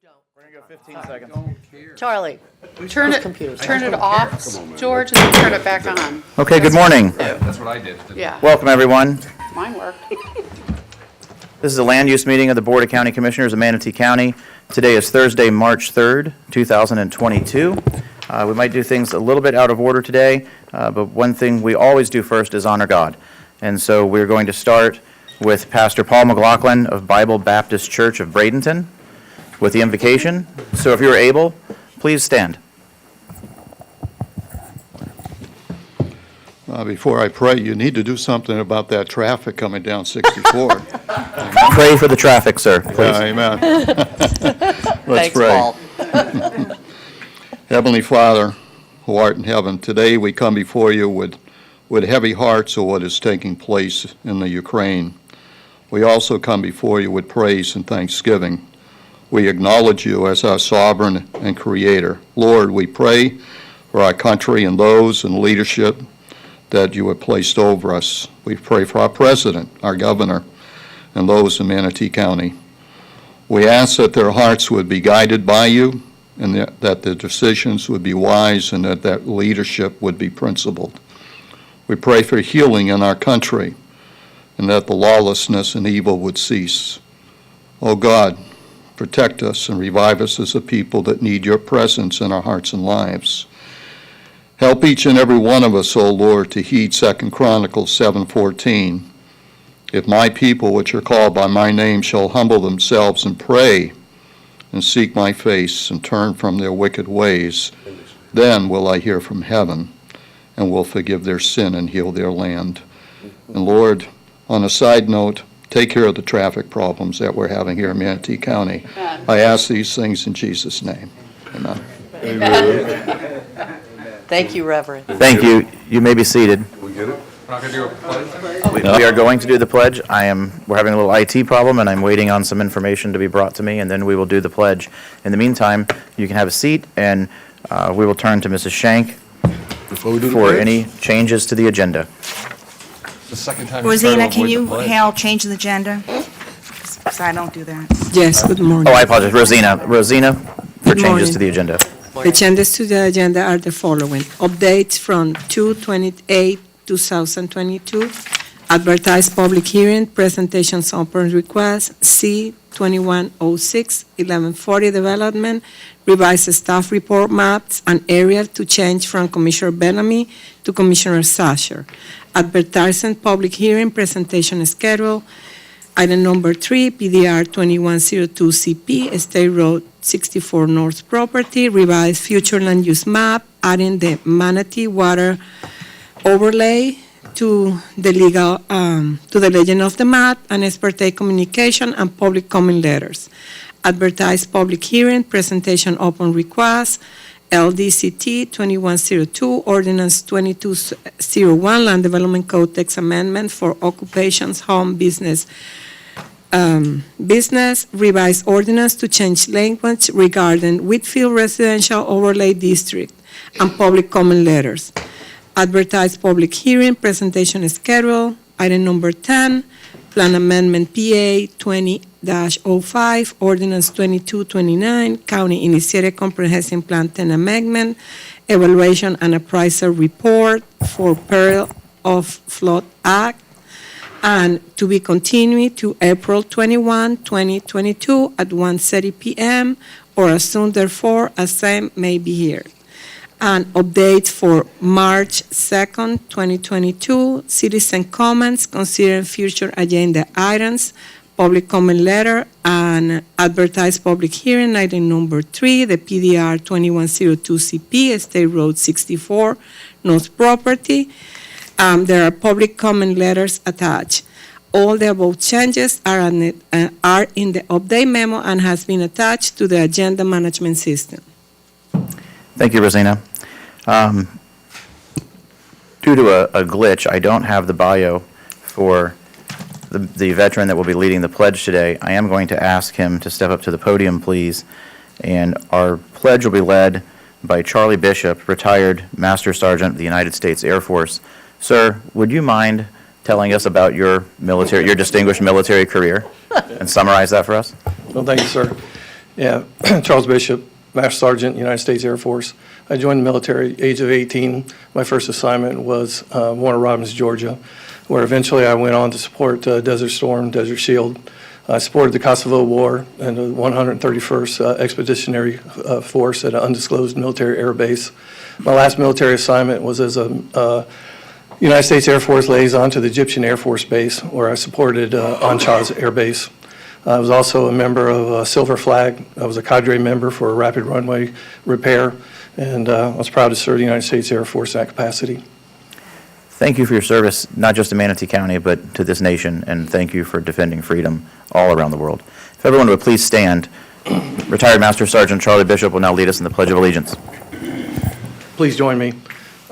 We're going to go 15 seconds. Charlie, Turn it off, George, and then turn it back on. Okay, good morning. That's what I did. Yeah, Welcome, everyone. mine worked. This is a land use meeting of the Board of County Commissioners of Manatee County. Today is Thursday, March 3rd, 2022. We might do things a little bit out of order today, but one thing we always do first is honor God. And so we're going to start with Pastor Paul McLaughlin of Bible Baptist Church of Bradenton with the invocation. So if you're able, please stand. Before I pray, you need to do something about that traffic coming down 64. Pray for the traffic, sir, please. Amen. Let's thanks, pray. Paul. Heavenly Father, who art in heaven, today we come before you with heavy hearts of what is taking place in the Ukraine. We also come before you with praise and thanksgiving. We acknowledge you as our sovereign and creator. Lord, we pray for our country and those in leadership that you have placed over us. We pray for our president, our governor, and those in Manatee County. We ask that their hearts would be guided by you, and that the decisions would be wise, and that leadership would be principled. We pray for healing in our country, and that the lawlessness and evil would cease. Oh God, protect us and revive us as a people that need your presence in our hearts and lives. Help each and every one of us, O Lord, to heed 2 Chronicles 7:14. If my people, which are called by my name, shall humble themselves and pray and seek my face and turn from their wicked ways, then will I hear from heaven and will forgive their sin and heal their land. And Lord, on a side note, take care of the traffic problems that we're having here in Manatee County. I ask these things in Jesus' name. Amen. Thank you, Reverend. Thank you. You may be seated. We get it? We're not going to do a pledge? We are going to do the pledge. We're having a little IT problem, and I'm waiting on some information to be brought to me, and then we will do the pledge. In the meantime, you can have a seat, and we will turn to Mrs. Shank for any changes to the agenda. The second time. Rosina, can you help change the agenda? So I don't do that. Yes, good morning. Oh, I apologize. Rosina, for Good changes morning. to the agenda. The changes to the agenda are the following. Updates from 2/28/2022, advertised public hearing, presentations open request, C-2106, 1140 development, revised staff report maps and area to change from Commissioner Bellamy to Commissioner Sasher. Advertising public hearing, presentation schedule. Item number 3, PDR 2102 CP, State Road 64 North property, revised future land use map, adding the Manatee water overlay to the legend of the map, and ex parte communication and public comment letters. Advertised public hearing, presentation open request, LDCT 2102, Ordinance 2201, Land Development Code text amendment for occupations, home, business, revised ordinance to change language regarding Whitfield Residential Overlay District, and public comment letters. Advertised public hearing, presentation schedule. Item number 10, Plan Amendment PA 20-05, Ordinance 2229, County Initiated Comprehensive Plan 10 Amendment, Evaluation and Appraisal Report for Peril of Flood Act, and to be continued to April 21, 2022 at 1:30 p.m. or as soon therefore as same may be heard. And updates for March 2nd, 2022, citizen comments considering future agenda items, public comment letter, and advertised public hearing. Item number 3, the PDR 2102 CP, State Road 64, North property. There are public comment letters attached. All the above changes are in the update memo and has been attached to the agenda management system. Thank you, Rosina. Due to a glitch, I don't have the bio for the veteran that will be leading the pledge today. I am going to ask him to step up to the podium, please. And our pledge will be led by Charlie Bishop, retired Master Sergeant of the United States Air Force. Sir, would you mind telling us about your distinguished military career and summarize that for us? Well, thank you, sir. Yeah, Charles Bishop, Master Sergeant, United States Air Force. I joined the military age of 18. My first assignment was Warner Robins, Georgia, where eventually I went on to support Desert Storm, Desert Shield. I supported the Kosovo War and the 131st Expeditionary Force at an undisclosed military air base. My last military assignment was as a United States Air Force liaison to the Egyptian Air Force Base, where I supported Anchaz Air Base. I was also a member of Silver Flag. I was a cadre member for rapid runway repair, and I was proud to serve the United States Air Force in that capacity. Thank you for your service, not just to Manatee County, but to this nation, and thank you for defending freedom all around the world. If everyone would please stand, retired Master Sergeant Charlie Bishop will now lead us in the Pledge of Allegiance. Please join me.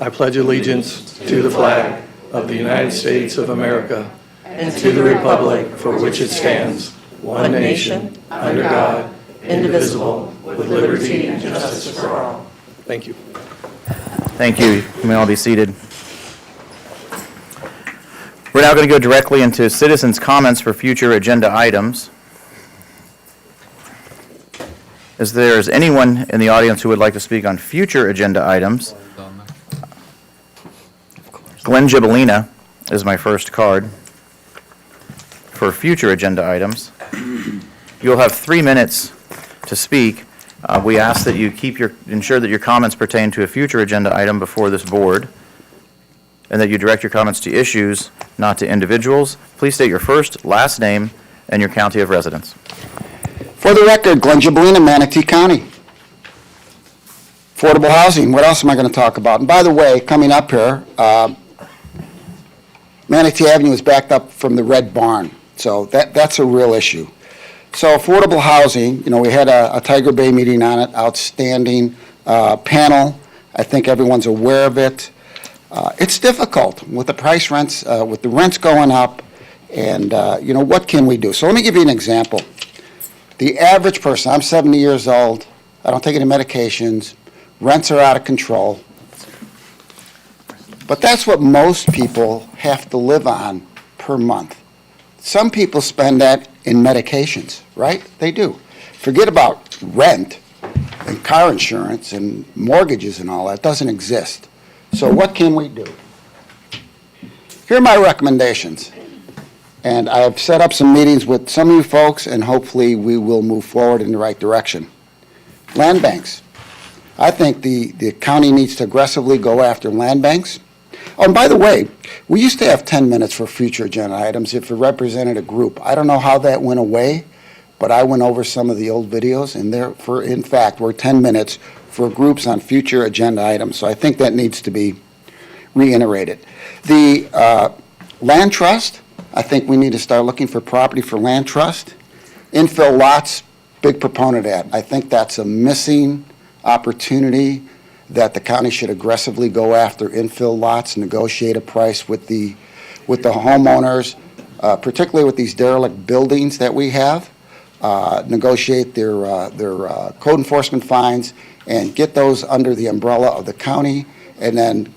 I pledge allegiance to the flag of the United States of America and to the republic for which it stands, one nation, under God, indivisible, with liberty and justice for all. Thank you. Thank you. You may all be seated. We're now going to go directly into citizens' comments for future agenda items. If there is anyone in the audience who would like to speak on future agenda items, Glenn Gibellina is my first card for future agenda items. You'll have 3 minutes to speak. We ask that you ensure that your comments pertain to a future agenda item before this board, and that you direct your comments to issues, not to individuals. Please state your first, last name, and your county of residence. For the record, Glenn Gibellina, Manatee County. Affordable housing, what else am I going to talk about? And by the way, coming up here, Manatee Avenue is backed up from the Red Barn, so that's a real issue. So affordable housing, we had a Tiger Bay meeting on it, outstanding panel. I think everyone's aware of it. It's difficult with the price rents, with the rents going up, and, what can we do? So let me give you an example. The average person, I'm 70 years old, I don't take any medications, rents are out of control. But that's what most people have to live on per month. Some people spend that in medications, right? They do. Forget about rent and car insurance and mortgages and all that. It doesn't exist. So what can we do? Here are my recommendations. And I have set up some meetings with some of you folks, and hopefully we will move forward in the right direction. Land banks. I think the county needs to aggressively go after land banks. Oh, and by the way, we used to have 10 minutes for future agenda items if it represented a group. I don't know how that went away, but I went over some of the old videos, and in fact, we're 10 minutes for groups on future agenda items. So I think that needs to be reiterated. The land trust, I think we need to start looking for property for land trust. Infill lots, big proponent of that. I think that's a missing opportunity that the county should aggressively go after infill lots, negotiate a price with the homeowners, particularly with these derelict buildings that we have, negotiate their code enforcement fines, and get those under the umbrella of the county, and then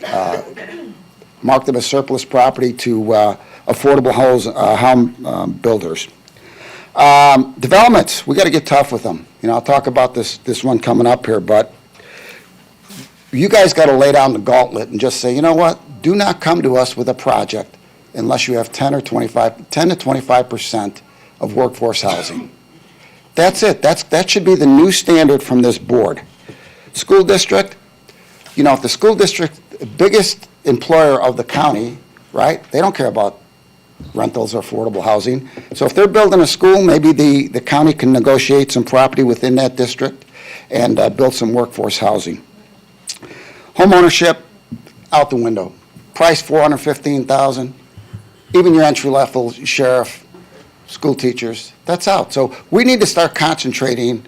mark them as surplus property to affordable home builders. Developments, we got to get tough with them. I'll talk about this one coming up here, but you guys got to lay down the gauntlet and just say, you know what? Do not come to us with a project unless you have 10 to 25% of workforce housing. That's it. That should be the new standard from this board. School district, if the school district, biggest employer of the county, right? They don't care about rentals or affordable housing. So if they're building a school, maybe the county can negotiate some property within that district and build some workforce housing. Home ownership, out the window. Price $415,000. Even your entry-level sheriff, school teachers, that's out. So we need to start concentrating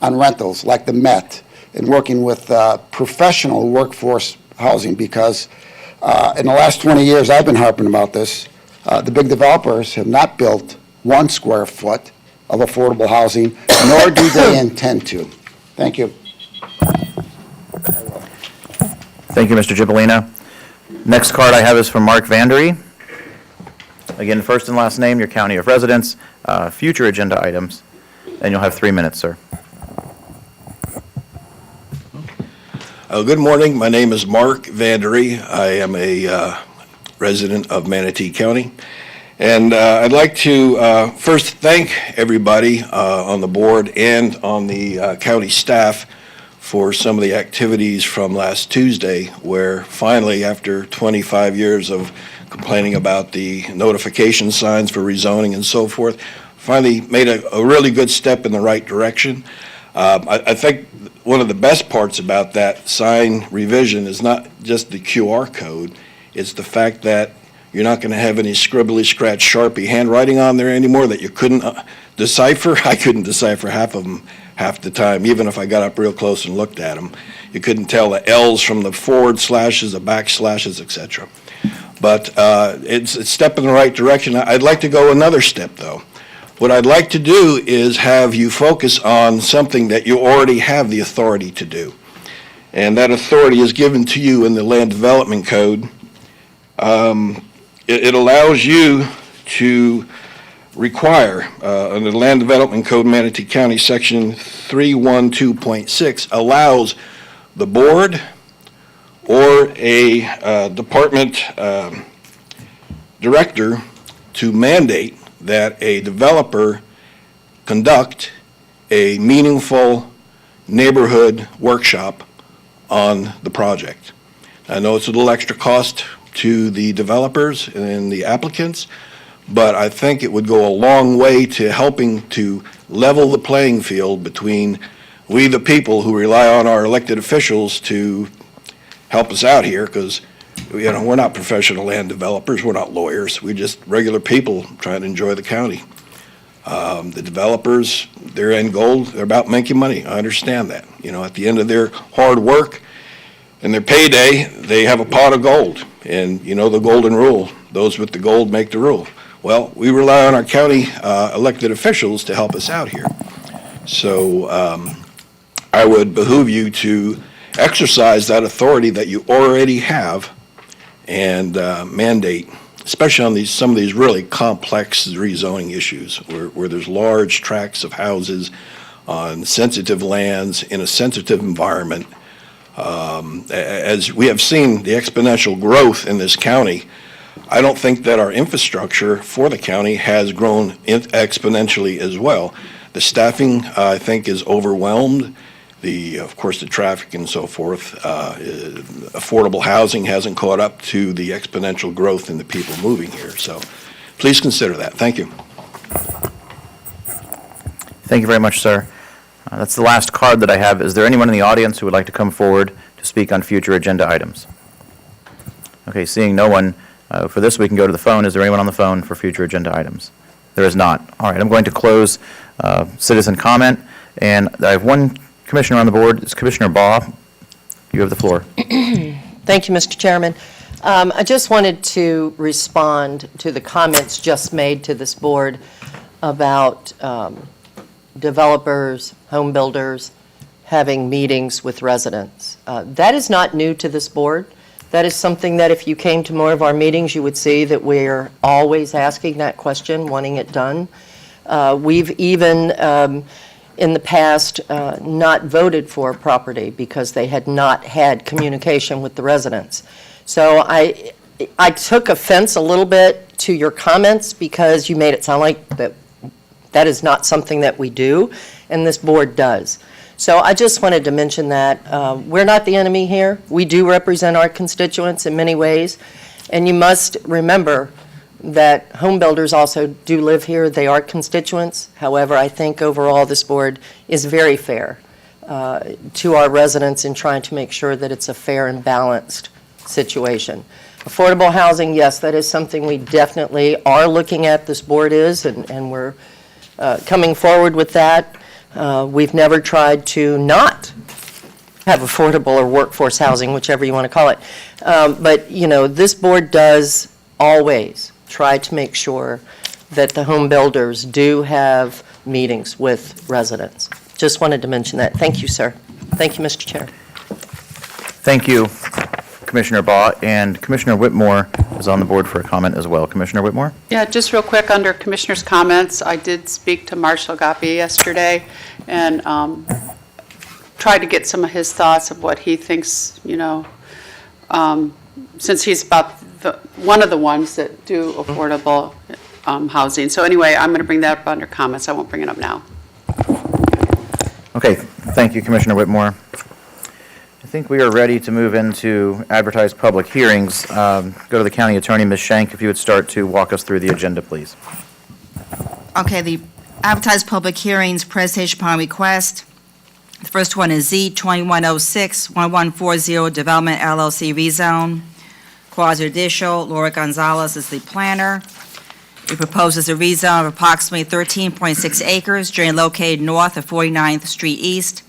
on rentals like the Met and working with professional workforce housing, because in the last 20 years, I've been harping about this. The big developers have not built 1 square foot of affordable housing, nor do they intend to. Thank you. Thank you, Mr. Gibellina. Next card I have is from Mark Vandery. Again, first and last name, your county of residence, future agenda items, and you'll have 3 minutes, sir. Good morning. My name is Mark Vandery. I am a resident of Manatee County. And I'd like to first thank everybody on the board and on the county staff for some of the activities from last Tuesday, where finally, after 25 years of complaining about the notification signs for rezoning and so forth, finally made a really good step in the right direction. I think one of the best parts about that sign revision is not just the QR code, it's the fact that you're not going to have any scribbly, scratch, Sharpie handwriting on there anymore that you couldn't decipher. I couldn't decipher half of them half the time, even if I got up real close and looked at them. You couldn't tell the L's from the forward slashes, the back slashes, etc. But it's a step in the right direction. I'd like to go another step, though. What I'd like to do is have you focus on something that you already have the authority to do. And that authority is given to you in the Land Development Code. It allows you to require, under the Land Development Code, Manatee County, Section 312.6, allows the board or a department director to mandate that a developer conduct a meaningful neighborhood workshop on the project. I know it's a little extra cost to the developers and the applicants, but I think it would go a long way to helping to level the playing field between we, the people who rely on our elected officials to help us out here, because we're not professional land developers, we're not lawyers, we're just regular people trying to enjoy the county. The developers, their end goal, they're about making money. I understand that. At the end of their hard work and their payday, they have a pot of gold. And the golden rule, those with the gold make the rule. Well, we rely on our county elected officials to help us out here. So I would behoove you to exercise that authority that you already have and mandate, especially on some of these really complex rezoning issues where there's large tracts of houses on sensitive lands in a sensitive environment. As we have seen the exponential growth in this county, I don't think that our infrastructure for the county has grown exponentially as well. The staffing, I think, is overwhelmed. Of course, the traffic and so forth. Affordable housing hasn't caught up to the exponential growth in the people moving here. So please consider that. Thank you. Thank you very much, sir. That's the last card that I have. Is there anyone in the audience who would like to come forward to speak on future agenda items? Okay, seeing no one, for this we can go to the phone. Is there anyone on the phone for future agenda items? There is not. All right, I'm going to close citizen comment, and I have one commissioner on the board. It's Commissioner Baugh. You have the floor. Thank you, Mr. Chairman. I just wanted to respond to the comments just made to this board about developers, home builders, having meetings with residents. That is not new to this board. That is something that if you came to more of our meetings, you would see that we're always asking that question, wanting it done. We've even, in the past, not voted for a property because they had not had communication with the residents. So I took offense a little bit to your comments because you made it sound like that is not something that we do, and this board does. So I just wanted to mention that we're not the enemy here. We do represent our constituents in many ways, and you must remember that home builders also do live here. They are constituents. However, I think overall this board is very fair to our residents in trying to make sure that it's a fair and balanced situation. Affordable housing, yes, that is something we definitely are looking at, this board is, and we're coming forward with that. We've never tried to not have affordable or workforce housing, whichever you want to call it. But, this board does always try to make sure that the home builders do have meetings with residents. Just wanted to mention that. Thank you, sir. Thank you, Mr. Chair. Thank you, Commissioner Baugh, and Commissioner Whitmore is on the board for a comment as well. Commissioner Whitmore? Yeah, just real quick, under Commissioner's comments, I did speak to Marshall Goppy yesterday, and tried to get some of his thoughts of what he thinks, you know, since he's about one of the ones that do affordable housing. So anyway, I'm going to bring that up under comments. I won't bring it up now. Okay, thank you, Commissioner Whitmore. I think we are ready to move into advertised public hearings. Go to the County Attorney, Ms. Schenk, if you would start to walk us through the agenda, please. Okay, the advertised public hearings, presentation upon request. The first one is Z2106-1140 Development LLC rezone. Quasi judicial, Laura Gonzalez is the planner. It proposes a rezone of approximately 13.6 acres, generally located north of 49th Street East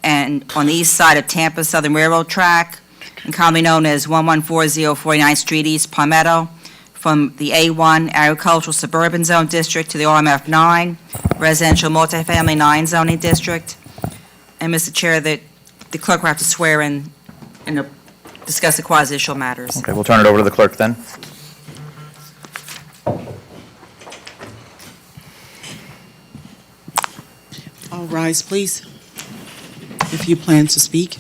and on the east side of Tampa Southern Railroad track, and commonly known as 1140 49th Street East, Palmetto, from the A1 Agricultural Suburban Zone District to the RMF 9 Residential Multifamily 9 Zoning District. And Mr. Chair, the clerk will have to swear in and discuss the quasi-judicial matters. Okay, we'll turn it over to the clerk then. All rise, please, if you plan to speak.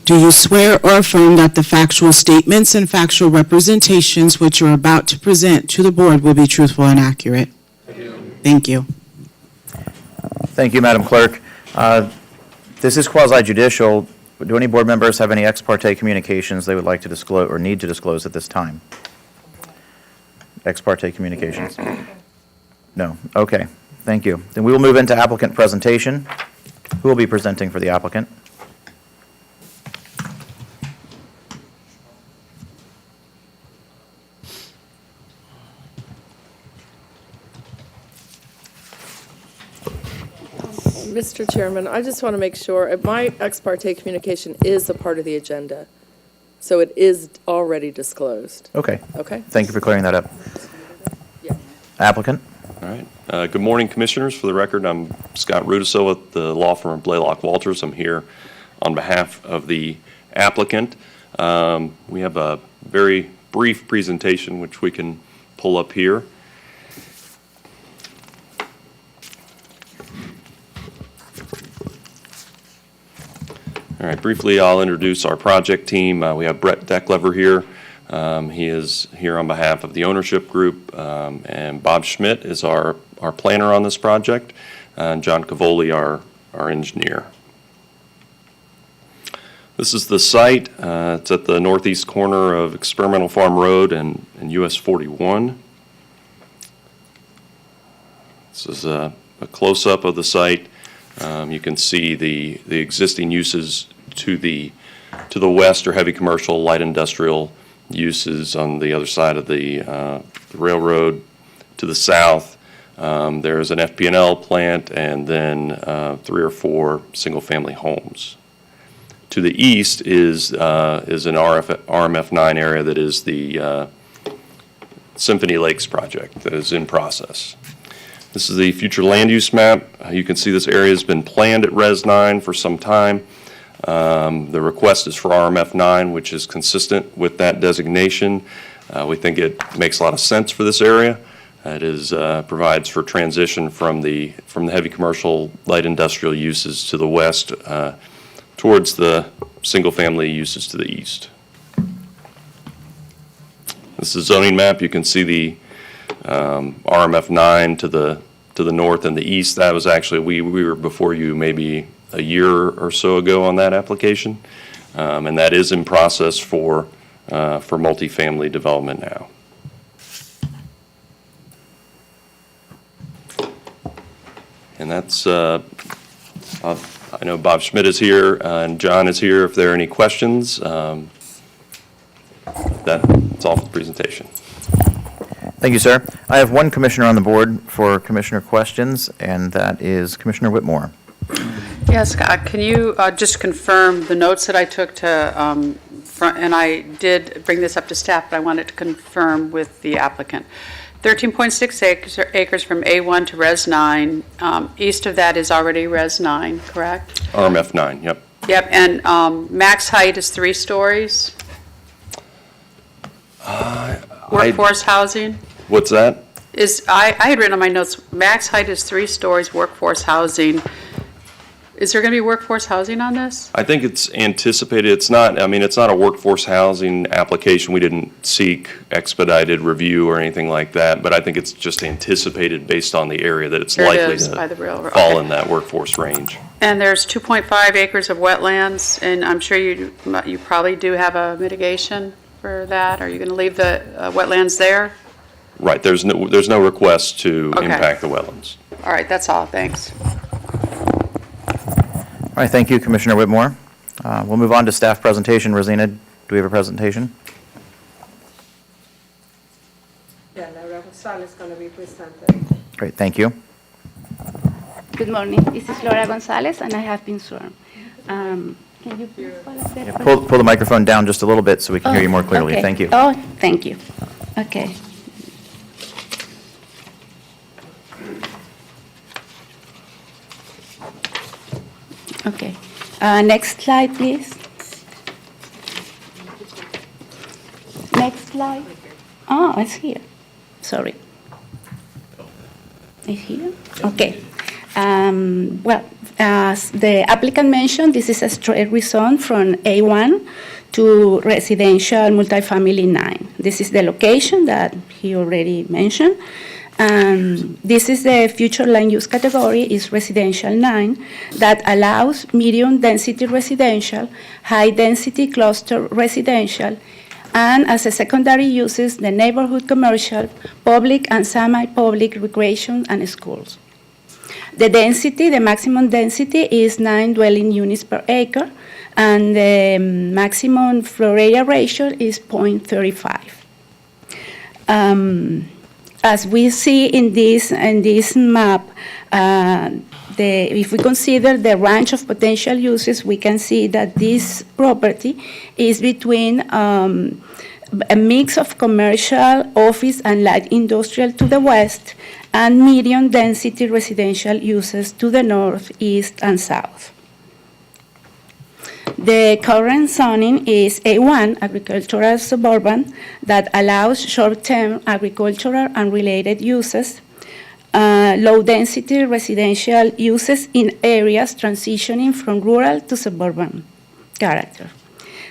Do you swear or affirm that the factual statements and factual representations which you're about to present to the board will be truthful and accurate? I do. Thank you. Thank you, Madam Clerk. This is quasi-judicial. Do any board members have any ex parte communications they would like to disclose or need to disclose at this time? Ex parte communications? No. Okay. Thank you. Then we will move into applicant presentation. Who will be presenting for the applicant? Mr. Chairman, I just want to make sure, my ex parte communication is a part of the agenda, so it is already disclosed. Okay. Okay? Thank you for clearing that up. Yeah. Applicant? All right. Good morning, Commissioners. For the record, I'm Scott Rudisil with the law firm of Blaylock Walters. I'm here on behalf of the applicant. We have a very brief presentation, which we can pull up here. All right, briefly, I'll introduce our project team. We have Brett Decklever here. He is here on behalf of the ownership group, and Bob Schmidt is our planner on this project, and John Cavoli, our engineer. This is the site. It's at the northeast corner of Experimental Farm Road and US 41. This is a close-up of the site. You can see the existing uses to the west are heavy commercial, light industrial uses on the other side of the railroad. To the south, there's an FP&L plant and then 3 or 4 single-family homes. To the east is an RMF 9 area that is the Symphony Lakes project that is in process. This is the future land use map. You can see this area has been planned at Res 9 for some time. The request is for RMF 9, which is consistent with that designation. We think it makes a lot of sense for this area. It is provides for transition from the heavy commercial, light industrial uses to the west towards the single-family uses to the east. This is a zoning map. You can see the RMF 9 to the north and the east. That was actually, we were before you maybe a year or so ago on that application, and that is in process for multifamily development now. And that's, I know Bob Schmidt is here and John is here if there are any questions. That's all for the presentation. Thank you, sir. I have one commissioner on the board for commissioner questions, and that is Commissioner Whitmore. Yes, Scott, can you just confirm the notes that I took to, and I did bring this up to staff, but I wanted to confirm with the applicant. 13.6 acres from A1 to Res 9. East of that is already Res 9, correct? RMF 9, yep. Yep, and max height is 3 stories? Workforce housing? What's that? I had written on my notes, max height is 3 stories, workforce housing, Is there going to be workforce housing on this? I think it's anticipated, it's not, I mean, it's not a workforce housing application. We didn't seek expedited review or anything like that, but I think it's just anticipated based on the area that it's There it likely is, by the railroad. to fall Okay. in that workforce range. And there's 2.5 acres of wetlands, and I'm sure you probably do have a mitigation for that. Are you going to leave the wetlands there? Right, there's no request to Okay. impact the wetlands. All right, that's all, thanks. All right, thank you, Commissioner Whitmore. We'll move on to staff presentation. Rosina, do we have a presentation? Yeah, Laura Gonzalez is going to be presenting. Great, thank you. Good morning. This is Laura Gonzalez, and I have been sworn. Can you please follow that? Pull the microphone down just a little bit so we can hear you more clearly. Okay. Thank you. Oh, thank you. Okay. Okay. Next slide, please. Next slide. Oh, it's here. Sorry. It's here? Okay. Well, as the applicant mentioned, this is a straight rezone from A1 to residential multifamily 9. This is the location that he already mentioned. This is the future land use category, is residential 9, that allows medium density residential, high density cluster residential, and as a secondary uses the neighborhood commercial, public and semi-public recreation and schools. The density, the maximum density is 9 dwelling units per acre, and the maximum floor area ratio is 0.35. As we see in this map, if we consider the range of potential uses, we can see that this property is between a mix of commercial, office, and light industrial to the west, and medium density residential uses to the north, east, and south. The current zoning is A1, agricultural suburban, that allows short-term agricultural and related uses, low-density residential uses in areas transitioning from rural to suburban character.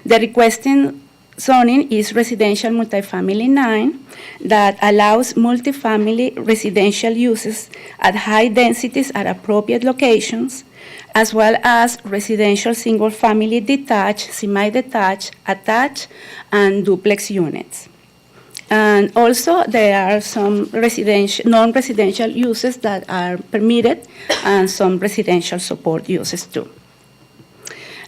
The requesting zoning is residential multifamily 9 that allows multifamily residential uses at high densities at appropriate locations, as well as residential single-family detached, semi-detached, attached, and duplex units. And also, there are some non-residential uses that are permitted, and some residential support uses too.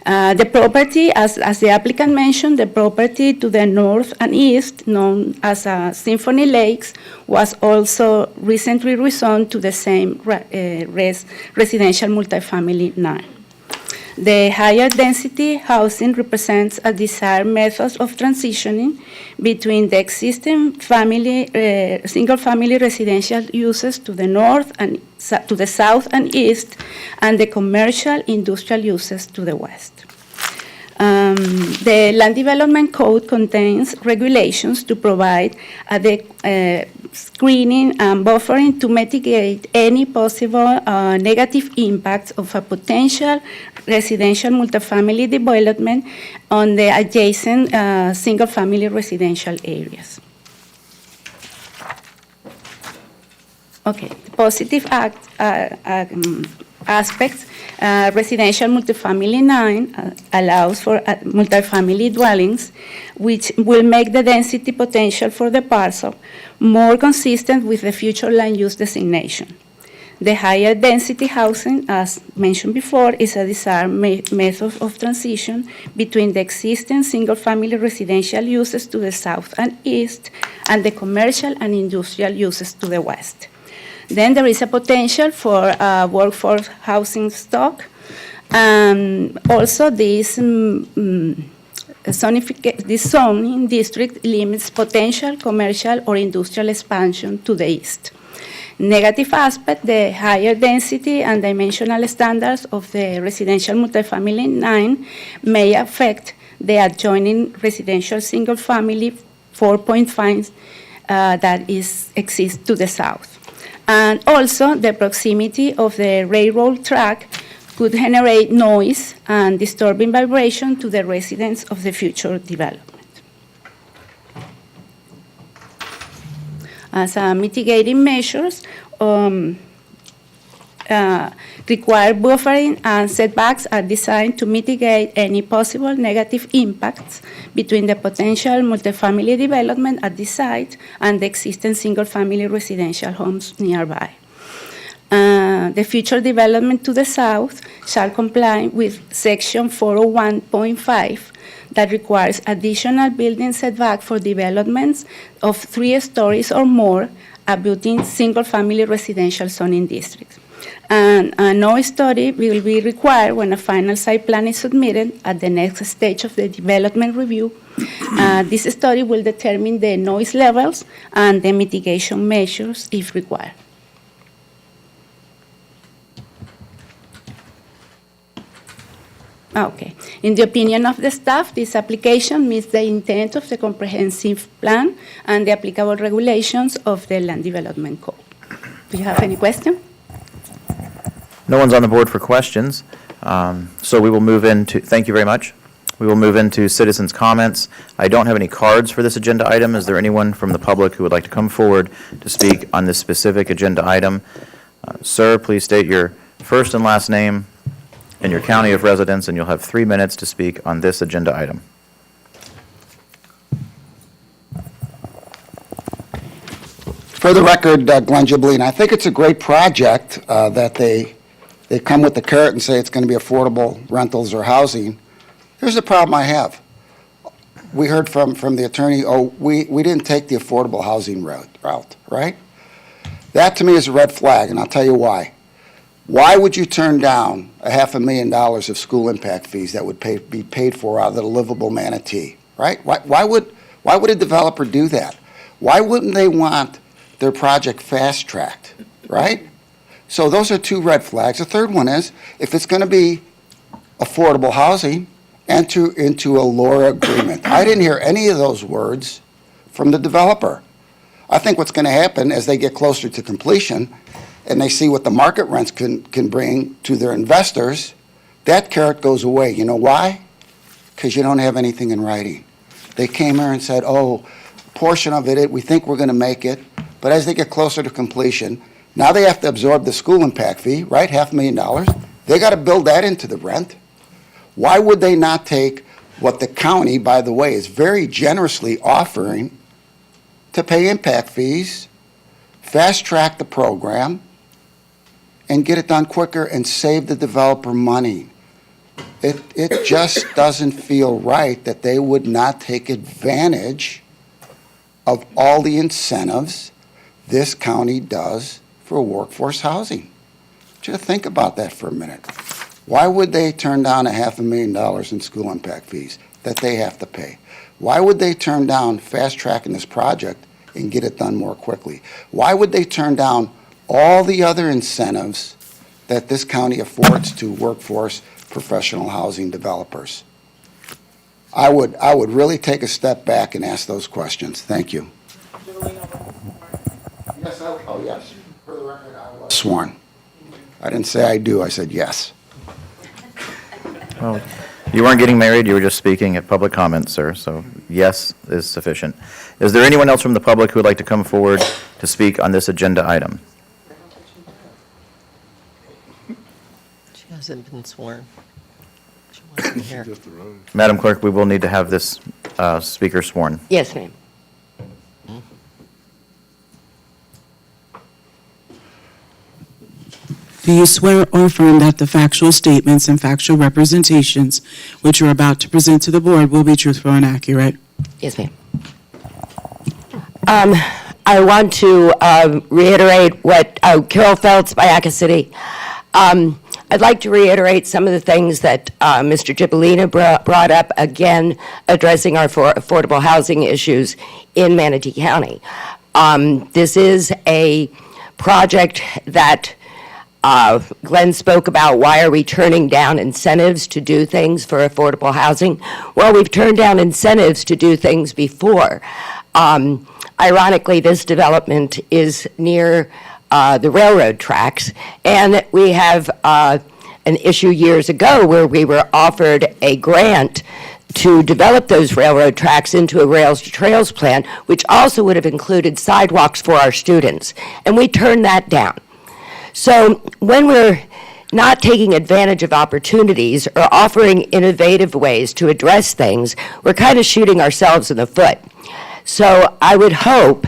The property, as the applicant mentioned, the property to the north and east, known as Symphony Lakes, was also recently rezoned to the same residential multifamily 9. The higher density housing represents a desired method of transitioning between the existing single-family residential uses to the north and to the south and east, and the commercial industrial uses to the west. The Land Development Code contains regulations to provide screening and buffering to mitigate any possible negative impacts of a potential residential multifamily development on the adjacent single-family residential areas. Okay, positive aspects, residential multifamily 9 allows for multifamily dwellings, which will make the density potential for the parcel more consistent with the future land use designation. The higher density housing, as mentioned before, is a desired method of transition between the existing single-family residential uses to the south and east, and the commercial and industrial uses to the west. Then there is a potential for workforce housing stock. Also, this zoning district limits potential commercial or industrial expansion to the east. Negative aspect, the higher density and dimensional standards of the residential multifamily 9 may affect the adjoining residential single-family 4.5 that exists to the south. And also, the proximity of the railroad track could generate noise and disturbing vibration to the residents of the future development. As mitigating measures, required buffering and setbacks are designed to mitigate any possible negative impacts between the potential multifamily development at the site and the existing single-family residential homes nearby. The future development to the south shall comply with Section 401.5 that requires additional building setback for developments of 3 stories or more abutting single-family residential zoning districts. And no study will be required when a final site plan is submitted at the next stage of the development review. This study will determine the noise levels and the mitigation measures if required. Okay. In the opinion of the staff, this application meets the intent of the comprehensive plan and the applicable regulations of the Land Development Code. Do you have any question? No one's on the board for questions, so we will move into, thank you very much. We will move into citizens' comments. I don't have any cards for this agenda item. Is there anyone from the public who would like to come forward to speak on this specific agenda item? Sir, please state your first and last name and your county of residence, and you'll have 3 minutes to speak on this agenda item. For the record, Glenn Gibelline, I think it's a great project that they come with the carrot and say it's going to be affordable rentals or housing. Here's the problem I have. We heard from the attorney, we didn't take the affordable housing route, right? That to me is a red flag, and I'll tell you why. Why would you turn down $500,000 of school impact fees that would be paid for out of the livable Manatee, right? Why would a developer do that? Why wouldn't they want their project fast-tracked, right? So those are 2 red flags. The third one is, if it's going to be affordable housing, enter into a LoRa agreement. I didn't hear any of those words from the developer. I think what's going to happen as they get closer to completion and they see what the market rents can bring to their investors, that carrot goes away. You know why? Because you don't have anything in writing. They came here and said, a portion of it, we think we're going to make it, but as they get closer to completion, now they have to absorb the school impact fee, right, $500,000. They got to build that into the rent. Why would they not take what the county, by the way, is very generously offering to pay impact fees, fast-track the program, and get it done quicker and save the developer money? It just doesn't feel right that they would not take advantage of all the incentives this county does for workforce housing. Just think about that for a minute. Why would they turn down $500,000 in school impact fees that they have to pay? Why would they turn down fast-tracking this project and get it done more quickly? Why would they turn down all the other incentives that this county affords to workforce professional housing developers? I would really take a step back and ask those questions. Thank you. Yes, yes. For the record, I was sworn. I didn't say I do, I said yes. Well, you weren't getting married, you were just speaking at public comment, sir, so yes is sufficient. Is there anyone else from the public who would like to come forward to speak on this agenda item? She hasn't been sworn. She wasn't here. Madam Clerk, we will need to have this speaker sworn. Yes, ma'am. Do you swear or affirm that the factual statements and factual representations which you're about to present to the board will be truthful and accurate? Yes, ma'am. I want to reiterate what Carol Feltz by Aka City. I'd like to reiterate some of the things that Mr. Gibelline brought up, again, addressing our affordable housing issues in Manatee County. This is a project that Glenn spoke about. Why are we turning down incentives to do things for affordable housing? Well, we've turned down incentives to do things before. Ironically, this development is near the railroad tracks, and we have an issue years ago where we were offered a grant to develop those railroad tracks into a rails to trails plan, which also would have included sidewalks for our students. And we turned that down. So when we're not taking advantage of opportunities or offering innovative ways to address things, we're kind of shooting ourselves in the foot. So I would hope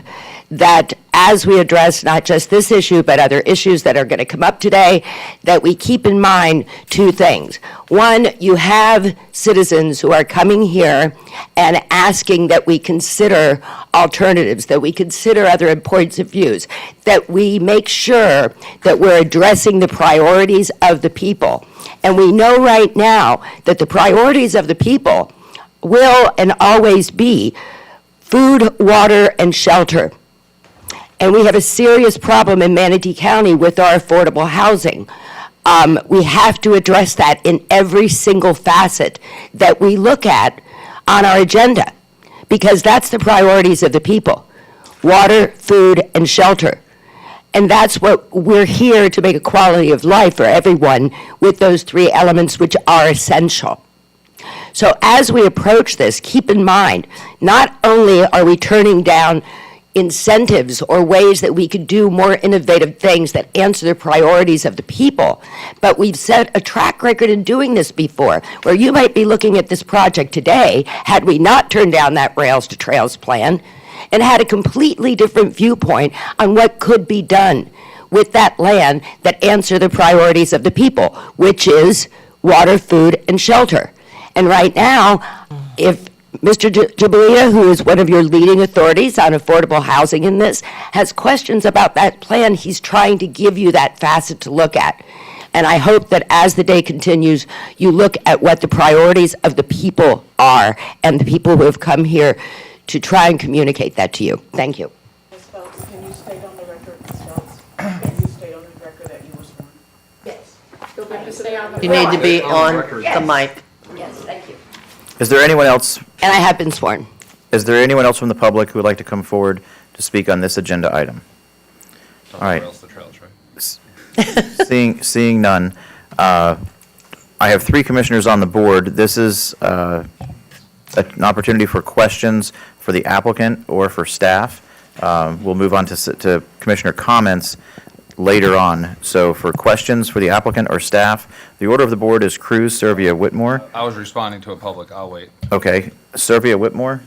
that as we address not just this issue, but other issues that are going to come up today, that we keep in mind two things. One, you have citizens who are coming here and asking that we consider alternatives, that we consider other points of views, that we make sure that we're addressing the priorities of the people. And we know right now that the priorities of the people will and always be food, water, and shelter. And we have a serious problem in Manatee County with our affordable housing. We have to address that in every single facet that we look at on our agenda, because that's the priorities of the people: water, food, and shelter. And that's what we're here to make a quality of life for everyone with those three elements, which are essential. So as we approach this, keep in mind, not only are we turning down incentives or ways that we could do more innovative things that answer the priorities of the people, but we've set a track record in doing this before, where you might be looking at this project today, had we not turned down that Rails to Trails plan, and had a completely different viewpoint on what could be done with that land that answer the priorities of the people, which is water, food, and shelter. And right now, if Mr. Jabalina, who is one of your leading authorities on affordable housing in this, has questions about that plan, he's trying to give you that facet to look at. And I hope that as the day continues, you look at what the priorities of the people are and the people who have come here to try and communicate that to you. Thank you. Ms. Phelps, can you state on the record, Ms. Phelps, can you state on the record that you were sworn? Yes. You need to be on the mic. Yes, thank you. Is there anyone else, And I have been sworn. is there anyone else from the public who would like to come forward to speak on this agenda item? All right. Rails to trails, right? Seeing none, I have three commissioners on the board. This is an opportunity for questions for the applicant or for staff. We'll move on to commissioner comments later on. So for questions for the applicant or staff, the order of the board is Cruz, Servia, Whitmore. I was responding to a public, I'll wait. Okay, Servia, Whitmore.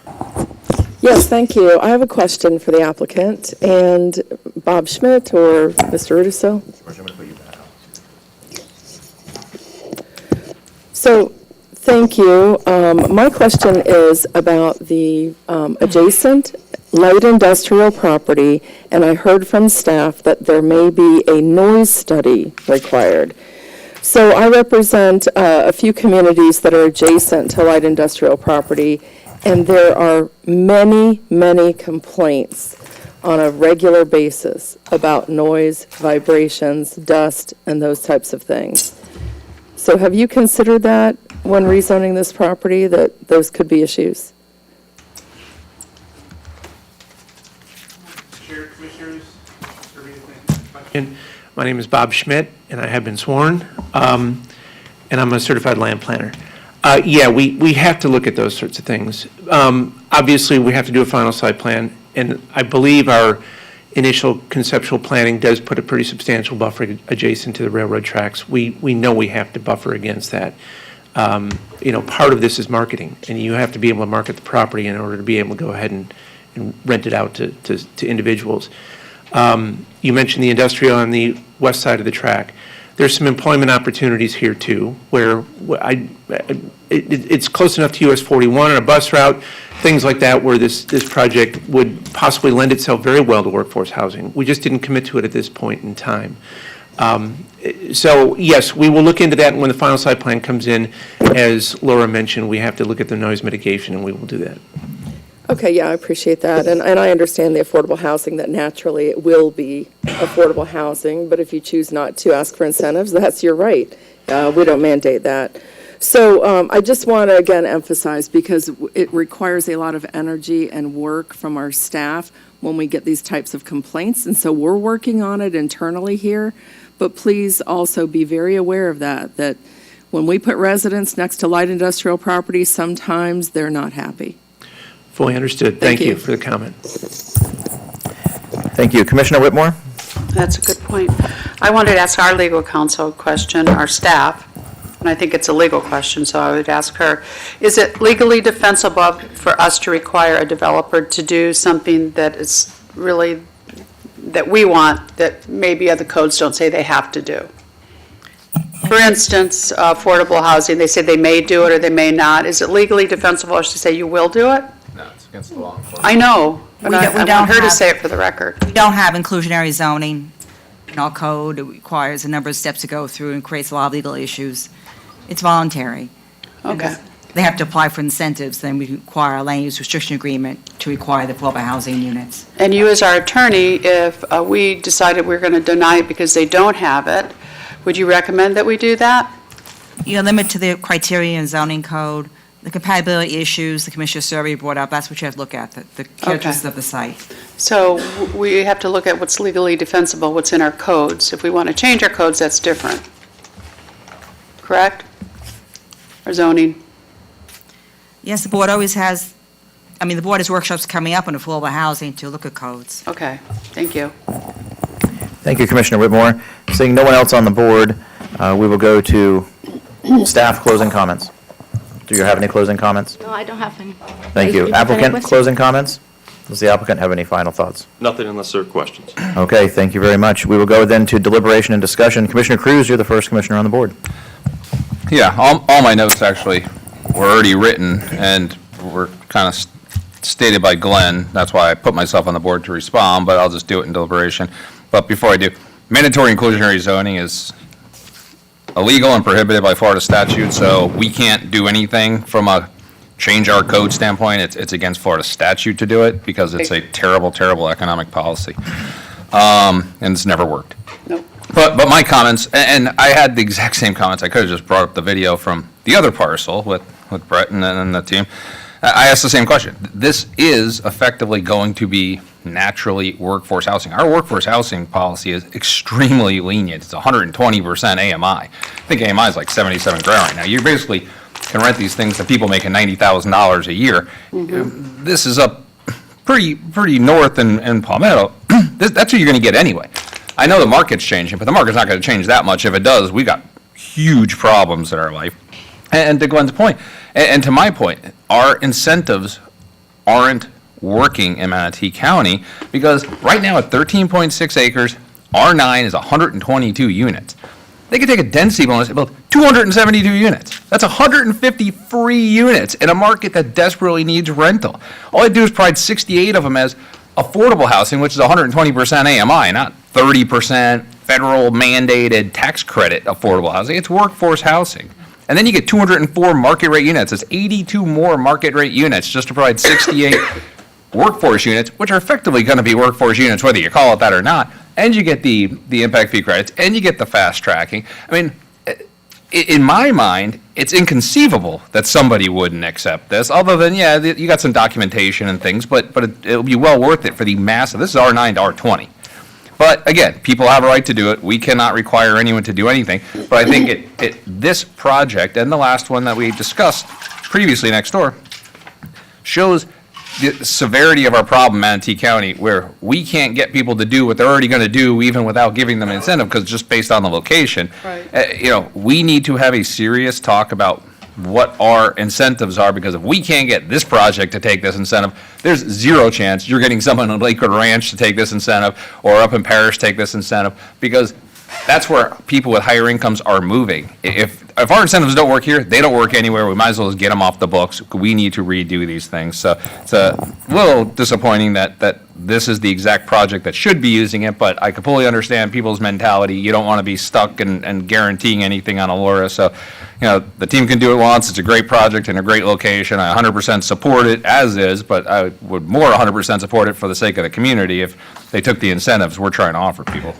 Yes, thank you. I have a question for the applicant and Bob Schmidt or Mr. Rudisil. So, thank you. My question is about the adjacent light industrial property, and I heard from staff that there may be a noise study required. So I represent a few communities that are adjacent to light industrial property, and there are many, many complaints on a regular basis about noise, vibrations, dust, and those types of things. So have you considered that when rezoning this property, that those could be issues? Chair, Commissioners, my name is Bob Schmidt, and I have been sworn, and I'm a certified land planner. Yeah, we have to look at those sorts of things. Obviously, we have to do a final site plan, and I believe our initial conceptual planning does put a pretty substantial buffer adjacent to the railroad tracks. We know we have to buffer against that. Part of this is marketing, and you have to be able to market the property in order to be able to go ahead and rent it out to individuals. You mentioned the industrial on the west side of the track. There's some employment opportunities here too, where it's close enough to US 41 on a bus route, things like that, where this project would possibly lend itself very well to workforce housing. We just didn't commit to it at this point in time. So yes, we will look into that, and when the final site plan comes in, as Laura mentioned, we have to look at the noise mitigation, and we will do that. Okay, yeah, I appreciate that, and I understand the affordable housing, that naturally it will be affordable housing, but if you choose not to ask for incentives, that's your right. We don't mandate that. So I just want to again emphasize, because it requires a lot of energy and work from our staff when we get these types of complaints, and so we're working on it internally here, But please also be very aware of that when we put residents next to light industrial properties, sometimes they're not happy. Fully understood. Thank Thank you you. for the comment. Thank you. Commissioner Whitmore? That's a good point. I wanted to ask our legal counsel a question, our staff, and I think it's a legal question, so I would ask her. Is it legally defensible for us to require a developer to do something that is really, that we want, that maybe other codes don't say they have to do? For instance, affordable housing, they say they may do it or they may not. Is it legally defensible to say you will do it? No, it's against the law. I know, but We I don't want her to have- say it for the record. We don't have inclusionary zoning in our code. It requires a number of steps to go through and creates a lot of legal issues. It's voluntary. Okay. They have to apply for incentives, then we require a land use restriction agreement to require the affordable housing units. And you, as our attorney, if we decided we're going to deny it because they don't have it, would you recommend that we do that? You know, limit to the criteria in zoning code, the compatibility issues the Commissioner Survey brought up, that's what you have to look at, the characteristics of the site. So we have to look at what's legally defensible, what's in our codes. If we want to change our codes, that's different. Correct? Or zoning? Yes, the board always has, the board has workshops coming up on affordable housing to look at codes. Okay, thank you. Thank you, Commissioner Whitmore. Seeing no one else on the board, we will go to staff closing comments. Do you have any closing comments? No, I don't have any. Thank you. If you have any Applicant, questions. closing comments? Does the applicant have any final thoughts? Nothing unless there are questions. Okay, thank you very much. We will go then to deliberation and discussion. Commissioner Cruz, you're the first commissioner on the board. Yeah, all my notes actually were already written and were kind of stated by Glenn. That's why I put myself on the board to respond, but I'll just do it in deliberation. But before I do, mandatory inclusionary zoning is illegal and prohibited by Florida statute, so we can't do anything from a change our code standpoint. It's against Florida statute to do it because it's a terrible, terrible economic policy. And it's never worked. Nope. But my comments, and I had the exact same comments. I could have just brought up the video from the other parcel with Brett and the team. I asked the same question. This is effectively going to be naturally workforce housing. Our workforce housing policy is extremely lenient. It's 120% AMI. I think AMI is like 77 grand right now. You basically can rent these things to people making $90,000 a year. This is up pretty north in Palmetto. That's what you're going to get anyway. I know the market's changing, but the market's not going to change that much. If it does, we got huge problems in our life. And to Glenn's point, and to my point, our incentives aren't working in Manatee County because right now at 13.6 acres, R9 is 122 units. They could take a density bonus and build 272 units. That's 150 free units in a market that desperately needs rental. All I do is provide 68 of them as affordable housing, which is 120% AMI, not 30% federal mandated tax credit affordable housing. It's workforce housing. And then you get 204 market rate units. It's 82 more market rate units just to provide 68 workforce units, which are effectively going to be workforce units, whether you call it that or not. And you get the impact fee credits, and you get the fast tracking. I mean, in my mind, it's inconceivable that somebody wouldn't accept this, other than, yeah, you got some documentation and things, but it'll be well worth it for the massive, this is R9 to R20. But again, people have a right to do it. We cannot require anyone to do anything. But I think this project and the last one that we discussed previously next door shows the severity of our problem in Manatee County, where we can't get people to do what they're already going to do even without giving them incentive because just based on the location. Right. We need to have a serious talk about what our incentives are, because if we can't get this project to take this incentive, there's zero chance you're getting someone on Lakewood Ranch to take this incentive or up in Parrish take this incentive, because that's where people with higher incomes are moving. If our incentives don't work here, they don't work anywhere. We might as well just get them off the books. We need to redo these things. So it's a little disappointing that this is the exact project that should be using it, but I completely understand people's mentality. You don't want to be stuck and guaranteeing anything on Allura. So, the team can do it once. It's a great project in a great location. I 100% support it as is, but I would more 100% support it for the sake of the community if they took the incentives we're trying to offer people.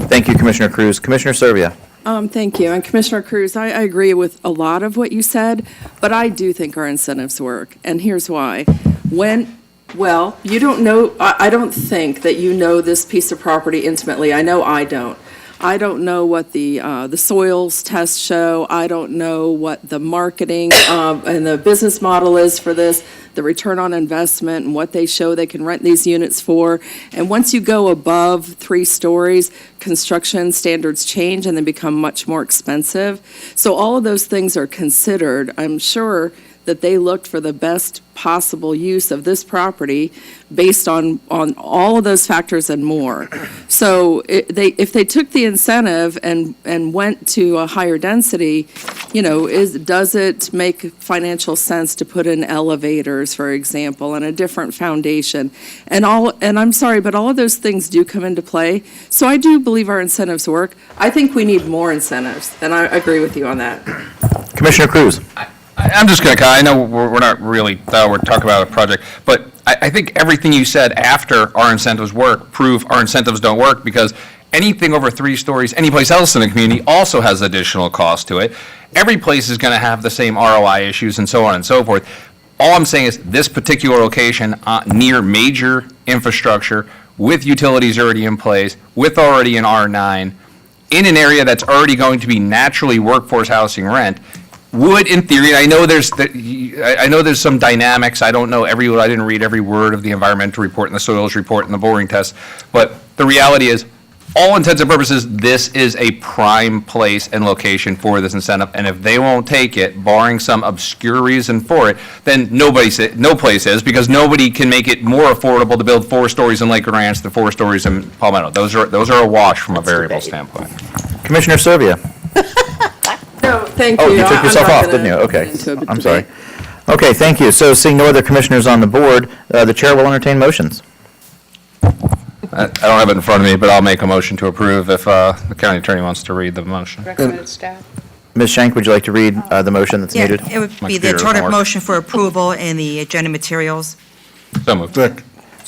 Thank you, Commissioner Cruz. Commissioner Serbia. Thank you. And Commissioner Cruz, I agree with a lot of what you said, but I do think our incentives work. And here's why. You don't know, I don't think that you know this piece of property intimately. I know I don't. I don't know what the soils tests show. I don't know what the marketing and the business model is for this, the return on investment and what they show they can rent these units for. And once you go above 3 stories, construction standards change and they become much more expensive. So all of those things are considered. I'm sure that they looked for the best possible use of this property based on all of those factors and more. So if they took the incentive and went to a higher density, does it make financial sense to put in elevators, for example, and a different foundation? And I'm sorry, but all of those things do come into play. So I do believe our incentives work. I think we need more incentives, and I agree with you on that. Commissioner Cruz. I'm just going to, I know we're not really, we're talking about a project, but I think everything you said after our incentives work prove our incentives don't work, because anything over 3 stories, anyplace else in the community also has additional cost to it. Every place is going to have the same ROI issues and so on and so forth. All I'm saying is this particular location near major infrastructure with utilities already in place, with already an R9, in an area that's already going to be naturally workforce housing rent, would, in theory, and I know there's some dynamics. I don't know I didn't read every word of the environmental report and the soils report and the boring test, but the reality is, all intents and purposes, this is a prime place and location for this incentive, and if they won't take it, barring some obscure reason for it, then no place is, because nobody can make it more affordable to build 4 stories in Lakewood Ranch than 4 stories in Palmetto. Those are a wash from a variable standpoint. Commissioner Serbia. No, thank you. Oh, you took yourself off, didn't you? Okay. I'm sorry. Okay, thank you. So seeing no other commissioners on the board, the chair will entertain motions. I don't have it in front of me, but I'll make a motion to approve if the county attorney wants to read the motion. Recommended staff. Ms. Schenk, would you like to read the motion that's needed? It would My be the computer doesn't charter work. motion for approval in the agenda materials. So moved. So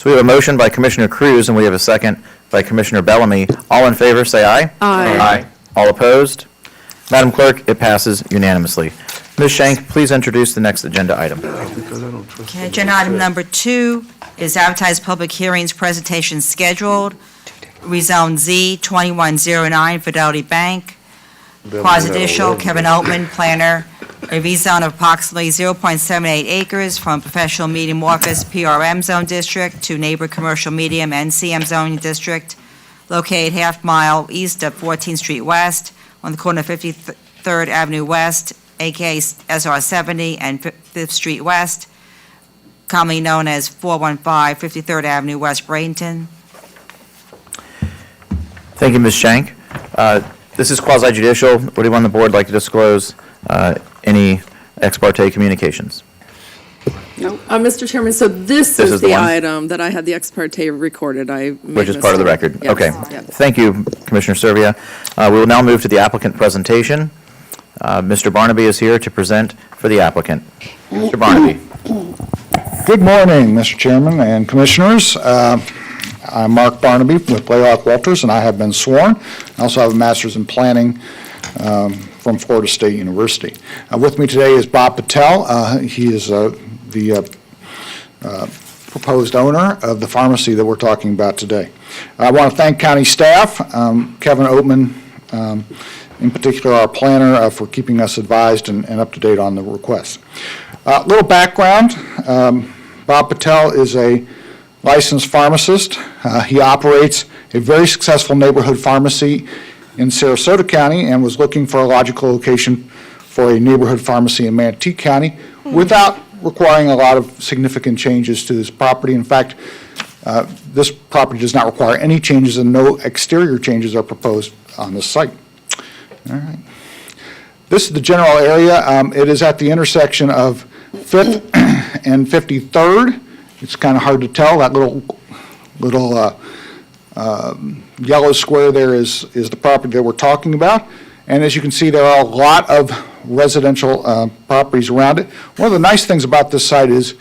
we have a motion by Commissioner Cruz, and we have a second by Commissioner Bellamy. All in favor, say aye. Aye. All opposed? Madam Clerk, it passes unanimously. Ms. Schenk, please introduce the next agenda item. Okay, agenda item number 2 is advertised public hearings presentation scheduled. Rezone Z 2109 Fidelity Bank. Quasi-judicial Kevin Oatman, planner. A rezone of approximately 0.78 acres from professional medium office PRM zone district to neighbor commercial medium NCM zoning district, located half-mile east of 14th Street West on the corner of 53rd Avenue West, aka SR 70 and 5th Street West, commonly known as 415 53rd Avenue West, Bradenton. Thank you, Ms. Schenk. This is quasi-judicial. Would anyone on the board like to disclose any ex parte communications? No. Mr. Chairman, so this is is the the one? item that I had the ex parte recorded. Which is part of the record. Yes, Okay. yeah. Thank you, Commissioner Serbia. We will now move to the applicant presentation. Mr. Barnaby is here to present for the applicant. Mr. Barnaby. Good morning, Mr. Chairman and Commissioners. I'm Mark Barnaby with Blaylock Walters, and I have been sworn. I also have a master's in planning from Florida State University. With me today is Bob Patel. He is the proposed owner of the pharmacy that we're talking about today. I want to thank county staff, Kevin Oatman, in particular our planner, for keeping us advised and up to date on the request. Little background, Bob Patel is a licensed pharmacist. He operates a very successful neighborhood pharmacy in Sarasota County and was looking for a logical location for a neighborhood pharmacy in Manatee County without requiring a lot of significant changes to this property. In fact, this property does not require any changes and no exterior changes are proposed on this site. All right. This is the general area. It is at the intersection of 5th and 53rd. It's kind of hard to tell. That little yellow square there is the property that we're talking about. And as you can see, there are a lot of residential properties around it. One of the nice things about this site is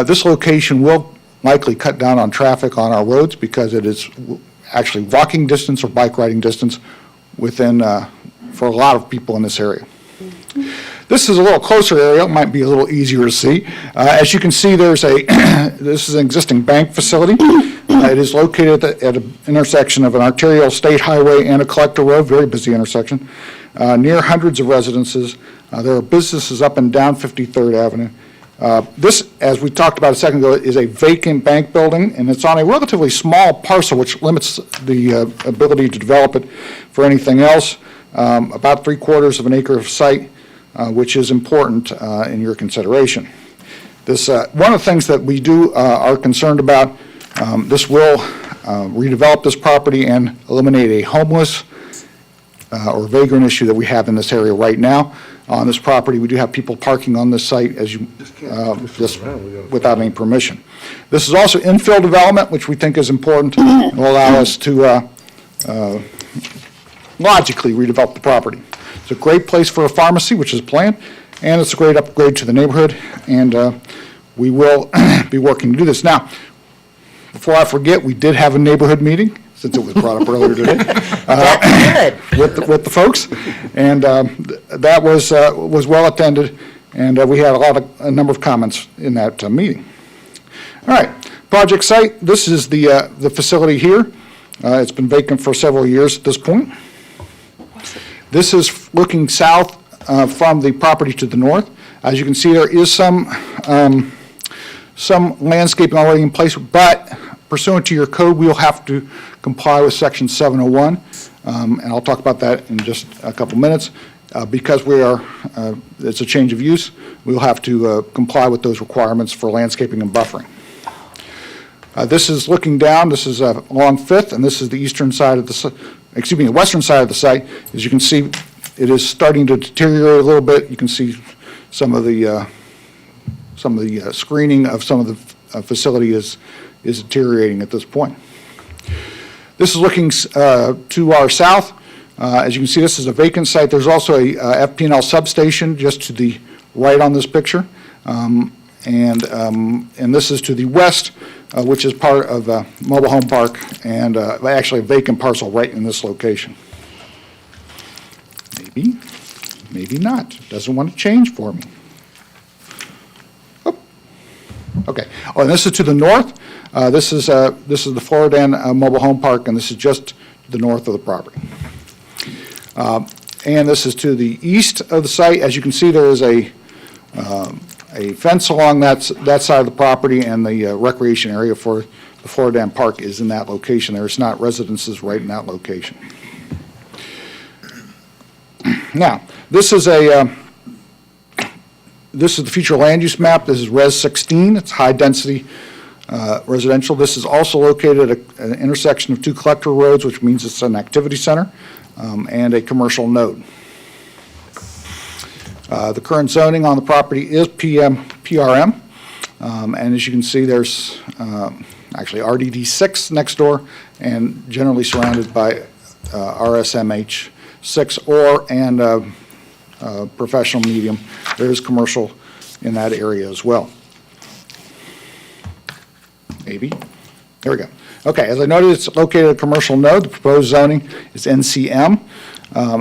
this location will likely cut down on traffic on our roads because it is actually walking distance or bike riding distance within for a lot of people in this area. This is a little closer area, it might be a little easier to see. As you can see, there's this is an existing bank facility. It is located at an intersection of an arterial state highway and a collector road, very busy intersection, near hundreds of residences. There are businesses up and down 53rd Avenue. This, as we talked about a second ago, is a vacant bank building, and it's on a relatively small parcel, which limits the ability to develop it for anything else. About 3/4 of an acre of site, which is important in your consideration. This, one of the things that we are concerned about, this will redevelop this property and eliminate a homeless or vagrant issue that we have in this area right now. On this property, we do have people parking on this site just without any permission. This is also infill development, which we think is important and will allow us to logically redevelop the property. It's a great place for a pharmacy, which is planned, and it's a great upgrade to the neighborhood, and we will be working to do this. Now, before I forget, we did have a neighborhood meeting, since it was brought up earlier today, with the folks, and that was well attended, and we had a number of comments in that meeting. All right, project site. This is the facility here. It's been vacant for several years at this point. This is looking south from the property to the north. As you can see, there is some landscaping already in place, but pursuant to your code, we'll have to comply with Section 701, and I'll talk about that in just a couple minutes. Because it's a change of use, we'll have to comply with those requirements for landscaping and buffering. This is looking down. This is along 5th, and this is the eastern side of the western side of the site. As you can see, it is starting to deteriorate a little bit. You can see some of the screening of some of the facility is deteriorating at this point. This is looking to our south. As you can see, this is a vacant site. There's also a FP&L substation just to the right on this picture. And this is to the west, which is part of a mobile home park and actually a vacant parcel right in this location. Maybe not. Doesn't want to change for me. Oh. Okay. Oh, and this is to the north. This is the Floridan Mobile Home Park, and this is just to the north of the property. And this is to the east of the site. As you can see, there is a fence along that side of the property, and the recreation area for the Floridan Park is in that location. There's not residences right in that location. Now, this is the future land use map. This is Res 16. It's high density residential. This is also located at an intersection of 2 collector roads, which means it's an activity center and a commercial node. The current zoning on the property is PRM, and as you can see, there's actually RDD 6 next door, and generally surrounded by RSMH 6 and professional medium. There is commercial in that area as well. Maybe. There we go. Okay, as I noted, it's located at a commercial node. The proposed zoning is NCM,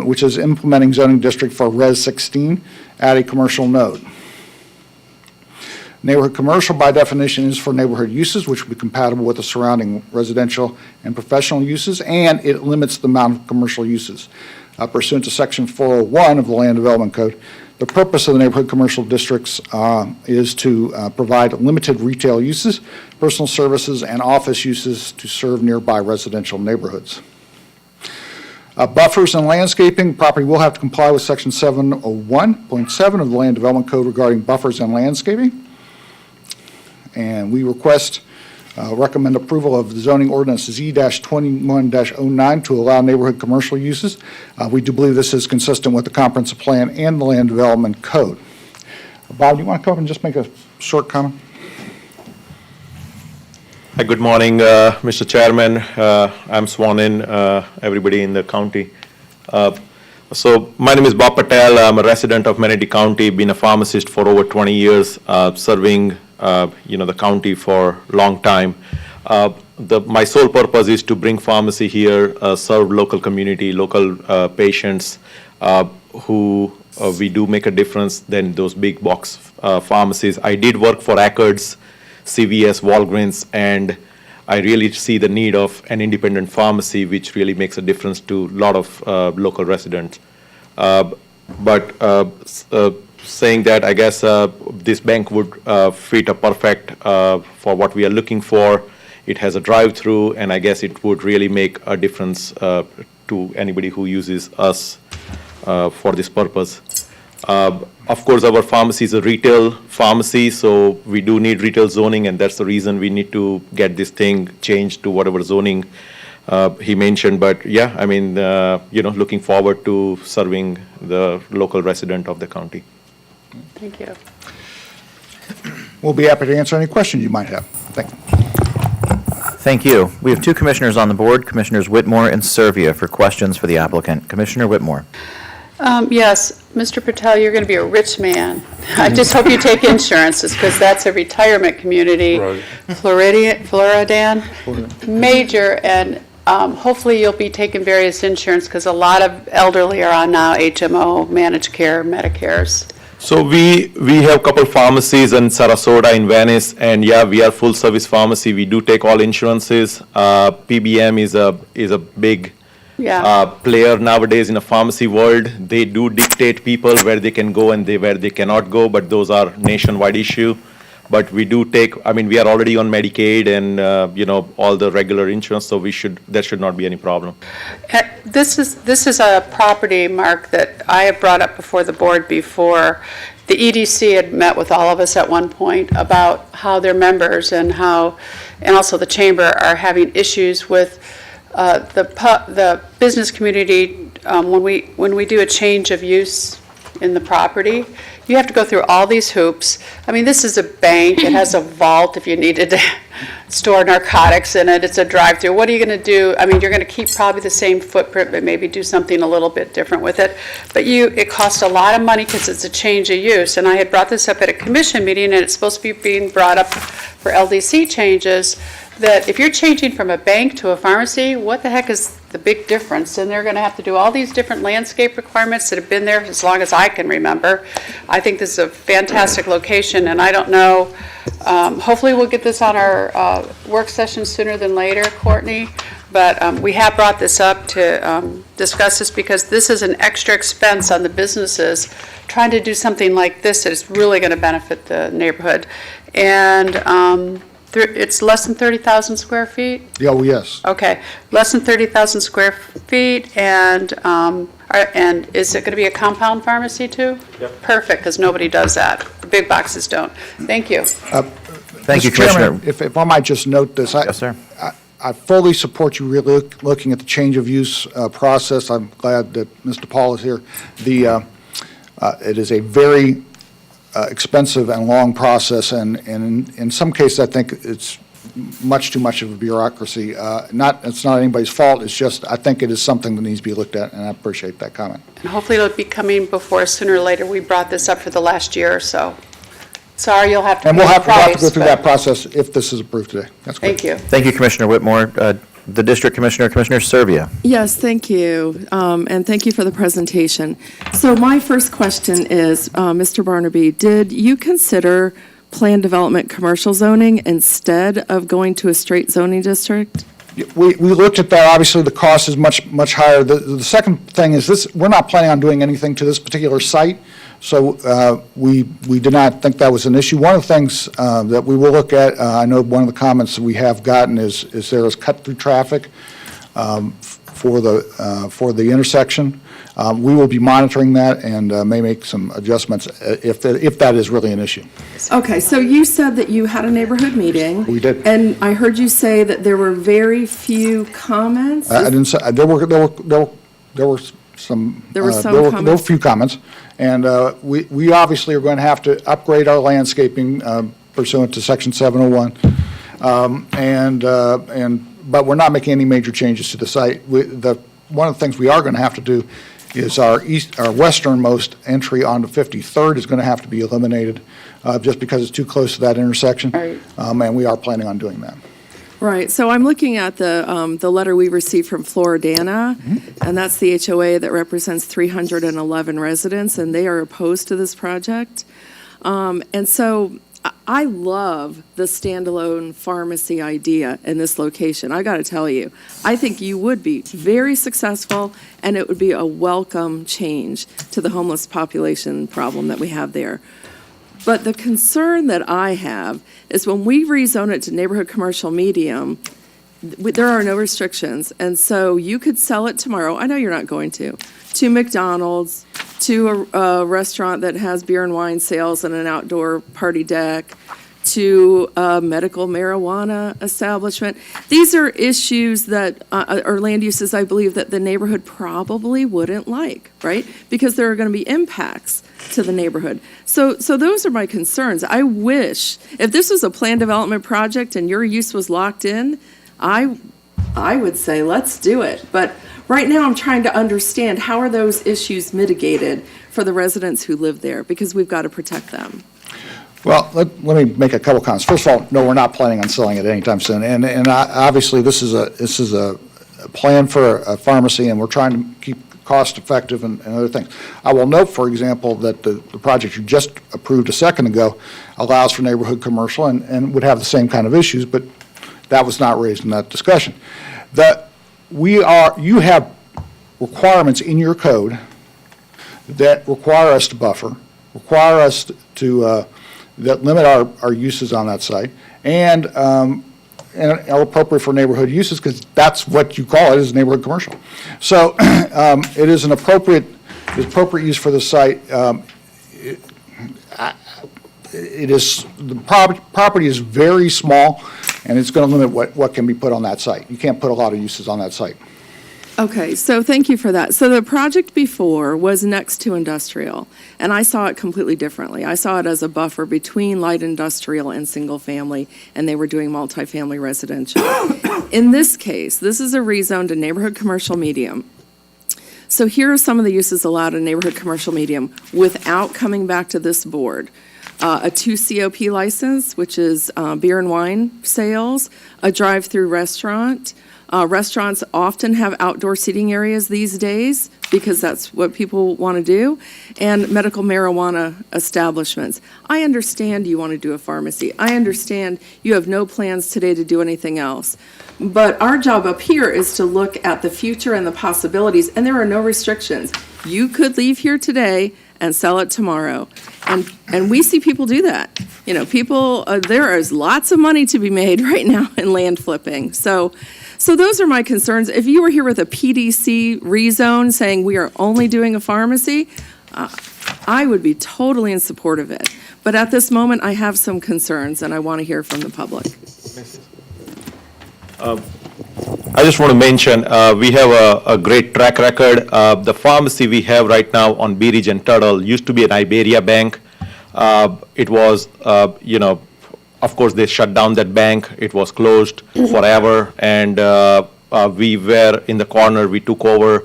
which is implementing zoning district for Res 16 at a commercial node. Neighborhood commercial, by definition, is for neighborhood uses, which will be compatible with the surrounding residential and professional uses, and it limits the amount of commercial uses. Pursuant to Section 401 of the Land Development Code, the purpose of the neighborhood commercial districts is to provide limited retail uses, personal services, and office uses to serve nearby residential neighborhoods. Buffers and landscaping, property will have to comply with Section 701.7 of the Land Development Code regarding buffers and landscaping. And we recommend approval of the zoning ordinance Z-21-09 to allow neighborhood commercial uses. We do believe this is consistent with the comprehensive plan and the Land Development Code. Bob, do you want to come up and just make a short comment? Hi, good morning, Mr. Chairman. I'm sworn in, everybody in the county. So my name is Bob Patel. I'm a resident of Manatee County, been a pharmacist for over 20 years, serving the county for a long time. My sole purpose is to bring pharmacy here, serve local community, local patients who we do make a difference than those big box pharmacies. I did work for Accords, CVS, Walgreens, and I really see the need of an independent pharmacy, which really makes a difference to a lot of local residents. Saying that, I guess this bank would fit a perfect for what we are looking for. It has a drive-through, and I guess it would really make a difference to anybody who uses us for this purpose. Of course, our pharmacy is a retail pharmacy, so we do need retail zoning, and that's the reason we need to get this thing changed to whatever zoning he mentioned. But yeah, I mean, looking forward to serving the local resident of the county. Thank you. We'll be happy to answer any questions you might have. Thank you. Thank you. We have two commissioners on the board, Commissioners Whitmore and Servia, for questions for the applicant. Commissioner Whitmore. Yes, Mr. Patel, you're going to be a rich man. I just hope you take insurances, because that's a retirement community. Right. Floridan, major, and hopefully you'll be taking various insurance, because a lot of elderly are on now HMO, managed care, Medicares. So we have a couple pharmacies in Sarasota, in Venice, and yeah, we are full service pharmacy. We do take all insurances. PBM is a big player nowadays in the pharmacy world. They do dictate people where they can go and where they cannot go, but those are nationwide issue. But we do take, I mean, we are already on Medicaid and all the regular insurance, so there should not be any problem. This is a property, Mark, that I have brought up before the board before. The EDC had met with all of us at one point about how their members and also the chamber are having issues with the business community when we do a change of use in the property. You have to go through all these hoops. I mean, this is a bank. It has a vault if you needed to store narcotics in it. It's a drive-through. What are you going to do? I mean, you're going to keep probably the same footprint, but maybe do something a little bit different with it. But it costs a lot of money because it's a change of use. And I had brought this up at a commission meeting, and it's supposed to be being brought up for LDC changes, that if you're changing from a bank to a pharmacy, what the heck is the big difference? And they're going to have to do all these different landscape requirements that have been there as long as I can remember. I think this is a fantastic location, and I don't know, hopefully we'll get this on our work session sooner than later, Courtney, but we have brought this up to discuss this because this is an extra expense on the businesses trying to do something like this that is really going to benefit the neighborhood. And it's less than 30,000 square feet? Oh, yes. Okay, less than 30,000 square feet, and is it going to be a compound pharmacy too? Yep. Perfect, because nobody does that. The big boxes don't. Thank you. Thank you, Mr. Chairman, Commissioner. if I might just note this. Yes, sir. I fully support you really looking at the change of use process. I'm glad that Mr. Paul is here. It is a very expensive and long process, and in some cases, I think it's much too much of a bureaucracy. It's not anybody's fault. It's just I think it is something that needs to be looked at, and I appreciate that comment. And hopefully it'll be coming before us sooner or later. We brought this up for the last year or so. Sorry, you'll have to And pay we'll the have to price, go through but that process if this is approved today. That's great. Thank you. Thank you, Commissioner Whitmore. The District Commissioner, Commissioner Servia. Yes, thank you, and thank you for the presentation. So my first question is, Mr. Barnaby, did you consider plan development commercial zoning instead of going to a straight zoning district? We looked at that. Obviously, the cost is much higher. The second thing is this: we're not planning on doing anything to this particular site, so we did not think that was an issue. One of the things that we will look at, I know one of the comments that we have gotten is there is cut-through traffic for the intersection. We will be monitoring that and may make some adjustments if that is really an issue. Okay, so you said that you had a neighborhood meeting. We did. And I heard you say that there were very few comments. I didn't say, there were some. There were some There were comments? a few comments, and we obviously are going to have to upgrade our landscaping pursuant to Section 701, but we're not making any major changes to the site. One of the things we are going to have to do is our westernmost entry onto 53rd is going to have to be eliminated just because it's too close to that intersection. Right. And we are planning on doing that. Right, so I'm looking at the letter we received from Floridana, and that's the HOA that represents 311 residents, and they are opposed to this project. And so I love the standalone pharmacy idea in this location. I got to tell you, I think you would be very successful, and it would be a welcome change to the homeless population problem that we have there. But the concern that I have is when we rezone it to neighborhood commercial medium, there are no restrictions. And so you could sell it tomorrow, I know you're not going to McDonald's, to a restaurant that has beer and wine sales and an outdoor party deck, to a medical marijuana establishment. These are issues that, or land uses, I believe, that the neighborhood probably wouldn't like, right? Because there are going to be impacts to the neighborhood. So those are my concerns. I wish, if this was a planned development project and your use was locked in, I would say, let's do it. But right now, I'm trying to understand, how are those issues mitigated for the residents who live there? Because we've got to protect them. Well, let me make a couple comments. First of all, no, we're not planning on selling it anytime soon. And obviously, this is a plan for a pharmacy, and we're trying to keep cost effective and other things. I will note, for example, that the project you just approved a second ago allows for neighborhood commercial and would have the same kind of issues, but that was not raised in that discussion. You have requirements in your code that require us to buffer, require us to that limit our uses on that site, and are appropriate for neighborhood uses, because that's what you call it, is neighborhood commercial. So it is an appropriate use for the site. The property is very small, and it's going to limit what can be put on that site. You can't put a lot of uses on that site. Okay, so thank you for that. So the project before was next to industrial, and I saw it completely differently. I saw it as a buffer between light industrial and single family, and they were doing multifamily residential. In this case, this is a rezone to neighborhood commercial medium. So here are some of the uses allowed in neighborhood commercial medium without coming back to this board. A 2 COP license, which is beer and wine sales, a drive-through restaurant. Restaurants often have outdoor seating areas these days because that's what people want to do, and medical marijuana establishments. I understand you want to do a pharmacy. I understand you have no plans today to do anything else. But our job up here is to look at the future and the possibilities, and there are no restrictions. You could leave here today and sell it tomorrow. And we see people do that. You know, there is lots of money to be made right now in land flipping. So those are my concerns. If you were here with a PDC rezone saying we are only doing a pharmacy, I would be totally in support of it. But at this moment, I have some concerns, and I want to hear from the public. I just want to mention, we have a great track record. The pharmacy we have right now on Bee Ridge and Tuttle used to be an Iberia bank. It was, of course, they shut down that bank. It was closed forever, and we were in the corner. We took over.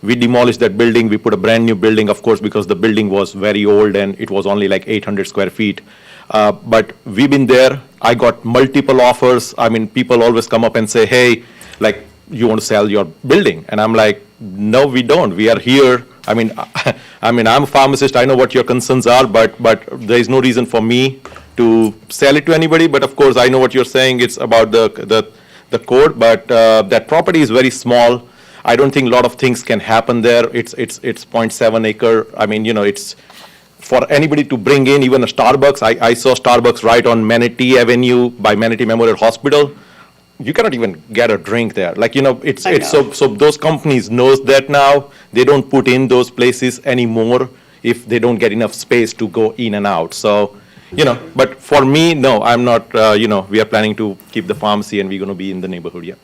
We demolished that building. We put a brand new building, of course, because the building was very old and it was only like 800 square feet. But we've been there. I got multiple offers. I mean, people always come up and say, hey, like, you want to sell your building? And I'm like, no, we don't. We are here. I mean, I'm a pharmacist. I know what your concerns are, but there is no reason for me to sell it to anybody. But of course, I know what you're saying. It's about the code, but that property is very small. I don't think a lot of things can happen there. It's 0.7 acre. I mean, it's for anybody to bring in even a Starbucks. I saw Starbucks right on Manatee Avenue by Manatee Memorial Hospital. You cannot even get a drink there. Like, it's so those companies knows that now. They don't put in those places anymore if they don't get enough space to go in and out. So, but for me, no, I'm not, we are planning to keep the pharmacy and we're going to be in the neighborhood, yeah.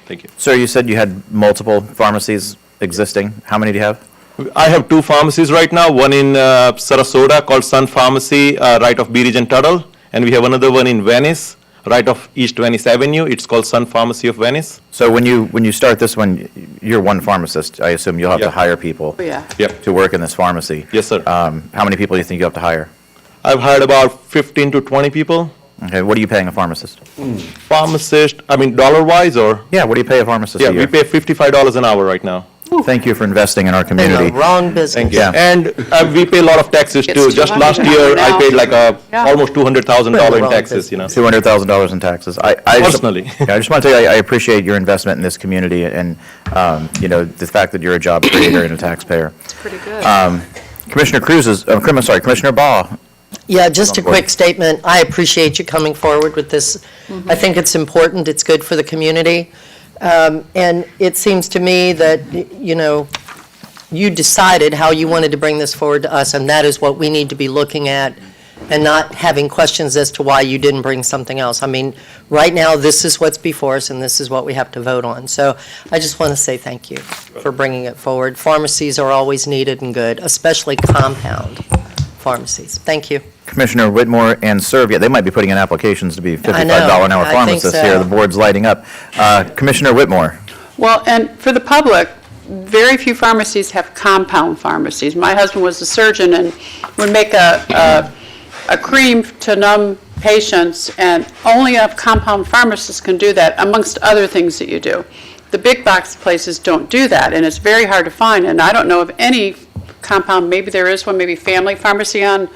Thank you. Sir, you said you had multiple pharmacies existing. How many do you have? I have 2 pharmacies right now, one in Sarasota called Sun Pharmacy, right off Bee Ridge and Tuttle, and we have another one in Venice, right off East Venice Avenue. It's called Sun Pharmacy of Venice. So when you start this one, you're one pharmacist. I assume you'll have to hire people to work in this pharmacy. Yes, sir. How many people do you think you have to hire? I've hired about 15 to 20 people. Okay, what are you paying a pharmacist? Pharmacist, I mean, dollar-wise, or? Yeah, what do you pay a pharmacist Yeah, a we year? pay $55 an hour right now. Thank you for investing in our In community. the wrong business. Thank you. Yeah. And we pay a lot of taxes It's too. Just last $200 year, I now. paid like Yeah. almost $200,000 We're in the in wrong taxes, you know. $200,000 in taxes. Personally. I just want to tell you, I appreciate your investment in this community and, the fact that you're a job creator and a taxpayer. It's pretty good. Commissioner Commissioner Baugh. Yeah, just a On board. quick statement. I appreciate you coming forward with this. I think it's important, it's good for the community. And it seems to me that, you decided how you wanted to bring this forward to us, and that is what we need to be looking at, and not having questions as to why you didn't bring something else. I mean, right now, this is what's before us, and this is what we have to vote on. So I just want to say thank you for bringing it forward. Pharmacies are always needed and good, especially compound pharmacies. Thank you. Commissioner Whitmore and Servia, they might be putting in applications to be $55 an hour I think pharmacists so. here. The board's lighting up. Commissioner Whitmore. Well, and for the public, very few pharmacies have compound pharmacies. My husband was a surgeon and would make a cream to numb patients, and only a compound pharmacist can do that, amongst other things that you do. The big box places don't do that, and it's very hard to find, and I don't know of any compound, maybe there is one, maybe Family Pharmacy on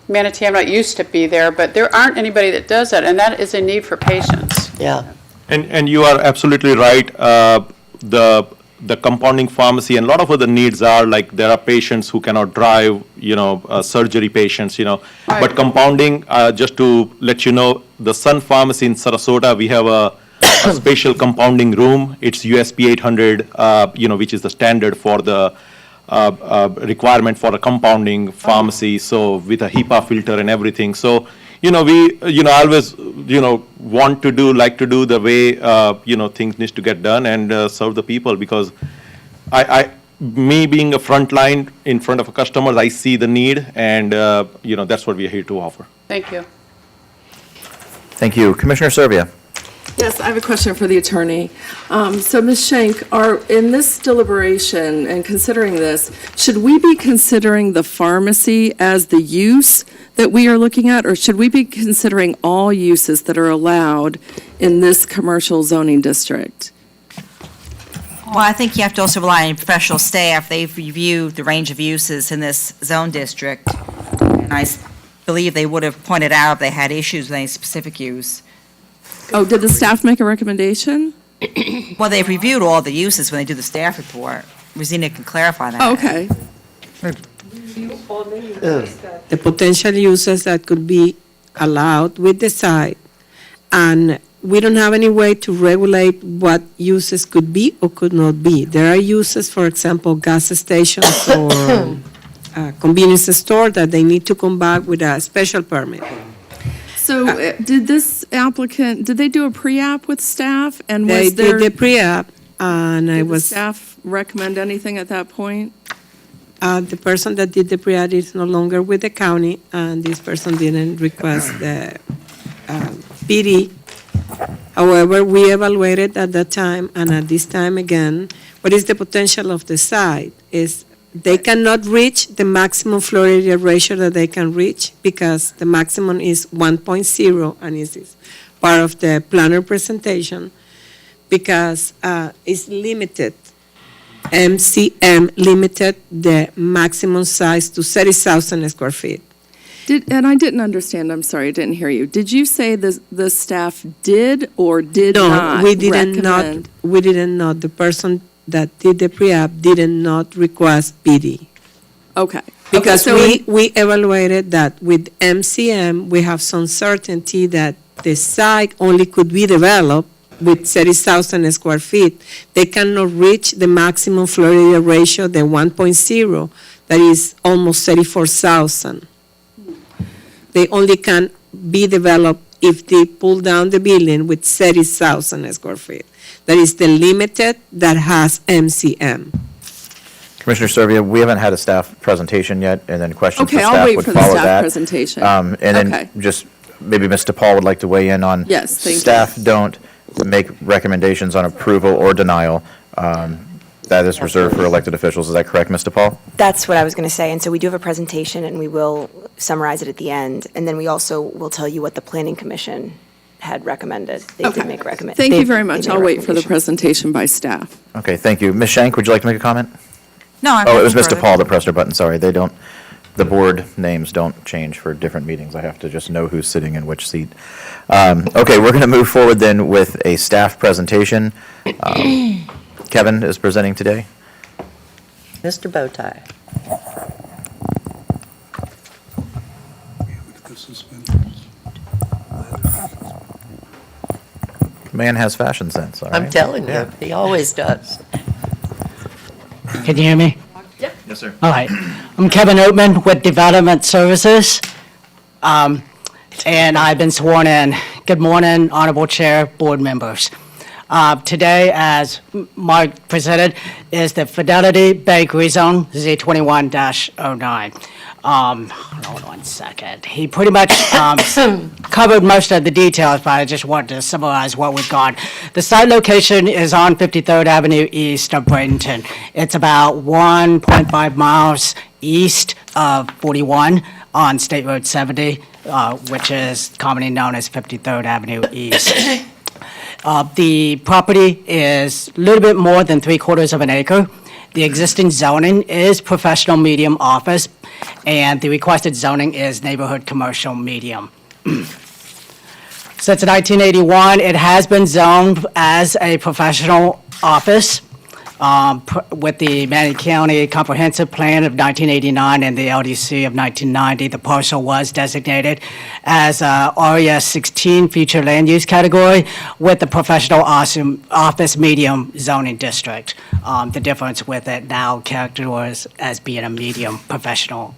Manatee, I'm not used to be there, but there aren't anybody that does that, and that is a need for patients. Yeah. And you are absolutely right. The compounding pharmacy and a lot of other needs are like there are patients who cannot drive, surgery patients, But Right. compounding, just to let you know, the Sun Pharmacy in Sarasota, we have a spatial compounding room. It's USP 800, which is the standard for the requirement for a compounding pharmacy. So with a HEPA filter and everything. So we, always, like to do the way, things need to get done and serve the people, because me being a front line in front of a customer, I see the need, and, that's what we are here to offer. Thank you. Thank you. Commissioner Servia. Yes, I have a question for the attorney. So, Ms. Schenk, in this deliberation and considering this, should we be considering the pharmacy as the use that we are looking at, or should we be considering all uses that are allowed in this commercial zoning district? Well, I think you have to also rely on professional staff. They've reviewed the range of uses in this zone district, and I believe they would have pointed out if they had issues with any specific use. Oh, did the staff make a recommendation? Well, they've reviewed all the uses when they do the staff report. Rosina can clarify that. Oh, okay. The potential uses that could be allowed with the site, and we don't have any way to regulate what uses could be or could not be. There are uses, for example, gas stations or convenience store that they need to come back with a special permit. So did this applicant, did they do a pre-app with staff? And They was there, did the pre-app, and I did the was, staff recommend anything at that point? the person that did the pre-app is no longer with the county, and this person didn't request the PD. However, we evaluated at that time, and at this time again, what is the potential of the site is they cannot reach the maximum floor area ratio that they can reach, because the maximum is 1.0, and it is part of the planner presentation, because it's limited. MCM limited the maximum size to 30,000 square feet. And I didn't understand, I'm sorry, I didn't hear you. Did you say the staff did or did not No, we didn't recommend? we didn't know. The person that did the pre-app did not request PD. Okay. Because Okay, so we evaluated that with MCM, we have some certainty that the site only could be developed with 30,000 square feet. They cannot reach the maximum floor area ratio, the 1.0, that is almost 34,000. They only can be developed if they pull down the building with 30,000 square feet. That is the limited that has MCM. Commissioner Servia, we haven't had a staff presentation yet, and then questions for Okay, I'll staff wait would for the follow staff that. presentation. And Okay. then just, maybe Mr. Paul would like to weigh in on. Yes, thank you. Staff don't make recommendations on approval or denial. That is reserved for elected officials. Is that correct, Ms. DePaul? That's what I was going to say. And so we do have a presentation, and we will summarize it at the end. And then we also will tell you what the Planning Commission had recommended. They did make recommendations. Thank you very much. I'll wait for the presentation by staff. Okay, thank you. Ms. Shank, would you like to make a comment? No, I'm Oh, it was nothing Mr. further. Paul that pressed our button. Sorry, they don't, the board names don't change for different meetings. I have to just know who's sitting in which seat. Okay, we're going to move forward then with a staff presentation. Kevin is presenting today. Mr. Bowtie. Man has fashion sense, all right? I'm telling you, he always does. Can you hear me? Yes, sir. All right. I'm Kevin Oatman with Development Services, and I've been sworn in. Good morning, Honorable Chair, board members. Today, as Mark presented, is the Fidelity Bank Rezone Z21-09. Hold on 1 second. He pretty much covered most of the details, but I just wanted to summarize what we've got. The site location is on 53rd Avenue East of Bradenton. It's about 1.5 miles east of 41 on State Road 70, which is commonly known as 53rd Avenue East. The property is a little bit more than 3/4 of an acre. The existing zoning is professional medium office, and the requested zoning is neighborhood commercial medium. Since 1981, it has been zoned as a professional office with the Manatee County Comprehensive Plan of 1989 and the LDC of 1990. The parcel was designated as a RES 16 future land use category with the professional office medium zoning district. The difference with it now characterized as being a medium professional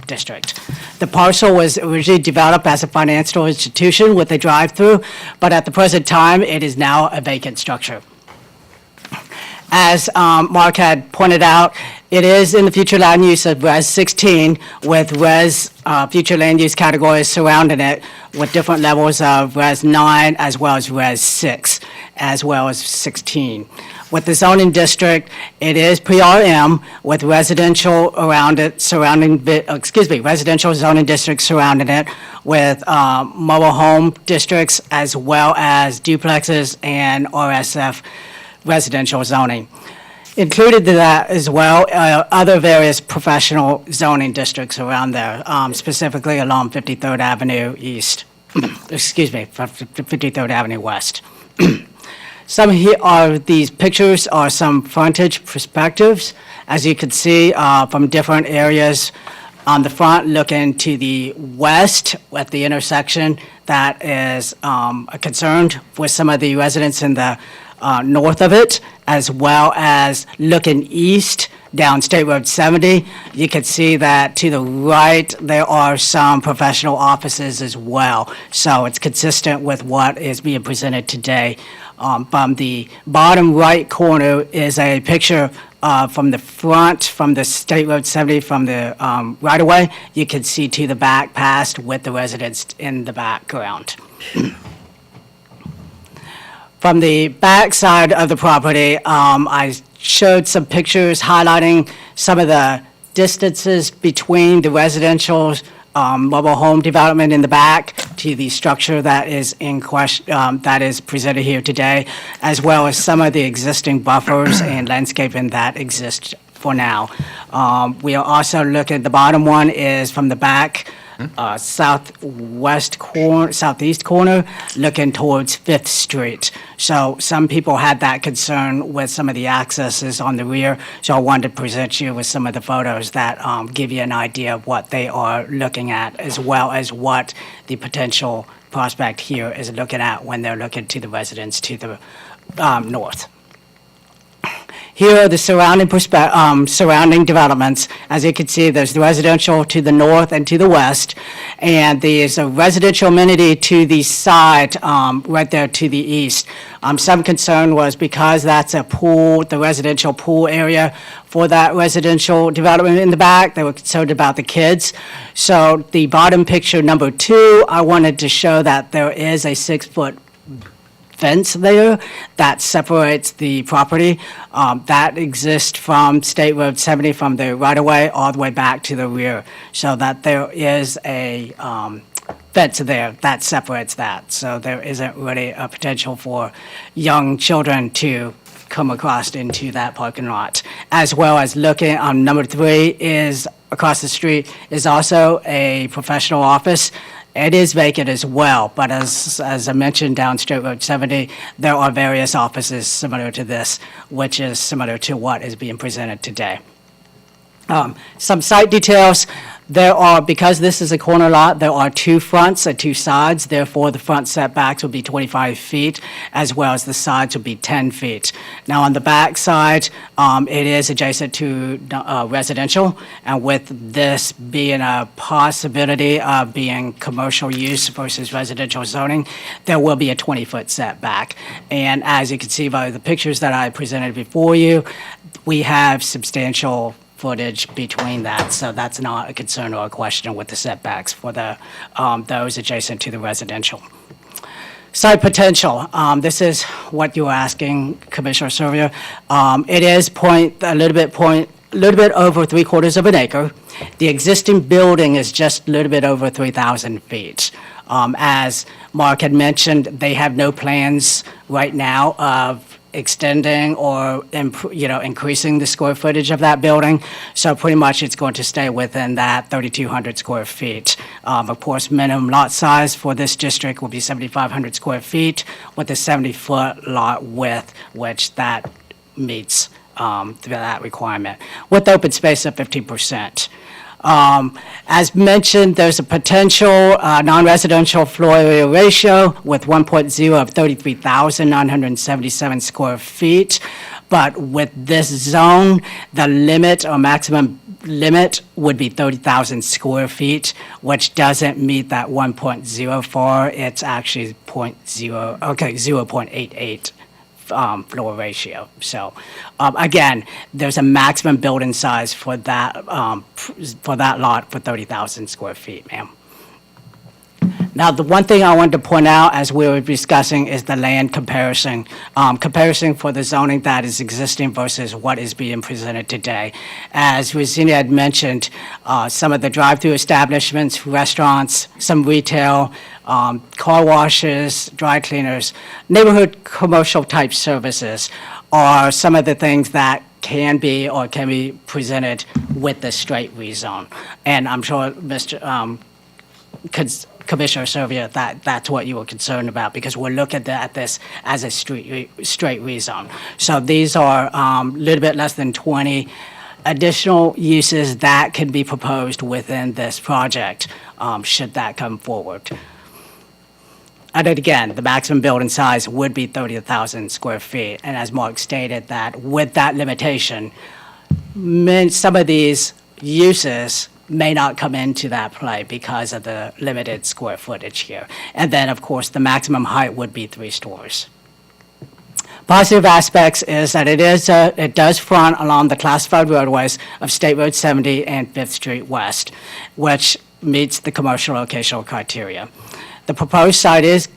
district. The parcel was originally developed as a financial institution with a drive-through, but at the present time, it is now a vacant structure. As Mark had pointed out, it is in the future land use of Res 16 with future land use categories surrounding it with different levels of Res 9 as well as Res 6 as well as 16. With the zoning district, it is pre-RM with residential around it residential zoning districts surrounding it with mobile home districts as well as duplexes and RSF residential zoning. Included in that as well, other various professional zoning districts around there, specifically along 53rd Avenue East, 53rd Avenue West. Some here are, these pictures are some frontage perspectives. As you can see from different areas on the front, looking to the west at the intersection, that is concerned with some of the residents in the north of it, as well as looking east down State Road 70. You can see that to the right, there are some professional offices as well. So it's consistent with what is being presented today. From the bottom right corner is a picture from the front, from the State Road 70, from the right-of-way. You can see to the back past with the residents in the background. From the back side of the property, I showed some pictures highlighting some of the distances between the residential mobile home development in the back to the structure that is in question, that is presented here today, as well as some of the existing buffers and landscaping that exist for now. We are also looking, the bottom one is from the back southeast corner, looking towards 5th Street. So some people had that concern with some of the accesses on the rear, so I wanted to present you with some of the photos that give you an idea of what they are looking at, as well as what the potential prospect here is looking at when they're looking to the residents to the north. Here are the surrounding developments. As you can see, there's the residential to the north and to the west, and there's a residential amenity to the side, right there to the east. Some concern was because that's a pool, the residential pool area for that residential development in the back, they were concerned about the kids. So the bottom picture, number 2, I wanted to show that there is a 6-foot fence there that separates the property. That exists from State Road 70 from the right-of-way all the way back to the rear, so that there is a fence there that separates that. So there isn't really a potential for young children to come across into that parking lot. As well as looking on number 3 is across the street is also a professional office. It is vacant as well, but as I mentioned down State Road 70, there are various offices similar to this, which is similar to what is being presented today. Some site details. There are, because this is a corner lot, there are 2 fronts and 2 sides. Therefore, the front setbacks will be 25 feet, as well as the sides will be 10 feet. Now, on the back side, it is adjacent to residential, and with this being a possibility of being commercial use versus residential zoning, there will be a 20-foot setback. And as you can see by the pictures that I presented before you, we have substantial footage between that, so that's not a concern or a question with the setbacks for the those adjacent to the residential. Site potential, this is what you were asking, Commissioner Servia. It is a little bit over 3/4 of an acre. The existing building is just a little bit over 3,000 feet. As Mark had mentioned, they have no plans right now of extending or increasing the square footage of that building. So pretty much it's going to stay within that 3,200 square feet. Of course, minimum lot size for this district will be 7,500 square feet with a 70-foot lot width, which that meets that requirement, with open space of 15%. As mentioned, there's a potential non-residential floor area ratio with 1.0 of 33,977 square feet. But with this zone, the limit or maximum limit would be 30,000 square feet, which doesn't meet that 1.04. It's actually 0.88. Floor ratio. So, again, there's a maximum building size for that lot for 30,000 square feet, ma'am. Now, the one thing I wanted to point out as we were discussing is the land comparison for the zoning that is existing versus what is being presented today. As Rosina had mentioned, some of the drive-through establishments, restaurants, some retail, car washes, dry cleaners, neighborhood commercial type services are some of the things that can be presented with the straight rezone. And I'm sure Commissioner Servia, that's what you were concerned about, because we're looking at this as a straight rezone. So these are a little bit less than 20 additional uses that can be proposed within this project, should that come forward. And again, the maximum building size would be 30,000 square feet. And as Mark stated, that with that limitation, some of these uses may not come into that play because of the limited square footage here. And then, of course, the maximum height would be 3 stories. Positive aspects is that it does front along the classified roadways of State Road 70 and 5th Street West, which meets the commercial locational criteria. The proposed site is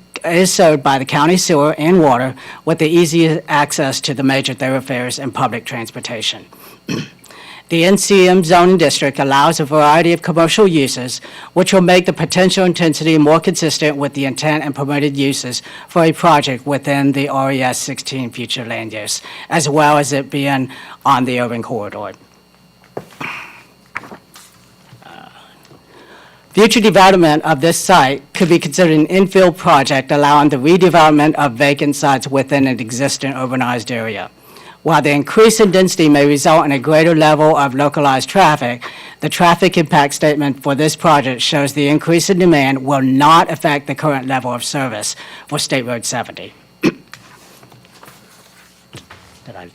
served by the county sewer and water with the easy access to the major thoroughfares and public transportation. The NCM zoning district allows a variety of commercial uses, which will make the potential intensity more consistent with the intent and permitted uses for a project within the RES 16 future land use, as well as it being on the urban corridor. Future development of this site could be considered an infill project allowing the redevelopment of vacant sites within an existing urbanized area. While the increase in density may result in a greater level of localized traffic, the traffic impact statement for this project shows the increase in demand will not affect the current level of service for State Road 70. Did I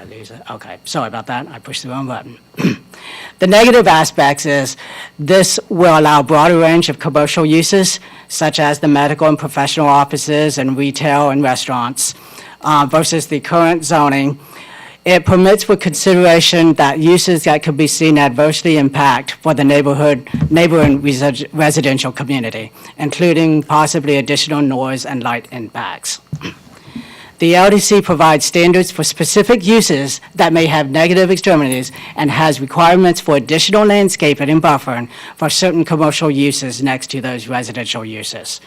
lose it? Okay, sorry about that. I pushed the wrong button. The negative aspects is this will allow a broader range of commercial uses, such as the medical and professional offices and retail and restaurants, versus the current zoning. It permits for consideration that uses that could be seen adversely impact for the neighboring residential community, including possibly additional noise and light impacts. The LDC provides standards for specific uses that may have negative extremities and has requirements for additional landscaping and buffering for certain commercial uses next to those residential uses.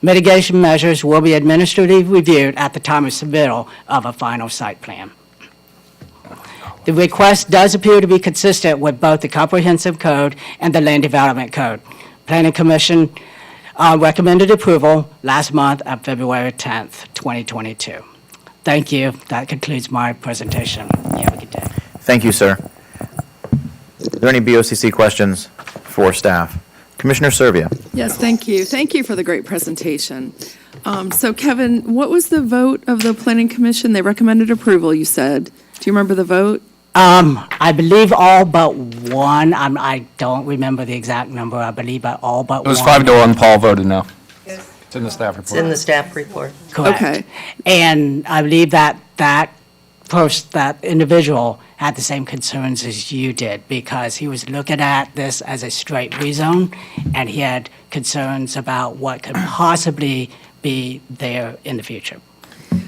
Mitigation measures will be administratively reviewed at the time of submittal of a final site plan. The request does appear to be consistent with both the Comprehensive Code and the Land Development Code. Planning Commission recommended approval last month on February 10th, 2022. Thank you. That concludes my presentation. You have a good day. Thank you, sir. Are there any BOCC questions for staff? Commissioner Servia. Yes, thank you. Thank you for the great presentation. So Kevin, what was the vote of the Planning Commission? They recommended approval, you said. Do you remember the vote? I believe all but one. I don't remember the exact number. I believe all but one. It was 5-1, Paul voted no. It's in the staff report. It's in the staff report. Correct. Okay. And I believe that individual had the same concerns as you did, because he was looking at this as a straight rezone, and he had concerns about what could possibly be there in the future.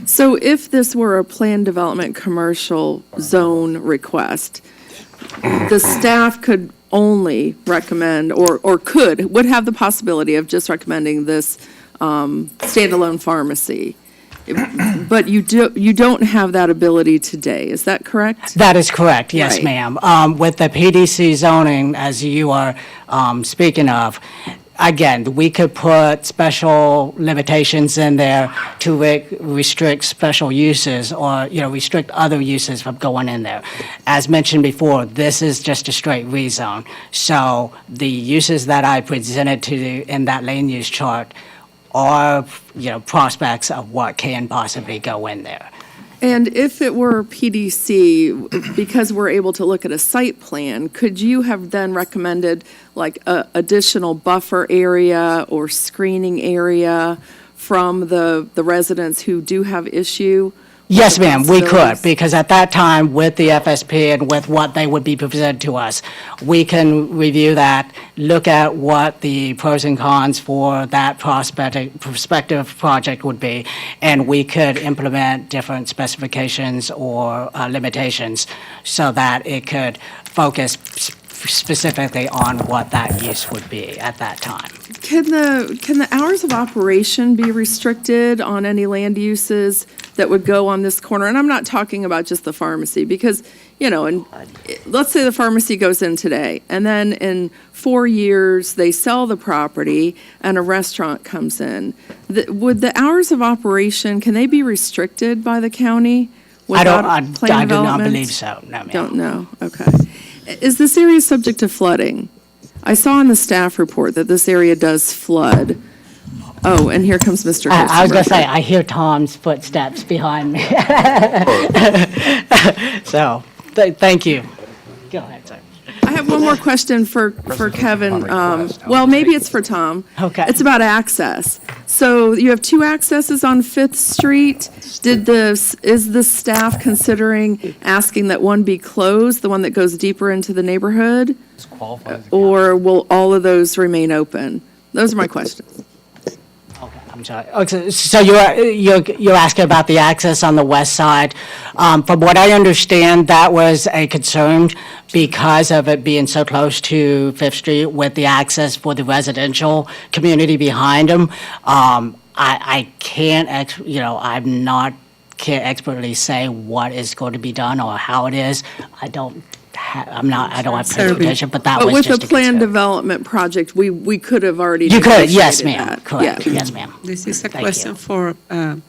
So if this were a planned development commercial zone request, the staff could only recommend, or would have the possibility of just recommending this standalone pharmacy. But you don't have that ability today, is that correct? That is correct, yes, Right. ma'am. With the PDC zoning, as you are speaking of, again, we could put special limitations in there to restrict special uses, or, restrict other uses from going in there. As mentioned before, this is just a straight rezone. So the uses that I presented to you in that land use chart are, prospects of what can possibly go in there. And if it were PDC, because we're able to look at a site plan, could you have then recommended like a additional buffer area or screening area from the residents who do have issue? Yes, ma'am, we could, because at that time, with the FSP and with what they would be presented to us, we can review that, look at what the pros and cons for that prospective project would be, and we could implement different specifications or limitations so that it could focus specifically on what that use would be at that time. Can the hours of operation be restricted on any land uses that would go on this corner? And I'm not talking about just the pharmacy, because, and let's say the pharmacy goes in today, and then in 4 years, they sell the property and a restaurant comes in. Would the hours of operation, can they be restricted by the county without planned I do not development? believe so, no, ma'am. Don't know, okay. Is this area subject to flooding? I saw in the staff report that this area does flood. Oh, and here comes Mr. I was going to say, Christopher. I hear Tom's footsteps behind me. So, thank you. Go ahead, sir. I have one more question for Kevin. Well, maybe it's for Tom. Okay. It's about access. So you have two accesses on Fifth Street. Is the staff considering asking that one be closed, the one that goes deeper into the neighborhood? Or will all of those remain open? Those are my questions. I'm sorry. Okay, so you're asking about the access on the west side. From what I understand, that was a concern because of it being so close to Fifth Street with the access for the residential community behind them. I can't, can't expertly say what is going to be done or how it is. I don't have transportation, but that was But just with a planned development project, we could have already You could, yes, negotiated ma'am, that. correct, Yeah. yes, ma'am. This is a Thank question you. for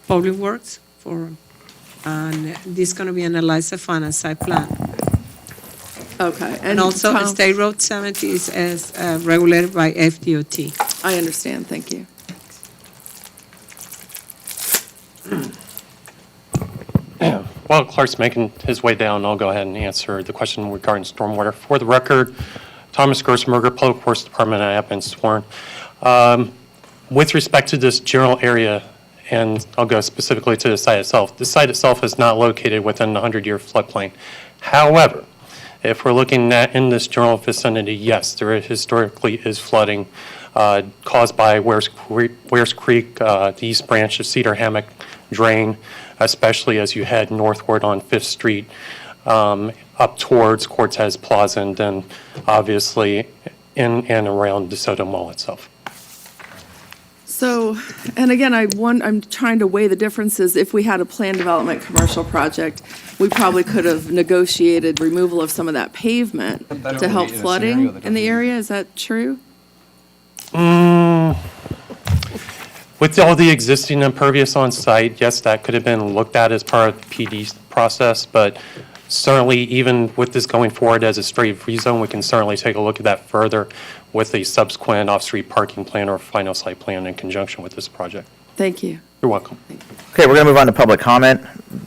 Public Works, and this is going to be analyzed upon a site plan. Okay. And also, Tom- State Road 70 is regulated by FDOT. I understand, thank you. While Clark's making his way down, I'll go ahead and answer the question regarding stormwater. For the record, Thomas Gerstenberger, Public Works Department, I have been sworn. With respect to this general area, and I'll go specifically to the site itself is not located within the 100-year floodplain. However, if we're looking at in this general vicinity, yes, there historically is flooding caused by Wares Creek, the East Branch of Cedar Hammock Drain. especially as you head northward on Fifth Street, up towards Cortez Plaza, and then obviously in and around DeSoto Mall itself. So, and again, I'm trying to weigh the differences. If we had a planned development commercial project, we probably could have negotiated removal of some of that pavement to help flooding in the area. Is that true? With all the existing impervious on site, yes, that could have been looked at as part of the PD process, but certainly even with this going forward as a straight free zone, we can certainly take a look at that further with a subsequent off-street parking plan or final site plan in conjunction with this project. Thank you. You're welcome. Okay, we're going to move on to public comment.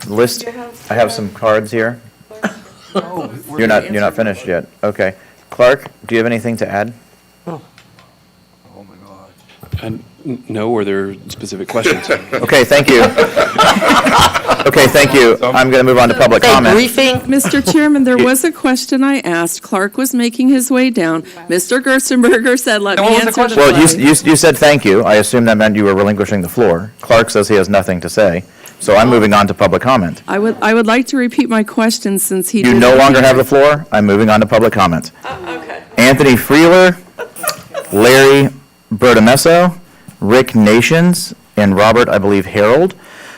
List, I have some cards here. You're not finished yet. Okay. Clark, do you have anything to add? No, or there are specific questions? Okay, thank you. Okay, thank you. I'm going to move on to public comment. Mr. Chairman, there was a question I asked. Clark was making his way down. Mr. Gerstenberger said, let me answer the Well, question. you said thank you. I assume that meant you were relinquishing the floor. Clark says he has nothing to say, so I'm moving on to public comment. I would like to repeat my question since he You didn't no longer hear have it. the floor. I'm moving on to public comment. Okay. Anthony Freeler, Larry Bertomesso, Rick Nations, and Robert, I believe, Harold.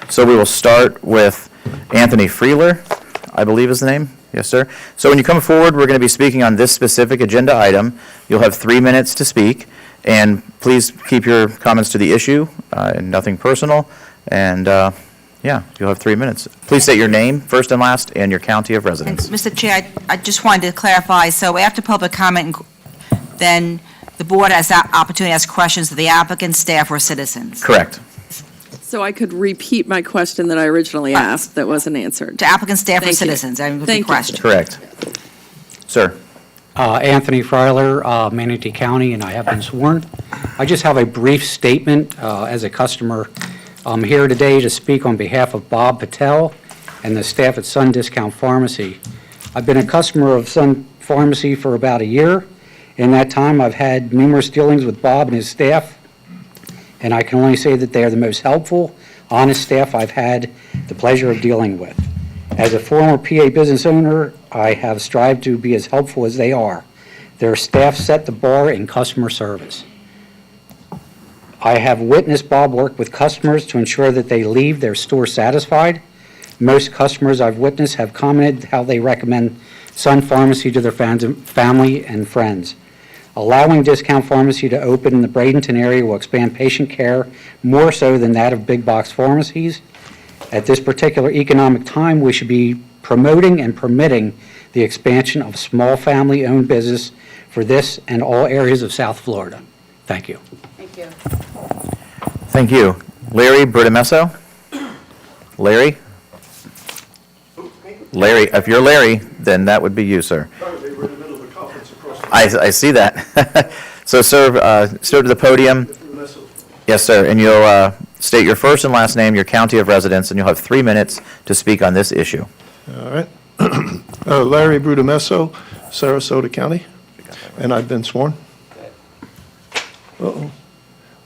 So we will start with Anthony Freeler, I believe is the name. Yes, sir. So when you come forward, we're going to be speaking on this specific agenda item. You'll have 3 minutes to speak, and please keep your comments to the issue and nothing personal. And yeah, you'll have 3 minutes. Please state your name, first and last, and your county of residence. Mr. Chair, I just wanted to clarify, so after public comment, then the board has the opportunity to ask questions to the applicant, staff, or citizens. Correct. So I could repeat my question that I originally asked that wasn't answered. To applicant, staff, or Thank you. citizens, I would Thank you. request. Correct. Sir. Anthony Freiler, Manatee County, and I have been sworn. I just have a brief statement as a customer. I'm here today to speak on behalf of Bob Patel and the staff at Sun Discount Pharmacy. I've been a customer of Sun Pharmacy for about a year. In that time, I've had numerous dealings with Bob and his staff, and I can only say that they are the most helpful, honest staff I've had the pleasure of dealing with. As a former PA business owner, I have strived to be as helpful as they are. Their staff set the bar in customer service. I have witnessed Bob work with customers to ensure that they leave their store satisfied. Most customers I've witnessed have commented how they recommend Sun Pharmacy to their family and friends. Allowing Discount Pharmacy to open in the Bradenton area will expand patient care more so than that of big box pharmacies. At this particular economic time, we should be promoting and permitting the expansion of small family-owned business for this and all areas of South Florida. Thank you. Thank you. Thank you. Larry Bertomesso? Larry? Larry, if you're Larry, then that would be you, sir. I see that. So, sir, to the podium. Yes, sir, and you'll state your first and last name, your county of residence, and you'll have 3 minutes to speak on this issue. All right. Larry Brutomesso, Sarasota County, and I've been sworn. Uh-oh.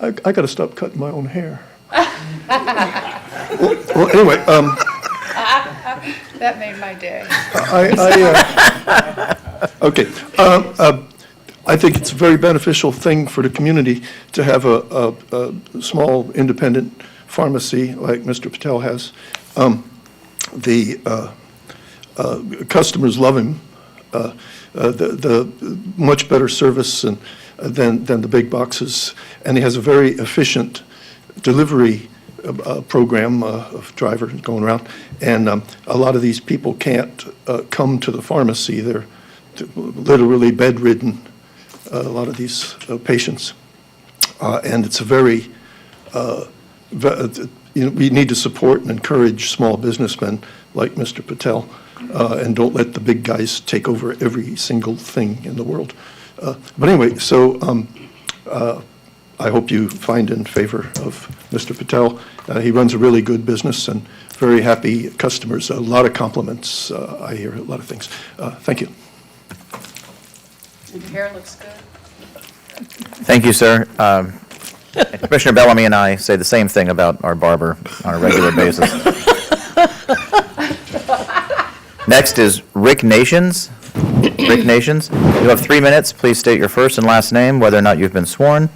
I got to stop cutting my own hair. Well, anyway, That made my day. Okay. I think it's a very beneficial thing for the community to have a small independent pharmacy like Mr. Patel has. The customers love him. The much better service than the big boxes, and he has a very efficient delivery program of drivers going around, and a lot of these people can't come to the pharmacy. They're literally bedridden, a lot of these patients, and it's a very, we need to support and encourage small businessmen like Mr. Patel, and don't let the big guys take over every single thing in the world. But anyway, so I hope you find in favor of Mr. Patel. He runs a really good business and very happy customers. A lot of compliments. I hear a lot of things. Thank you. Your hair looks good. Thank you, sir. Commissioner Bellamy and I say the same thing about our barber on a regular basis. Next is Rick Nations. Rick Nations, you have 3 minutes. Please state your first and last name, whether or not you've been sworn,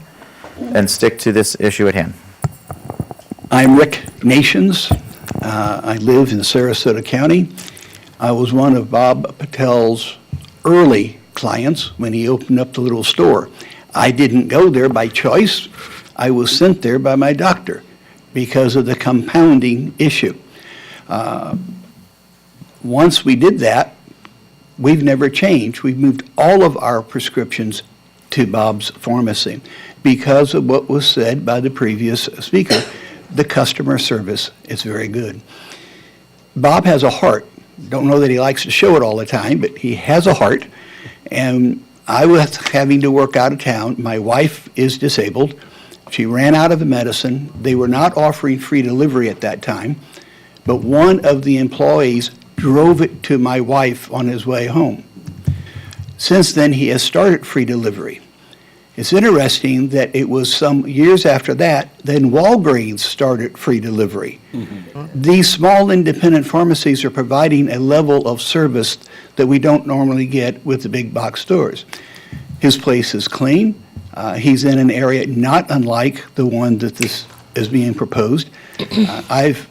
and stick to this issue at hand. I'm Rick Nations. I live in Sarasota County. I was one of Bob Patel's early clients when he opened up the little store. I didn't go there by choice. I was sent there by my doctor because of the compounding issue. Once we did that, we've never changed. We've moved all of our prescriptions to Bob's Pharmacy because of what was said by the previous speaker. The customer service is very good. Bob has a heart. Don't know that he likes to show it all the time, but he has a heart. And I was having to work out of town. My wife is disabled. She ran out of the medicine. They were not offering free delivery at that time, but one of the employees drove it to my wife on his way home. Since then, he has started free delivery. It's interesting that it was some years after that, then Walgreens started free delivery. These small independent pharmacies are providing a level of service that we don't normally get with the big box stores. His place is clean. He's in an area not unlike the one that this is being proposed. I've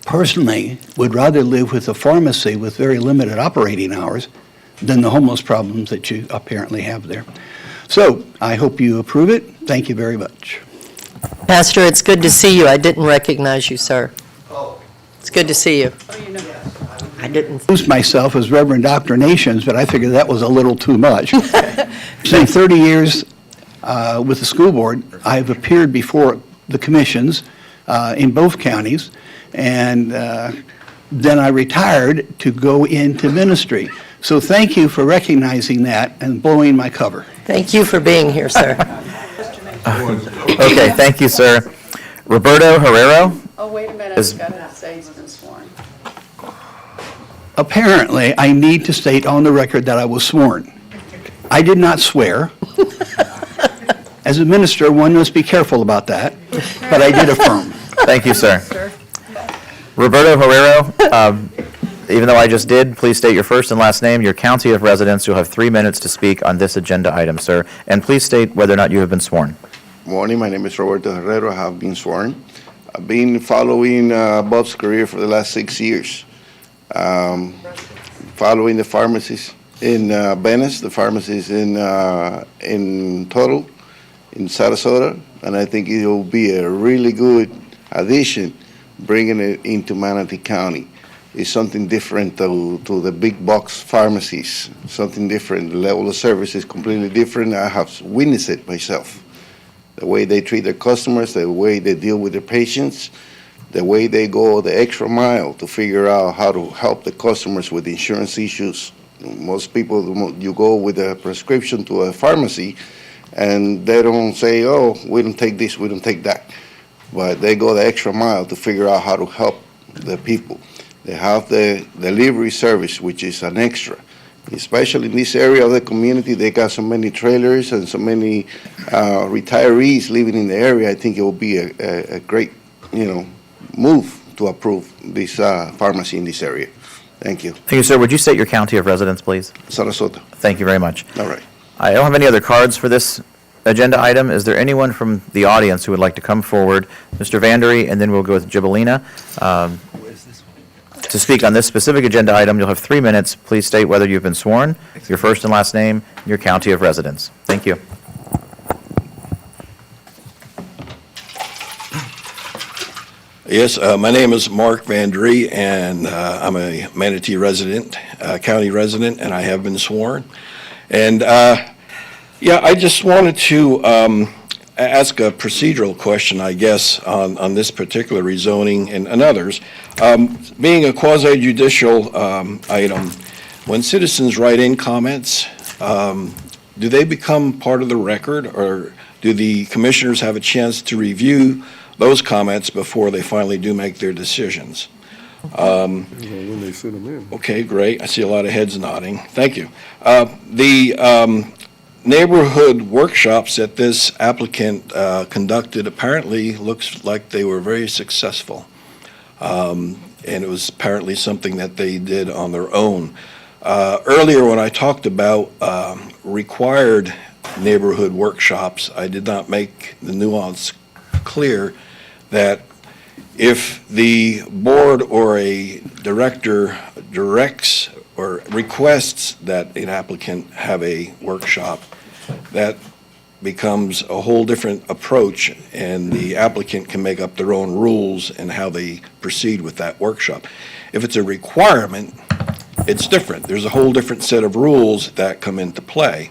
personally would rather live with a pharmacy with very limited operating hours than the homeless problems that you apparently have there. So I hope you approve it. Thank you very much. Pastor, it's good to see you. I didn't recognize you, sir. It's good to see you. I didn't. Introduce myself as Reverend Dr. Nations, but I figured that was a little too much. Spent 30 years with the school board. I've appeared before the commissions in both counties, and then I retired to go into ministry. So thank you for recognizing that and blowing my cover. Thank you for being here, sir. Okay, thank you, sir. Roberto Herrero? Oh, wait a minute, Is- I've got to say he's been sworn. Apparently, I need to state on the record that I was sworn. I did not swear. As a minister, one must be careful about that, but I did affirm. Thank you, sir. Roberto Herrero, even though I just did, please state your first and last name, your county of residence. You'll have 3 minutes to speak on this agenda item, sir. And please state whether or not you have been sworn. Morning, my name is Roberto Herrero. I have been sworn. I've been following Bob's career for the last 6 years, following the pharmacies in Venice, the pharmacies in Total, in Sarasota, and I think it will be a really good addition, bringing it into Manatee County. It's something different to the big box pharmacies, something different. The level of service is completely different. I have witnessed it myself. The way they treat their customers, the way they deal with their patients, the way they go the extra mile to figure out how to help the customers with insurance issues. Most people, you go with a prescription to a pharmacy, and they don't say, oh, we don't take this, we don't take that. But they go the extra mile to figure out how to help the people. They have the delivery service, which is an extra. Especially in this area of the community, they got so many trailers and so many retirees living in the area. I think it will be a great, move to approve this pharmacy in this area. Thank you. Thank you, sir. Would you state your county of residence, please? Sarasota. Thank you very much. All right. I don't have any other cards for this agenda item. Is there anyone from the audience who would like to come forward? Mr. Vandery, and then we'll go with Gibellina. To speak on this specific agenda item, you'll have 3 minutes. Please state whether you've been sworn, your first and last name, your county of residence. Thank you. Yes, my name is Mark Vandree, and I'm a Manatee resident, county resident, and I have been sworn. And I just wanted to ask a procedural question, I guess, on this particular rezoning and others. Being a quasi-judicial item, when citizens write in comments, do they become part of the record, or do the commissioners have a chance to review those comments before they finally do make their decisions? When they send them in. Okay, great. I see a lot of heads nodding. Thank you. The neighborhood workshops that this applicant conducted apparently looks like they were very successful. and it was apparently something that they did on their own. Earlier, when I talked about required neighborhood workshops, I did not make the nuance clear that if the board or a director directs or requests that an applicant have a workshop, that becomes a whole different approach, and the applicant can make up their own rules and how they proceed with that workshop. If it's a requirement, it's different. There's a whole different set of rules that come into play.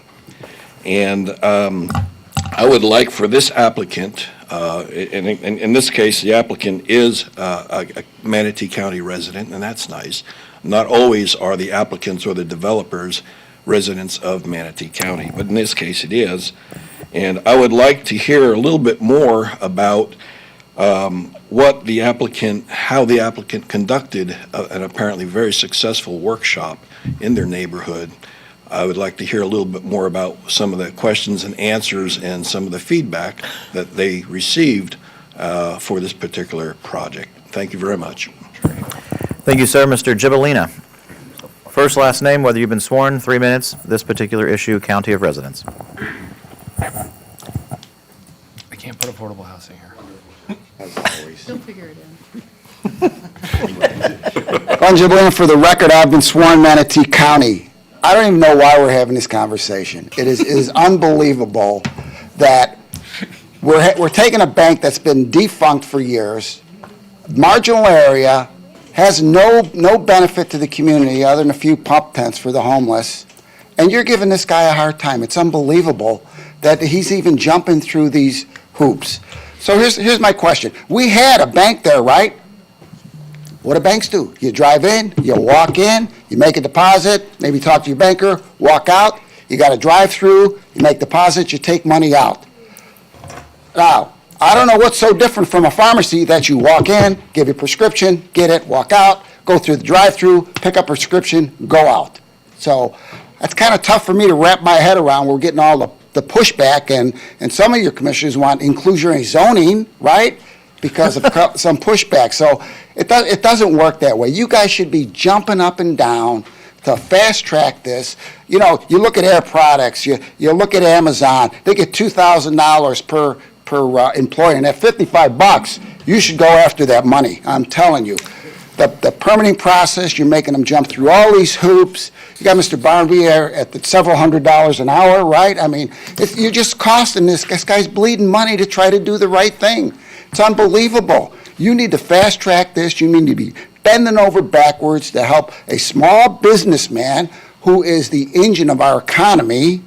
And I would like for this applicant, in this case, the applicant is a Manatee County resident, and that's nice. Not always are the applicants or the developers residents of Manatee County, but in this case it is. And I would like to hear a little bit more about what the applicant, how the applicant conducted an apparently very successful workshop in their neighborhood. I would like to hear a little bit more about some of the questions and answers and some of the feedback that they received for this particular project. Thank you very much. Thank you, sir. Mr. Gibolina. First, last name, whether you've been sworn, 3 minutes, this particular issue, county of residence. I can't put affordable housing here. You'll figure it Glenn Gibolina, for the record, I've been sworn Manatee County. I don't even know why we're having this conversation. It is unbelievable that we're taking a bank that's been defunct for years, marginal area, has no benefit to the community other than a few pump tents for the homeless, and you're giving this guy a hard time. It's unbelievable that he's even jumping through these hoops. So here's my question. We had a bank there, right? What do banks do? You drive in, you walk in, you make a deposit, maybe talk to your banker, walk out. You got a drive-through, you make deposits, you take money out. Now, I don't know what's so different from a pharmacy that you walk in, give your prescription, get it, walk out, go through the drive-through, pick up a prescription, go out. So that's kind of tough for me to wrap my head around. We're getting all the pushback, and some of your commissioners want inclusionary zoning, right? Because of some pushback. So it doesn't work that way. You guys should be jumping up and down to fast track this. You know, you look at Air Products, you look at Amazon, they get $2,000 per employee, and at $55, you should go after that money. I'm telling you. The permitting process, you're making them jump through all these hoops. You got Mr. Barnaby at the several $100s an hour, right? I mean, you're just costing this guy's bleeding money to try to do the right thing. It's unbelievable. You need to fast track this. You need to be bending over backwards to help a small businessman who is the engine of our economy,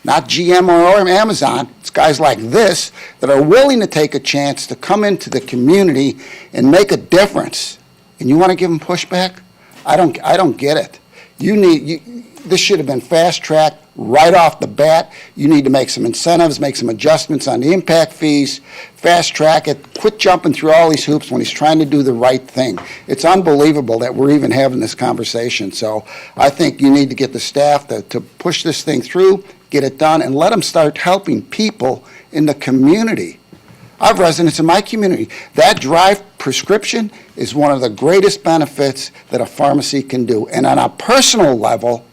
not GM or Amazon. It's guys like this that are willing to take a chance to come into the community and make a difference. And you want to give them pushback? I don't get it. This should have been fast-tracked right off the bat. You need to make some incentives, make some adjustments on the impact fees, fast-track it, quit jumping through all these hoops when he's trying to do the right thing. It's unbelievable that we're even having this conversation. So I think you need to get the staff to push this thing through, get it done, and let them start helping people in the community. I have residents in my community. That drive prescription is one of the greatest benefits that a pharmacy can do. And on a personal level,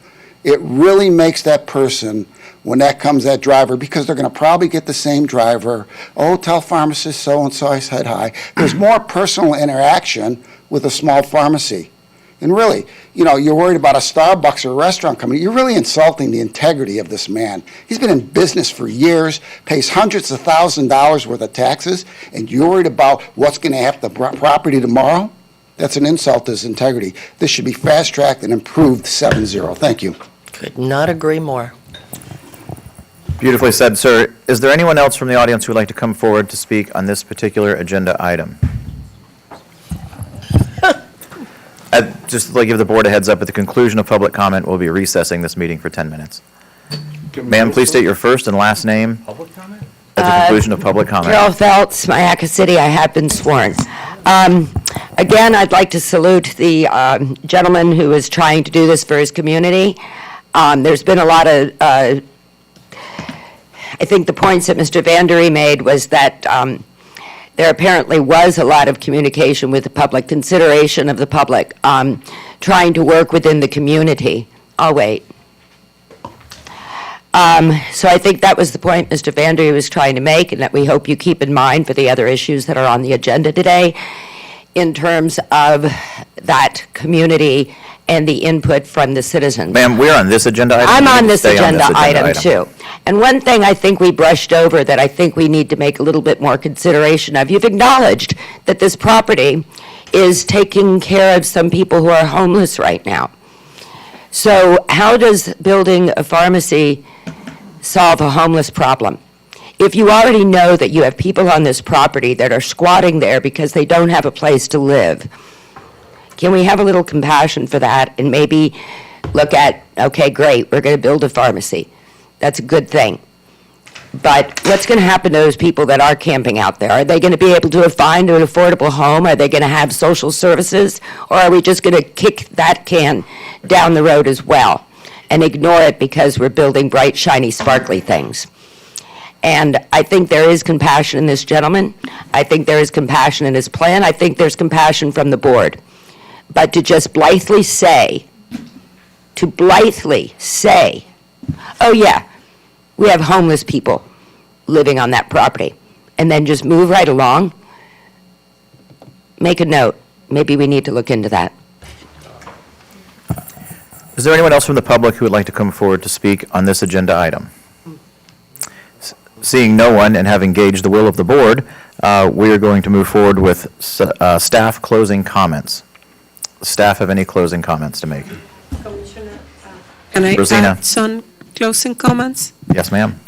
it really makes that person, when that driver, because they're going to probably get the same driver, tell pharmacist so-and-so I said hi. There's more personal interaction with a small pharmacy. And really, you're worried about a Starbucks or a restaurant company. You're really insulting the integrity of this man. He's been in business for years, pays hundreds of thousands of dollars worth of taxes, and you're worried about what's going to happen to the property tomorrow? That's an insult to his integrity. This should be fast-tracked and improved 7-0. Thank you. Could not agree more. Beautifully said, sir. Is there anyone else from the audience who would like to come forward to speak on this particular agenda item? I'd just like to give the board a heads up. At the conclusion of public comment, we'll be recessing this meeting for 10 minutes. Ma'am, please state your first and last name. Public comment? At the conclusion of public comment. Carol Feltz, Mayaca City. I have been sworn. Again, I'd like to salute the gentleman who is trying to do this for his community. There's been a lot of, I think the points that Mr. Vandery made was that there apparently was a lot of communication with the public, consideration of the public, trying to work within the community. I'll wait. So I think that was the point Mr. Vandry was trying to make, and that we hope you keep in mind for the other issues that are on the agenda today in terms of that community and the input from the citizens. Ma'am, we're on this agenda item. I'm We on need to this stay on agenda item too. And one thing I think we brushed over that I think we need to make a little bit more consideration of, you've acknowledged that this property is taking care of some people who are homeless right now. So how does building a pharmacy solve a homeless problem? If you already know that you have people on this property that are squatting there because they don't have a place to live, can we have a little compassion for that and maybe look at, okay, great, we're going to build a pharmacy. That's a good thing. But what's going to happen to those people that are camping out there? Are they going to be able to find an affordable home? Are they going to have social services? Or are we just going to kick that can down the road as well and ignore it because we're building bright, shiny, sparkly things? And I think there is compassion in this gentleman. I think there is compassion in his plan. I think there's compassion from the board. But to just blithely say, oh yeah, we have homeless people living on that property, and then just move right along, make a note. Maybe we need to look into that. Is there anyone else from the public who would like to come forward to speak on this agenda item? Seeing no one and having gauged the will of the board, we are going to move forward with staff closing comments. Staff have any closing comments to make? Can I Rosina. add some closing comments? Yes, ma'am.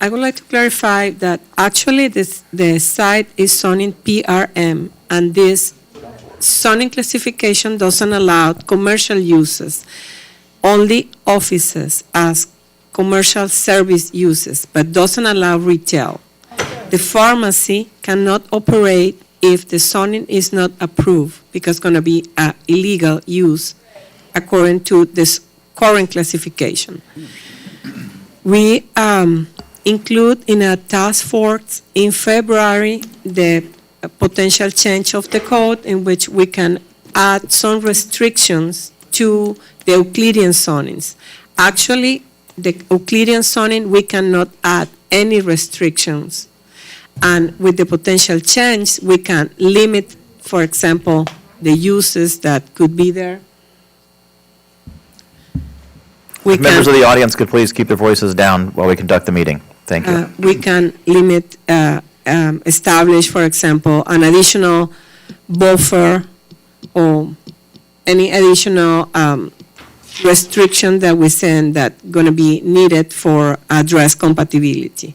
I would like to clarify that actually the site is zoning PRM, and this zoning classification doesn't allow commercial uses, only offices as commercial service uses, but doesn't allow retail. The pharmacy cannot operate if the zoning is not approved, because it's going to be an illegal use according to this current classification. We include in a task force in February the potential change of the code in which we can add some restrictions to the Euclidean zonings. Actually, the Euclidean zoning, we cannot add any restrictions. And with the potential change, we can limit, for example, the uses that could be there. Members of the audience could please keep their voices down while we conduct the meeting. Thank you. We can limit, establish, for example, an additional buffer or any additional restriction that we send that going to be needed for address compatibility.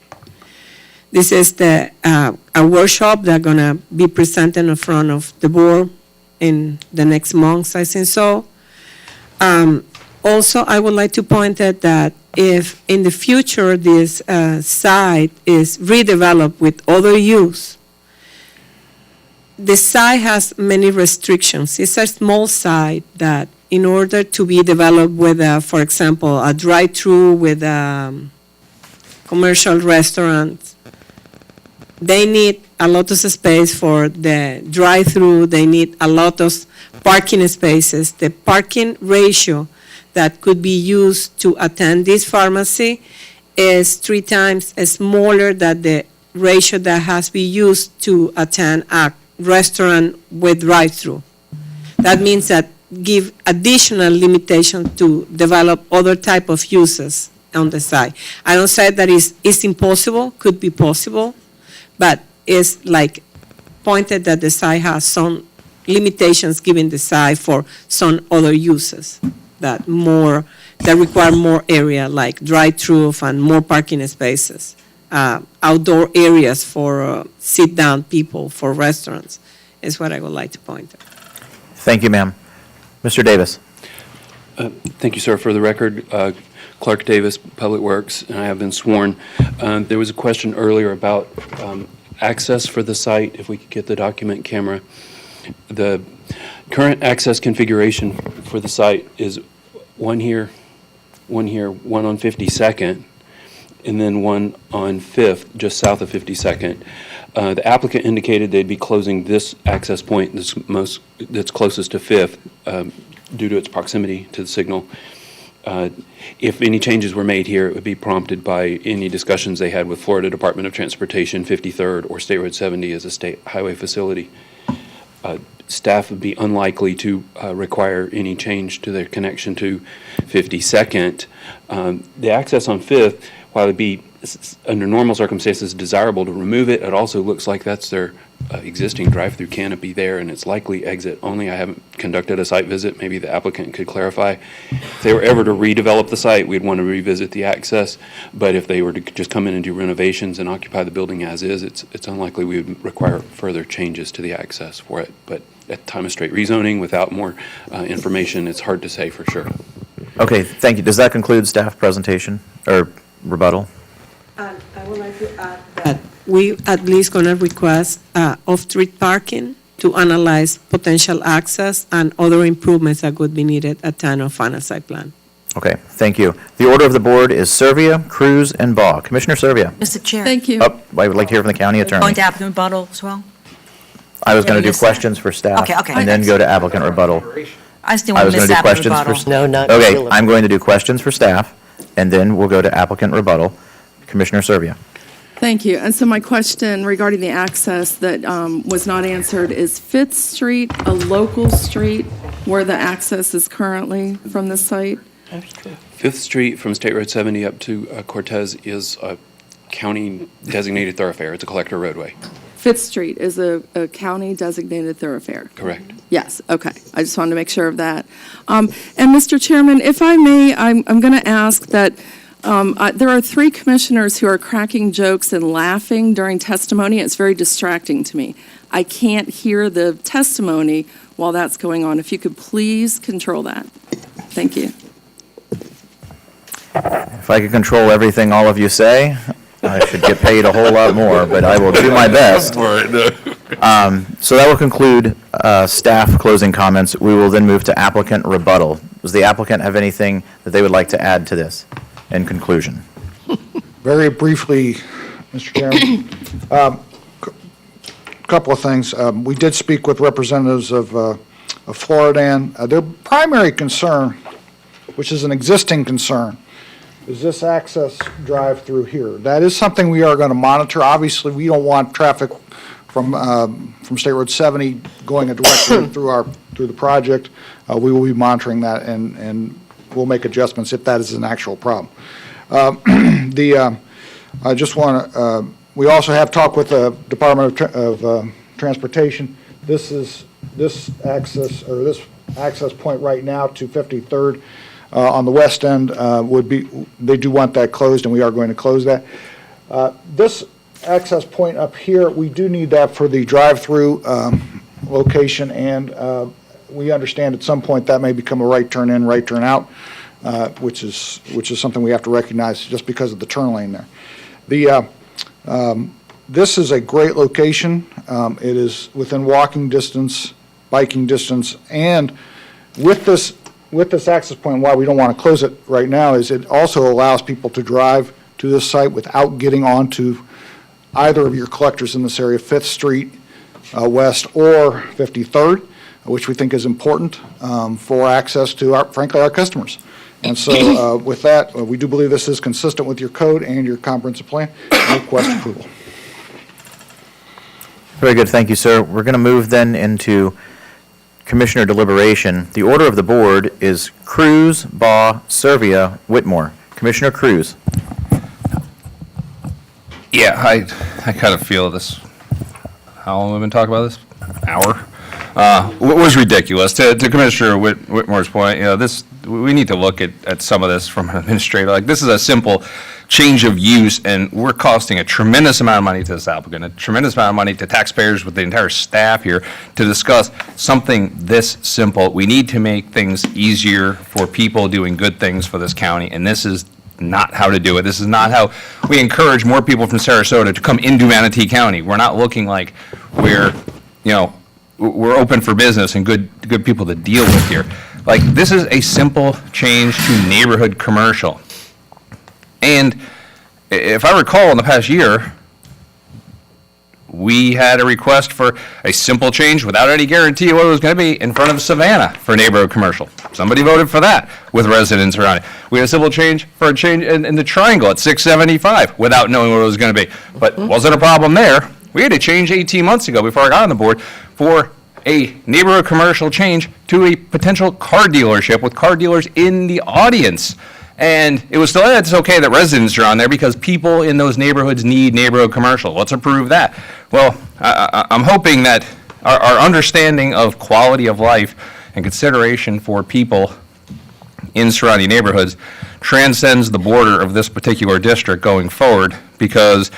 This is a workshop that's going to be presented in front of the board in the next months, I think so. Also, I would like to point out that if in the future this site is redeveloped with other use, the site has many restrictions. It's a small site that in order to be developed with, for example, a drive-through with commercial restaurants, they need a lot of space for the drive-through. They need a lot of parking spaces. The parking ratio that could be used to attend this pharmacy is 3 times smaller than the ratio that has been used to attend a restaurant with drive-through. That means that give additional limitation to develop other type of uses on the site. I don't say that it's impossible, could be possible, but it's like pointed that the site has some limitations given the site for some other uses that require more area, like drive-through and more parking spaces, outdoor areas for sit-down people, for restaurants, is what I would like to point out. Thank you, ma'am. Mr. Davis. Thank you, sir. For the record, Clark Davis, Public Works, and I have been sworn. There was a question earlier about access for the site, if we could get the document camera. The current access configuration for the site is one here, one on 52nd, and then one on 5th, just south of 52nd. The applicant indicated they'd be closing this access point that's closest to Fifth due to its proximity to the signal. If any changes were made here, it would be prompted by any discussions they had with Florida Department of Transportation, 53rd, or State Road 70 as a state highway facility. Staff would be unlikely to require any change to their connection to 52nd. The access on Fifth, while it'd be under normal circumstances desirable to remove it, it also looks like that's their existing drive-through canopy there, and it's likely exit only. I haven't conducted a site visit. Maybe the applicant could clarify. If they were ever to redevelop the site, we'd want to revisit the access, but if they were to just come in and do renovations and occupy the building as is, it's unlikely we would require further changes to the access for it. But at the time of straight rezoning, without more information, it's hard to say for sure. Okay, thank you. Does that conclude staff presentation or rebuttal? I would like to add that we at least going to request off-street parking to analyze potential access and other improvements that would be needed at time of final site plan. Okay, thank you. The order of the board is Servia, Cruz, and Baugh. Commissioner Servia. Mr. Chair. Thank you. Oh, I would like to hear from the county attorney. Going to applicant rebuttal as well? I was going to do missed that. questions for staff. Okay. And then go to applicant rebuttal. I still I want was to going miss to do applicant questions for. rebuttal. No, not Okay, deliberate. I'm going to do questions for staff, and then we'll go to applicant rebuttal. Commissioner Servia. Thank you. And so my question regarding the access that was not answered, is Fifth Street a local street where the access is currently from the site? Fifth Street from State Road 70 up to Cortez is a county designated thoroughfare. It's a collector roadway. Fifth Street is a county designated thoroughfare? Correct. Yes, okay. I just wanted to make sure of that. And Mr. Chairman, if I may, I'm going to ask that there are 3 commissioners who are cracking jokes and laughing during testimony. It's very distracting to me. I can't hear the testimony while that's going on. If you could please control that. Thank you. If I could control everything all of you say, I should get paid a whole lot more, but I will do my best. So that will conclude staff closing comments. We will then move to applicant rebuttal. Does the applicant have anything that they would like to add to this in conclusion? Very briefly, Mr. Chairman, couple of things. We did speak with representatives of Floridan. Their primary concern, which is an existing concern, is this access drive through here. That is something we are going to monitor. Obviously, we don't want traffic from State Road 70 going directly through the project. We will be monitoring that, and we'll make adjustments if that is an actual problem. I just want to. We also have talked with the Department of Transportation. This access point right now to 53rd on the west end would be. They do want that closed, and we are going to close that. This access point up here, we do need that for the drive-through location, and we understand at some point that may become a right turn in, right turn out, which is something we have to recognize just because of the turn lane there. This is a great location. It is within walking distance, biking distance, and with this access point, why we don't want to close it right now is it also allows people to drive to this site without getting onto either of your collectors in this area, 5th Street West or 53rd, which we think is important for access to, frankly, our customers. And so with that, we do believe this is consistent with your code and your comprehensive plan. I request approval. Very good, thank you, sir. We're going to move then into Commissioner Deliberation. The order of the board is Cruz, Baugh, Servia, Whitmore. Commissioner Cruz. Yeah, I kind of feel this, how long have we been talking about this? An hour? It was ridiculous. To Commissioner Whitmore's point, we need to look at some of this from an administrator. Like, this is a simple change of use, and we're costing a tremendous amount of money to this applicant, a tremendous amount of money to taxpayers with the entire staff here to discuss something this simple. We need to make things easier for people doing good things for this county, and this is not how to do it. This is not how we encourage more people from Sarasota to come into Manatee County. We're not looking like we're open for business and good people to deal with here. Like, this is a simple change to neighborhood commercial. And if I recall in the past year, We had a request for a simple change without any guarantee of what it was going to be in front of Savannah for neighborhood commercial. Somebody voted for that with residents around it. We had a simple change for a change in the triangle at 675 without knowing what it was going to be. But wasn't a problem there. We had a change 18 months ago before I got on the board for a neighborhood commercial change to a potential car dealership with car dealers in the audience. And it was still, it's okay that residents are on there because people in those neighborhoods need neighborhood commercial. Let's approve that. Well, I'm hoping that our understanding of quality of life and consideration for people in surrounding neighborhoods transcends the border of this particular district going forward because,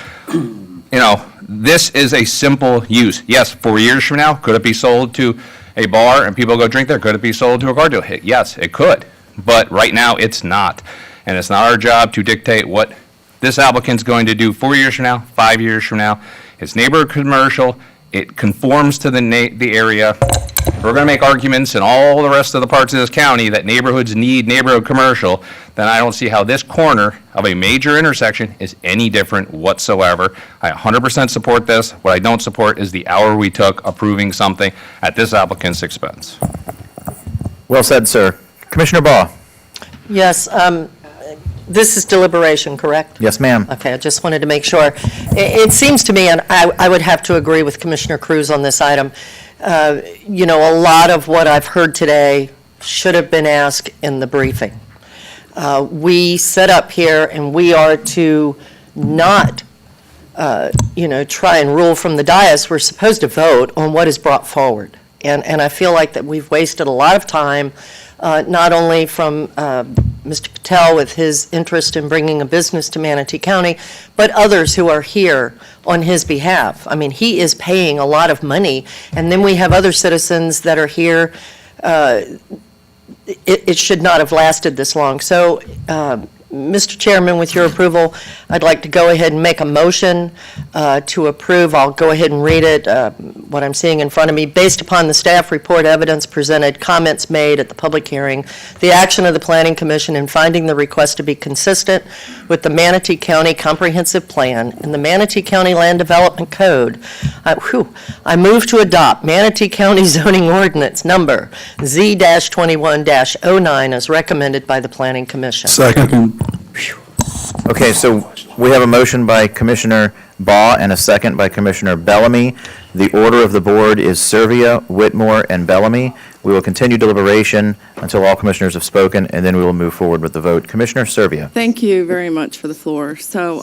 this is a simple use. Yes, 4 years from now, could it be sold to a bar and people go drink there? Could it be sold to a car dealer? Yes, it could. But right now, it's not. And it's not our job to dictate what this applicant's going to do 4 years from now, 5 years from now. It's neighborhood commercial. It conforms to the area. We're going to make arguments in all the rest of the parts of this county that neighborhoods need neighborhood commercial, then I don't see how this corner of a major intersection is any different whatsoever. I 100% support this. What I don't support is the hour we took approving something at this applicant's expense. Well said, sir. Commissioner Baugh? Yes, this is deliberation, correct? Yes, ma'am. Okay, I just wanted to make sure. It seems to me, and I would have to agree with Commissioner Cruz on this item, a lot of what I've heard today should have been asked in the briefing. We sit up here and we are to not, try and rule from the dais. We're supposed to vote on what is brought forward. And I feel like that we've wasted a lot of time, not only from Mr. Patel with his interest in bringing a business to Manatee County, but others who are here on his behalf. I mean, he is paying a lot of money, and then we have other citizens that are here. It should not have lasted this long. So, Mr. Chairman, with your approval, I'd like to go ahead and make a motion to approve. I'll go ahead and read it, what I'm seeing in front of me. Based upon the staff report, evidence presented, comments made at the public hearing, the action of the Planning Commission in finding the request to be consistent with the Manatee County Comprehensive Plan and the Manatee County Land Development Code, I move to adopt Manatee County Zoning Ordinance number Z-21-09 as recommended by the Planning Commission. Second. Okay, so we have a motion by Commissioner Baugh and a second by Commissioner Bellamy. The order of the board is Servia, Whitmore, and Bellamy. We will continue deliberation until all commissioners have spoken, and then we will move forward with the vote. Commissioner Servia. Thank you very much for the floor. So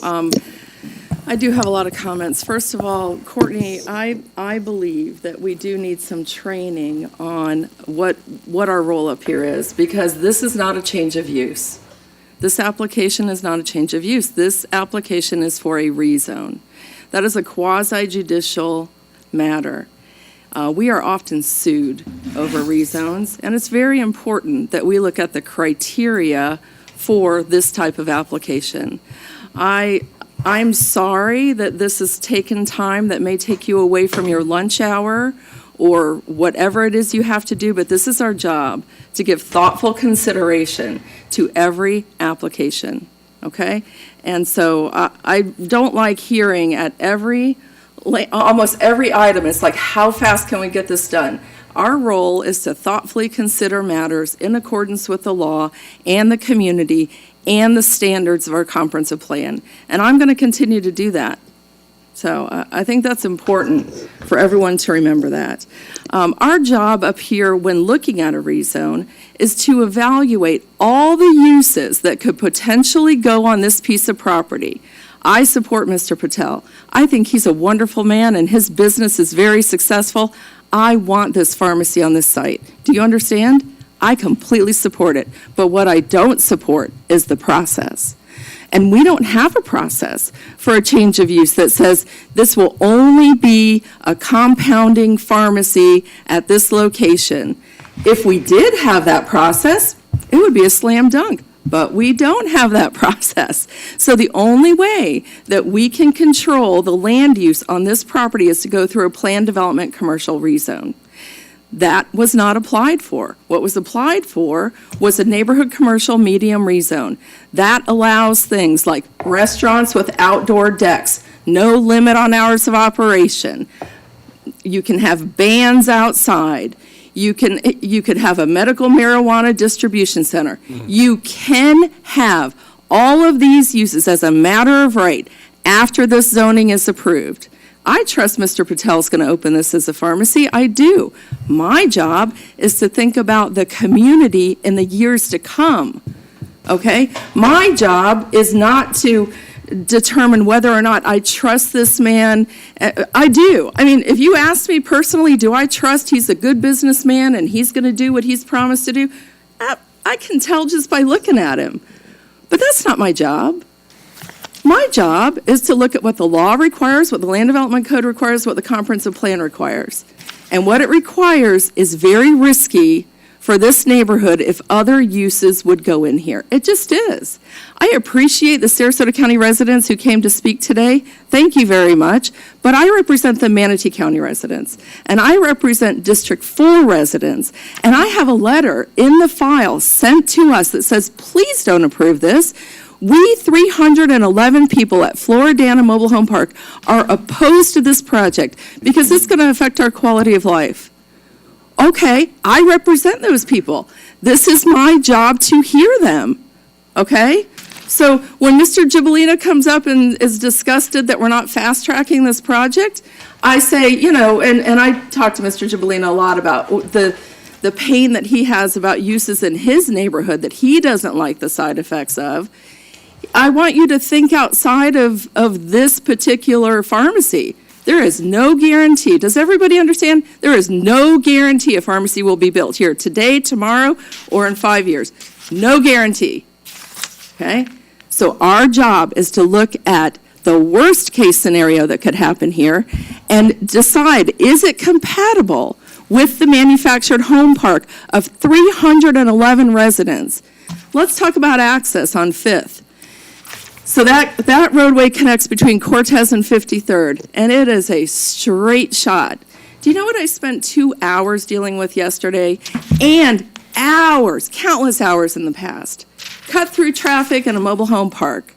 I do have a lot of comments. First of all, Courtney, I believe that we do need some training on what our role up here is, because this is not a change of use. This application is not a change of use. This application is for a rezone. That is a quasi-judicial matter. We are often sued over rezones, and it's very important that we look at the criteria for this type of application. I'm sorry that this has taken time that may take you away from your lunch hour or whatever it is you have to do, but this is our job, to give thoughtful consideration to every application, okay? And so I don't like hearing at almost every item, it's like, how fast can we get this done? Our role is to thoughtfully consider matters in accordance with the law and the community and the standards of our comprehensive plan. And I'm going to continue to do that. So I think that's important for everyone to remember that. Our job up here when looking at a rezone is to evaluate all the uses that could potentially go on this piece of property. I support Mr. Patel. I think he's a wonderful man and his business is very successful. I want this pharmacy on this site. Do you understand? I completely support it. But what I don't support is the process. And we don't have a process for a change of use that says this will only be a compounding pharmacy at this location. If we did have that process, it would be a slam dunk. But we don't have that process. So the only way that we can control the land use on this property is to go through a planned development commercial rezone. That was not applied for. What was applied for was a neighborhood commercial medium rezone. That allows things like restaurants with outdoor decks no limit on hours of operation. You can have bands outside. You could have a medical marijuana distribution center. You can have all of these uses as a matter of right after this zoning is approved. I trust Mr. Patel's going to open this as a pharmacy. I do. My job is to think about the community in the years to come, okay? My job is not to determine whether or not I trust this man. I do. I mean, if you ask me personally, do I trust he's a good businessman and he's going to do what he's promised to do? I can tell just by looking at him. But that's not my job. My job is to look at what the law requires, what the Land Development Code requires, what the comprehensive plan requires. And what it requires is very risky for this neighborhood if other uses would go in here. It just is. I appreciate the Sarasota County residents who came to speak today. Thank you very much. But I represent the Manatee County residents, and I represent District 4 residents. And I have a letter in the file sent to us that says, please don't approve this. We 311 people at Floridana Mobile Home Park are opposed to this project because it's going to affect our quality of life. Okay, I represent those people. This is my job to hear them, okay? So when Mr. Gibolino comes up and is disgusted that we're not fast-tracking this project, I say, you know, and I talk to Mr. Gibolino a lot about the pain that he has about uses in his neighborhood that he doesn't like the side effects of. I want you to think outside of this particular pharmacy. There is no guarantee. Does everybody understand? There is no guarantee a pharmacy will be built here today, tomorrow, or in 5 years. No guarantee. Okay? So our job is to look at the worst case scenario that could happen here and decide, is it compatible with the manufactured home park of 311 residents? Let's talk about access on 5th. So that roadway connects between Cortez and 53rd, and it is a straight shot. Do you know what I spent 2 hours dealing with yesterday? And hours, countless hours in the past. Cut through traffic in a mobile home park.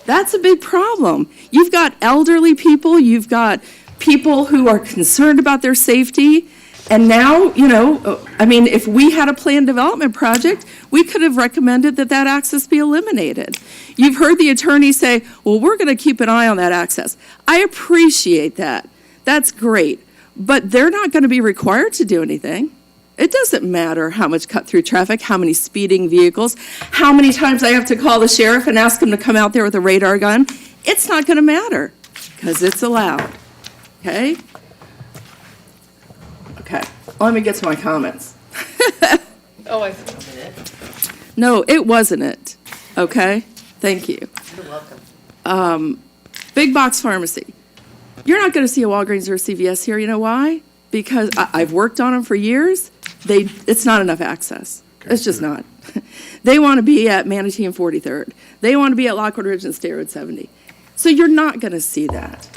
That's a big problem. You've got elderly people, you've got people who are concerned about their safety. And now, you know, I mean, if we had a planned development project, we could have recommended that that access be eliminated. You've heard the attorney say, well, we're going to keep an eye on that access. I appreciate that. That's great. But they're not going to be required to do anything. It doesn't matter how much cut-through traffic, how many speeding vehicles, how many times I have to call the sheriff and ask him to come out there with a radar gun. It's not going to matter because it's allowed. Okay? Okay, let me get to my comments. Oh, I see. No, it wasn't it, okay? Thank you. You're welcome. Big box pharmacy. You're not going to see a Walgreens or a CVS here. You know why? Because I've worked on them for years. It's not enough access. It's just not. They want to be at Manatee and 43rd. They want to be at Lockwood Ridge and State Road 70. So you're not going to see that.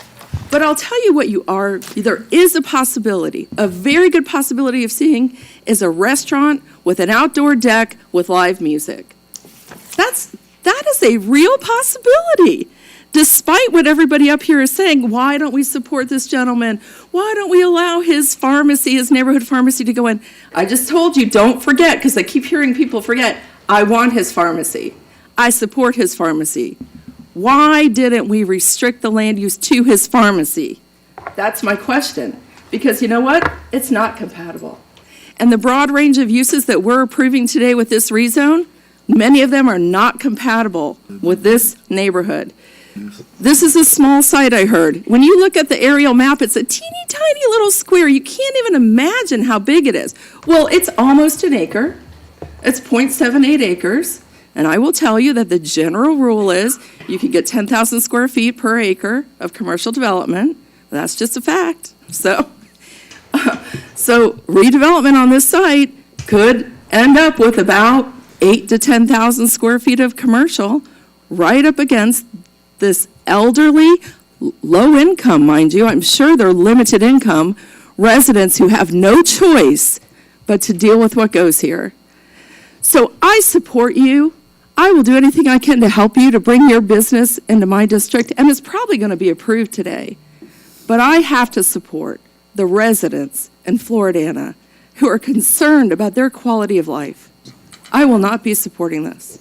But I'll tell you what you are, there is a possibility, a very good possibility of seeing is a restaurant with an outdoor deck with live music. That is a real possibility. Despite what everybody up here is saying, why don't we support this gentleman? Why don't we allow his pharmacy, his neighborhood pharmacy to go in? I just told you, don't forget, because I keep hearing people forget, I want his pharmacy. I support his pharmacy. Why didn't we restrict the land use to his pharmacy? That's my question. Because you know what? It's not compatible. And the broad range of uses that we're approving today with this rezone, many of them are not compatible with this neighborhood. This is a small site, I heard. When you look at the aerial map, it's a teeny tiny little square. You can't even imagine how big it is. Well, it's almost an acre. It's 0.78 acres. And I will tell you that the general rule is you can get 10,000 square feet per acre of commercial development. That's just a fact. So redevelopment on this site could end up with about 8,000 to 10,000 square feet of commercial right up against this elderly, low income, mind you, I'm sure they're limited income residents who have no choice but to deal with what goes here. So I support you. I will do anything I can to help you to bring your business into my district, and it's probably going to be approved today. But I have to support the residents in Floridana who are concerned about their quality of life. I will not be supporting this.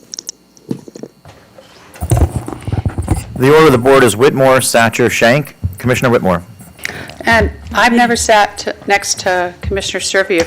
The order of the board is Whitmore, Satcher, Shank. Commissioner Whitmore. And I've never sat next to Commissioner Servia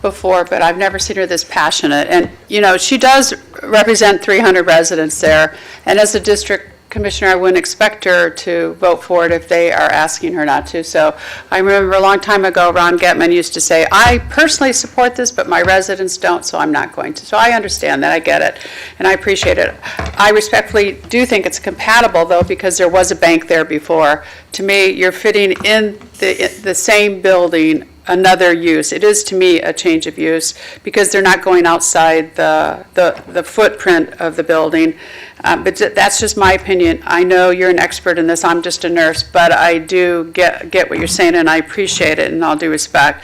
before, but I've never seen her this passionate. And, you know, she does represent 300 residents there. And as a district commissioner, I wouldn't expect her to vote for it if they are asking her not to. So I remember a long time ago, Ron Getman used to say, I personally support this, but my residents don't, so I'm not going to. So I understand that, I get it, and I appreciate it. I respectfully do think it's compatible, though, because there was a bank there before. To me, you're fitting in the same building another use. It is, to me, a change of use because they're not going outside the footprint of the building. But that's just my opinion. I know you're an expert in this. I'm just a nurse, but I do get what you're saying, and I appreciate it in all due respect.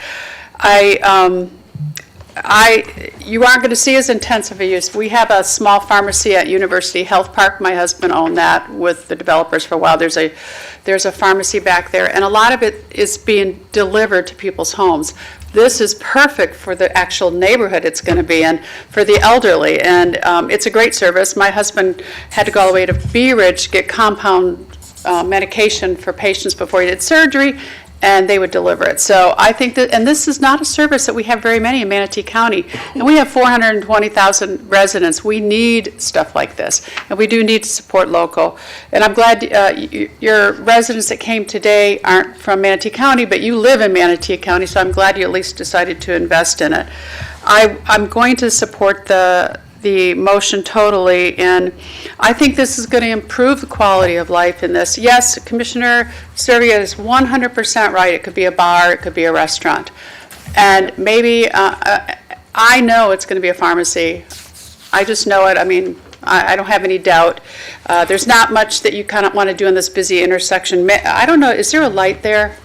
You aren't going to see as intense of a use. We have a small pharmacy at University Health Park. My husband owned that with the developers for a while. There's a pharmacy back there, and a lot of it is being delivered to people's homes. This is perfect for the actual neighborhood it's going to be in for the elderly, and it's a great service. My husband had to go all the way to Bee Ridge to get compound medication for patients before he did surgery, and they would deliver it. So I think that, and this is not a service that we have very many in Manatee County, and we have 420,000 residents. We need stuff like this, and we do need to support local. And I'm glad your residents that came today aren't from Manatee County, but you live in Manatee County, so I'm glad you at least decided to invest in it. I'm going to support the motion totally, and I think this is going to improve the quality of life in this. Yes, Commissioner Servia is 100% right. It could be a bar, it could be a restaurant. And maybe, I know it's going to be a pharmacy. I just know it. I mean, I don't have any doubt. There's not much that you kind of want to do in this busy intersection. I don't know, is there a light there?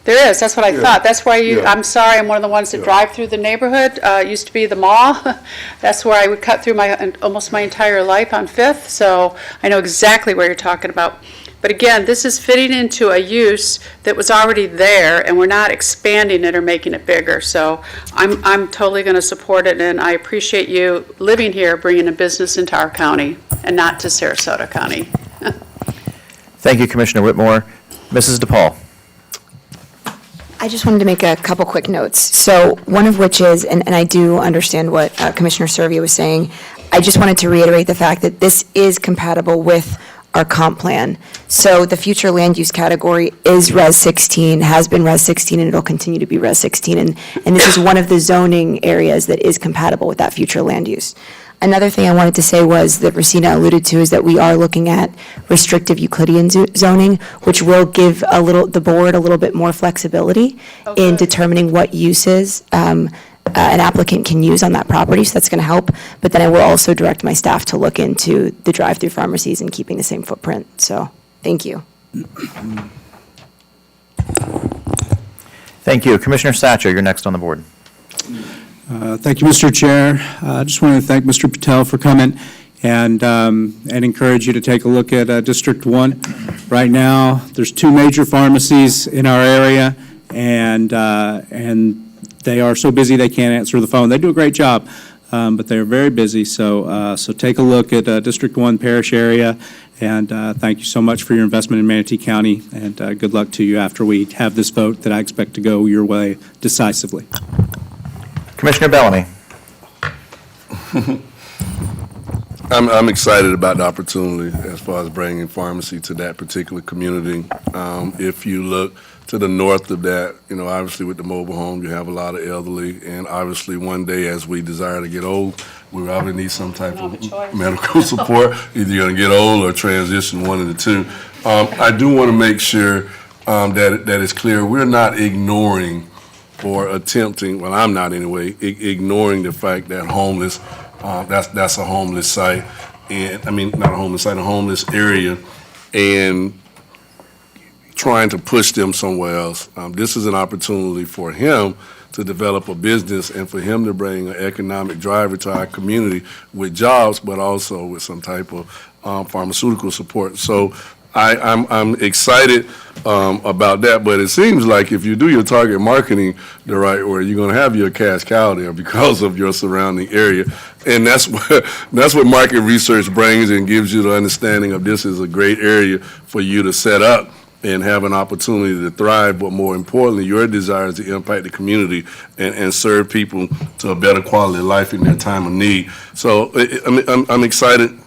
There is, that's what I thought. That's why I'm sorry, I'm one of the ones that drive through the neighborhood. It used to be the mall. That's where I would cut through almost my entire life on 5th, so I know exactly what you're talking about. But again, this is fitting into a use that was already there, and we're not expanding it or making it bigger. So I'm totally going to support it, and I appreciate you living here, bringing a business into our county and not to Sarasota County. Thank you, Commissioner Whitmore. Mrs. DePaul. I just wanted to make a couple quick notes. So one of which is, and I do understand what Commissioner Servia was saying, I just wanted to reiterate the fact that this is compatible with our comp plan. So the future land use category is Res 16, has been Res 16, and it'll continue to be Res 16. And this is one of the zoning areas that is compatible with that future land use. Another thing I wanted to say was that Racina alluded to is that we are looking at restrictive Euclidean zoning, which will give the board a little bit more flexibility in determining what uses an applicant can use on that property, so that's going to help. But then I will also direct my staff to look into the drive-through pharmacies and keeping the same footprint. So, thank you. Thank you. Commissioner Satcher, you're next on the board. Thank you, Mr. Chair. I just want to thank Mr. Patel for coming and encourage you to take a look at District 1. Right now, there's 2 major pharmacies in our area, and they are so busy they can't answer the phone. They do a great job, but they're very busy. So take a look at District 1 parish area, and thank you so much for your investment in Manatee County, and good luck to you after we have this vote that I expect to go your way decisively. Commissioner Bellamy. I'm excited about the opportunity as far as bringing pharmacy to that particular community. If you look to the north of that, obviously with the mobile home, you have a lot of elderly, and obviously one day as we desire to get old, we probably need some type of medical support. Either you're going to get old or transition, one of the two. I do want to make sure that it's clear we're not ignoring or attempting, well, I'm not anyway, ignoring the fact that homeless, that's a homeless site, and I mean, not a homeless site, a homeless area, and trying to push them somewhere else. This is an opportunity for him to develop a business and for him to bring an economic driver to our community with jobs, but also with some type of pharmaceutical support. So I'm excited about that, but it seems like if you do your target marketing the right way, you're going to have your cash cow there because of your surrounding area. And that's what market research brings and gives you the understanding of this is a great area for you to set up and have an opportunity to thrive, but more importantly, your desire is to impact the community and serve people to a better quality of life in their time of need. So I'm excited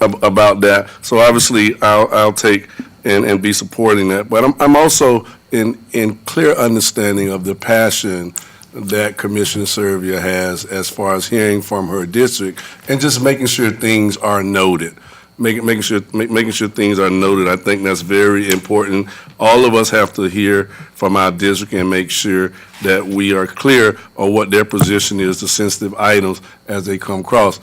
about that. So obviously, I'll take and be supporting that. But I'm also in clear understanding of the passion that Commissioner Servia has as far as hearing from her district and just making sure things are noted. Making sure things are noted. I think that's very important. All of us have to hear from our district and make sure that we are clear on what their position is, the sensitive items as they come across.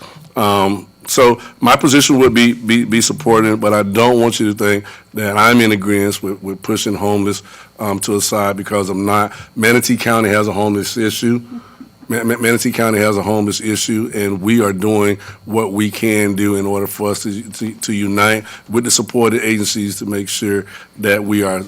So my position would be supporting it, but I don't want you to think that I'm in agreement with pushing homeless to the side because I'm not. Manatee County has a homeless issue. Manatee County has a homeless issue, and we are doing what we can do in order for us to unite with the supported agencies to make sure that we are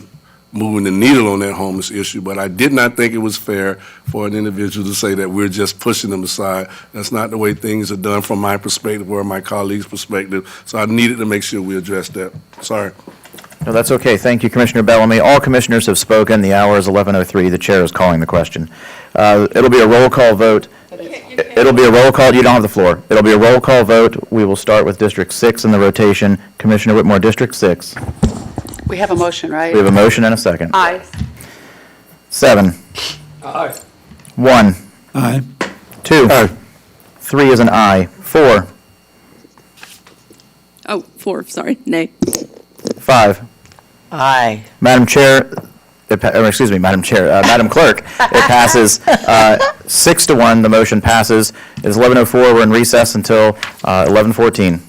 moving the needle on that homeless issue. But I did not think it was fair for an individual to say that we're just pushing them aside. That's not the way things are done from my perspective or my colleagues' perspective. So I needed to make sure we address that. Sorry. No, that's okay. Thank you, Commissioner Bellamy. All commissioners have spoken. The hour is 11:03. The chair is calling the question. It'll be a roll call vote. It'll be a roll call. You don't have the floor. It'll be a roll call vote. We will start with District 6 in the rotation. Commissioner Whitmore, District 6. We have a motion, right? We have a motion and a second. Aye. 7. Aye. 1. Aye. 2. 3 is an aye. 4. Oh, 4, sorry, nay. 5. Aye. Madam Chair, Madam Clerk, it passes 6-1. The motion passes. It is 11:04. We're in recess until 11:14.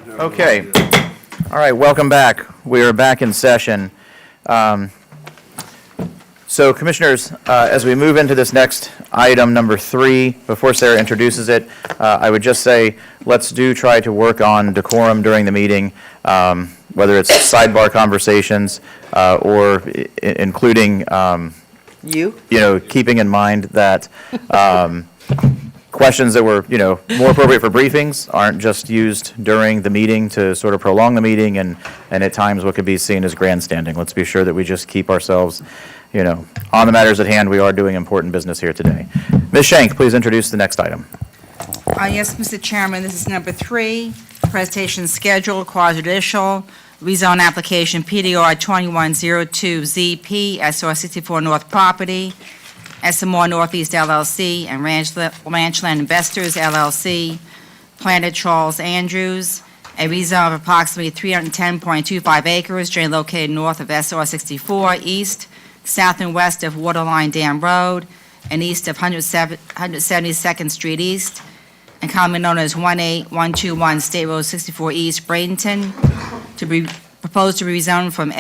Okay. All right, welcome back. We are back in session. So Commissioners, as we move into this next item, number 3, before Sarah introduces it, I would just say, let's try to work on decorum during the meeting, whether it's sidebar conversations or including, keeping in mind that questions that were, more appropriate for briefings aren't just used during the meeting to sort of prolong the meeting and at times what could be seen as grandstanding. Let's be sure that we just keep ourselves, on the matters at hand. We are doing important business here today. Ms. Shank, please introduce the next item. Yes, Mr. Chairman, this is number 3, presentation schedule, quasi-judicial, rezone application PDR 2102ZP, SR 64 North Property, SMR Northeast LLC, and Ranchland Investors LLC, Planted Charles Andrews, a rezone of approximately 310.25 acres, generally located north of SR 64, east, south and west of Waterline Dam Road, and east of 172nd Street East, and commonly known as 18121 State Road 64 East, Bradenton, to be proposed to be rezoned from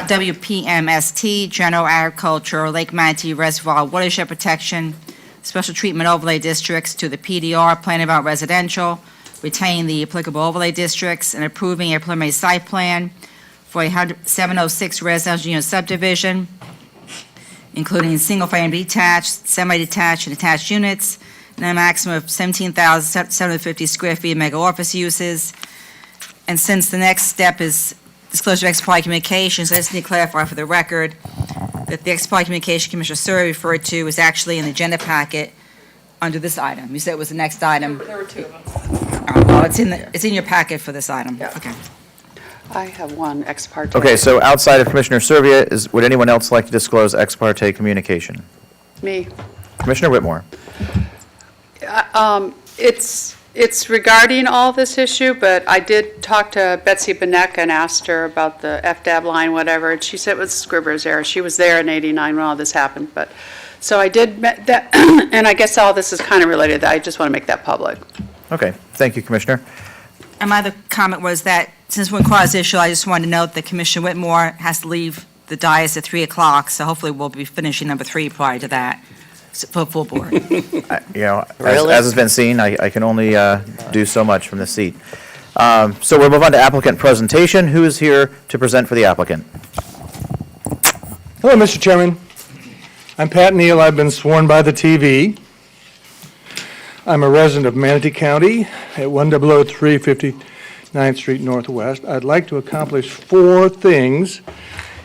WPMST, General Agriculture, Lake Manatee Reservoir Watershed Protection, Special Treatment Overlay Districts, to the PDR, Plan About Residential, retain the applicable overlay districts, and approving a preliminary site plan for a 706 residential unit subdivision, including single-family detached, semi-detached, and attached units, and a maximum of 17,750 square feet of mega office uses. And since the next step is disclosure of ex parte communications, I just need to clarify for the record that the ex parte communication Commissioner Surrey referred to is actually in the agenda packet under this item. You said it was the next item. There were 2 of them. Well, it's in your packet for this item. Yeah. Okay. I have one ex parte. Okay, so outside of Commissioner Servia, would anyone else like to disclose ex parte communication? Me. Commissioner Whitmore. It's regarding all this issue, but I did talk to Betsy Benek and asked her about the FDAB line, whatever, and she said it was Scribner's error. She was there in '89 when all this happened, but, so I did that, and I guess all this is kind of related. I just want to make that public. Okay, thank you, Commissioner. And my other comment was that, since we're quasi-judicial, I just wanted to note that Commissioner Whitmore has to leave the dais at 3 o'clock, so hopefully we'll be finishing number 3 prior to that, for full board. Really? As has been seen, I can only do so much from this seat. So we'll move on to applicant presentation. Who is here to present for the applicant? Hello, Mr. Chairman. I'm Pat Neal. I've been sworn by the TV. I'm a resident of Manatee County at 1003 59th Street Northwest. I'd like to accomplish 4 things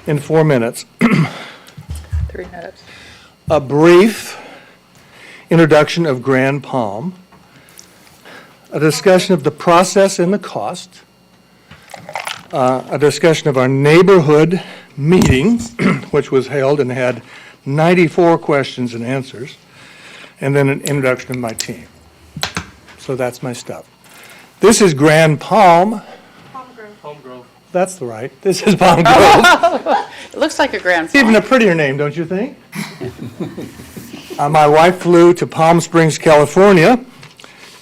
in 4 minutes. 3 minutes. A brief introduction of Grand Palm, a discussion of the process and the cost, a discussion of our neighborhood meeting, which was held and had 94 questions and answers, and then an introduction of my team. So that's my stuff. This is Grand Palm. Palm Grove. That's right. This is Palm Grove. It looks like a grand It's even a prettier name, don't you think? My wife flew to Palm Springs, California,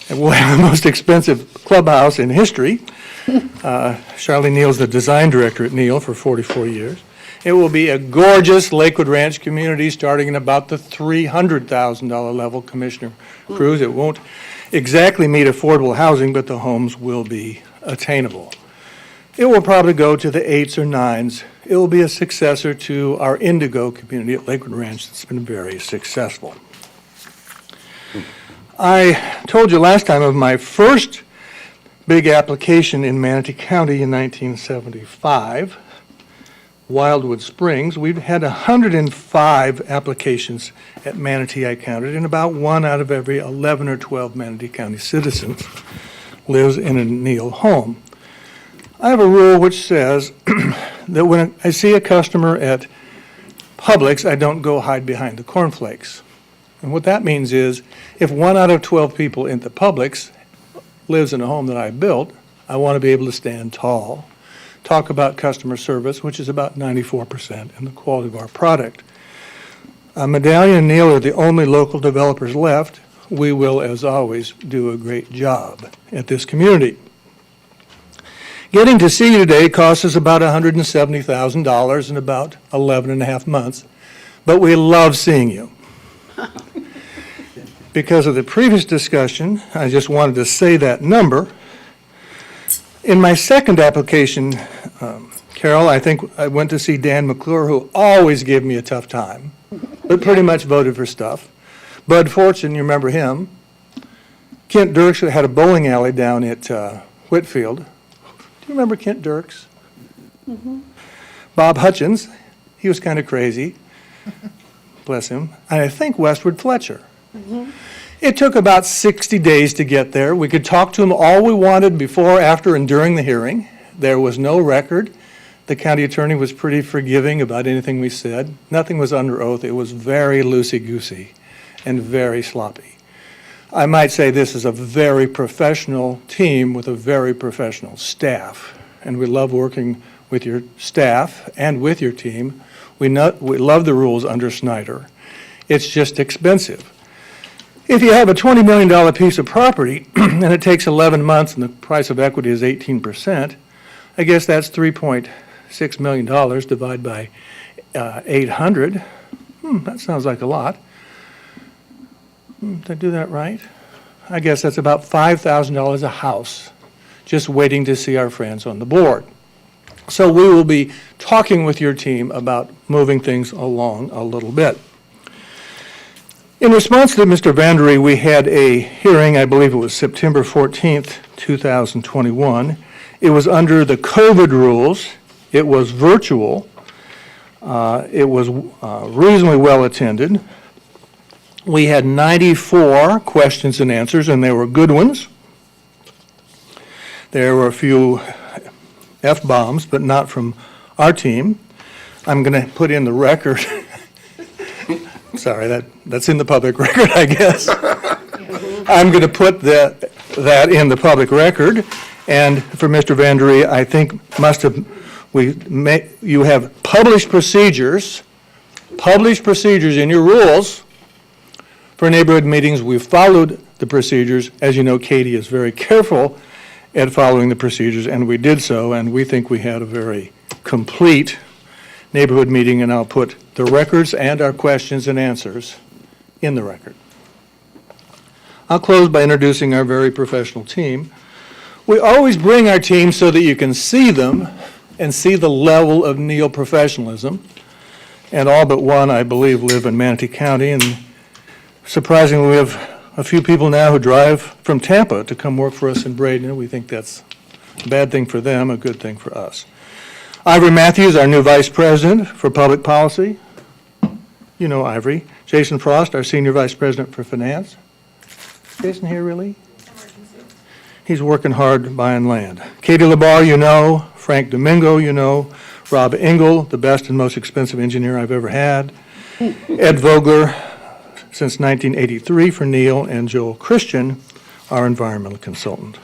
and we'll have the most expensive clubhouse in history. Charlene Neal's the design director at Neal for 44 years. It will be a gorgeous Lakewood Ranch community starting in about the $300,000 level, Commissioner Cruz. It won't exactly meet affordable housing, but the homes will be attainable. It will probably go to the 8s or 9s. It will be a successor to our Indigo community at Lakewood Ranch that's been very successful. I told you last time of my first big application in Manatee County in 1975, Wildwood Springs. We've had 105 applications at Manatee, I counted, and about 1 out of every 11 or 12 Manatee County citizens lives in a Neal home. I have a rule which says that when I see a customer at Publix, I don't go hide behind the cornflakes. And what that means is, if 1 out of 12 people in the Publix lives in a home that I built, I want to be able to stand tall, talk about customer service, which is about 94%, and the quality of our product. Medallion and Neal are the only local developers left we will, as always, do a great job at this community. Getting to see you today costs us about $170,000 in about 11 and a half months, but we love seeing you. Because of the previous discussion, I just wanted to say that number. In my second application, Carol, I think I went to see Dan McClure, who always gave me a tough time, but pretty much voted for stuff. Bud Fortune, you remember him. Kent Dirks had a bowling alley down at Whitfield. Do you remember Kent Dirks? Mm-hmm. Bob Hutchins, he was kind of crazy. Bless him. And I think Westward Fletcher. Mm-hmm. It took about 60 days to get there. We could talk to him all we wanted before, after, and during the hearing. There was no record. The county attorney was pretty forgiving about anything we said. Nothing was under oath. It was very loosey-goosey and very sloppy. I might say this is a very professional team with a very professional staff, and we love working with your staff and with your team. We love the rules under Snyder. It's just expensive. If you have a $20 million piece of property and it takes 11 months and the price of equity is 18%, I guess that's $3.6 million divided by 800. That sounds like a lot. Did I do that right? I guess that's about $5,000 a house, just waiting to see our friends on the board. So we will be talking with your team about moving things along a little bit. In response to Mr. Vandery, we had a hearing, I believe it was September 14th, 2021. It was under the COVID rules. It was virtual. It was reasonably well attended. We had 94 questions and answers, and they were good ones. There were a few F-bombs, but not from our team. I'm going to put in the record. Sorry, that's in the public record, I guess. I'm going to put that in the public record. And for Mr. Vandery, I think you have published procedures in your rules for neighborhood meetings. We've followed the procedures. As you know, Katie is very careful at following the procedures, and we did so, and we think we had a very complete neighborhood meeting, and I'll put the records and our questions and answers in the record. I'll close by introducing our very professional team. We always bring our team so that you can see them and see the level of neo-professionalism, and all but one, I believe, live in Manatee County, and surprisingly, we have a few people now who drive from Tampa to come work for us in Braden. We think that's a bad thing for them, a good thing for us. Ivory Matthews, our new Vice President for Public Policy. You know Ivory. Jason Frost, our Senior Vice President for Finance. Jason here, really? He's working hard buying land. Katie LeBar, you know. Frank Domingo, you know. Rob Engel, the best and most expensive engineer I've ever had. Ed Vogler, since 1983 for Neil, and Joel Christian, our environmental consultant.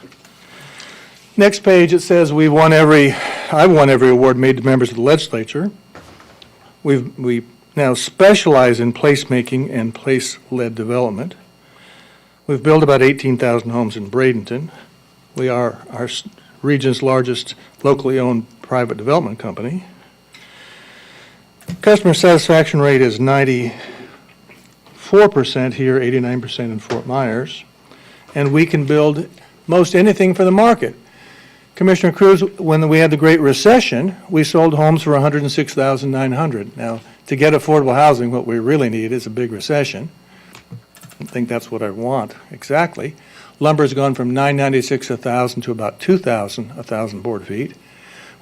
Next page, it says I've won every award made to members of the legislature. We now specialize in placemaking and place-led development. We've built about 18,000 homes in Bradenton. We are our region's largest locally owned private development company. Customer satisfaction rate is 94% here, 89% in Fort Myers, and we can build most anything for the market. Commissioner Cruz, when we had the Great Recession, we sold homes for $106,900. Now, to get affordable housing, what we really need is a big recession. I think that's what I want exactly. Lumber's gone from $996 a thousand to about $2,000 a thousand board feet.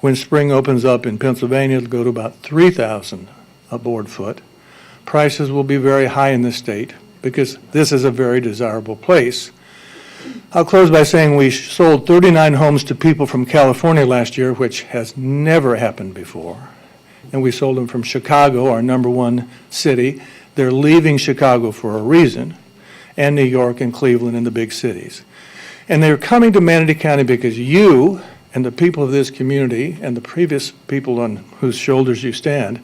When spring opens up in Pennsylvania, it'll go to about $3,000 a board foot. Prices will be very high in this state because this is a very desirable place. I'll close by saying we sold 39 homes to people from California last year, which has never happened before. And we sold them from Chicago, our #1 city. They're leaving Chicago for a reason, and New York and Cleveland and the big cities. And they're coming to Manatee County because you and the people of this community and the previous people on whose shoulders you stand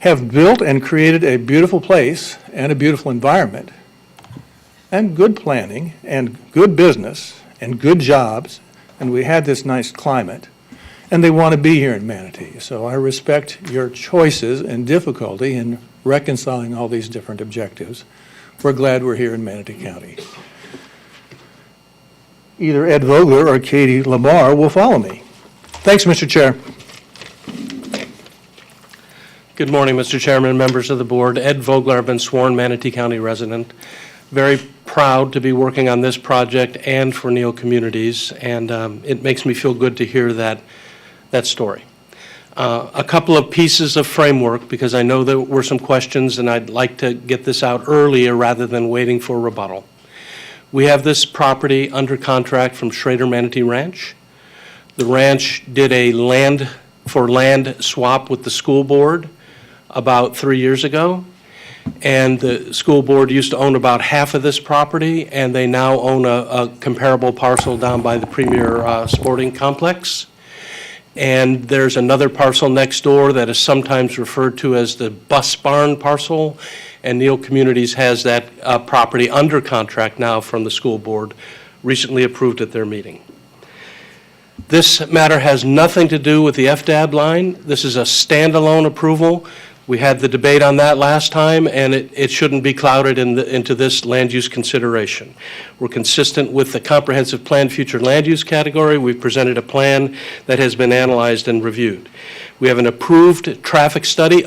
have built and created a beautiful place and a beautiful environment. and good planning and good business and good jobs, and we had this nice climate, and they want to be here in Manatee. So I respect your choices and difficulty in reconciling all these different objectives. We're glad we're here in Manatee County. Either Ed Vogler or Katie Lamar will follow me. Thanks, Mr. Chair. Good morning, Mr. Chairman, members of the board. Ed Vogler, I've been sworn Manatee County resident. Very proud to be working on this project and for Neal Communities, and it makes me feel good to hear that story. A couple of pieces of framework, because I know there were some questions and I'd like to get this out earlier rather than waiting for rebuttal. We have this property under contract from Schrader Manatee Ranch. The ranch did a land swap with the school board about 3 years ago, and the school board used to own about half of this property, and they now own a comparable parcel down by the Premier Sporting Complex. And there's another parcel next door that is sometimes referred to as the bus barn parcel, and Neal Communities has that property under contract now from the school board, recently approved at their meeting. This matter has nothing to do with the FDAB line. This is a standalone approval. We had the debate on that last time, and it shouldn't be clouded into this land use consideration. We're consistent with the comprehensive plan future land use category. We've presented a plan that has been analyzed and reviewed. We have an approved traffic study.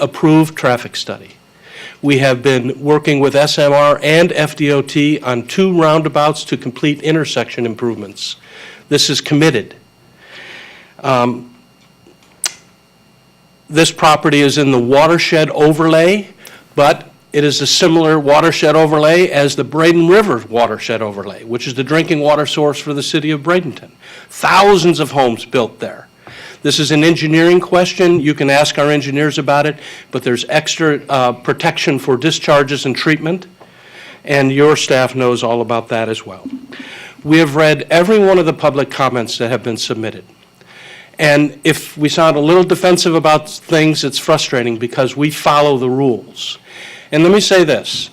We have been working with SMR and FDOT on 2 roundabouts to complete intersection improvements. This is committed. This property is in the watershed overlay, but it is a similar watershed overlay as the Braden River watershed overlay, which is the drinking water source for the city of Bradenton. Thousands of homes built there. This is an engineering question. You can ask our engineers about it, but there's extra protection for discharges and treatment, and your staff knows all about that as well. We have read every one of the public comments that have been submitted. And if we sound a little defensive about things, it's frustrating because we follow the rules. And let me say this.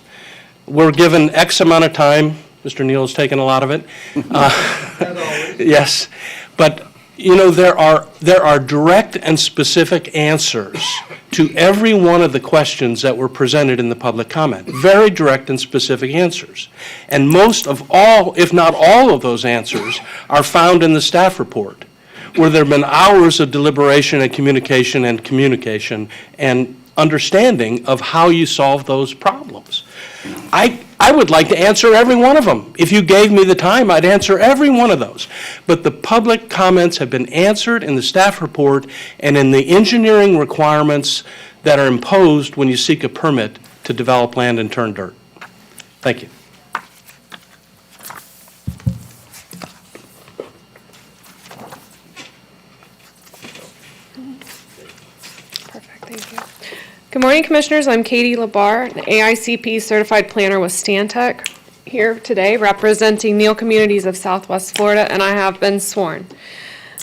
We're given X amount of time. Mr. Neal has taken a lot of it. Yes. But, you know, there are direct and specific answers to every one of the questions that were presented in the public comment. Very direct and specific answers. And most of all, if not all of those answers, are found in the staff report, where there have been hours of deliberation and communication and understanding of how you solve those problems. I would like to answer every one of them. If you gave me the time, I'd answer every one of those. But the public comments have been answered in the staff report and in the engineering requirements that are imposed when you seek a permit to develop land and turn dirt. Thank you. Good morning, Commissioners. I'm Katie Labar, the AICP Certified Planner with Stantec, here today representing Neal Communities of Southwest Florida, and I have been sworn.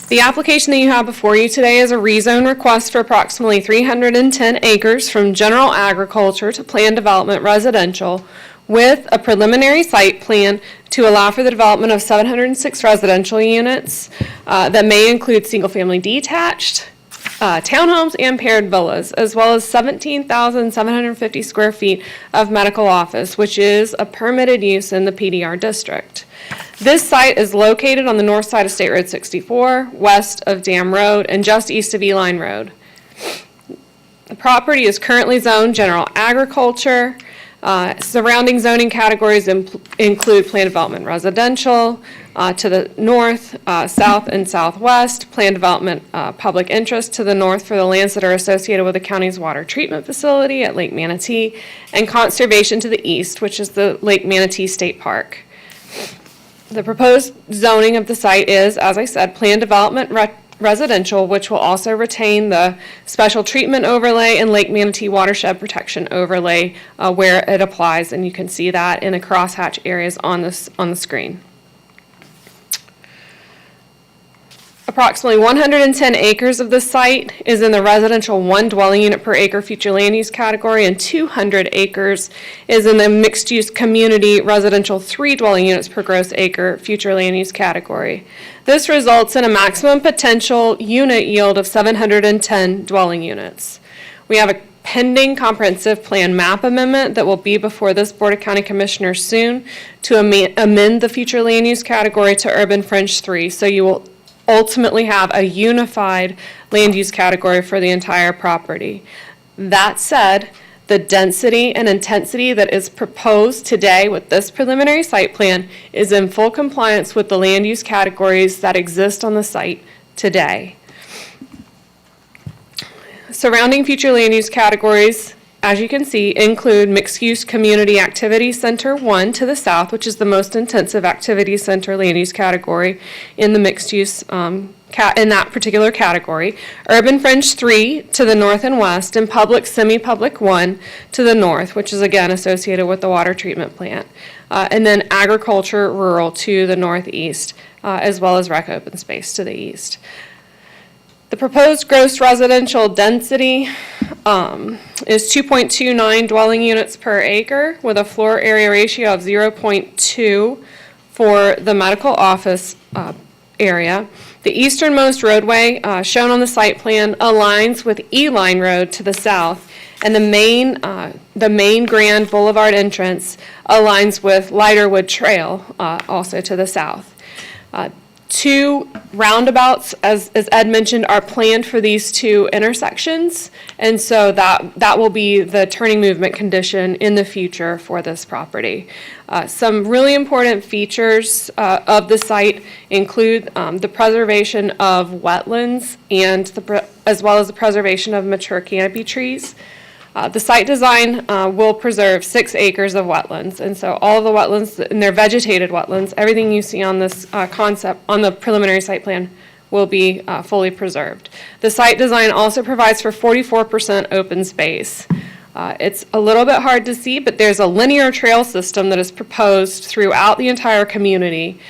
The application that you have before you today is a rezone request for approximately 310 acres from general agriculture to planned development residential with a preliminary site plan to allow for the development of 706 residential units that may include single-family detached, townhomes and paired villas, as well as 17,750 square feet of medical office, which is a permitted use in the PDR district. This site is located on the north side of State Road 64, west of Dam Road, and just east of Eline Road. The property is currently zoned general agriculture. Surrounding zoning categories include planned development residential, to the north, south, and southwest, planned development public interest to the north for the lands that are associated with the county's water treatment facility at Lake Manatee, and conservation to the east, which is the Lake Manatee State Park. The proposed zoning of the site is, as I said, planned development residential, which will also retain the special treatment overlay and Lake Manatee watershed protection overlay where it applies, and you can see that in the crosshatch areas on the screen. Approximately 110 acres of the site is in the residential 1 dwelling unit per acre future land use category, and 200 acres is in the mixed-use community residential 3 dwelling units per gross acre future land use category. This results in a maximum potential unit yield of 710 dwelling units. We have a pending comprehensive plan map amendment that will be before this Board of County Commissioners soon to amend the future land use category to urban fringe 3, so you will ultimately have a unified land use category for the entire property. That said, the density and intensity that is proposed today with this preliminary site plan is in full compliance with the land use categories that exist on the site today. Surrounding future land use categories, as you can see, include mixed-use community activity center 1 to the south, which is the most intensive activity center land use category in the mixed-use in that particular category, urban fringe 3 to the north and west, and public semi-public 1 to the north, which is again associated with the water treatment plant, and then agriculture rural to the northeast, as well as rec open space to the east. The proposed gross residential density is 2.29 dwelling units per acre with a floor area ratio of 0.2 for the medical office area. The easternmost roadway shown on the site plan aligns with E-Line Road to the south, and the main Grand Boulevard entrance aligns with Lighterwood Trail also to the south. 2 roundabouts, as Ed mentioned, are planned for these 2 intersections, and so that will be the turning movement condition in the future for this property. Some really important features of the site include the preservation of wetlands and as well as the preservation of mature canopy trees. The site design will preserve 6 acres of wetlands, and so all of the wetlands, and they're vegetated wetlands, everything you see on this concept, on the preliminary site plan, will be fully preserved. The site design also provides for 44% open space. It's a little bit hard to see, but there's a linear trail system that is proposed throughout the entire community.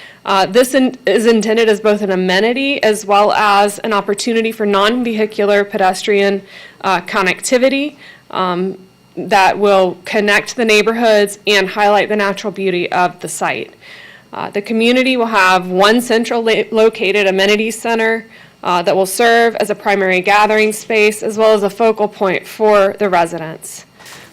This is intended as both an amenity as well as an opportunity for non-vehicular pedestrian connectivity that will connect the neighborhoods and highlight the natural beauty of the site. The community will have one central located amenity center that will serve as a primary gathering space as well as a focal point for the residents.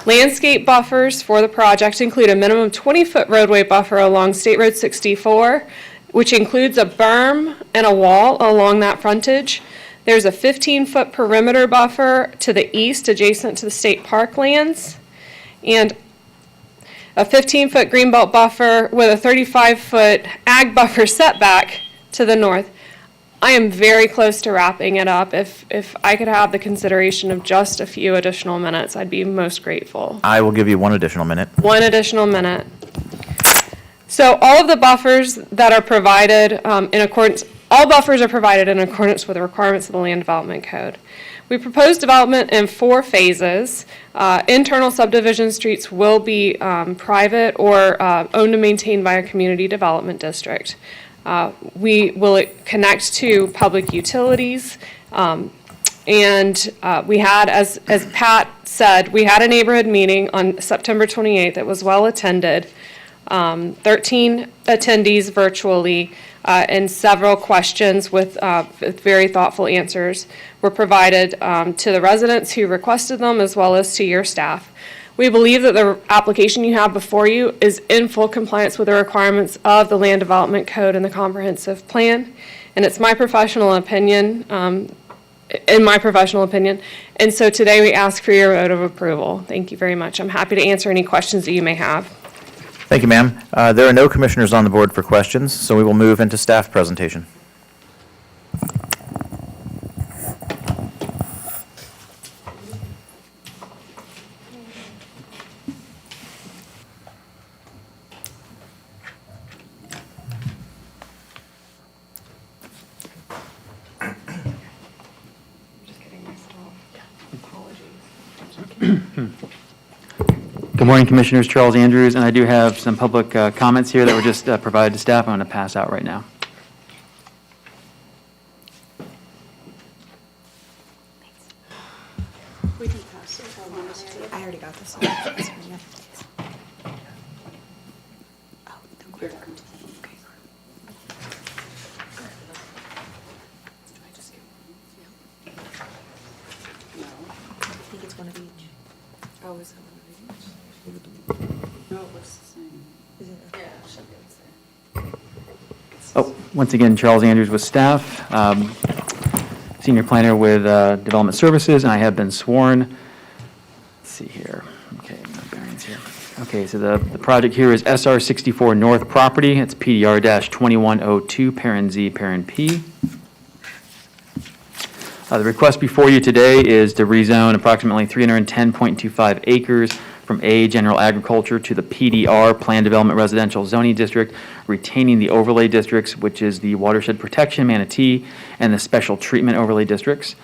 Landscape buffers for the project include a minimum 20-foot roadway buffer along State Road 64, which includes a berm and a wall along that frontage. There's a 15-foot perimeter buffer to the east adjacent to the state park lands, and a 15-foot greenbelt buffer with a 35-foot ag buffer setback to the north. I am very close to wrapping it up. If I could have the consideration of just a few additional minutes, I'd be most grateful. I will give you 1 additional minute. 1 additional minute. So all of the buffers that are provided all buffers are provided in accordance with the requirements of the Land Development Code. We propose development in 4 phases. Internal subdivision streets will be private or owned and maintained by a community development district. We will connect to public utilities, and we had, as Pat said, we had a neighborhood meeting on September 28th that was well attended. 13 attendees virtually, and several questions with very thoughtful answers were provided to the residents who requested them as well as to your staff. We believe that the application you have before you is in full compliance with the requirements of the Land Development Code and the Comprehensive Plan, and it's my professional opinion, and so today we ask for your vote of approval. Thank you very much. I'm happy to answer any questions that you may have. Thank you, ma'am. There are no commissioners on the board for questions, so we will move into staff presentation. Good morning, Commissioners. Charles Andrews, and I do have some public comments here that were just provided to staff. I'm going to pass out right now. We can pass it if I want us to. I already got this. I think it's one of each. Oh, is that one of each? No, it looks the same. Is it? Yeah, it should be the same. Oh, once again, Charles Andrews with staff, Senior Planner with Development Services, and I have been sworn. Let's see here. Okay, no variance here. Okay, so the project here is SR 64 North Property. It's PDR-2102, parent Z, parent P. The request before you today is to rezone approximately 310.25 acres from A, General Agriculture, to the PDR, Planned Development Residential Zoning District, retaining the overlay districts, which is the Watershed Protection, Manatee, and the Special Treatment Overlay Districts.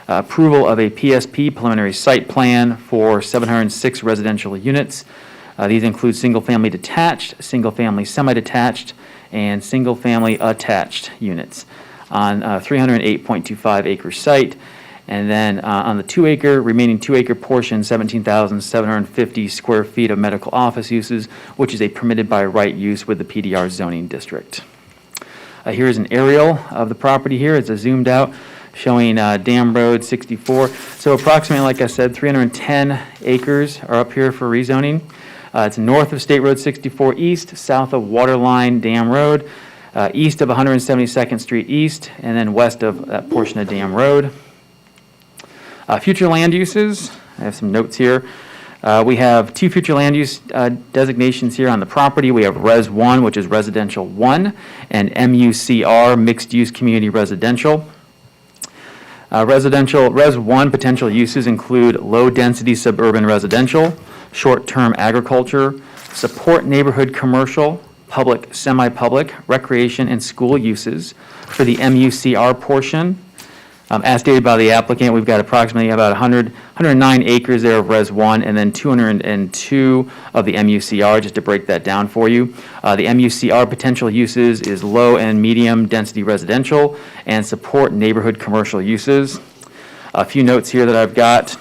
Approval of a PSP, Preliminary Site Plan, for 706 residential units. These include single-family detached, single-family semi-detached, and single-family attached units on a 308.25 acre site. And then on the remaining 2 acre portion, 17,750 square feet of medical office uses, which is a permitted by right use with the PDR zoning district. Here's an aerial of the property here. It's a zoomed out showing Dam Road 64. So approximately, like I said, 310 acres are up here for rezoning. It's north of State Road 64 East, south of Waterline Dam Road, east of 172nd Street East, and then west of that portion of Dam Road. Future land uses, I have some notes here. We have 2 future land use designations here on the property. We have Res 1, which is Residential 1, and MUCR, Mixed Use Community Residential. Res 1 potential uses include low-density suburban residential, short-term agriculture, support neighborhood commercial, public, semi-public, recreation, and school uses. For the MUCR portion, as stated by the applicant, we've got approximately about 109 acres there of Res 1, and then 202 of the MUCR, just to break that down for you. The MUCR potential uses is low and medium density residential and support neighborhood commercial uses. A few notes here that I've got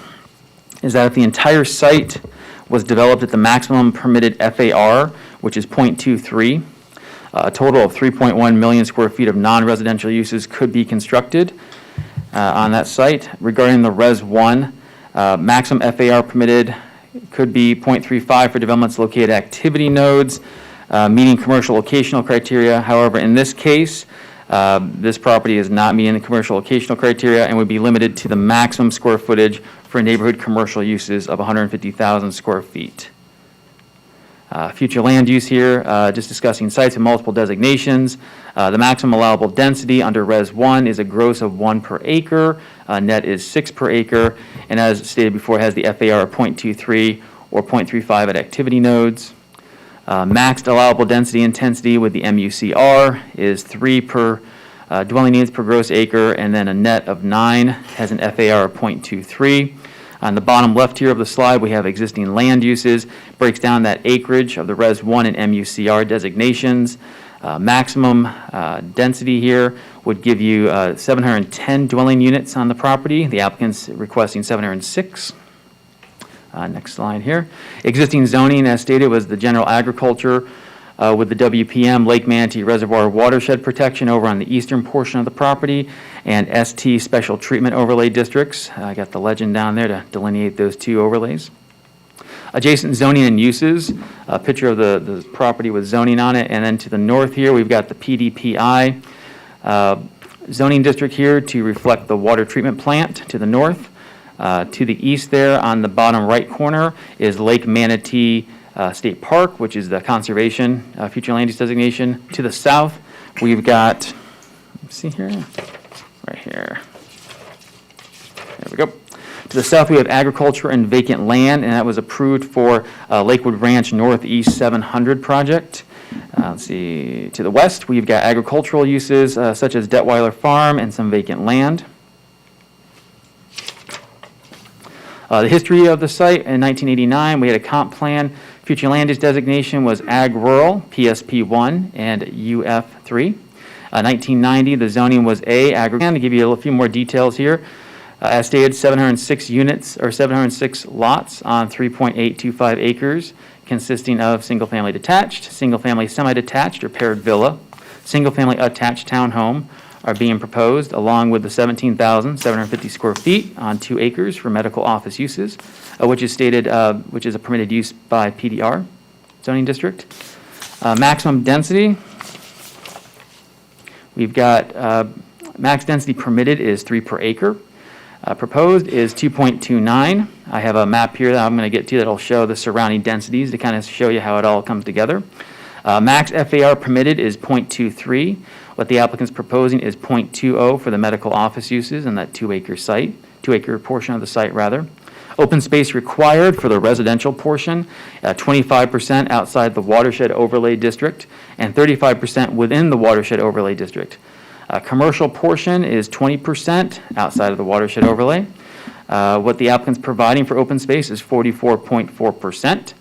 is that if the entire site was developed at the maximum permitted FAR, which is 0.23, a total of 3.1 million square feet of non-residential uses could be constructed on that site. Regarding the Res 1, maximum FAR permitted could be 0.35 for developments located at activity nodes, meeting commercial locational criteria. However, in this case, this property is not meeting the commercial locational criteria and would be limited to the maximum square footage for neighborhood commercial uses of 150,000 square feet. Future land use here, just discussing sites with multiple designations. The maximum allowable density under Res 1 is a gross of 1 per acre, net is 6 per acre, and as stated before, has the FAR of 0.23 or 0.35 at activity nodes. Maxed allowable density intensity with the MUCR is 3 per dwelling units per gross acre, and then a net of 9 has an FAR of 0.23. On the bottom left here of the slide, we have existing land uses, breaks down that acreage of the Res 1 and MUCR designations. Maximum density here would give you 710 dwelling units on the property. The applicant's requesting 706. Next slide here. Existing zoning, as stated, was the general agriculture with the WPM, Lake Manatee Reservoir Watershed Protection over on the eastern portion of the property, and ST Special Treatment Overlay Districts. I got the legend down there to delineate those 2 overlays. Adjacent zoning and uses, a picture of the property with zoning on it, and then to the north here, we've got the PDPI zoning district here to reflect the water treatment plant to the north. To the east there, on the bottom right corner, is Lake Manatee State Park, which is the conservation future land use designation. To the south, we've got, let's see here, right here. There we go. To the south, we have agriculture and vacant land, and that was approved for Lakewood Ranch Northeast 700 project. Let's see, to the west, we've got agricultural uses such as Detweiler Farm and some vacant land. The history of the site: in 1989, we had a comp plan. Future land use designation was Ag Rural, PSP 1 and UF 3. 1990, the zoning was A, agriculture. To give you a few more details here, As stated, 706 units, or 706 lots on 3.825 acres, consisting of single-family detached, single-family semi-detached or paired villa, single-family attached townhome are being proposed, along with the 17,750 square feet on 2 acres for medical office uses, which is stated, which is a permitted use by PDR zoning district. Maximum density, we've got max density permitted is 3 per acre. Proposed is 2.29. I have a map here that I'm going to get to that'll show the surrounding densities to kind of show you how it all comes together. Max FAR permitted is 0.23. What the applicant's proposing is 0.20 for the medical office uses in that 2-acre site, 2-acre portion of the site rather. Open space required for the residential portion, 25% outside the watershed overlay district and 35% within the watershed overlay district. Commercial portion is 20% outside of the watershed overlay. What the applicant's providing for open space is 44.4%.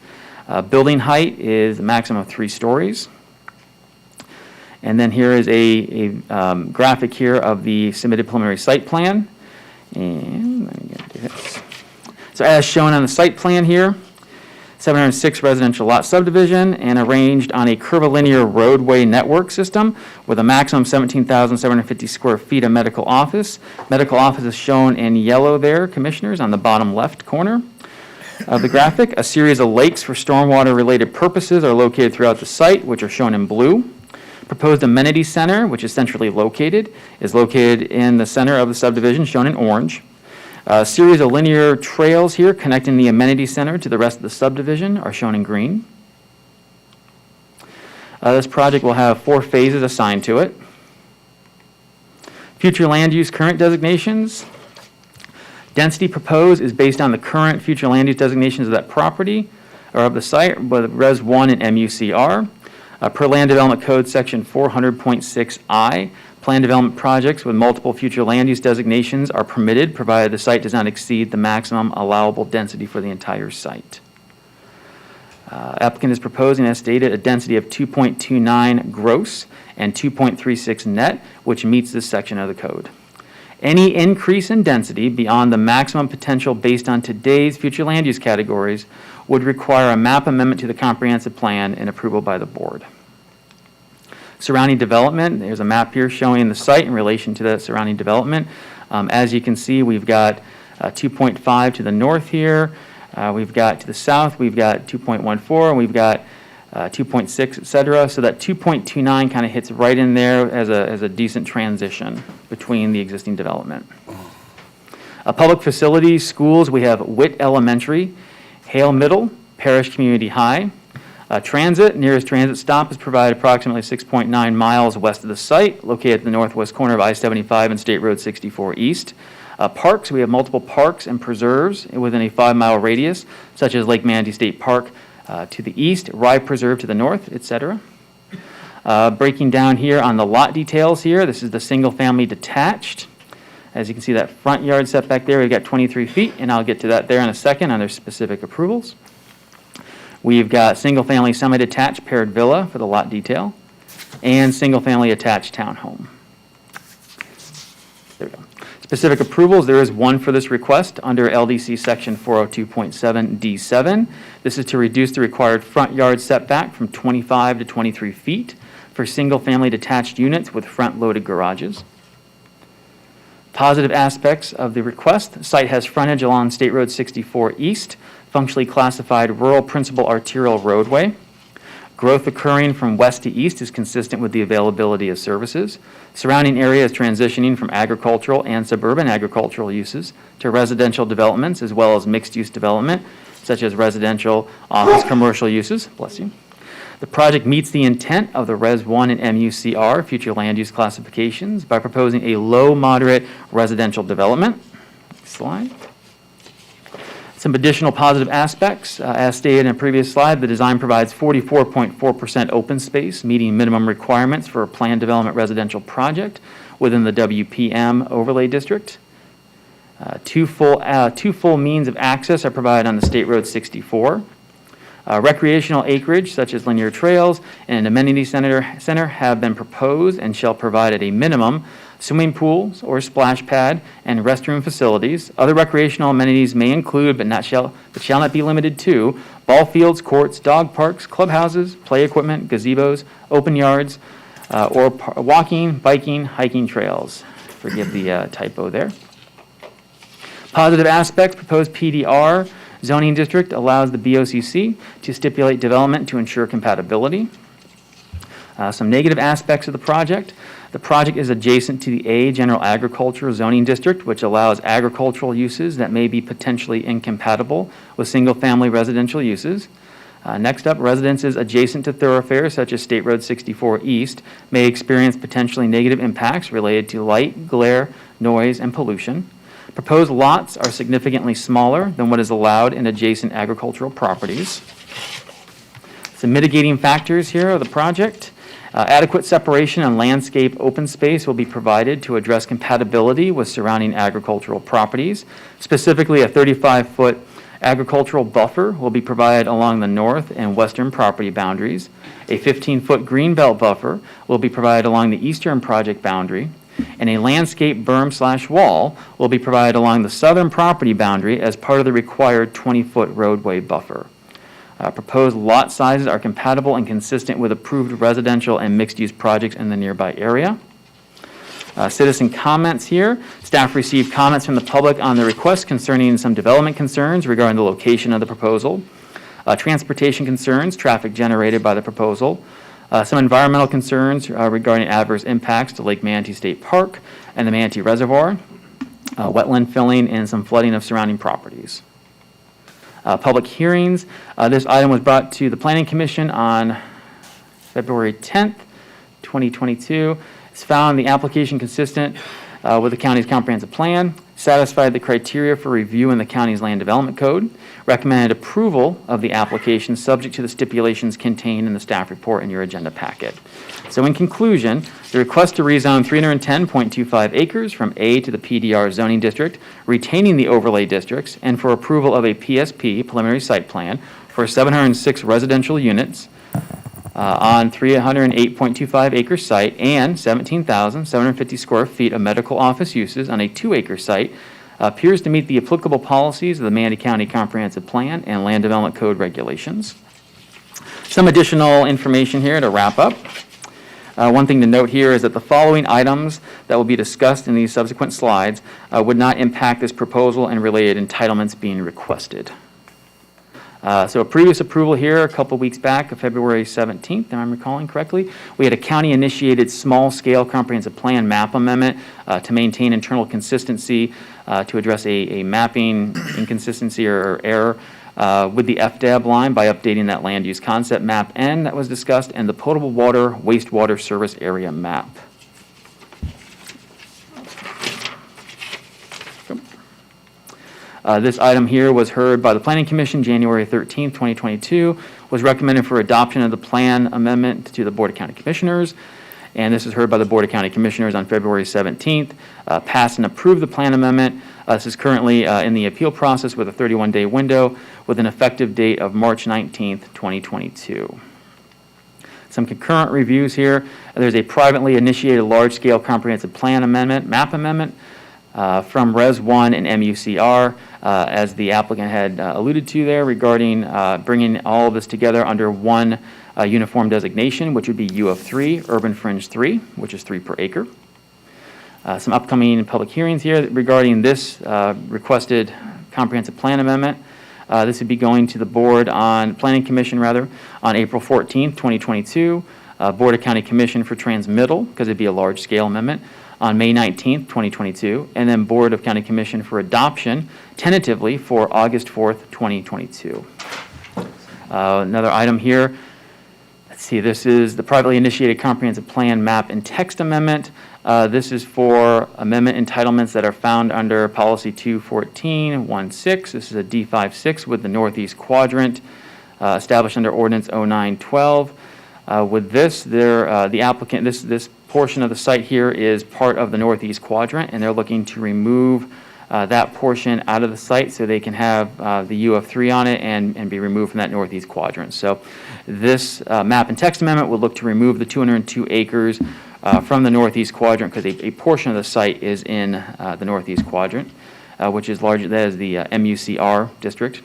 Building height is a maximum of 3 stories. And then here is a graphic here of the submitted preliminary site plan. And let me get to this. So as shown on the site plan here, 706 residential lot subdivision and arranged on a curvilinear roadway network system with a maximum 17,750 square feet of medical office. Medical office is shown in yellow there, commissioners, on the bottom left corner of the graphic. A series of lakes for stormwater related purposes are located throughout the site, which are shown in blue. Proposed amenity center, which is centrally located, is located in the center of the subdivision, shown in orange. A series of linear trails here connecting the amenity center to the rest of the subdivision are shown in green. This project will have 4 phases assigned to it. Future land use current designations. Density proposed is based on the current future land use designations of that property or of the site with Res 1 and MUCR. Per Land Development Code Section 400.6I, plan development projects with multiple future land use designations are permitted, provided the site does not exceed the maximum allowable density for the entire site. Applicant is proposing, as stated, a density of 2.29 gross and 2.36 net, which meets this section of the code. Any increase in density beyond the maximum potential based on today's future land use categories would require a map amendment to the comprehensive plan and approval by the board. Surrounding development, there's a map here showing the site in relation to that surrounding development. As you can see, we've got 2.5 to the north here. We've got to the south, we've got 2.14, and we've got 2.6, et cetera. So that 2.29 kind of hits right in there as a decent transition between the existing development. Public facilities, schools, we have Witt Elementary, Hale Middle, Parish Community High. Transit, nearest transit stop is provided approximately 6.9 miles west of the site, located at the northwest corner of I-75 and State Road 64 East. Parks, we have multiple parks and preserves within a 5-mile radius, such as Lake Manatee State Park to the east, Rye Preserve to the north, etc. Breaking down here on the lot details here, this is the single-family detached. As you can see, that front yard setback there, we've got 23 feet, and I'll get to that there in a second under specific approvals. We've got single-family semi-detached paired villa for the lot detail, and single-family attached townhome. There we go. Specific approvals, there is one for this request under LDC Section 402.7 D7. This is to reduce the required front yard setback from 25 to 23 feet for single-family detached units with front-loaded garages. Positive aspects of the request: the site has frontage along State Road 64 East, functionally classified rural principal arterial roadway. Growth occurring from west to east is consistent with the availability of services. Surrounding area is transitioning from agricultural and suburban agricultural uses to residential developments as well as mixed-use development, such as residential, office, commercial uses. Bless you. The project meets the intent of the Res 1 and MUCR, future land use classifications, by proposing a low-moderate residential development. Next slide. Some additional positive aspects. As stated in a previous slide, the design provides 44.4% open space, meeting minimum requirements for a planned development residential project within the WPM overlay district. Two full means of access are provided on the State Road 64. Recreational acreage, such as linear trails and an amenity center have been proposed and shall provide at a minimum swimming pools or splash pad, and restroom facilities. Other recreational amenities may include, but shall not be limited to, ball fields, courts, dog parks, clubhouses, play equipment, gazebos, open yards, or walking, biking, hiking trails. Forgive the typo there. Positive aspects: proposed PDR zoning district allows the BOCC to stipulate development to ensure compatibility. Some negative aspects of the project: the project is adjacent to the A General Agricultural Zoning District, which allows agricultural uses that may be potentially incompatible with single-family residential uses. Next up, residences adjacent to thoroughfares such as State Road 64 East may experience potentially negative impacts related to light, glare, noise, and pollution. Proposed lots are significantly smaller than what is allowed in adjacent agricultural properties. Some mitigating factors here of the project: adequate separation and landscape open space will be provided to address compatibility with surrounding agricultural properties. Specifically, a 35-foot agricultural buffer will be provided along the north and western property boundaries. A 15-foot greenbelt buffer will be provided along the eastern project boundary, and a landscape berm/wall will be provided along the southern property boundary as part of the required 20-foot roadway buffer. Proposed lot sizes are compatible and consistent with approved residential and mixed-use projects in the nearby area. Citizen comments here. Staff received comments from the public on the request concerning some development concerns regarding the location of the proposal, transportation concerns, traffic generated by the proposal, some environmental concerns regarding adverse impacts to Lake Manatee State Park and the Manatee Reservoir, wetland filling, and some flooding of surrounding properties. Public hearings. This item was brought to the Planning Commission on February 10th, 2022. It's found the application consistent with the county's comprehensive plan, satisfied the criteria for review in the county's land development code, recommended approval of the application subject to the stipulations contained in the staff report in your agenda packet. So in conclusion, the request to rezone 310.25 acres from A to the PDR zoning district, retaining the overlay districts, and for approval of a PSP, preliminary site plan, for 706 residential units on 308.25 acre site and 17,750 square feet of medical office uses on a 2-acre site appears to meet the applicable policies of the Manatee County Comprehensive Plan and Land Development Code regulations. Some additional information here to wrap up. One thing to note here is that the following items that will be discussed in these subsequent slides would not impact this proposal and related entitlements being requested. So a previous approval here a couple weeks back, February 17th, if I'm recalling correctly, we had a county-initiated small-scale comprehensive plan map amendment to maintain internal consistency to address a mapping inconsistency or error with the FDAB line by updating that land use concept map N that was discussed and the potable water wastewater service area map. This item here was heard by the Planning Commission January 13th, 2022, was recommended for adoption of the plan amendment to the Board of County Commissioners, and this is heard by the Board of County Commissioners on February 17th, passed and approved the plan amendment. This is currently in the appeal process with a 31-day window with an effective date of March 19th, 2022. Some concurrent reviews here. There's a privately initiated large-scale comprehensive plan amendment, map amendment, from Res 1 and MUCR, as the applicant had alluded to there regarding bringing all of this together under one uniform designation, which would be U of 3, Urban Fringe 3, which is 3 per acre. Some upcoming public hearings here regarding this requested comprehensive plan amendment. This would be going to the board on, Planning Commission rather, on April 14th, 2022. Board of County Commission for transmittal, because it'd be a large-scale amendment, on May 19th, 2022, and then Board of County Commission for adoption, tentatively for August 4th, 2022. Another item here, let's see, this is the privately initiated comprehensive plan map and text amendment. This is for amendment entitlements that are found under policy 214.16. This is a D56 with the northeast quadrant established under ordinance 0912. With this, the applicant, this portion of the site here is part of the northeast quadrant, and they're looking to remove that portion out of the site so they can have the U of 3 on it and be removed from that northeast quadrant. So this map and text amendment would look to remove the 202 acres from the northeast quadrant, because a portion of the site is in the northeast quadrant, which is largely, that is the MUCR district.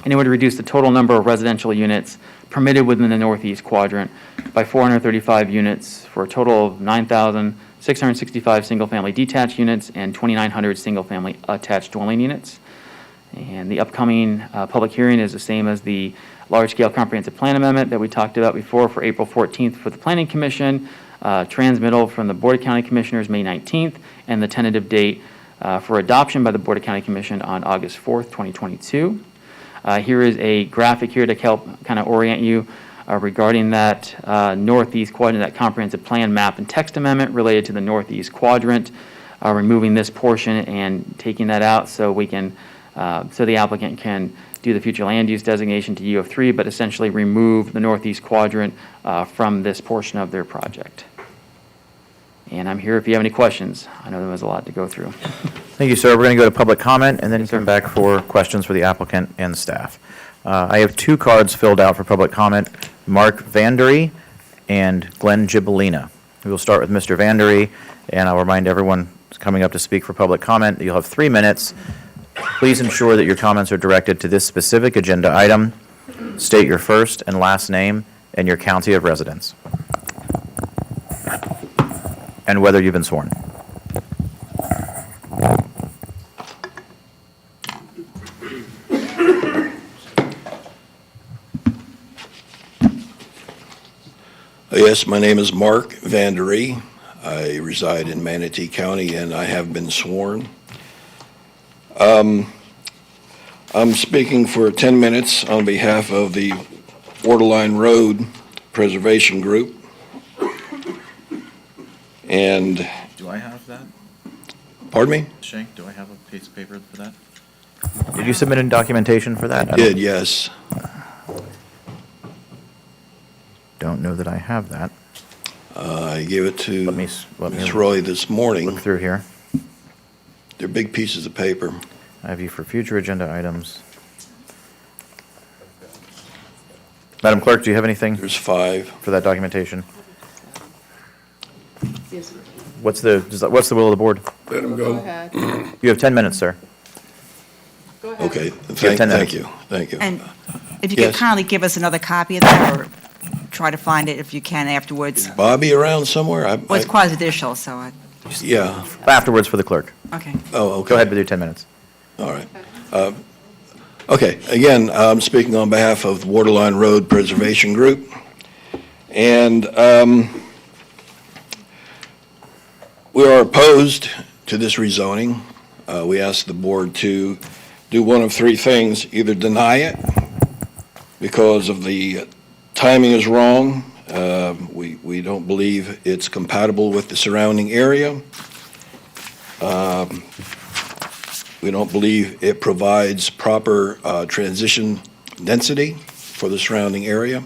And it would reduce the total number of residential units permitted within the northeast quadrant by 435 units for a total of 9,665 single-family detached units and 2,900 single-family attached dwelling units. And the upcoming public hearing is the same as the large-scale comprehensive plan amendment that we talked about before for April 14th for the Planning Commission, transmittal from the Board of County Commissioners May 19th, and the tentative date for adoption by the Board of County Commission on August 4th, 2022. Here is a graphic here to help kind of orient you regarding that northeast quadrant, that comprehensive plan map and text amendment related to the northeast quadrant, removing this portion and taking that out so we can, so the applicant can do the future land use designation to UF3, but essentially remove the northeast quadrant from this portion of their project. And I'm here if you have any questions. I know there was a lot to go through. Thank you, sir. We're going to go to public comment and then come back for questions for the applicant and staff. I have 2 cards filled out for public comment, Mark Vandery and Glenn Gibellina. We will start with Mr. Vandery, and I'll remind everyone coming up to speak for public comment that you'll have 3 minutes. Please ensure that your comments are directed to this specific agenda item. State your first and last name and your county of residence, and whether you've been sworn. Yes, my name is Mark Vandery. I reside in Manatee County, and I have been sworn. I'm speaking for 10 minutes on behalf of the Borderline Road Preservation Group. And... Do I have that? Pardon me? Shank, do I have a piece of paper for that? Did you submit in documentation for that? I did, yes. Don't know that I have that. I gave it to Let me Ms. Roy this morning. Look through here. They're big pieces of paper. I have you for future agenda items. Madam Clerk, do you have anything? There's 5. For that documentation? What's the will of the board? Let them go. You have 10 minutes, sir. Okay, You have 10 minutes. thank you. And if you Yes. could kindly give us another copy of that, or try to find it if you can afterwards. Bobby around somewhere? Well, it's quasi-judicial, so I, Yeah. Afterwards for the clerk. okay. Oh, okay. Go ahead with your 10 minutes. All right. Okay, again, I'm speaking on behalf of the Borderline Road Preservation Group. And we are opposed to this rezoning. We ask the board to do one of 3 things: either deny it because of the timing is wrong, we don't believe it's compatible with the surrounding area, we don't believe it provides proper transition density for the surrounding area.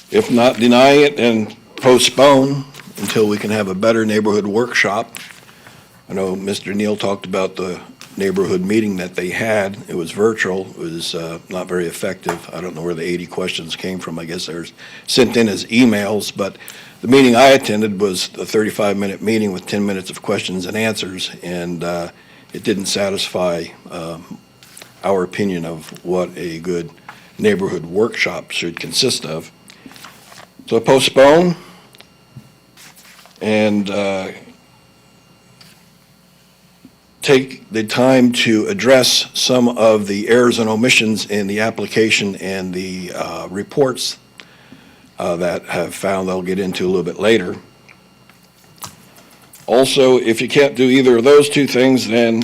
If not, deny it and postpone until we can have a better neighborhood workshop. I know Mr. Neal talked about the neighborhood meeting that they had. It was virtual. It was not very effective. I don't know where the 80 questions came from. I guess they were sent in as emails, but the meeting I attended was a 35-minute meeting with 10 minutes of questions and answers, and it didn't satisfy our opinion of what a good neighborhood workshop should consist of. So postpone and take the time to address some of the errors and omissions in the application and the reports that have found I'll get into a little bit later. Also, if you can't do either of those 2 things, then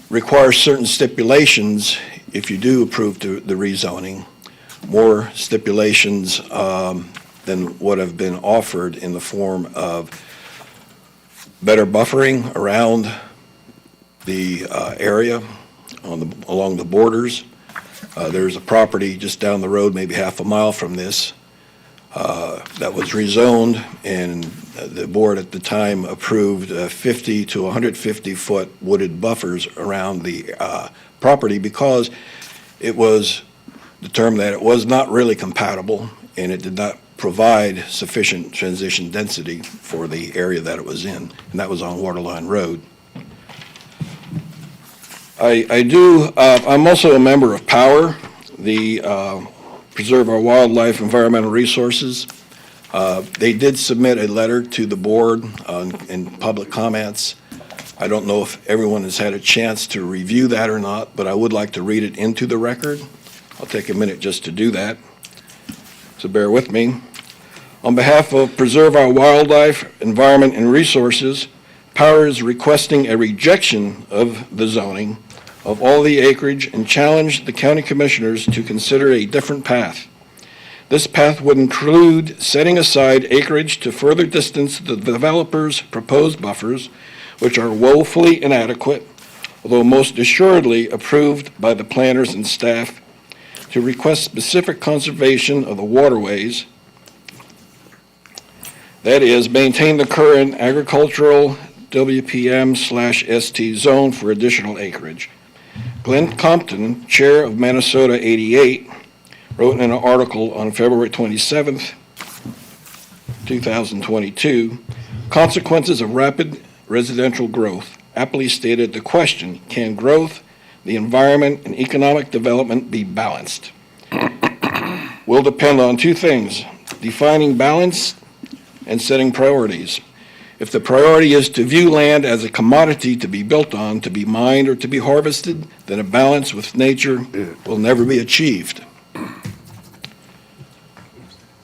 require certain stipulations if you do approve the rezoning, more stipulations than what have been offered in the form of better buffering around the area along the borders. There's a property just down the road, maybe half a mile from this, that was rezoned, and the board at the time approved 50 to 150-foot wooded buffers around the property because it was determined that it was not really compatible and it did not provide sufficient transition density for the area that it was in, and that was on Waterline Road. I'm also a member of POWER, the Preserve Our Wildlife Environmental Resources. They did submit a letter to the board in public comments. I don't know if everyone has had a chance to review that or not, but I would like to read it into the record. I'll take a minute just to do that, so bear with me. On behalf of Preserve Our Wildlife, Environment, and Resources, POWER is requesting a rejection of the zoning of all the acreage and challenge the county commissioners to consider a different path. This path would include setting aside acreage to further distance the developer's proposed buffers, which are woefully inadequate, although most assuredly approved by the planners and staff, to request specific conservation of the waterways. That is, maintain the current agricultural WPM/ST zone for additional acreage. Glenn Compton, chair of Minnesota 88, wrote in an article on February 27th, 2022, consequences of rapid residential growth, aptly stated the question, can growth, the environment, and economic development be balanced? Will depend on two things, defining balance and setting priorities. If the priority is to view land as a commodity to be built on, to be mined, or to be harvested, then a balance with nature will never be achieved.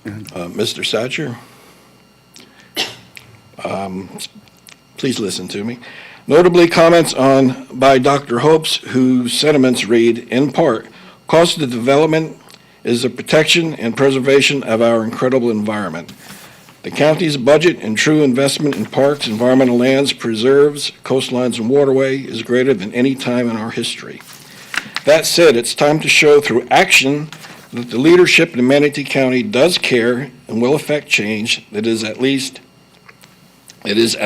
Mr. Satcher, please listen to me. Notably, comments by Dr. Hopes, whose sentiments read, in part, cost of development is the protection and preservation of our incredible environment. The county's budget and true investment in parks, environmental lands, preserves, coastlines, and waterway is greater than any time in our history. That said, it's time to show through action that the leadership in Manatee County does care and will affect change that is at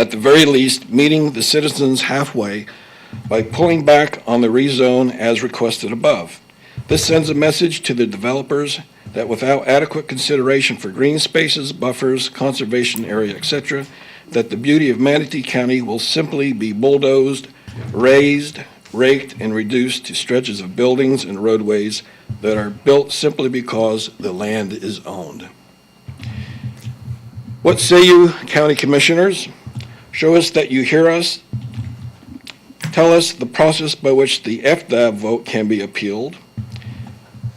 the very least meeting the citizens halfway by pulling back on the rezone as requested above. This sends a message to the developers that without adequate consideration for green spaces, buffers, conservation area, etc., that the beauty of Manatee County will simply be bulldozed, raised, raked, and reduced to stretches of buildings and roadways that are built simply because the land is owned. What say you, county commissioners? Show us that you hear us. Tell us the process by which the FDAB vote can be appealed.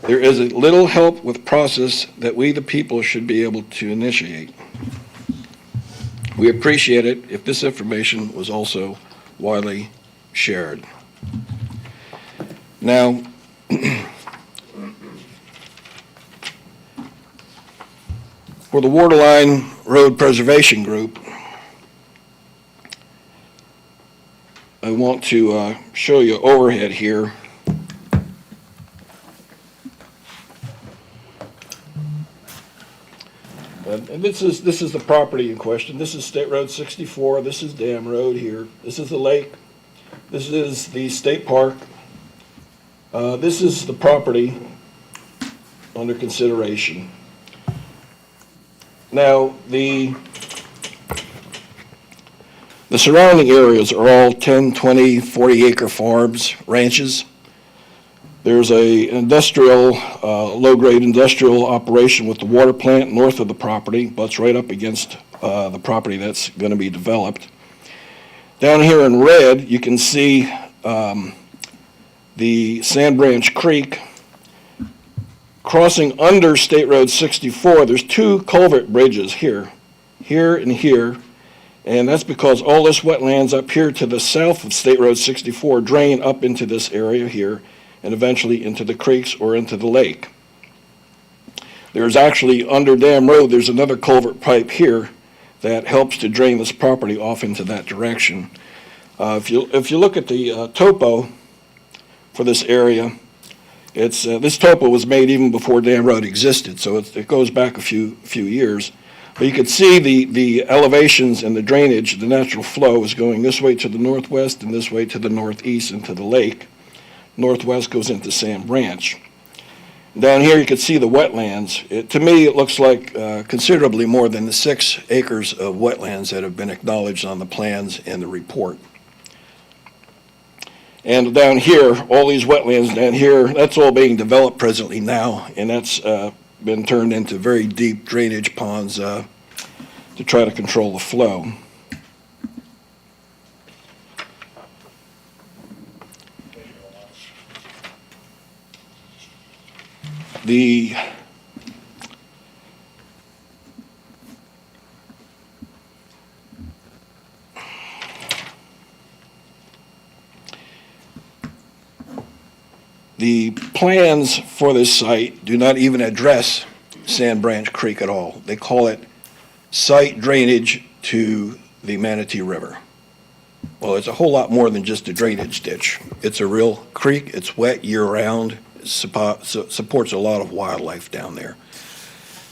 There is a little help with process that we, the people, should be able to initiate. We appreciate it if this information was also widely shared. Now, for the Waterline Road Preservation Group, I want to show you overhead here. And this is the property in question. This is State Road 64. This is Dam Road here. This is the lake. This is the state park. This is the property under consideration. Now, the surrounding areas are all 10, 20, 40 acre farms, ranches. There's a industrial, low-grade industrial operation with the water plant north of the property, butts right up against the property that's going to be developed. Down here in red, you can see the Sand Branch Creek. Crossing under State Road 64, there's two culvert bridges here, and here, and that's because all this wetlands up here to the south of State Road 64 drain up into this area here, and eventually into the creeks or into the lake. There's actually, under Dam Road, there's another culvert pipe here that helps to drain this property off into that direction. If you look at the topo for this area, it's this topo was made even before Dam Road existed, so it goes back a few years. But you can see the elevations and the drainage, the natural flow is going this way to the northwest and this way to the northeast into the lake. Northwest goes into Sand Branch. Down here, you can see the wetlands. To me, it looks like considerably more than the 6 acres of wetlands that have been acknowledged on the plans and the report. And down here, all these wetlands down here, that's all being developed presently now, and that's been turned into very deep drainage ponds to try to control the flow. The plans for this site do not even address Sand Branch Creek at all. They call it site drainage to the Manatee River. Well, it's a whole lot more than just a drainage ditch. It's a real creek. It's wet year-round. It supports a lot of wildlife down there.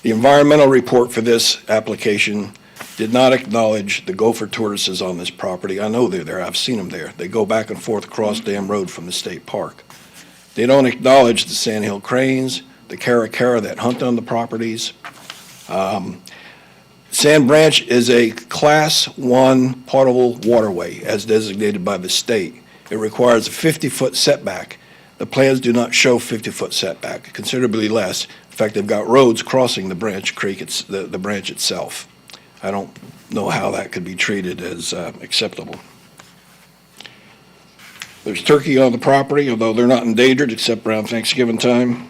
The environmental report for this application did not acknowledge the gopher tortoises on this property. I know they're there. I've seen them there. They go back and forth across Dam Road from the state park. They don't acknowledge the sandhill cranes, the caracara that hunt on the properties. Sand Branch is a Class 1 potable waterway as designated by the state. It requires a 50-foot setback. The plans do not show 50-foot setback, considerably less. In fact, they've got roads crossing the Branch Creek, the branch itself. I don't know how that could be treated as acceptable. There's turkey on the property, although they're not endangered except around Thanksgiving time.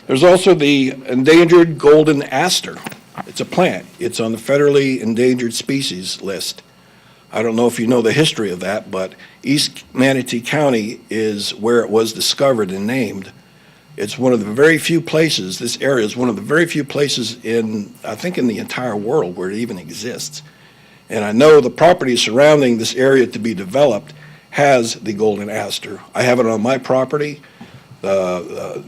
There's also the endangered golden aster. It's a plant. It's on the federally endangered species list. I don't know if you know the history of that, but East Manatee County is where it was discovered and named. It's one of the very few places, this area is one of the very few places I think in the entire world where it even exists. And I know the property surrounding this area to be developed has the golden aster. I have it on my property. The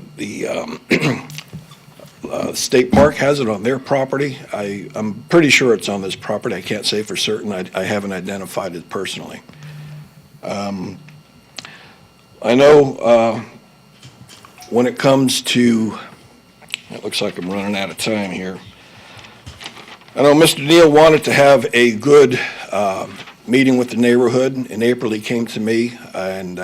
state park has it on their property. I'm pretty sure it's on this property. I can't say for certain. I haven't identified it personally. I know when it comes to, it looks like I'm running out of time here. I know Mr. Neal wanted to have a good meeting with the neighborhood. In April, he came to me and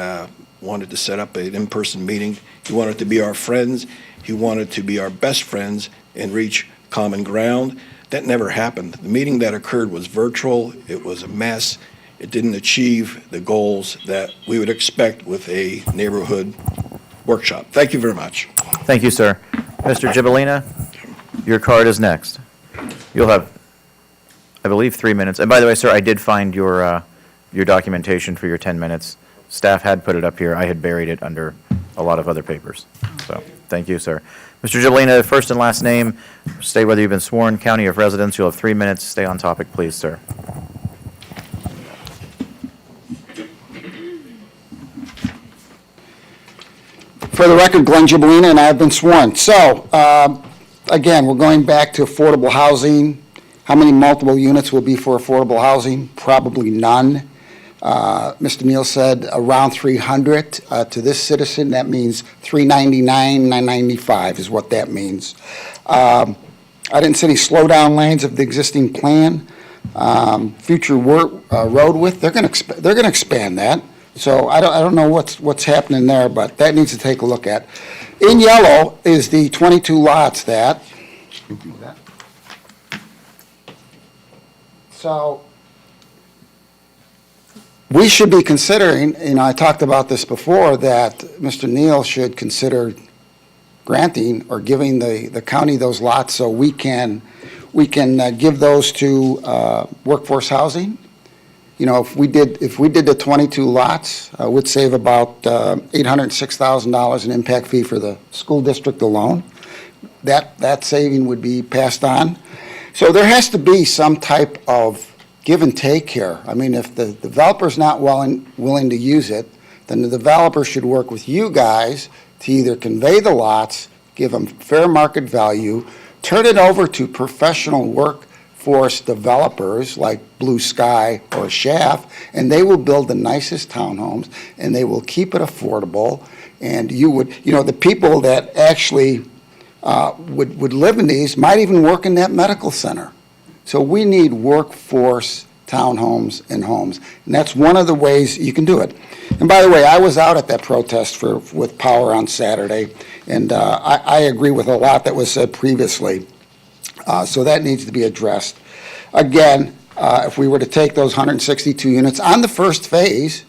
wanted to set up an in-person meeting. He wanted to be our friends. He wanted to be our best friends and reach common ground. That never happened. The meeting that occurred was virtual. It was a mess. It didn't achieve the goals that we would expect with a neighborhood workshop. Thank you very much. Thank you, sir. Mr. Gibolina, your card is next. You'll have, I believe, 3 minutes. And by the way, sir, I did find your documentation for your 10 minutes. Staff had put it up here. I had buried it under a lot of other papers. So, thank you, sir. Mr. Gibolina, first and last name, state whether you've been sworn, county of residence. You'll have 3 minutes. Stay on topic, please, sir. For the record, Glenn Gibolina, and I have been sworn. So, again, we're going back to affordable housing. How many multiple units will be for affordable housing? Probably none. Mr. Neal said around 300 to this citizen. That means 399, 995 is what that means. I didn't see any slowdown lanes of the existing plan. Future road width, they're going to expand that. So I don't know what's happening there, but that needs to take a look at. In yellow is the 22 lots that. So we should be considering, I talked about this before, that Mr. Neal should consider granting or giving the county those lots so we can give those to workforce housing. If we did the 22 lots, we'd save about $806,000 in impact fee for the school district alone. That saving would be passed on. So there has to be some type of give and take here. I mean, if the developer's not willing to use it, then the developer should work with you guys to either convey the lots, give them fair market value, turn it over to professional workforce workforce developers like Blue Sky or Shaft, and they will build the nicest townhomes, and they will keep it affordable. And the people that actually would live in these might even work in that medical center. So we need workforce townhomes and homes, and that's one of the ways you can do it. And by the way, I was out at that protest with Power on Saturday, and I agree with a lot that was said previously. So that needs to be addressed. Again, if we were to take those 162 units on the first phase,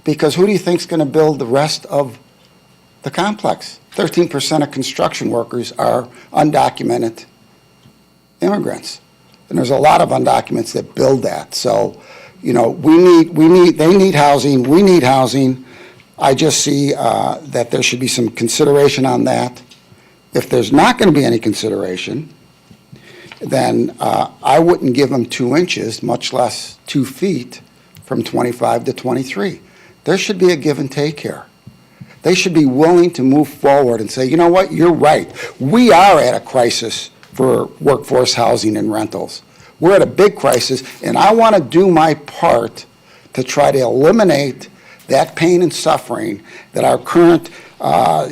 because who do you think is going to build the rest of the complex? 13% of construction workers are undocumented immigrants. And there's a lot of undocumented that build that. So, they need housing, we need housing. I just see that there should be some consideration on that. If there's not going to be any consideration, then I wouldn't give them 2 inches, much less 2 feet from 25 to 23. There should be a give and take here. They should be willing to move forward and say, you know what, you're right. We are at a crisis for workforce housing and rentals. We're at a big crisis, and I want to do my part to try to eliminate that pain and suffering that our current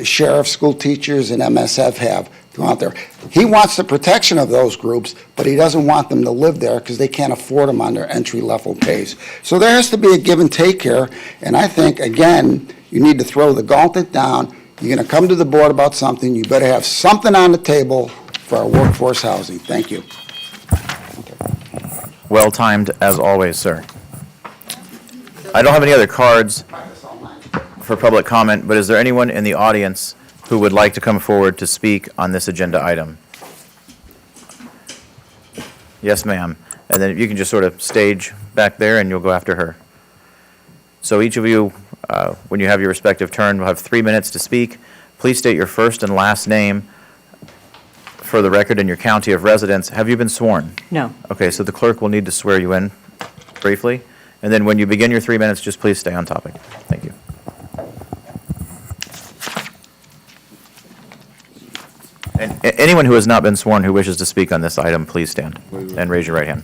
sheriff, school teachers, and MSF have go out there. He wants the protection of those groups, but he doesn't want them to live there because they can't afford them on their entry-level pays. So there has to be a give and take here, and I think, again, you need to throw the gauntlet down. You're going to come to the board about something, you better have something on the table for our workforce housing. Thank you. Well-timed, as always, sir. I don't have any other cards for public comment, but is there anyone in the audience who would like to come forward to speak on this agenda item? Yes, ma'am. And then you can just sort of stage back there, and you'll go after her. So each of you, when you have your respective turn, will have 3 minutes to speak. Please state your first and last name for the record and your county of residence. Have you been sworn? No. Okay, so the clerk will need to swear you in briefly. And then when you begin your 3 minutes, just please stay on topic. Thank you. And anyone who has not been sworn who wishes to speak on this item, please stand and raise your right hand.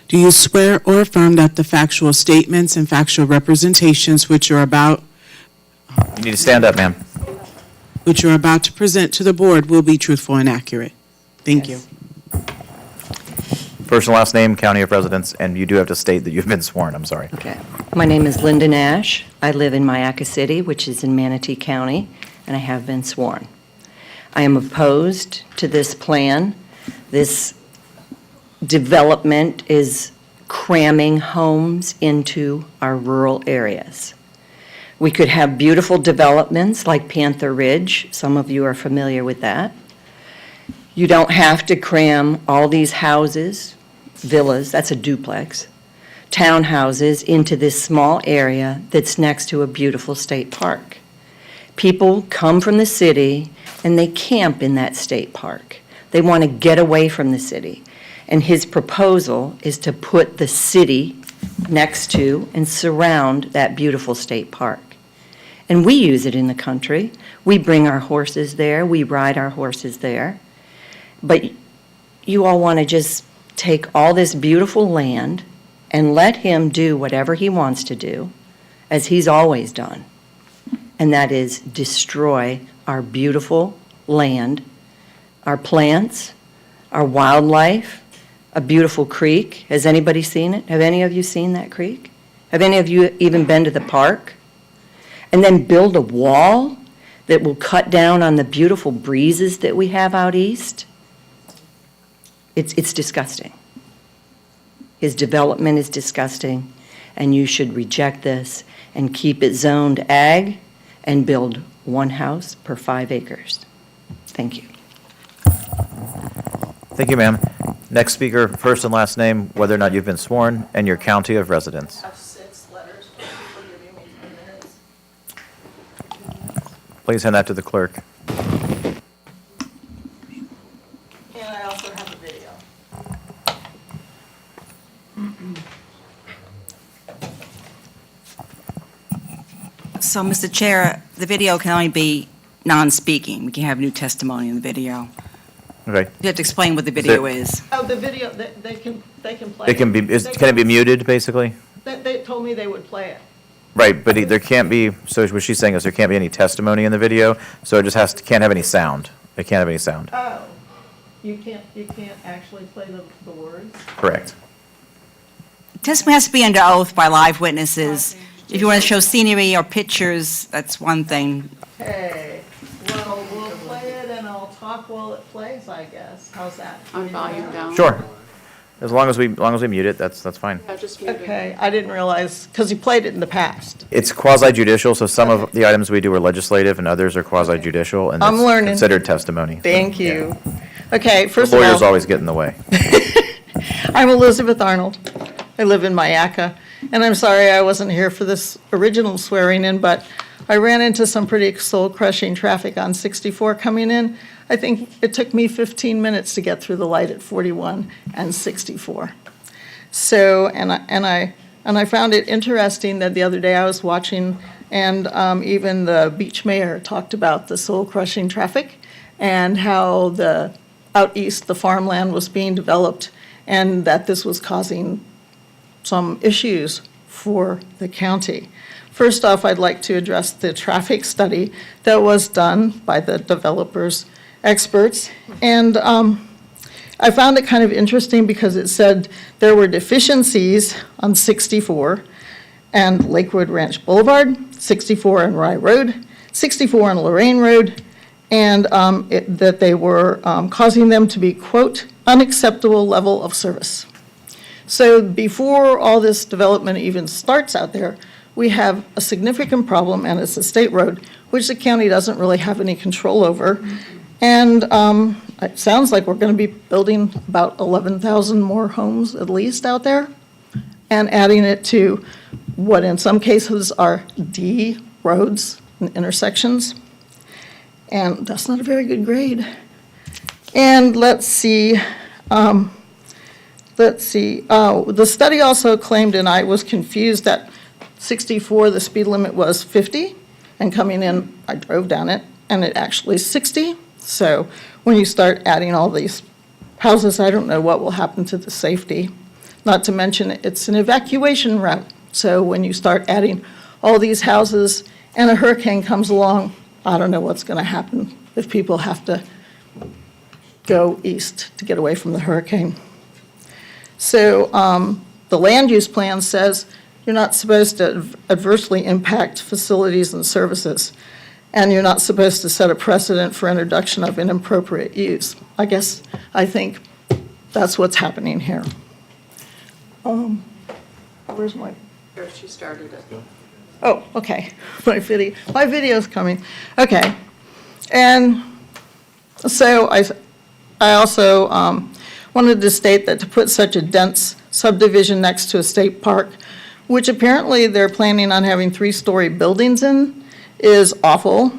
Do you swear or affirm that the factual statements and factual representations which you're about You need to stand up, ma'am. to present to the board will be truthful and accurate? Thank you. First and last name, county of residence, and you do have to state that you've been sworn. I'm sorry. Okay. My name is Linda Nash. I live in Myakka City, which is in Manatee County, and I have been sworn. I am opposed to this plan. This development is cramming homes into our rural areas. We could have beautiful developments like Panther Ridge. Some of you are familiar with that. You don't have to cram all these houses, villas, that's a duplex, townhouses into this small area that's next to a beautiful state park. People come from the city and they camp in that state park. They want to get away from the city. And his proposal is to put the city next to and surround that beautiful state park. And we use it in the country. We bring our horses there. We ride our horses there. But you all want to just take all this beautiful land and let him do whatever he wants to do, as he's always done. And that is destroy our beautiful land, our plants, our wildlife, a beautiful creek. Has anybody seen it? Have any of you seen that creek? Have any of you even been to the park? And then build a wall that will cut down on the beautiful breezes that we have out east? It's disgusting. His development is disgusting, and you should reject this and keep it zoned ag and build one house per 5 acres. Thank you. Thank you, ma'am. Next speaker, first and last name, whether or not you've been sworn, and your county of residence. I have 6 letters for people giving me 10 minutes. Please hand that to the clerk. And I also have a video. So, Mr. Chair, the video can only be non-speaking. We can have new testimony in the video. Okay. You have to explain what the video is. Oh, the video, they can play. It can be, can it be muted, basically? They told me they would play it. Right, but there can't be, so what she's saying is there can't be any testimony in the video, so it just can't have any sound. It can't have any sound. Oh, you can't actually play the words? Correct. Testimony has to be under oath by live witnesses. If you want to show scenery or pictures, that's one thing. Okay, well, we'll play it and I'll talk while it plays, I guess. How's that? On volume down. Sure. As long as we mute it, that's fine. Okay, I didn't realize, because you played it in the past. It's quasi-judicial, so some of the items we do are legislative and others are quasi-judicial, and I'm it's learning. considered testimony. Thank So, you. yeah. Okay, first The of all. lawyers always get in the way. I'm Elizabeth Arnold. I live in Mayaca, and I'm sorry I wasn't here for this original swearing in, but I ran into some pretty soul-crushing traffic on 64 coming in. I think it took me 15 minutes to get through the light at 41 and 64. So, and I found it interesting that the other day I was watching, and even the beach mayor talked about the soul-crushing traffic and how out east, the farmland was being developed, and that this was causing some issues for the county. First off, I'd like to address the traffic study that was done by the developers' experts. And I found it kind of interesting because it said there were deficiencies on 64 and Lakewood Ranch Boulevard, 64 and Rye Road, 64 and Lorraine Road, and that they were causing them to be, quote, unacceptable level of service. So before all this development even starts out there, we have a significant problem, and it's a state road, which the county doesn't really have any control over. And it sounds like we're going to be building about 11,000 more homes at least out there, and adding it to what in some cases are D roads and intersections. And that's not a very good grade. And let's see. The study also claimed, and I was confused, that 64, the speed limit was 50, and coming in, I drove down it, and it actually is 60. So when you start adding all these houses, I don't know what will happen to the safety. Not to mention, it's an evacuation route. So when you start adding all these houses and a hurricane comes along, I don't know what's going to happen if people have to go east to get away from the hurricane. So the land use plan says you're not supposed to adversely impact facilities and services, and you're not supposed to set a precedent for introduction of inappropriate use. I think that's what's happening here. Where's my? Here, she started it. Oh, okay. My video's coming. Okay. And so I also wanted to state that to put such a dense subdivision next to a state park, which apparently they're planning on having 3-story buildings in, is awful.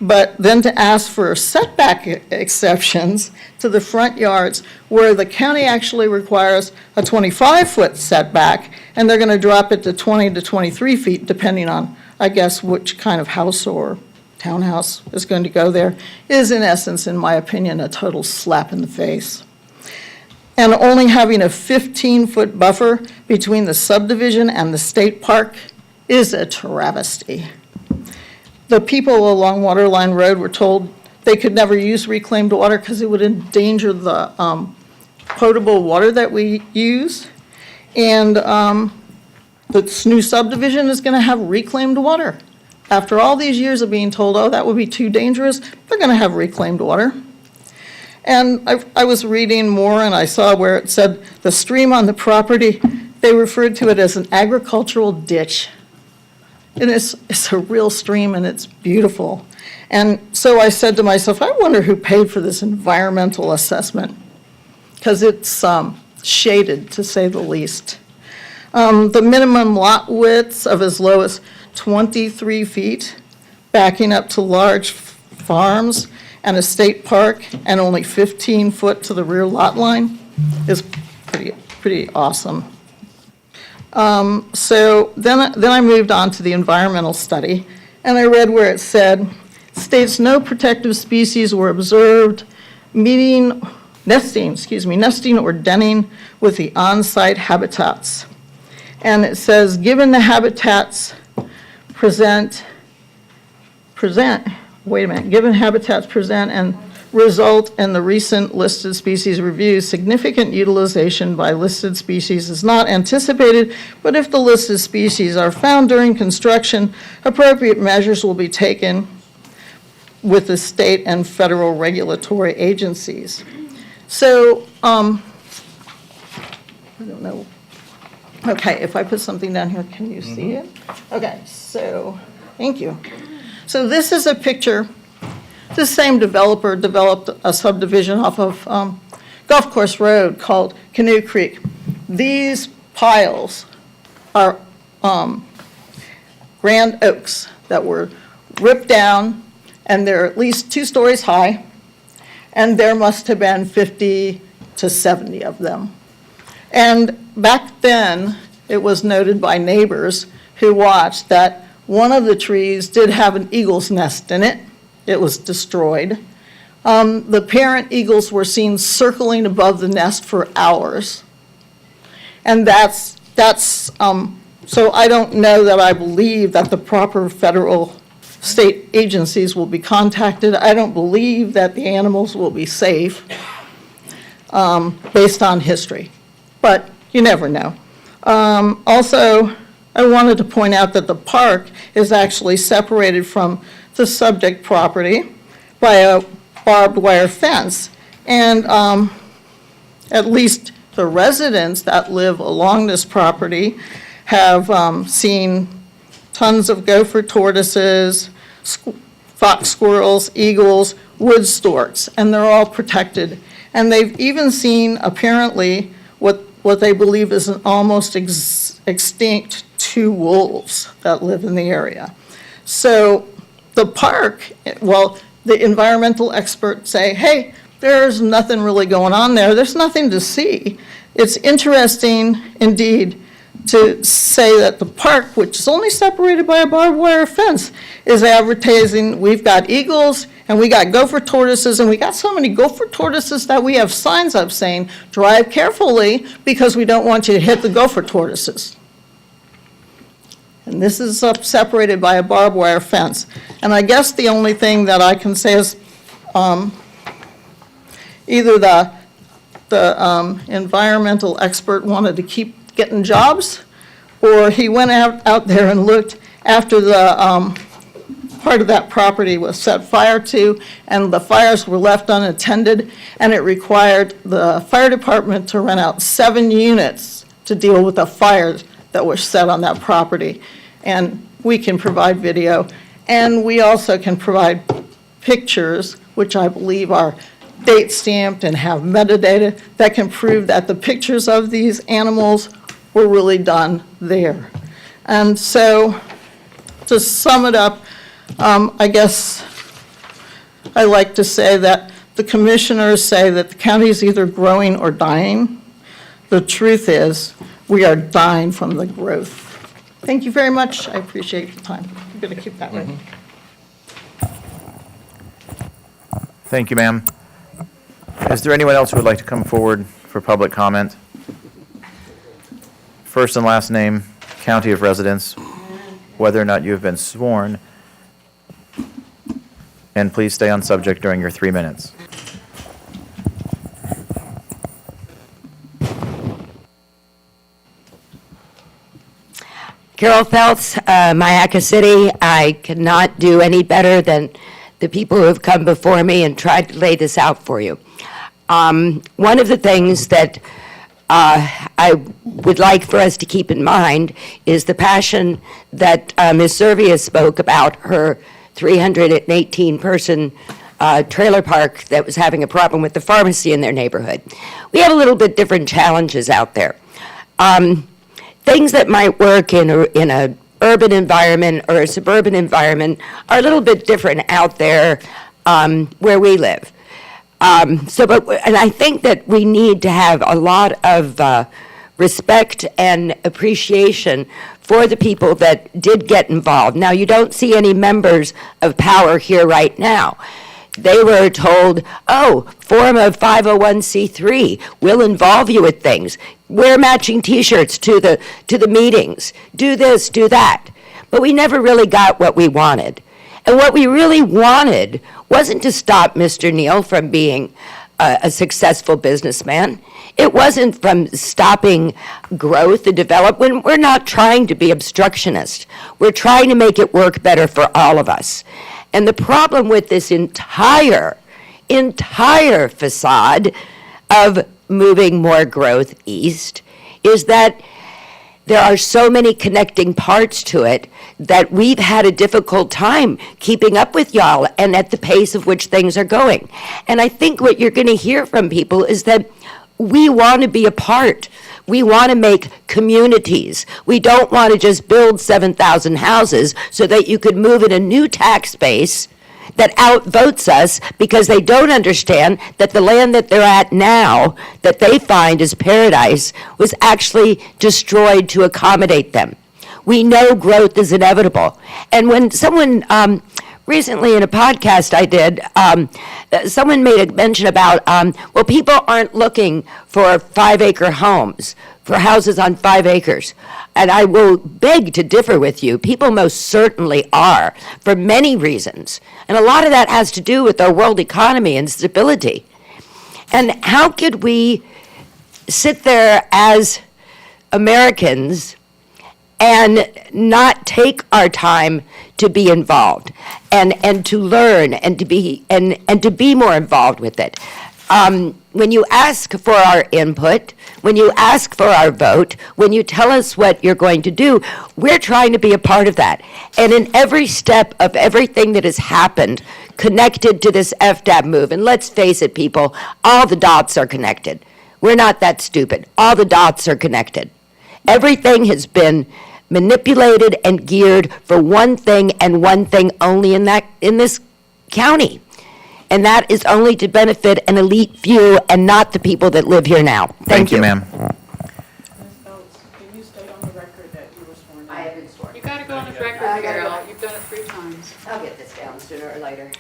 But then to ask for setback exceptions to the front yards where the county actually requires a 25-foot setback, and they're going to drop it to 20 to 23 feet, depending on, I guess, which kind of house or townhouse is going to go there, is in essence, in my opinion, a total slap in the face. And only having a 15-foot buffer between the subdivision and the state park is a travesty. The people along Waterline Road were told they could never use reclaimed water because it would endanger the potable water that we use. And this new subdivision is going to have reclaimed water. After all these years of being told, oh, that would be too dangerous, they're going to have reclaimed water. And I was reading more, and I saw where it said the stream on the property, they referred to it as an agricultural ditch. And it's a real stream, and it's beautiful. And so I said to myself, I wonder who paid for this environmental assessment, because it's shaded, to say the least. The minimum lot widths of as low as 23 feet, backing up to large farms and a state park, and only 15 foot to the rear lot line is pretty awesome. So then I moved on to the environmental study, and I read where it said, states no protective species were observed nesting or denning with the on-site habitats. And it says, given the habitats present and result in the recent listed species review, significant utilization by listed species is not anticipated, but if the listed species are found during construction, appropriate measures will be taken with the state and federal regulatory agencies. So, I don't know. Okay, if I put something down here, can you see it? Okay, so, thank you. So this is a picture. This same developer developed a subdivision off of Golf Course Road called Canoe Creek. These piles are grand oaks that were ripped down, and they're at least 2 stories high, and there must have been 50 to 70 of them. And back then, it was noted by neighbors who watched that one of the trees did have an eagle's nest in it. It was destroyed. The parent eagles were seen circling above the nest for hours. And so I don't know that I believe that the proper federal state agencies will be contacted. I don't believe that the animals will be safe based on history, but you never know. Also, I wanted to point out that the park is actually separated from the subject property by a barbed wire fence. And at least the residents that live along this property have seen tons of gopher tortoises, fox squirrels, eagles, wood storks, and they're all protected. And they've even seen, apparently, what they believe is an almost extinct 2 wolves that live in the area. So the park, well, the environmental experts say, hey, there's nothing really going on there. There's nothing to see. It's interesting, indeed, to say that the park, which is only separated by a barbed wire fence, is advertising, we've got eagles, and we got gopher tortoises, and we got so many gopher tortoises that we have signs up saying, drive carefully because we don't want you to hit the gopher tortoises. And this is separated by a barbed wire fence. And I guess the only thing that I can say is either the environmental expert wanted to keep getting jobs, or he went out there and looked after the part of that property was set fire to, and the fires were left unattended, and it required the fire department to rent out 7 units to deal with the fires that were set on that property. And we can provide video, and we also can provide pictures, which I believe are date stamped and have metadata that can prove that the pictures of these animals were really done there. And so, to sum it up, I guess I like to say that the commissioners say that the county is either growing or dying. The truth is, we are dying from the growth. Thank you very much. I appreciate the time. I'm going to keep that right. Thank you, ma'am. Is there anyone else who would like to come forward for public comment? First and last name, county of residence, whether or not you have been sworn, and please stay on subject during your 3 minutes. Carol Feltz, Myakka City. I cannot do any better than the people who have come before me and tried to lay this out for you. One of the things that I would like for us to keep in mind is the passion that Ms. Servia spoke about, her 318-person trailer park that was having a problem with the pharmacy in their neighborhood. We have a little bit different challenges out there. Things that might work in a urban environment or a suburban environment are a little bit different out there where we live. And I think that we need to have a lot of respect and appreciation for the people that did get involved. Now, you don't see any members of power here right now. They were told, oh, form a 501c3. We'll involve you with things. Wear matching T-shirts to the meetings. Do this, do that. But we never really got what we wanted. And what we really wanted wasn't to stop Mr. Neal from being a successful businessman. It wasn't from stopping growth and development. We're not trying to be obstructionist. We're trying to make it work better for all of us. And the problem with this entire facade of moving more growth east is that there are so many connecting parts to it that we've had a difficult time keeping up with y'all and at the pace of which things are going. And I think what you're going to hear from people is that we want to be a part. We want to make communities. We don't want to just build 7,000 houses so that you could move in a new tax base that outvotes us because they don't understand that the land that they're at now, that they find is paradise, was actually destroyed to accommodate them. We know growth is inevitable. And when someone, recently in a podcast I did, someone made a mention about, well, people aren't looking for 5-acre homes, for houses on 5 acres. And I will beg to differ with you. People most certainly are, for many reasons. And a lot of that has to do with our world economy and stability. And how could we sit there as Americans and not take our time to be involved and to learn and to be more involved with it? When you ask for our input, when you ask for our vote, when you tell us what you're going to do, we're trying to be a part of that. And in every step of everything that has happened connected to this FDAP move, and let's face it, people, all the dots are connected. We're not that stupid. All the dots are connected. Everything has been manipulated and geared for one thing and one thing only in this county. And that is only to benefit an elite few and not the people that live here now. Thank you. ma'am. Can you state on the record that you were sworn in? I have been sworn. You got to go on the record, Carol. You've done it 3 times. I'll get this down sooner or later.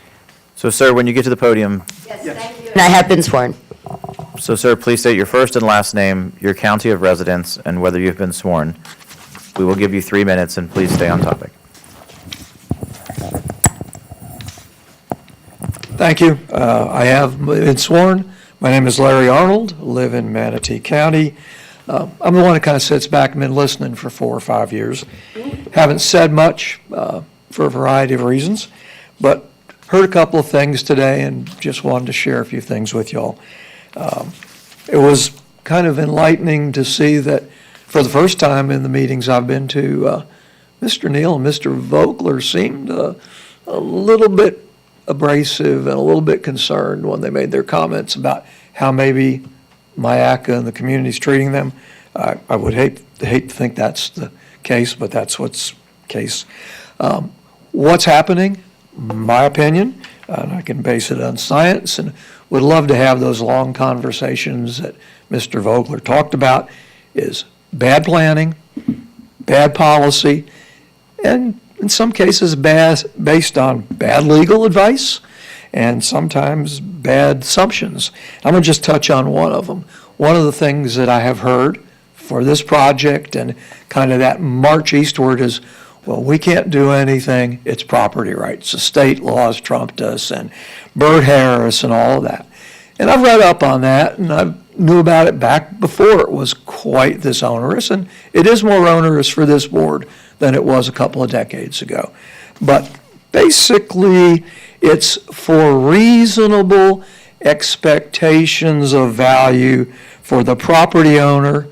So, sir, when you get to the podium, Yes, thank you. And I have been sworn. so, sir, please state your first and last name, your county of residence, and whether you've been sworn. We will give you 3 minutes, and please stay on topic. Thank you. I have been sworn. My name is Larry Arnold, live in Manatee County. I'm the one that kind of sits back and been listening for 4 or 5 years. Haven't said much for a variety of reasons, but heard a couple of things today and just wanted to share a few things with y'all. It was kind of enlightening to see that for the first time in the meetings I've been to, Mr. Neal and Mr. Vogler seemed a little bit abrasive and a little bit concerned when they made their comments about how maybe Mayaca and the community's treating them. I would hate to think that's the case, but that's what's the case. What's happening, my opinion, and I can base it on science, and would love to have those long conversations that Mr. Vogler talked about, is bad planning, bad policy, and in some cases based on bad legal advice and sometimes bad assumptions. I'm going to just touch on one of them. One of the things that I have heard for this project and kind of that march eastward is, well, we can't do anything, it's property rights. The state laws trumped us and Bert Harris and all of that. And I've read up on that and I knew about it back before it was quite this onerous, and it is more onerous for this board than it was a couple of decades ago. But basically, it's for reasonable expectations of value for the property owner.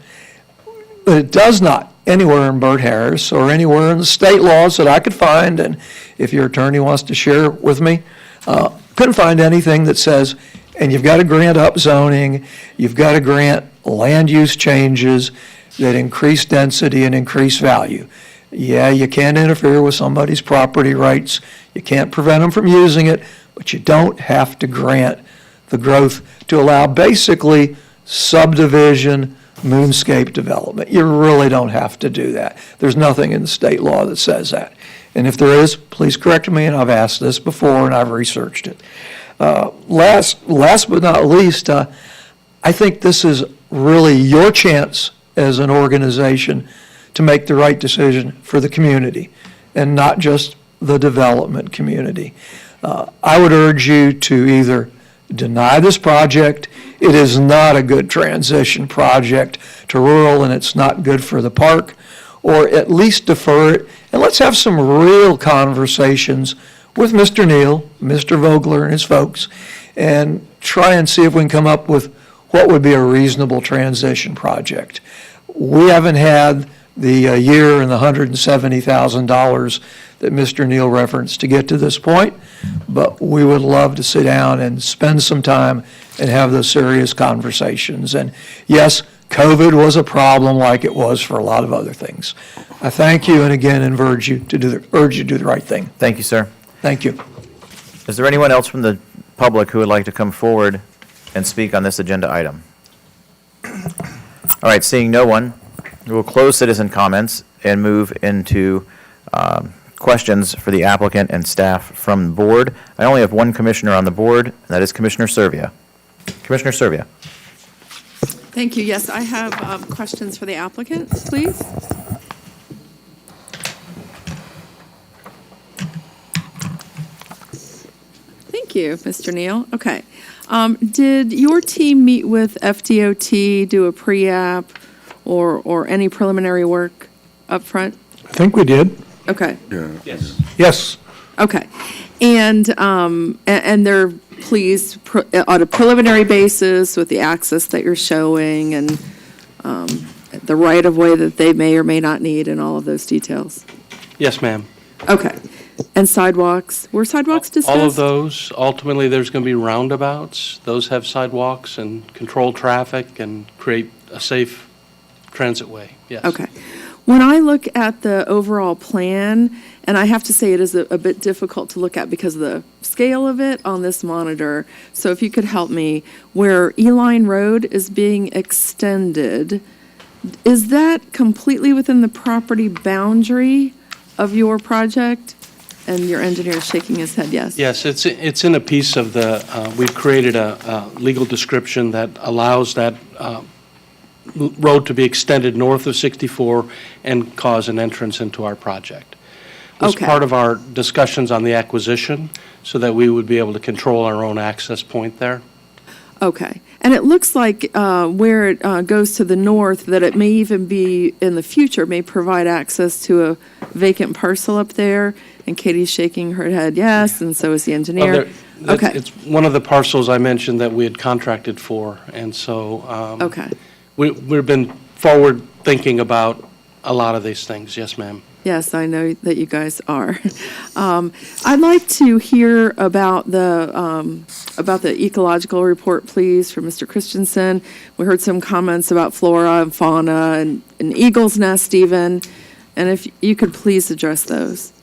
But it does not anywhere in Bert Harris or anywhere in the state laws that I could find, and if your attorney wants to share with me, couldn't find anything that says, and you've got to grant upzoning, you've got to grant land use changes that increase density and increase value. Yeah, you can't interfere with somebody's property rights. You can't prevent them from using it, but you don't have to grant the growth to allow basically subdivision, moonscape development. You really don't have to do that. There's nothing in the state law that says that. And if there is, please correct me, and I've asked this before and I've researched it. Last but not least, I think this is really your chance as an organization to make the right decision for the community and not just the development community. I would urge you to either deny this project. It is not a good transition project to rural, and it's not good for the park, or at least defer it. And let's have some real conversations with Mr. Neal, Mr. Vogler, and his folks, and try and see if we can come up with what would be a reasonable transition project. We haven't had the year and the $170,000 that Mr. Neal referenced to get to this point, but we would love to sit down and spend some time and have those serious conversations. And yes, COVID was a problem like it was for a lot of other things. I thank you, and again urge you to do the right thing. Thank you, sir. Thank you. Is there anyone else from the public who would like to come forward and speak on this agenda item? All right, seeing no one, we will close citizen comments and move into questions for the applicant and staff from the board. I only have one commissioner on the board, and that is Commissioner Servia. Commissioner Servia. Thank you. Yes, I have questions for the applicants, please. Thank you, Mr. Neal. Okay. Did your team meet with FDOT, do a pre-app, or any preliminary work up front? I think we did. Okay. Yes. Yes. Okay. And they're pleased on a preliminary basis with the access that you're showing and the right-of-way that they may or may not need and all of those details? Yes, ma'am. Okay. And sidewalks? Were sidewalks discussed? All of those. Ultimately, there's going to be roundabouts. Those have sidewalks and control traffic and create a safe transit way. Yes. Okay. When I look at the overall plan, and I have to say it is a bit difficult to look at because of the scale of it on this monitor, so if you could help me, where Eline Road is being extended, is that completely within the property boundary of your project? And your engineer is shaking his head, yes? Yes, it's in a piece of the, we've created a legal description that allows that road to be extended north of 64 and cause an entrance into our project. It was Okay. part of our discussions on the acquisition so that we would be able to control our own access point there. Okay. And it looks like where it goes to the north, that it may even be, in the future, may provide access to a vacant parcel up there. And Katie's shaking her head yes, and so is the engineer. Okay. It's one of the parcels I mentioned that we had contracted for, and so Okay. we've been forward thinking about a lot of these things. Yes, ma'am. Yes, I know that you guys are. I'd like to hear about the ecological report, please, from Mr. Christensen. We heard some comments about flora and fauna and an eagle's nest even, and if you could please address those.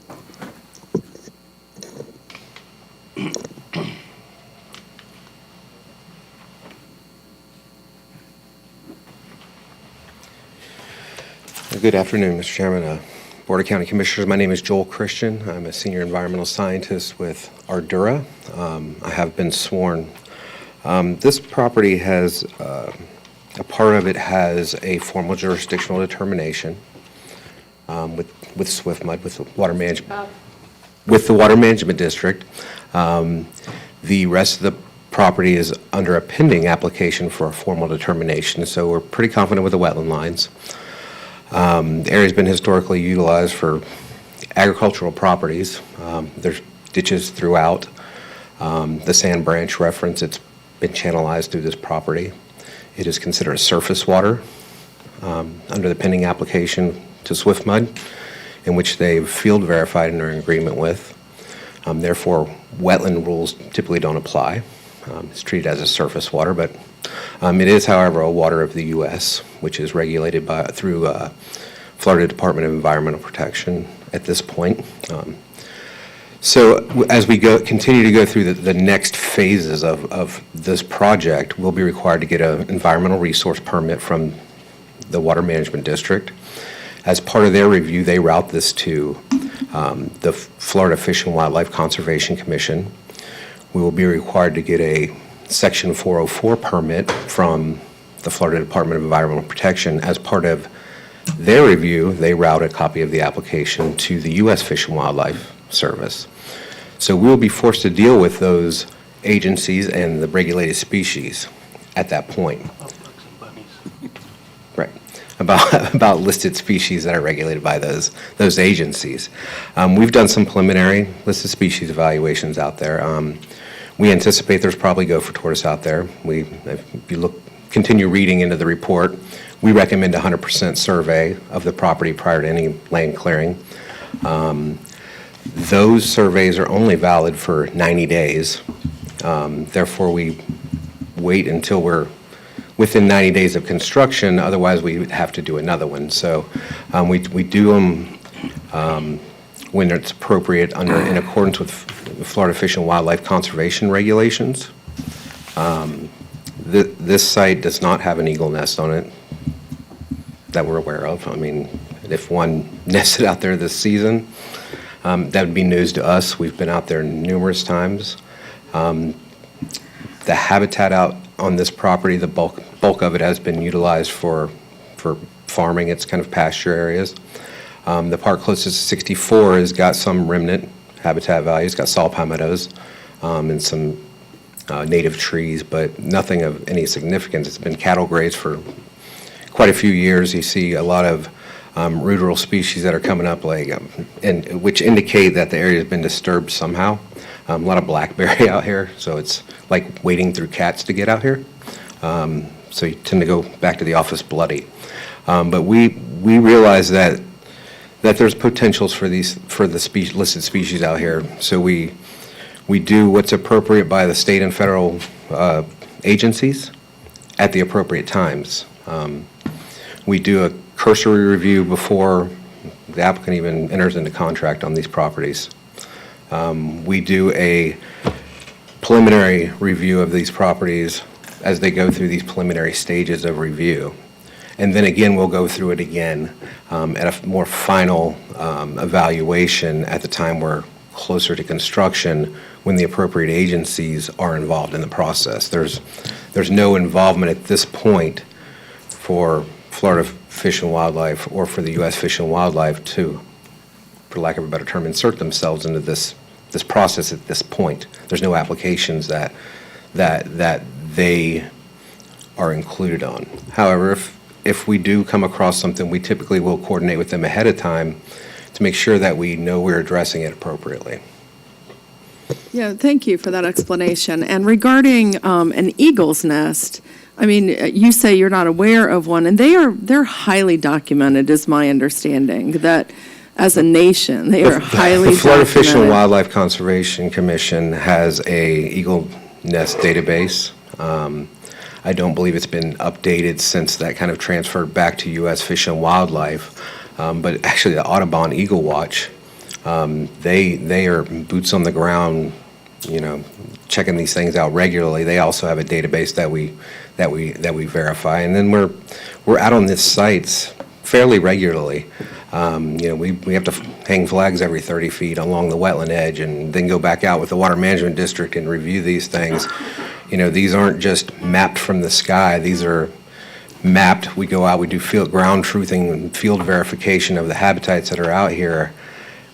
Good afternoon, Mr. Chairman, Board of County Commissioners. My name is Joel Christian. I'm a senior environmental scientist with Ardura. I have been sworn. This property has, a part of it has a formal jurisdictional determination with SwiftMud, with the water management, with the Water Management District. The rest of the property is under a pending application for a formal determination, so we're pretty confident with the wetland lines. The area's been historically utilized for agricultural properties. There's ditches throughout. The Sand Branch reference, it's been channelized through this property. It is considered surface water under the pending application to SwiftMud, in which they've field verified and are in agreement with. Therefore, wetland rules typically don't apply. It's treated as a surface water, but it is, however, a water of the U.S., which is regulated through Florida Department of Environmental Protection at this point. So as we continue to go through the next phases of this project, we'll be required to get an environmental resource permit from the Water Management District. As part of their review, they route this to the Florida Fish and Wildlife Conservation Commission, we will be required to get a Section 404 permit from the Florida Department of Environmental Protection. As part of their review, they route a copy of the application to the U.S. Fish and Wildlife Service. So we will be forced to deal with those agencies and the regulated species at that point. Right. About listed species that are regulated by those agencies. We've done some preliminary listed species evaluations out there. We anticipate there's probably gopher tortoise out there. If you continue reading into the report, we recommend 100% survey of the property prior to any land clearing. Those surveys are only valid for 90 days. Therefore, we wait until we're within 90 days of construction. Otherwise, we would have to do another one. So we do them when it's appropriate in accordance with Florida Fish and Wildlife Conservation regulations. This site does not have an eagle nest on it that we're aware of. I mean, if one nested out there this season, that would be news to us. We've been out there numerous times. The habitat out on this property, the bulk of it has been utilized for farming. It's kind of pasture areas. The park closest to 64 has got some remnant habitat values, got saw palmettos and some native trees, but nothing of any significance. It's been cattle grazed for quite a few years. You see a lot of ruderal species that are coming up, and which indicate that the area has been disturbed somehow. A lot of blackberry out here, so it's like wading through cats to get out here. So you tend to go back to the office bloody. But we realize that there's potentials for the listed species out here. So we do what's appropriate by the state and federal agencies at the appropriate times. We do a cursory review before the applicant even enters into contract on these properties. We do a preliminary review of these properties as they go through these preliminary stages of review. And then again, we'll go through it again at a more final evaluation at the time we're closer to construction when the appropriate agencies are involved in the process. There's no involvement at this point for Florida Fish and Wildlife or for the U.S. Fish and Wildlife to, for lack of a better term, insert themselves into this process at this point. There's no applications that they are included on. However, if we do come across something, we typically will coordinate with them ahead of time to make sure that we know we're addressing it appropriately. Yeah, thank you for that explanation. And regarding an eagle's nest, I mean, you say you're not aware of one, and they're highly documented, is my understanding, that as a nation, they are highly documented. The Florida Fish and Wildlife Conservation Commission has a eagle nest database. I don't believe it's been updated since that kind of transferred back to U.S. Fish and Wildlife. But actually, the Audubon Eagle Watch, they are boots on the ground, checking these things out regularly. They also have a database that we verify, and then we're out on these sites fairly regularly. We have to hang flags every 30 feet along the wetland edge, and then go back out with the Water Management District and review these things. These aren't just mapped from the sky. These are mapped. We go out, we do ground truthing and field verification of the habitats that are out here.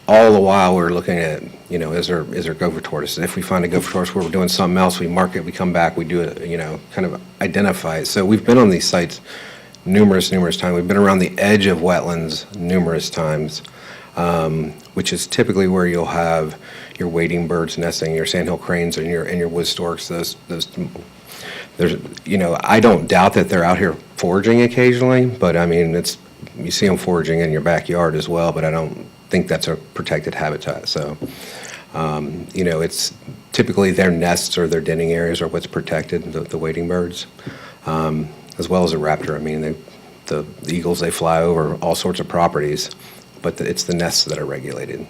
All the while, we're looking at, is there gopher tortoise? And if we find a gopher tortoise where we're doing something else, we mark it, we come back, we do it, kind of identify it. So we've been on these sites numerous times. We've been around the edge of wetlands numerous times, which is typically where you'll have your wading birds nesting, your sandhill cranes, and your wood storks. I don't doubt that they're out here foraging occasionally, but I mean, you see them foraging in your backyard as well, but I don't think that's a protected habitat. So, it's typically their nests or their denning areas are what's protected, the wading birds, as well as a raptor. I mean, the eagles, they fly over all sorts of properties, but it's the nests that are regulated.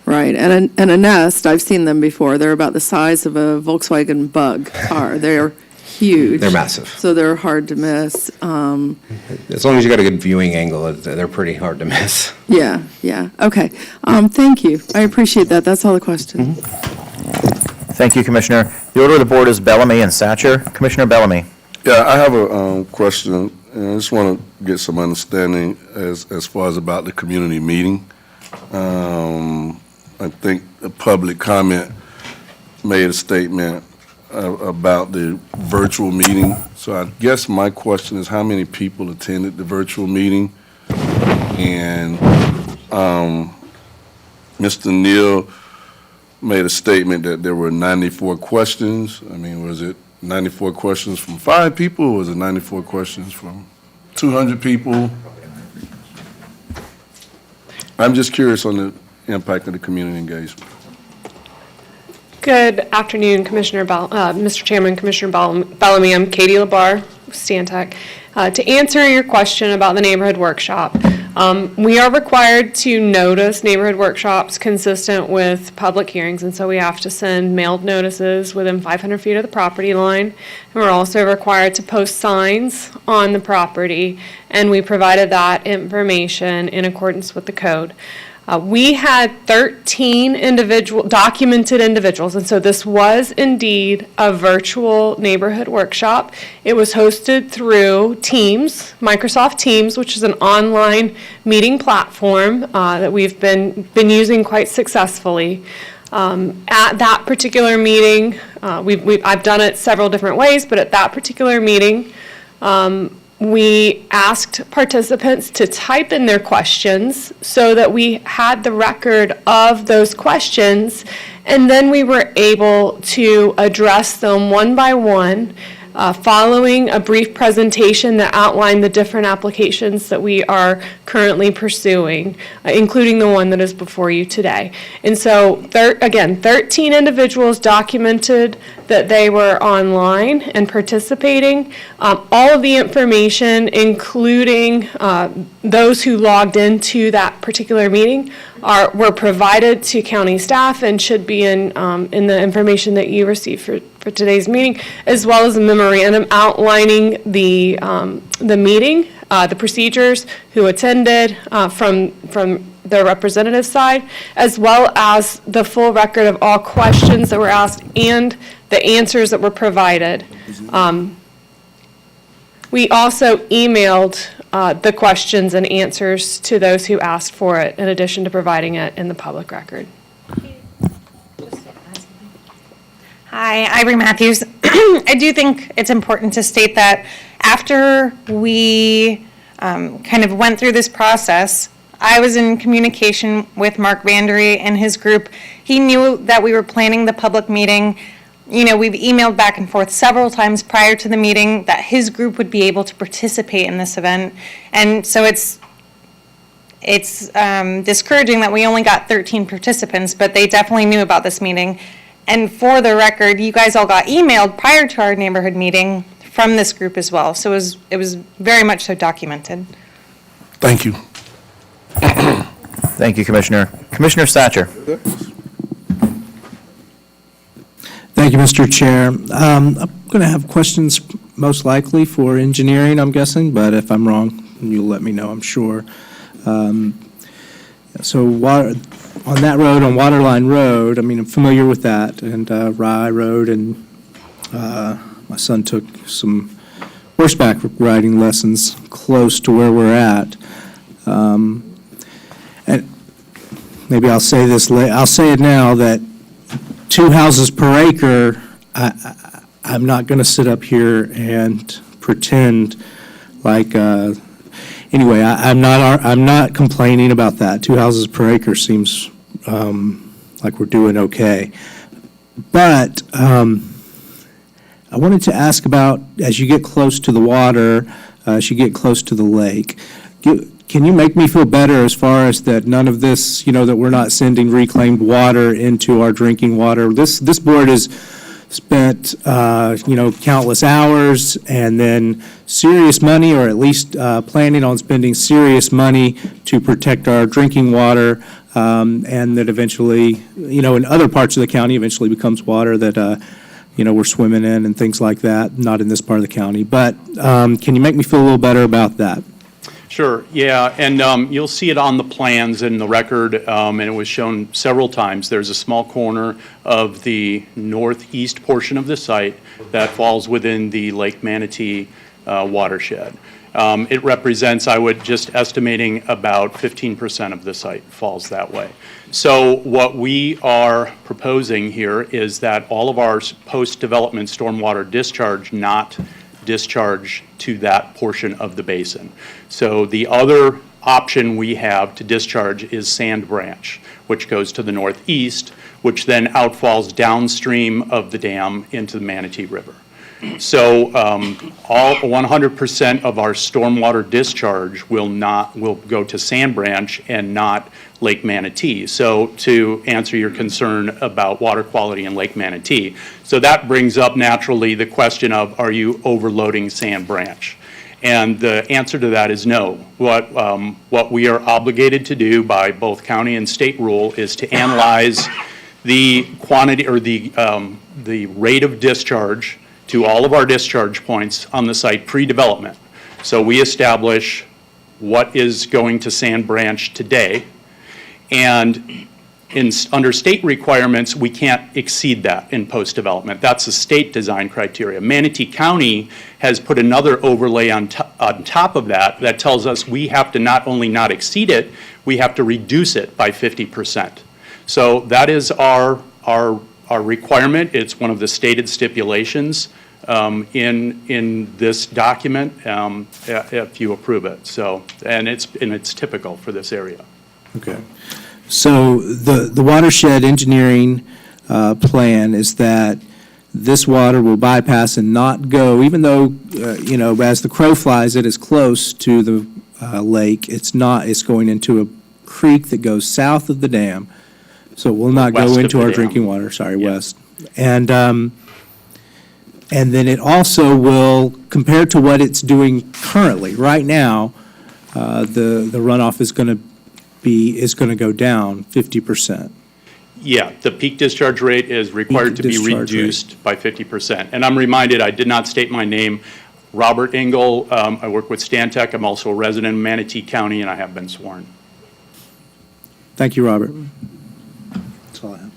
Right, and a nest, I've seen them before. They're about the size of a Volkswagen Bug car. They're huge. They're massive. So they're hard to miss. As long as you got a good viewing angle, they're pretty hard to miss. Yeah, okay. Thank you. I appreciate that. That's all the questions. Thank you, Commissioner. The order of the board is Bellamy and Satcher. Commissioner Bellamy. Yeah, I have a question, and I just want to get some understanding as far as about the community meeting. I think the public comment made a statement about the virtual meeting. So I guess my question is, how many people attended the virtual meeting? And Mr. Neal made a statement that there were 94 questions. I mean, was it 94 questions from 5 people, or was it 94 questions from 200 people? I'm just curious on the impact of the community engagement. Good afternoon, Mr. Chairman, Commissioner Bellamy. I'm Katie Labar, Stantec. To answer your question about the neighborhood workshop, we are required to notice neighborhood workshops consistent with public hearings, and so we have to send mailed notices within 500 feet of the property line. And we're also required to post signs on the property, and we provided that information in accordance with the code. We had 13 documented individuals, and so this was indeed a virtual neighborhood workshop. It was hosted through Teams, Microsoft Teams, which is an online meeting platform that we've been using quite successfully. At that particular meeting, I've done it several different ways, but at that particular meeting, we asked participants to type in their questions so that we had the record of those questions, and then we were able to address them one by one, following a brief presentation that outlined the different applications that we are currently pursuing, including the one that is before you today. And so, again, 13 individuals documented that they were online and participating. All of the information, including those who logged into that particular meeting, were provided to county staff and should be in the information that you received for today's meeting, as well as a memorandum outlining the meeting, the procedures, who attended from the representative side, as well as the full record of all questions that were asked and the answers that were provided. We also emailed the questions and answers to those who asked for it, in addition to providing it in the public record. Hi, Ivory Matthews. I do think it's important to state that after we kind of went through this process, I was in communication with Mark Vandery and his group. He knew that we were planning the public meeting. You know, we've emailed back and forth several times prior to the meeting that his group would be able to participate in this event. And so it's discouraging that we only got 13 participants, but they definitely knew about this meeting. And for the record, you guys all got emailed prior to our neighborhood meeting from this group as well. So it was very much so documented. Thank you. Thank you, Commissioner. Commissioner Satcher. Thank you, Mr. Chair. I'm going to have questions most likely for engineering, I'm guessing, but if I'm wrong, you'll let me know, I'm sure. So on that road, on Waterline Road, I mean, I'm familiar with that, and Rye Road, and my son took some horseback riding lessons close to where we're at. And maybe I'll say this, I'll say it now, that 2 houses per acre, I'm not going to sit up here and pretend like, anyway, I'm not complaining about that. 2 houses per acre seems like we're doing okay. But I wanted to ask about, as you get close to the water, as you get close to the lake, can you make me feel better as far as that none of this, you know, that we're not sending reclaimed water into our drinking water? This board has spent, you know, countless hours and then serious money, or at least planning on spending serious money to protect our drinking water, and that eventually, you know, in other parts of the county eventually becomes water that, you know, we're swimming in and things like that, not in this part of the county. But can you make me feel a little better about that? Sure, yeah, and you'll see it on the plans in the record, and it was shown several times. There's a small corner of the northeast portion of the site that falls within the Lake Manatee watershed. It represents, I would just estimating about 15% of the site falls that way. So what we are proposing here is that all of our post-development stormwater discharge not discharge to that portion of the basin. So the other option we have to discharge is Sand Branch, which goes to the northeast, which then outfalls downstream of the dam into the Manatee River. So all 100% of our stormwater discharge will go to Sand Branch and not Lake Manatee. So to answer your concern about water quality in Lake Manatee, so that brings up naturally the question of, are you overloading Sand Branch? And the answer to that is no. What we are obligated to do by both county and state rule is to analyze the quantity or the rate of discharge to all of our discharge points on the site pre-development. So we establish what is going to Sand Branch today, and under state requirements, we can't exceed that in post-development. That's a state design criteria. Manatee County has put another overlay on top of that that tells us we have to not only not exceed it, we have to reduce it by 50%. So that is our requirement. It's one of the stated stipulations in this document if you approve it. So, and it's typical for this area. Okay. So the watershed engineering plan is that this water will bypass and not go, even though, as the crow flies, it is close to the lake. It's not, it's going into a creek that goes south of the dam. So it will not go into our drinking water, west. And then it also will, compared to what it's doing currently, right now, the runoff is going to go down 50%. Yeah, the peak discharge rate is required to be reduced by 50%. And I'm reminded, I did not state my name, Robert Engel. I work with Stantec. I'm also a resident of Manatee County, and I have been sworn. Thank you, Robert. That's all I have.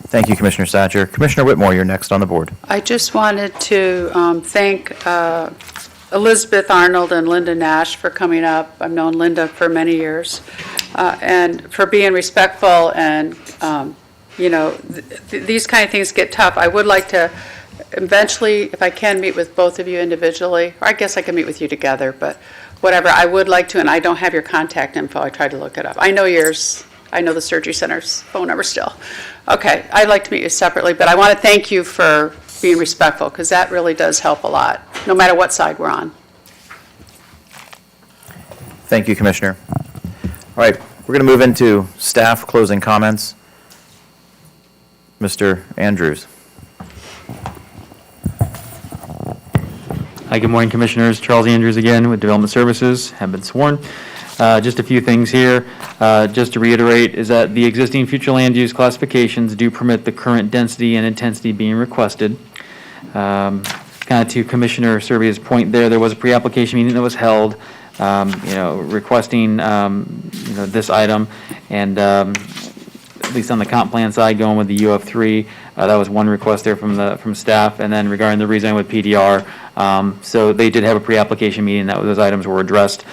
Thank you, Commissioner Satcher. Commissioner Whitmore, you're next on the board. I just wanted to thank Elizabeth Arnold and Linda Nash for coming up. I've known Linda for many years, and for being respectful and, these kind of things get tough. I would like to eventually, if I can, meet with both of you individually, or I guess I can meet with you together, but whatever, I would like to, and I don't have your contact info. I tried to look it up. I know yours. I know the surgery center's phone number still. Okay, I'd like to meet you separately, but I want to thank you for being respectful, because that really does help a lot, no matter what side we're on. Thank you, Commissioner. All right, we're going to move into staff closing comments. Mr. Andrews. Hi, good morning, Commissioners. Charles Andrews again with Development Services, have been sworn. Just a few things here. Just to reiterate, is that the existing future land use classifications do permit the current density and intensity being requested. Kind of to Commissioner Servia's point there was a pre-application meeting that was held, requesting, this item, and at least on the comp plan side, going with the UF3, that was one request there from staff, and then regarding the rezone with PDR, so they did have a pre-application meeting that those items were addressed.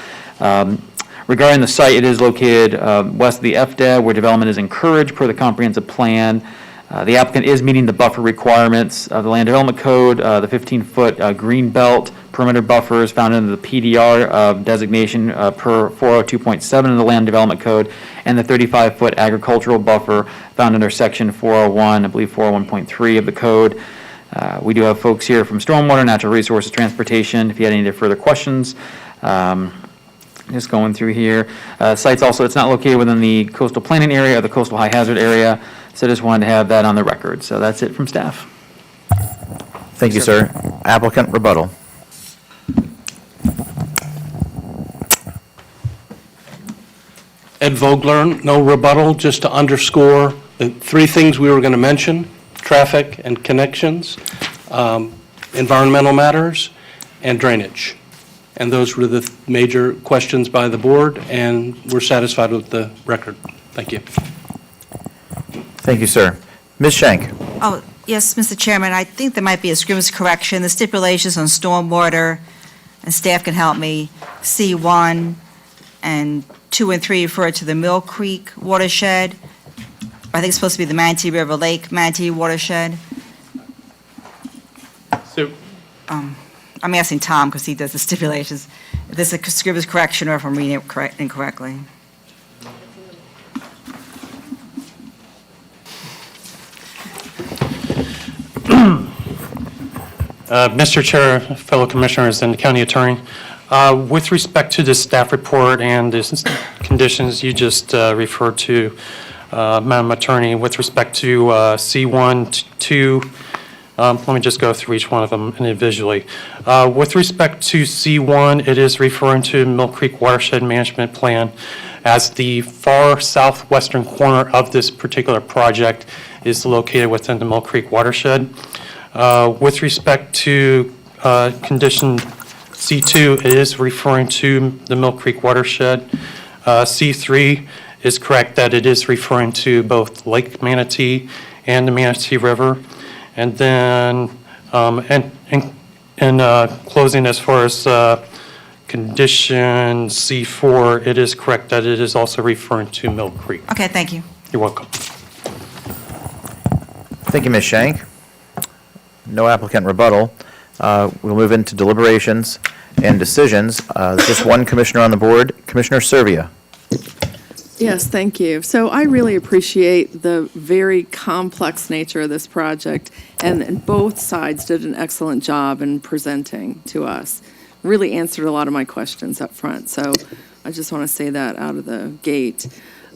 Regarding the site, it is located west of the FDEB, where development is encouraged per the comprehensive plan. The applicant is meeting the buffer requirements of the Land Development Code, the 15-foot green belt perimeter buffers found in the PDR designation per 402.7 of the Land Development Code, and the 35-foot agricultural buffer found under section 401, I believe 401.3 of the code. We do have folks here from Stormwater, Natural Resources, Transportation, if you had any further questions. Just going through here. Site's also, it's not located within the coastal planning area or the coastal high hazard area, so just wanted to have that on the record. So that's it from staff. Thank you, sir. Applicant rebuttal. Ed Vogler, no rebuttal, just to underscore the three things we were going to mention: traffic and connections. environmental matters, and drainage. And those were the major questions by the board, and we're satisfied with the record. Thank you. Thank you, sir. Ms. Shank? Oh, yes, Mr. Chairman, I think there might be a scrimmage correction. The stipulations on stormwater, and staff can help me, C1 and 2 and 3 refer to the Mill Creek watershed. I think it's supposed to be the Manatee River Lake Manatee watershed. So, I'm asking Tom because he does the stipulations. If this is a scribbler's correction or if I'm reading it incorrectly. Mr. Chair, fellow commissioners, and county attorney, with respect to the staff report and the conditions you just referred to, Madam Attorney, with respect to C1, 2, let me just go through each one of them individually. With respect to C1, it is referring to Mill Creek Watershed Management Plan as the far southwestern corner of this particular project is located within the Mill Creek watershed. With respect to condition C2, it is referring to the Mill Creek watershed. C3 is correct that it is referring to both Lake Manatee and the Manatee River. And then, in closing, as far as condition C4, it is correct that it is also referring to Mill Creek. Okay, thank you. You're welcome. Thank you, Ms. Shank. No applicant rebuttal. We'll move into deliberations and decisions. Just one commissioner on the board, Commissioner Servia. Yes, thank you. So I really appreciate the very complex nature of this project, and both sides did an excellent job in presenting to us. Really answered a lot of my questions up front, so I just want to say that out of the gate.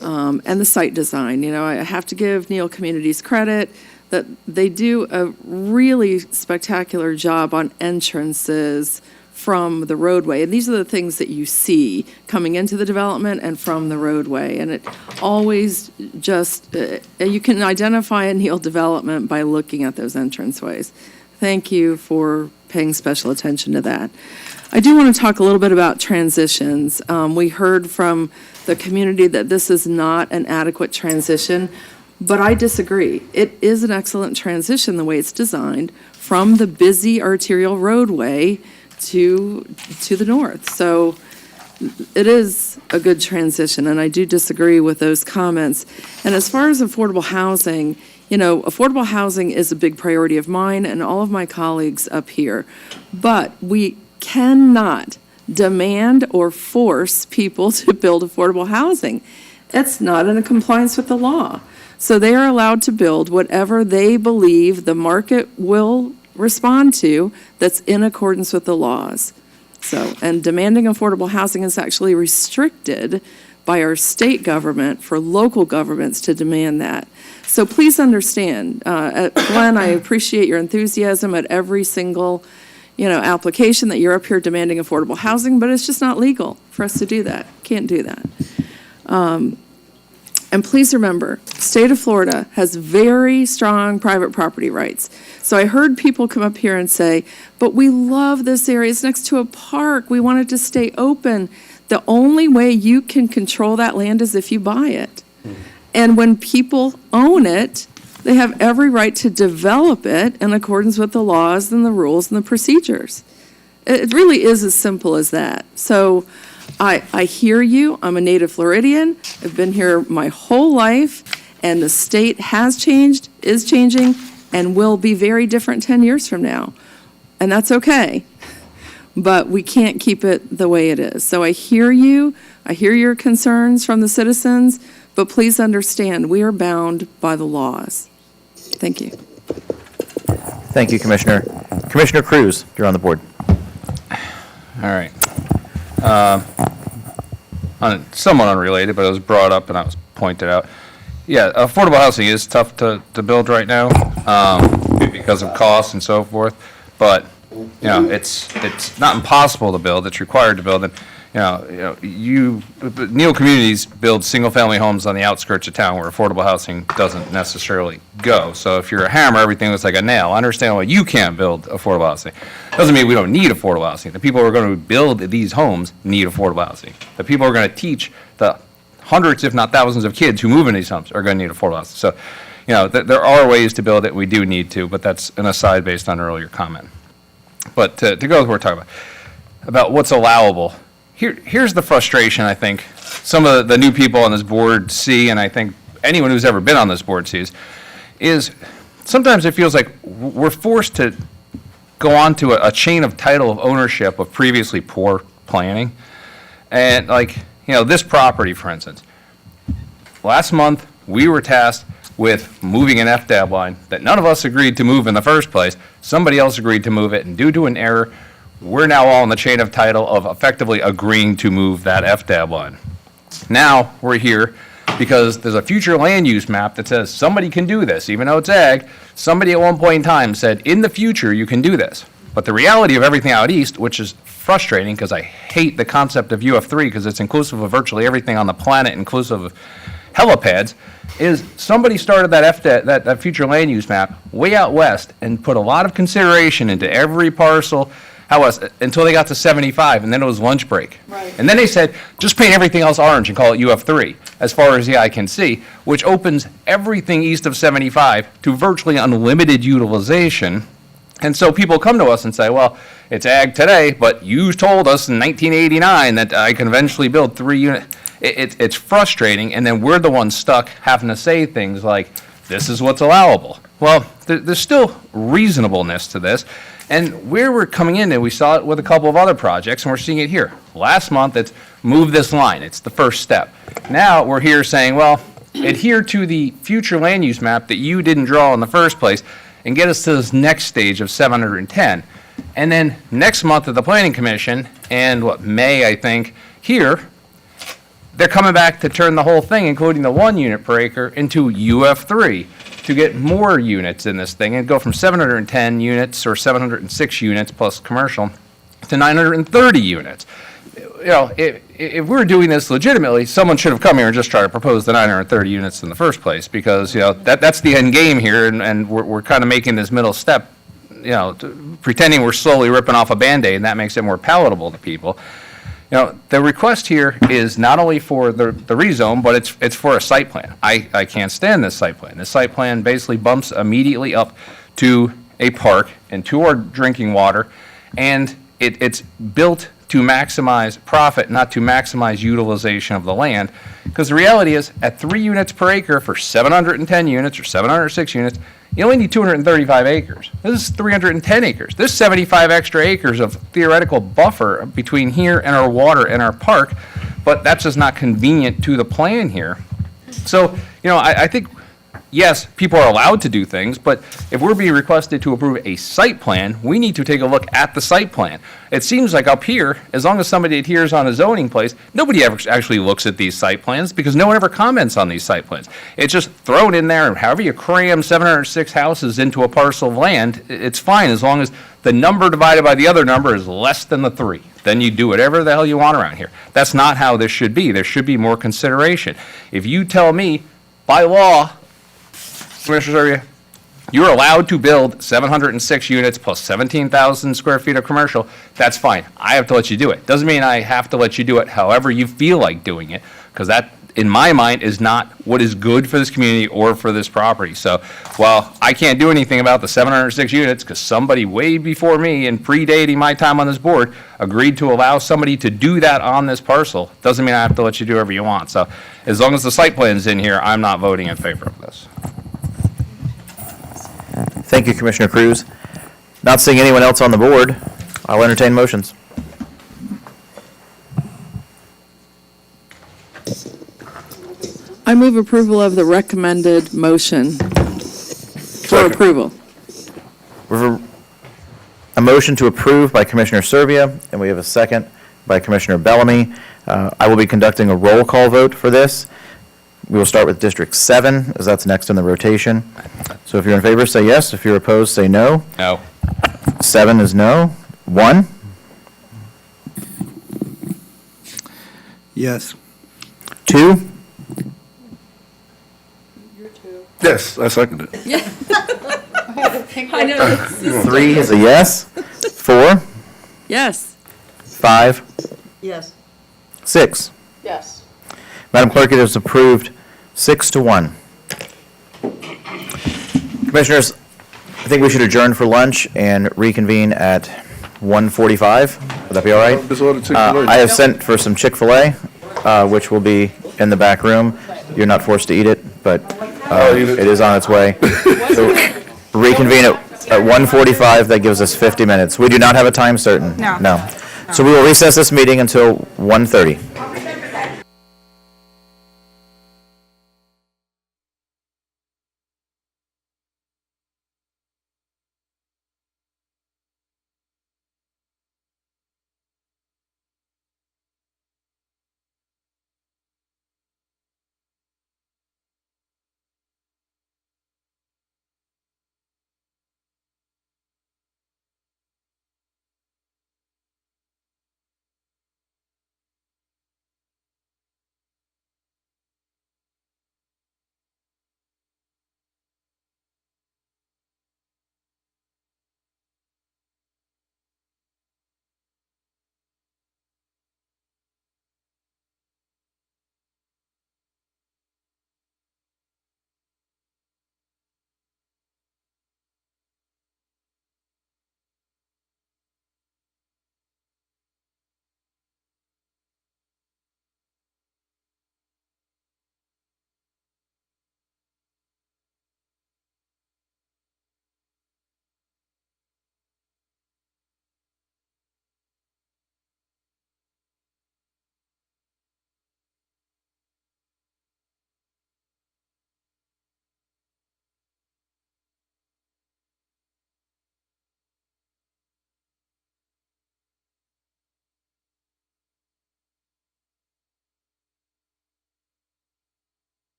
And the site design, you know, I have to give Neal Communities credit that they do a really spectacular job on entrances from the roadway. And these are the things that you see coming into the development and from the roadway. And it always just, you can identify a Neal development by looking at those entranceways. Thank you for paying special attention to that. I do want to talk a little bit about transitions. We heard from the community that this is not an adequate transition, but I disagree. It is an excellent transition the way it's designed from the busy arterial roadway to the north. So it is a good transition, and I do disagree with those comments. And as far as affordable housing, you know, affordable housing is a big priority of mine and all of my colleagues up here. But we cannot demand or force people to build affordable housing. It's not in compliance with the law. So they are allowed to build whatever they believe the market will respond to that's in accordance with the laws. So, and demanding affordable housing is actually restricted by our state government for local governments to demand that. So please understand, Glenn, I appreciate your enthusiasm at every single, you know, application that you're up here demanding affordable housing, but it's just not legal for us to do that. Can't do that. And please remember, state of Florida has very strong private property rights. So I heard people come up here and say, but we love this area, it's next to a park, we want it to stay open. The only way you can control that land is if you buy it. And when people own it, they have every right to develop it in accordance with the laws and the rules and the procedures. It really is as simple as that. So I hear you. I'm a native Floridian. I've been here my whole life, and the state has changed, is changing, and will be very different 10 years from now. And that's okay. But we can't keep it the way it is. So I hear you. I hear your concerns from the citizens, but please understand, we are bound by the laws. Thank you. Thank you, Commissioner. Commissioner Cruz, you're on the board. All right. Somewhat unrelated, but it was brought up and I was pointed out. Yeah, affordable housing is tough to build right now because of costs and so forth. But you know, it's not impossible to build. It's required to build. And Neal Communities build single-family homes on the outskirts of town where affordable housing doesn't necessarily go. So if you're a hammer, everything looks like a nail. I understand why you can't build affordable housing. Doesn't mean we don't need affordable housing. The people who are going to build these homes need affordable housing. The people who are going to teach the hundreds, if not thousands, of kids who move in these homes are going to need affordable housing. So, there are ways to build it. We do need to, but that's an aside based on an earlier comment. But to go with what we're talking about what's allowable. Here's the frustration I think some of the new people on this board see, and I think anyone who's ever been on this board sees, is sometimes it feels like we're forced to go on to a chain of title of ownership of previously poor planning. And this property, for instance, last month we were tasked with moving an FDAB line that none of us agreed to move in the first place. Somebody else agreed to move it, and due to an error, we're now all in the chain of title of effectively agreeing to move that FDAB line. Now, we're here because there's a future land use map that says somebody can do this, even though it's ag. Somebody at one point in time said, in the future, you can do this. But the reality of everything out east, which is frustrating because I hate the concept of UF3 because it's inclusive of virtually everything on the planet, inclusive of helipads, is somebody started that future land use map way out west and put a lot of consideration into every parcel until they got to 75, and then it was lunch break. Right. And then they said, just paint everything else orange and call it UF3, as far as the eye can see, which opens everything east of 75 to virtually unlimited utilization. And so people come to us and say, well, it's ag today, but you told us in 1989 that I can eventually build 3 units. It's frustrating, and then we're the ones stuck having to say things like, this is what's allowable. Well, there's still reasonableness to this. And where we're coming in, and we saw it with a couple of other projects, and we're seeing it here. Last month, it's move this line. It's the first step. Now, we're here saying, well, adhere to the future land use map that you didn't draw in the first place and get us to this next stage of 710. And then next month at the Planning Commission, and May, I think, here, they're coming back to turn the whole thing, including the 1 unit per acre, into UF3 to get more units in this thing and go from 710 units or 706 units plus commercial to 930 units. If we're doing this legitimately, someone should have come here and just tried to propose the 930 units in the first place, because that's the end game here, and we're kind of making this middle step, pretending we're slowly ripping off a Band-Aid, and that makes it more palatable to people. The request here is not only for the rezone, but it's for a site plan. I can't stand this site plan. This site plan basically bumps immediately up to a park and to our drinking water, and it's built to maximize profit, not to maximize utilization of the land. Because the reality is, at 3 units per acre for 710 units or 706 units, you only need 235 acres. This is 310 acres. There's 75 extra acres of theoretical buffer between here and our water and our park, but that's just not convenient to the plan here. So, I think, yes, people are allowed to do things, but if we're being requested to approve a site plan, we need to take a look at the site plan. It seems like up here, as long as somebody adheres on a zoning place, nobody ever actually looks at these site plans because no one ever comments on these site plans. It's just thrown in there, and however you cram 706 houses into a parcel of land, it's fine as long as the number divided by the other number is less than the 3. Then you do whatever the hell you want around here. That's not how this should be. There should be more consideration. If you tell me, by law, Commissioner Serbia, you're allowed to build 706 units plus 17,000 square feet of commercial, that's fine. I have to let you do it. Doesn't mean I have to let you do it however you feel like doing it, because that, in my mind, is not what is good for this community or for this property. So while I can't do anything about the 706 units, because somebody way before me and predating my time on this board agreed to allow somebody to do that on this parcel, doesn't mean I have to let you do whatever you want. So as long as the site plan's in here, I'm not voting in favor of this. Thank you, Commissioner Cruz. Not seeing anyone else on the board, I'll entertain motions. I move approval of the recommended motion for approval. We have a motion to approve by Commissioner Serbia, and we have a second by Commissioner Bellamy. I will be conducting a roll call vote for this. We will start with District 7, as that's next in the rotation. So if you're in favor, say yes. If you're opposed, say no. No. 7 is no. 1. Yes. 2, Yes, I second it. I know. 3 is a yes, 4, Yes. 5, Yes. 6. Yes. Madam Clerk, it is approved 6-1. Commissioners, I think we should adjourn for lunch and reconvene at 1:45. Would that be all right? Just order Chick-fil-A. I have sent for some Chick-fil-A, which will be in the back room. You're not forced to eat it, but it is on its way. So reconvene at 1:45. That gives us 50 minutes. We do not have a time certain. No. So we will recess this meeting until 1:30.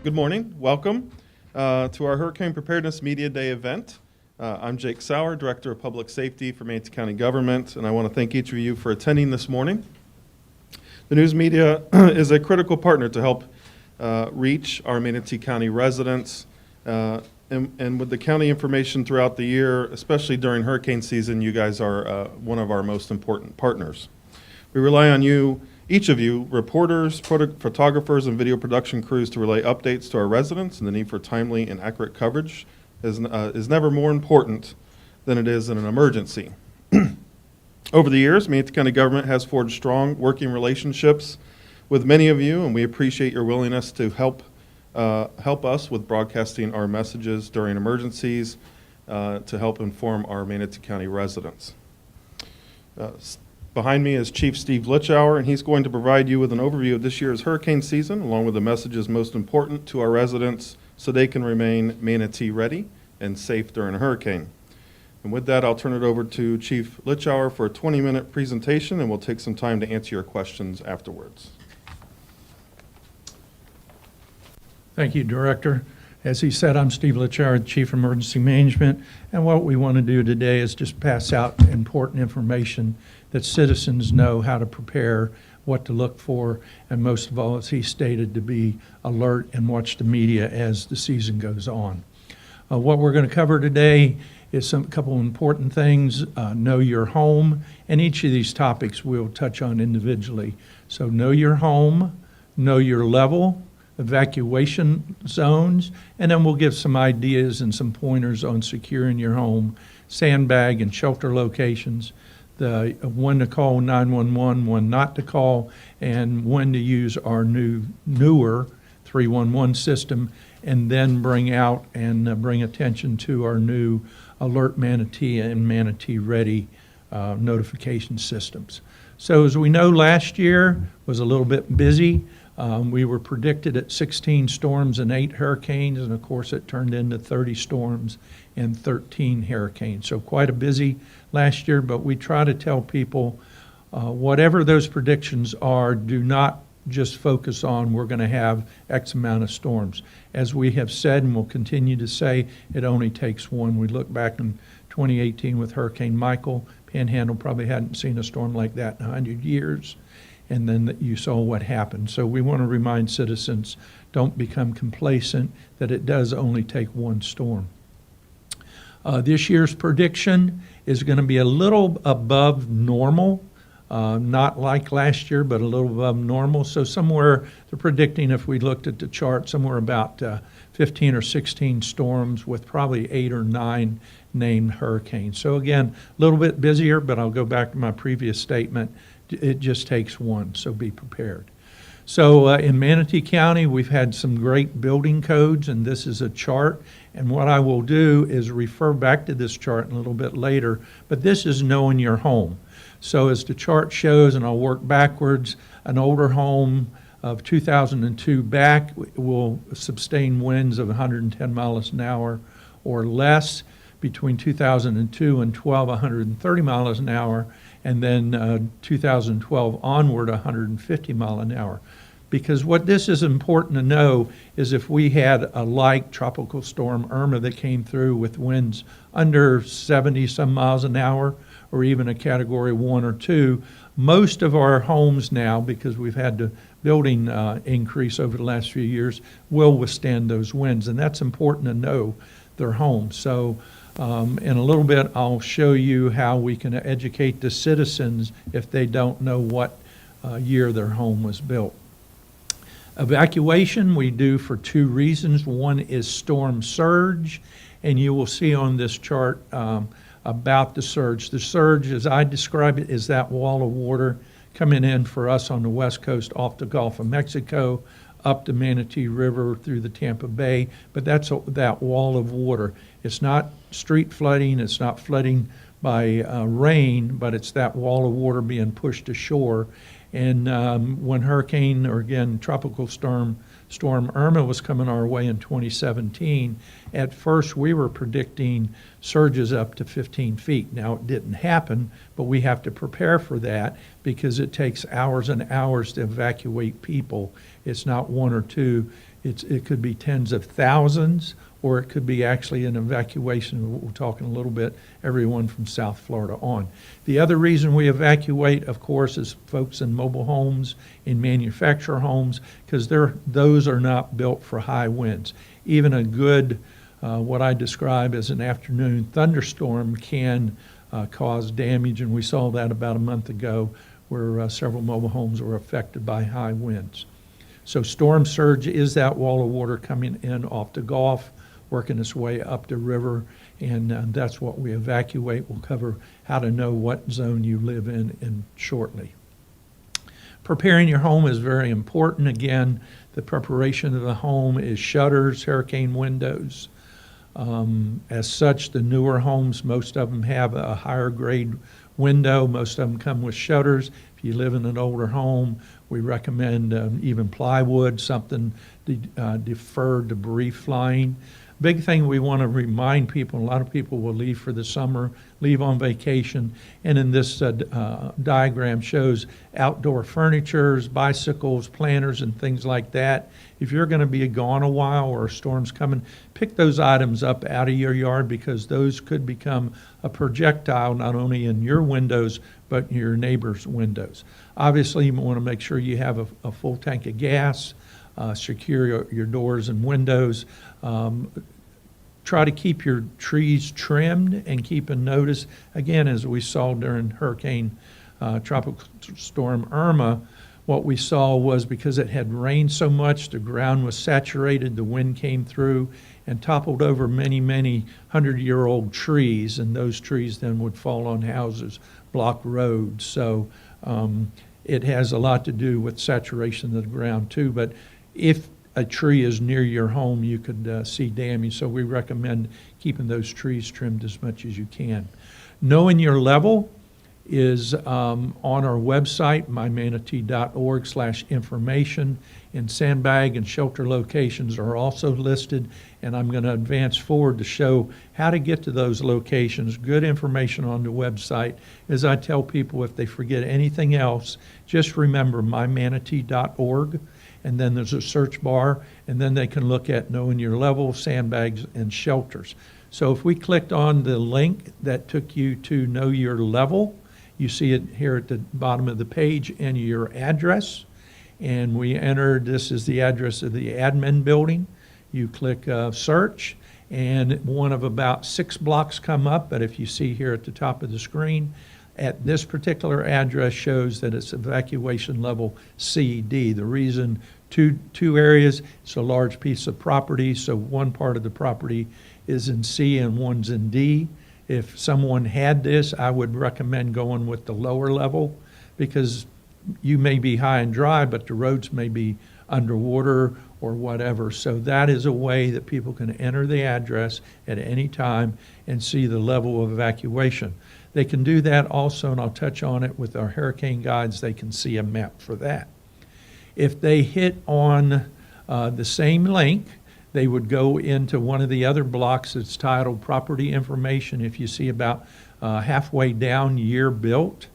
Good morning. Welcome to our Hurricane Preparedness Media Day event. I'm Jake Sauer, Director of Public Safety for Manatee County Government, and I want to thank each of you for attending this morning. The news media is a critical partner to help reach our Manatee County residents, and with the county information throughout the year, especially during hurricane season, you guys are one of our most important partners. We rely on you, each of you, reporters, photographers, and video production crews to relay updates to our residents, and the need for timely and accurate coverage is never more important than it is in an emergency. Over the years, Manatee County government has forged strong working relationships with many of you, and we appreciate your willingness to help us with broadcasting our messages during emergencies to help inform our Manatee County residents. Behind me is Chief Steve Litchauer, and he's going to provide you with an overview of this year's hurricane season, along with the messages most important to our residents so they can remain Manatee ready and safe during a hurricane. And with that, I'll turn it over to Chief Litchauer for a 20-minute presentation, and we'll take some time to answer your questions afterwards. Thank you, Director. As he said, I'm Steve Litchauer, Chief Emergency Management, and what we want to do today is just pass out important information that citizens know how to prepare, what to look for, and most of all, as he stated, to be alert and watch the media as the season goes on. What we're going to cover today is a couple important things. Know your home, and each of these topics we'll touch on individually. So know your home, know your level, evacuation zones, and then we'll give some ideas and some pointers on securing your home, sandbag and shelter locations, the when to call 911, when not to call, and when to use our newer 311 system, and then bring out and bring attention to our new Alert Manatee and Manatee Ready notification systems. So as we know, last year was a little bit busy. We were predicted at 16 storms and 8 hurricanes, and of course it turned into 30 storms and 13 hurricanes. So quite a busy last year, but we try to tell people whatever those predictions are, do not just focus on we're going to have X amount of storms. As we have said and will continue to say, it only takes one. We look back in 2018 with Hurricane Michael, Panhandle probably hadn't seen a storm like that in 100 years. And then you saw what happened. So we want to remind citizens, don't become complacent, that it does only take one storm. This year's prediction is going to be a little above normal, not like last year, but a little above normal. So somewhere, they're predicting, if we looked at the chart, somewhere about 15 or 16 storms with probably 8 or 9 named hurricanes. So again, a little bit busier, but I'll go back to my previous statement. It just takes one, so be prepared. So in Manatee County, we've had some great building codes, and this is a chart. And what I will do is refer back to this chart a little bit later, but this is knowing your home. So as the chart shows, and I'll work backwards, an older home of 2002 back will sustain winds of 110 miles an hour or less. Between 2002 and 12, 130 miles an hour, and then 2012 onward, 150 mile an hour. Because what this is important to know is if we had a like Tropical Storm Irma that came through with winds under 70 some miles an hour, or even a Category 1 or 2, most of our homes now, because we've had the building increase over the last few years, will withstand those winds, and that's important to know their homes. So in a little bit, I'll show you how we can educate the citizens if they don't know what year their home was built. Evacuation we do for 2 reasons. One is storm surge, and you will see on this chart about the surge. The surge, as I describe it, is that wall of water coming in for us on the west coast off the Gulf of Mexico, up the Manatee River through the Tampa Bay, but that's that wall of water. It's not street flooding, it's not flooding by rain, but it's that wall of water being pushed ashore. And when hurricane, or again, tropical storm Irma was coming our way in 2017, at first we were predicting surges up to 15 feet. Now it didn't happen, but we have to prepare for that because it takes hours and hours to evacuate people. It's not 1 or 2, It could be tens of thousands, or it could be actually an evacuation. We're talking a little bit, everyone from South Florida on. The other reason we evacuate, of course, is folks in mobile homes, in manufacturer homes, because those are not built for high winds. Even a good, what I describe as an afternoon thunderstorm can cause damage, and we saw that about a month ago where several mobile homes were affected by high winds. So storm surge is that wall of water coming in off the Gulf, working its way up the river, and that's what we evacuate. We'll cover how to know what zone you live in shortly. Preparing your home is very important. Again, the preparation of the home is shutters, hurricane windows. As such, the newer homes, most of them have a higher grade window. Most of them come with shutters. If you live in an older home, we recommend even plywood, something to defer debris flying. Big thing we want to remind people, a lot of people will leave for the summer, leave on vacation, and in this diagram shows outdoor furnitures, bicycles, planters, and things like that. If you're going to be gone a while or a storm's coming, pick those items up out of your yard, because those could become a projectile not only in your windows but in your neighbor's windows. Obviously, you want to make sure you have a full tank of gas, secure your doors and windows. Try to keep your trees trimmed and keep a notice. Again, as we saw during Tropical Storm Irma, what we saw was because it had rained so much, the ground was saturated, the wind came through and toppled over many, many 100-year-old trees, and those trees then would fall on houses, block roads. So it has a lot to do with saturation of the ground too, but if a tree is near your home, you could see damage. So we recommend keeping those trees trimmed as much as you can. Knowing your level is on our website, mymanatee.org/information, and sandbag and shelter locations are also listed, and I'm going to advance forward to show how to get to those locations. Good information on the website. As I tell people, if they forget anything else, just remember mymanatee.org, and then there's a search bar, and then they can look at knowing your level, sandbags, and shelters. So if we clicked on the link that took you to know your level, you see it here at the bottom of the page, and your address. And we entered, this is the address of the admin building. You click search, and one of about 6 blocks come up, but if you see here at the top of the screen, at this particular address shows that it's evacuation level CD. The reason, two areas, it's a large piece of property, so one part of the property is in C and one's in D. If someone had this, I would recommend going with the lower level, because you may be high and dry, but the roads may be underwater or whatever. So that is a way that people can enter the address at any time and see the level of evacuation. They can do that also, and I'll touch on it with our hurricane guides. They can see a map for that. If they hit on the same link, they would go into one of the other blocks that's titled Property Information. If you see about halfway down, year built,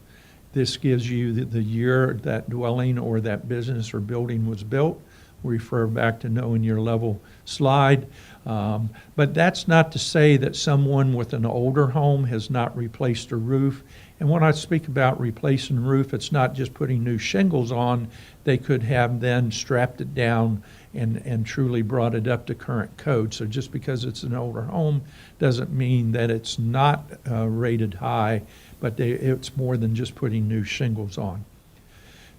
this gives you the year that dwelling or that business or building was built. Refer back to knowing your level slide. But that's not to say that someone with an older home has not replaced a roof. And when I speak about replacing roof, it's not just putting new shingles on. They could have then strapped it down and truly brought it up to current code. So just because it's an older home doesn't mean that it's not rated high, but it's more than just putting new shingles on.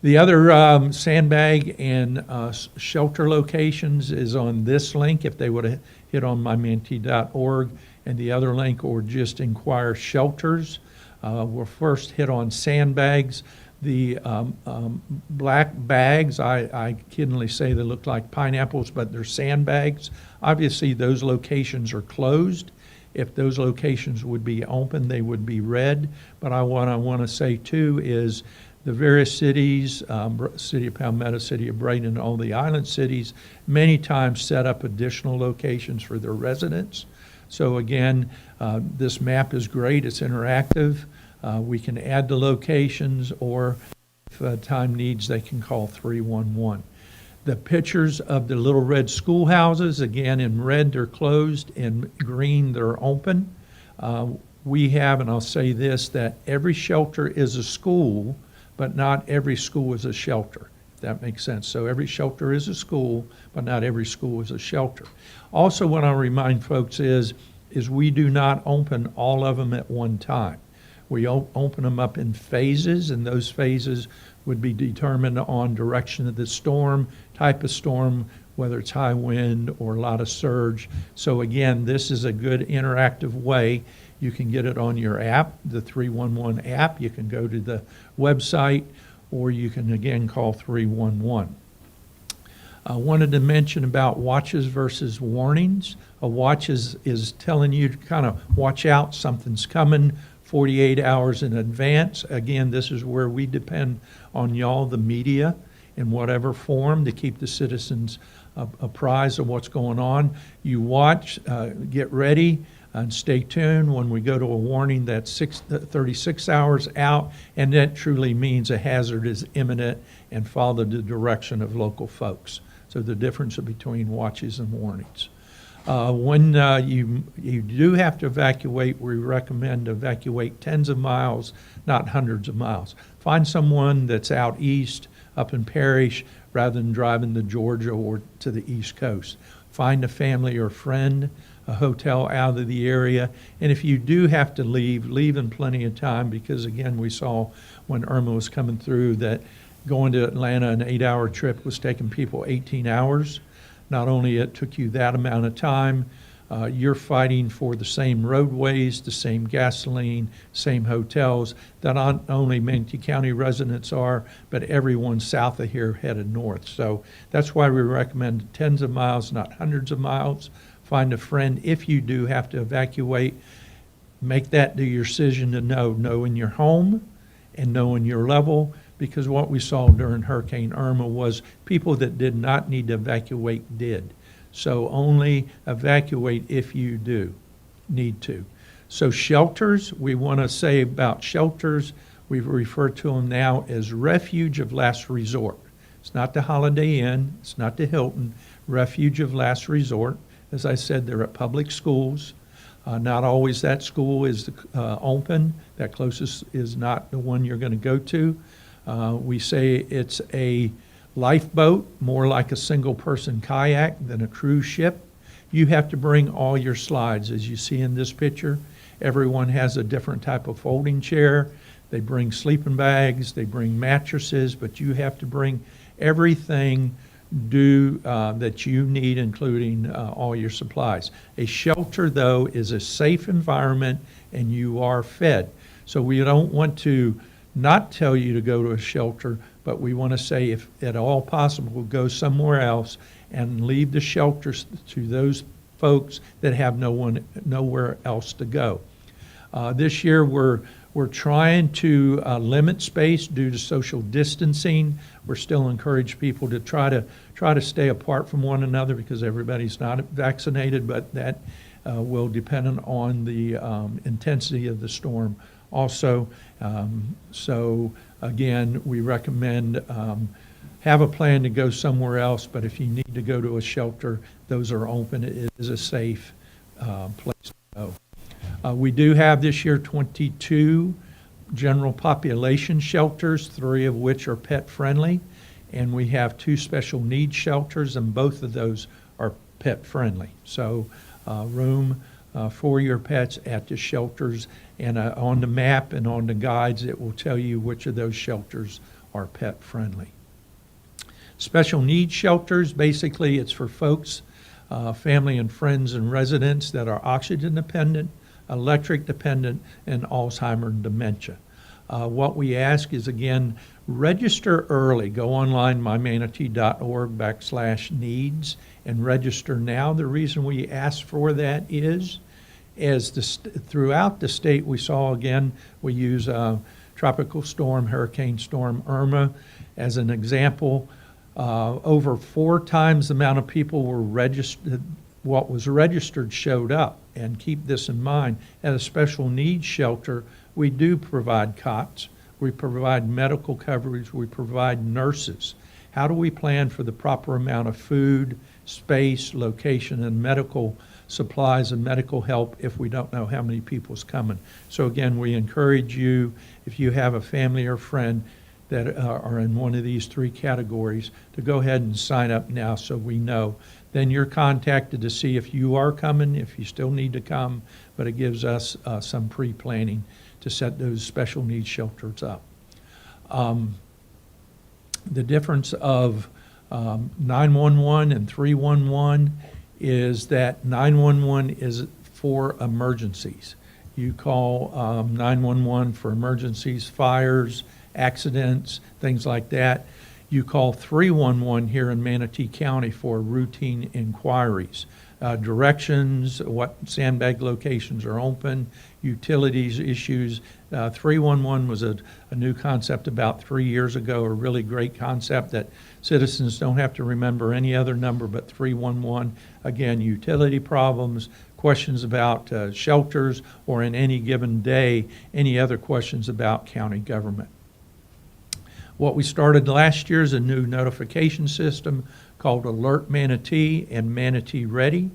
The other sandbag and shelter locations is on this link. If they would have hit on mymanatee.org, and the other link, or just inquire shelters. We'll first hit on sandbags. The black bags, I kiddingly say they look like pineapples, but they're sandbags. Obviously, those locations are closed. If those locations would be open, they would be red. But what I want to say too is the various cities, City of Palmetto, City of Braden, and all the island cities, many times set up additional locations for their residents. So again, this map is great. It's interactive. We can add the locations, or if time needs, they can call 311. The pictures of the little red schoolhouses, again, in red they're closed, in green they're open. We have, and I'll say this, that every shelter is a school, but not every school is a shelter. If that makes sense. So every shelter is a school, but not every school is a shelter. Also, what I'll remind folks is we do not open all of them at one time. We open them up in phases, and those phases would be determined on direction of the storm, type of storm, whether it's high wind or a lot of surge. So again, this is a good interactive way. You can get it on your app, the 311 app. You can go to the website, or you can again call 311. I wanted to mention about watches versus warnings. A watch is telling you to kind of watch out, something's coming 48 hours in advance. Again, this is where we depend on y'all, the media, in whatever form to keep the citizens apprised of what's going on. You watch, get ready, and stay tuned when we go to a warning that's 36 hours out, and that truly means a hazard is imminent, and follow the direction of local folks. So the difference between watches and warnings. When you do have to evacuate, we recommend evacuate tens of miles, not hundreds of miles. Find someone that's out east, up in Parrish, rather than driving to Georgia or to the East Coast. Find a family or friend, a hotel out of the area, and if you do have to leave in plenty of time, because again, we saw when Irma was coming through that going to Atlanta, an 8-hour trip was taking people 18 hours. Not only it took you that amount of time, you're fighting for the same roadways, the same gasoline, same hotels that not only Manatee County residents are, but everyone south of here headed north. So that's why we recommend tens of miles, not hundreds of miles. Find a friend. If you do have to evacuate, make that the decision to know in your home and know in your level, because what we saw during Hurricane Irma was people that did not need to evacuate did. So only evacuate if you do need to. So shelters, we want to say about shelters, we refer to them now as refuge of last resort. It's not the Holiday Inn, it's not the Hilton, refuge of last resort. As I said, they're at public schools. Not always that school is open. That closest is not the one you're going to go to. We say it's a lifeboat, more like a single-person kayak than a cruise ship. You have to bring all your slides. As you see in this picture, everyone has a different type of folding chair. They bring sleeping bags, they bring mattresses, but you have to bring everything that you need, including all your supplies. A shelter, though, is a safe environment, and you are fed. So we don't want to not tell you to go to a shelter, but we want to say if at all possible, go somewhere else and leave the shelters to those folks that have nowhere else to go. This year we're trying to limit space due to social distancing. We're still encourage people to try to stay apart from one another because everybody's not vaccinated, but that will depend on the intensity of the storm also. So again, we recommend have a plan to go somewhere else, but if you need to go to a shelter, those are open. It is a safe place to go. We do have this year 22 general population shelters, 3 of which are pet friendly, and we have 2 special needs shelters, and both of those are pet friendly. So room for your pets at the shelters, and on the map and on the guides it will tell you which of those shelters are pet friendly. Special needs shelters, basically it's for folks, family and friends and residents that are oxygen dependent, electric dependent, and Alzheimer's and dementia. What we ask is, again, register early. Go online, mymanatee.org/needs, and register now. The reason we ask for that is, throughout the state we saw, again, we use Tropical Storm, Hurricane Storm Irma as an example. Over 4 times the amount of people were registered, what was registered showed up. And keep this in mind, at a special needs shelter, we do provide cots, we provide medical coverage, we provide nurses. how do we plan for the proper amount of food, space, location, and medical supplies and medical help if we don't know how many people's coming? So again, we encourage you, if you have a family or friend that are in one of these three categories, to go ahead and sign up now so we know. Then you're contacted to see if you are coming, if you still need to come, but it gives us some pre-planning to set those special needs shelters up. The difference of 911 and 311 is that 911 is for emergencies. You call 911 for emergencies, fires, accidents, things like that. You call 311 here in Manatee County for routine inquiries, directions, what sandbag locations are open, utilities issues. 311 was a new concept about 3 years ago, a really great concept that citizens don't have to remember any other number but 311. Again, utility problems, questions about shelters, or in any given day, any other questions about county government. What we started last year is a new notification system called Alert Manatee and Manatee Ready.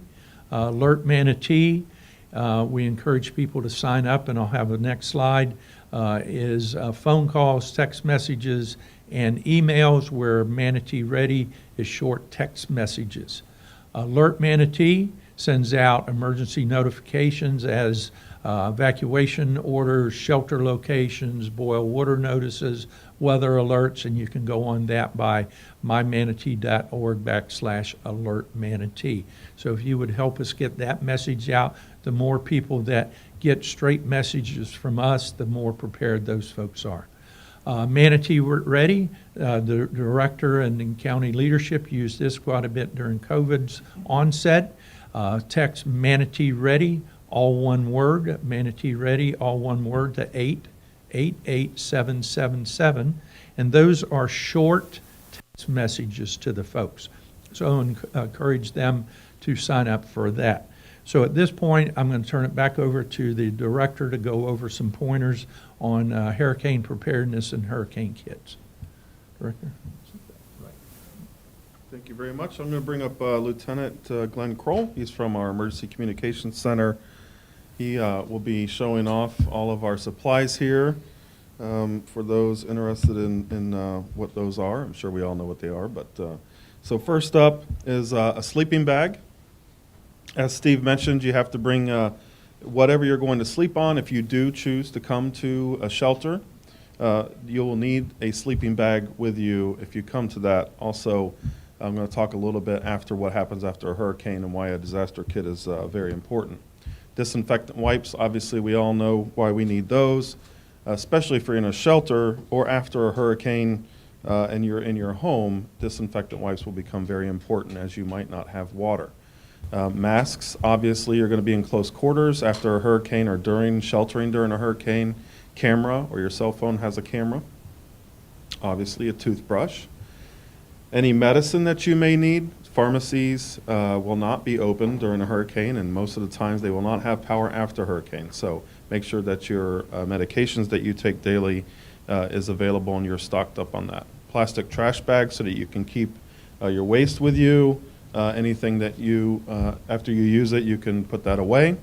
Alert Manatee, we encourage people to sign up, and I'll have the next slide, is phone calls, text messages, and emails, where Manatee Ready is short text messages. Alert Manatee sends out emergency notifications as evacuation orders, shelter locations, boil water notices, weather alerts, and you can go on that by mymanatee.org/alertmanatee. So if you would help us get that message out, the more people that get straight messages from us, the more prepared those folks are. Manatee Ready, the director and the county leadership used this quite a bit during COVID's onset. Text Manatee Ready, all one word, Manatee Ready, all one word, to 88777, and those are short text messages to the folks. So encourage them to sign up for that. So at this point, I'm going to turn it back over to the director to go over some pointers on hurricane preparedness and hurricane kits. Director? Thank you very much. I'm going to bring up Lieutenant Glenn Kroll. He's from our Emergency Communications Center. He will be showing off all of our supplies here for those interested in what those are. I'm sure we all know what they are. But so first up is a sleeping bag. As Steve mentioned, you have to bring whatever you're going to sleep on. If you do choose to come to a shelter, you will need a sleeping bag with you if you come to that. Also, I'm going to talk a little bit after what happens after a hurricane and why a disaster kit is very important. Disinfectant wipes, obviously we all know why we need those, especially if you're in a shelter or after a hurricane and you're in your home. Disinfectant wipes will become very important as you might not have water. Masks, obviously, you're going to be in close quarters after a hurricane or during sheltering during a hurricane. Camera, or your cell phone has a camera. Obviously, a toothbrush. Any medicine that you may need. Pharmacies will not be open during a hurricane, and most of the times they will not have power after hurricane. So make sure that your medications that you take daily is available and you're stocked up on that. Plastic trash bags so that you can keep your waste with you. Anything that you, after you use it, you can put that away.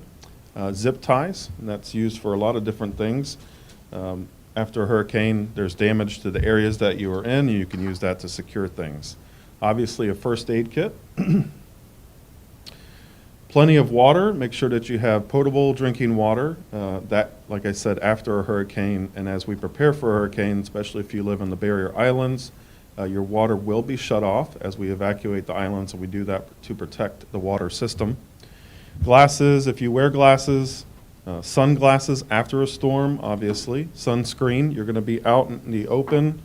Zip ties, and that's used for a lot of different things. After a hurricane, there's damage to the areas that you are in, and you can use that to secure things. Obviously, a first aid kit. Plenty of water. Make sure that you have potable drinking water. That, like I said, after a hurricane, and as we prepare for a hurricane, especially if you live in the barrier islands, your water will be shut off as we evacuate the islands, and we do that to protect the water system. Glasses, if you wear glasses. Sunglasses after a storm, obviously. Sunscreen, you're going to be out in the open.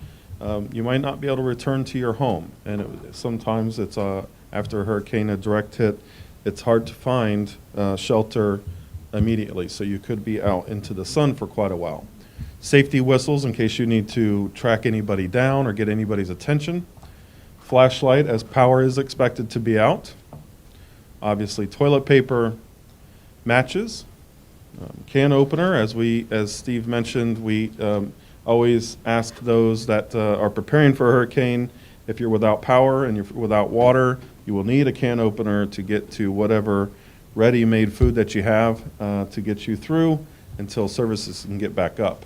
You might not be able to return to your home. And sometimes it's after a hurricane, a direct hit, it's hard to find shelter immediately. So you could be out into the sun for quite a while. Safety whistles in case you need to track anybody down or get anybody's attention. Flashlight as power is expected to be out. Obviously toilet paper, matches. Can opener, as Steve mentioned, we always ask those that are preparing for a hurricane If you're without power and you're without water, you will need a can opener to get to whatever ready-made food that you have to get you through until services can get back up.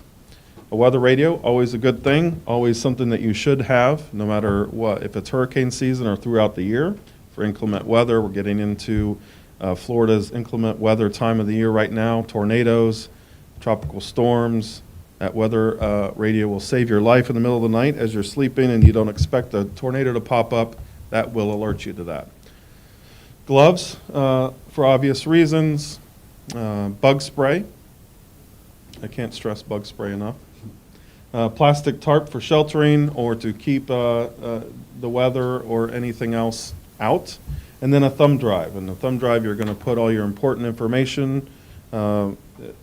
A weather radio, always a good thing, always something that you should have, no matter what, if it's hurricane season or throughout the year. For inclement weather, we're getting into Florida's inclement weather time of the year right now, tornadoes, tropical storms. That weather radio will save your life in the middle of the night as you're sleeping and you don't expect a tornado to pop up. That will alert you to that. Gloves, for obvious reasons. Bug spray. I can't stress bug spray enough. Plastic tarp for sheltering or to keep the weather or anything else out. And then a thumb drive. In the thumb drive, you're going to put all your important information,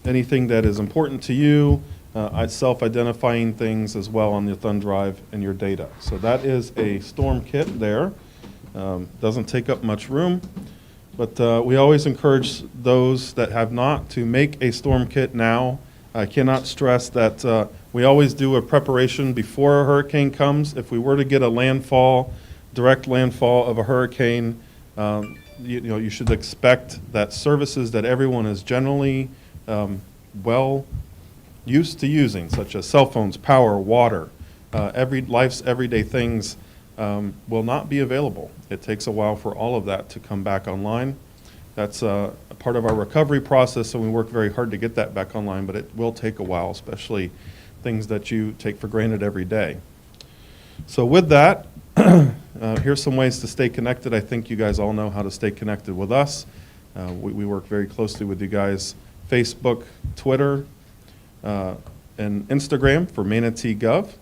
anything that is important to you, self-identifying things as well on your thumb drive and your data. So that is a storm kit there. Doesn't take up much room, but we always encourage those that have not to make a storm kit now. I cannot stress that we always do a preparation before a hurricane comes. If we were to get a direct landfall of a hurricane, you should expect that services that everyone is generally well used to using, such as cell phones, power, water, life's everyday things will not be available. It takes a while for all of that to come back online. That's a part of our recovery process, and we work very hard to get that back online, but it will take a while, especially things that you take for granted every day. So with that, here's some ways to stay connected. I think you guys all know how to stay connected with us. We work very closely with you guys. Facebook, Twitter, and Instagram for Manatee Gov.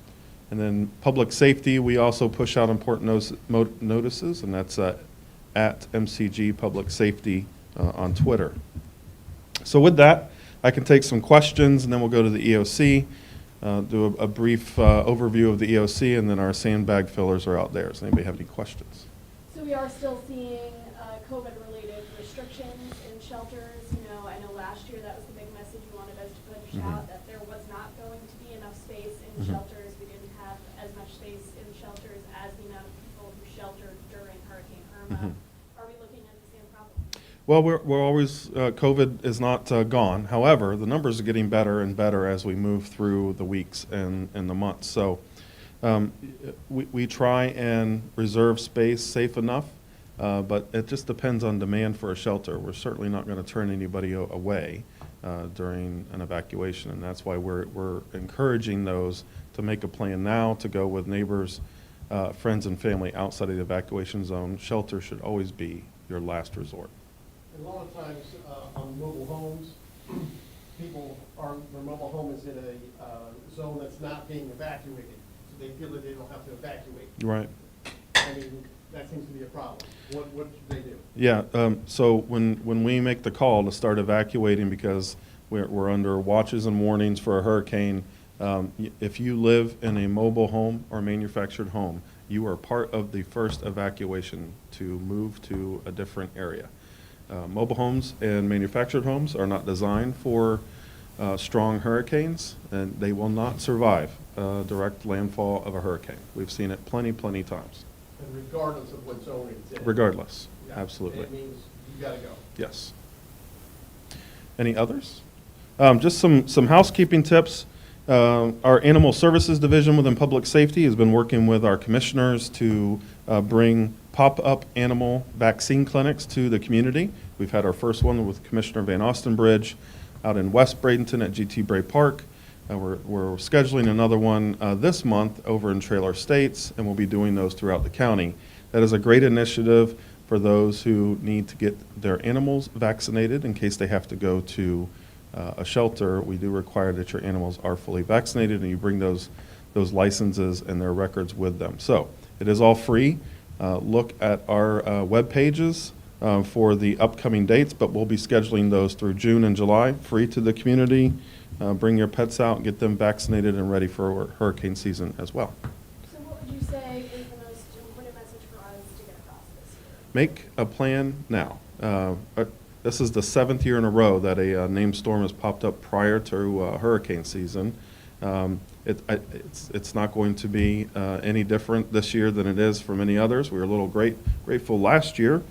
And then public safety, we also push out important notices, and that's at MCG Public Safety on Twitter. So with that, I can take some questions, and then we'll go to the EOC, do a brief overview of the EOC, and then our sandbag fillers are out there. Does anybody have any questions? So we are still seeing COVID-related restrictions in shelters. I know last year that was the big message you wanted us to push out, that there was not going to be enough space in shelters. We didn't have as much space in shelters as the amount of people who sheltered during Hurricane Irma. Are we looking at the same problem? Well, we're always, COVID is not gone. However, the numbers are getting better and better as we move through the weeks and the months. So we try and reserve space safe enough, but it just depends on demand for a shelter. We're certainly not going to turn anybody away during an evacuation, and that's why we're encouraging those to make a plan now to go with neighbors, friends, and family outside of the evacuation zone. Shelter should always be your last resort. A lot of times on mobile homes, their mobile home is in a zone that's not being evacuated, so they feel that they don't have to evacuate. Right. I mean, that seems to be a problem. What should they do? Yeah, so when we make the call to start evacuating because we're under watches and warnings for a hurricane, if you live in a mobile home or manufactured home, you are part of the first evacuation to move to a different area. Mobile homes and manufactured homes are not designed for strong hurricanes, and they will not survive direct landfall of a hurricane. We've seen it plenty times. And regardless of what zone it's in? Regardless, Yeah, absolutely. It means you gotta go. Yes. Any others? Just some housekeeping tips. Our Animal Services Division within Public Safety has been working with our commissioners to bring pop-up animal vaccine clinics to the community. We've had our first one with Commissioner Van Ostenbridge out in West Bradenton at GT Bray Park. We're scheduling another one this month over in Trailer Estates, and we'll be doing those throughout the county. That is a great initiative for those who need to get their animals vaccinated in case they have to go to a shelter. We do require that your animals are fully vaccinated, and you bring those licenses and their records with them. So it is all free. Look at our web pages for the upcoming dates, but we'll be scheduling those through June and July, free to the community. Bring your pets out, get them vaccinated and ready for hurricane season as well. So what would you say is the most important message for us to get across this year? Make a plan now. This is the 7th year in a row that a named storm has popped up prior to hurricane season, It's not going to be any different this year than it is for many others. We were a little grateful last year,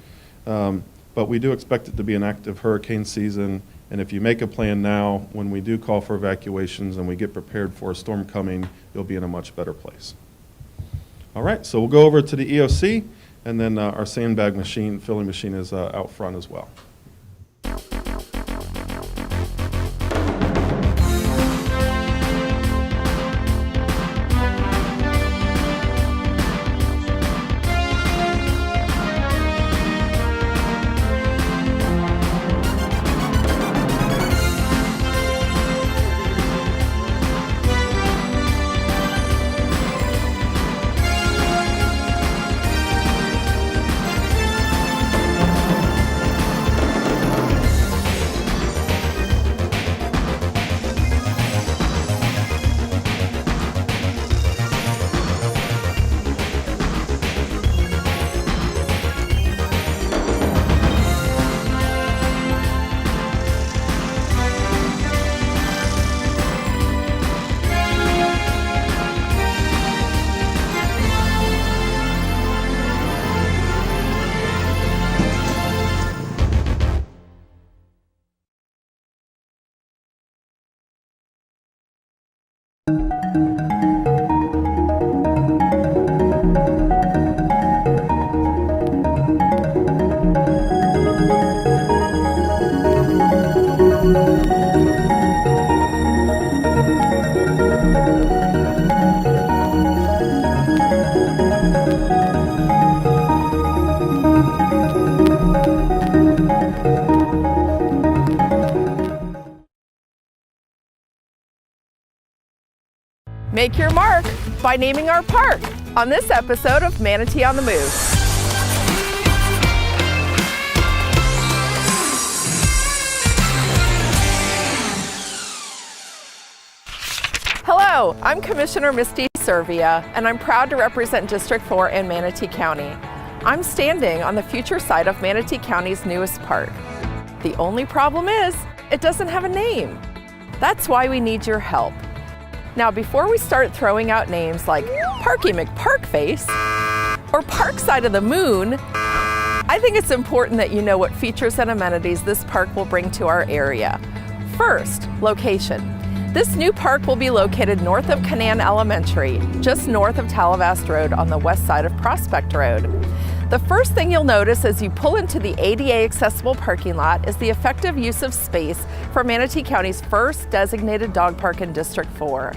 but we do expect it to be an active hurricane season. And if you make a plan now, when we do call for evacuations and we get prepared for a storm coming, you'll be in a much better place. All right, so we'll go over to the EOC, and then our sandbag machine, filling machine is out front as well. Make your mark by naming our park on this episode of Manatee on the Move. Hello, I'm Commissioner Misty Servia, and I'm proud to represent District 4 in Manatee County. I'm standing on the future site of Manatee County's newest park. The only problem is, it doesn't have a name. That's why we need your help. Now, before we start throwing out names like Parky McParkface or Parkside of the Moon, I think it's important that you know what features and amenities this park will bring to our area. First, location. This new park will be located north of Canaan Elementary, just north of Talavast Road on the west side of Prospect Road. The first thing you'll notice as you pull into the ADA accessible parking lot is the effective use of space for Manatee County's first designated dog park in District 4.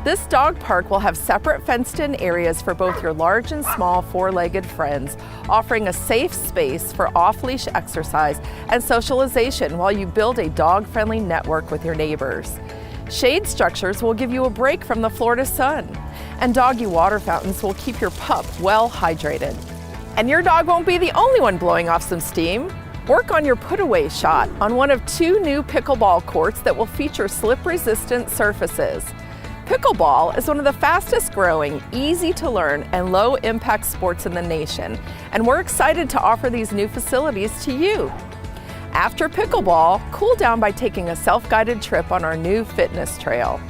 This dog park will have separate fenced-in areas for both your large and small four-legged friends, offering a safe space for off-leash exercise and socialization while you build a dog-friendly network with your neighbors. Shade structures will give you a break from the Florida sun, and doggy water fountains will keep your pup well hydrated. And your dog won't be the only one blowing off some steam. Work on your put-away shot on one of 2 new pickleball courts that will feature slip-resistant surfaces. Pickleball is one of the fastest growing, easy to learn, and low impact sports in the nation, and we're excited to offer these new facilities to you. After pickleball, cool down by taking a self-guided trip on our new fitness trail.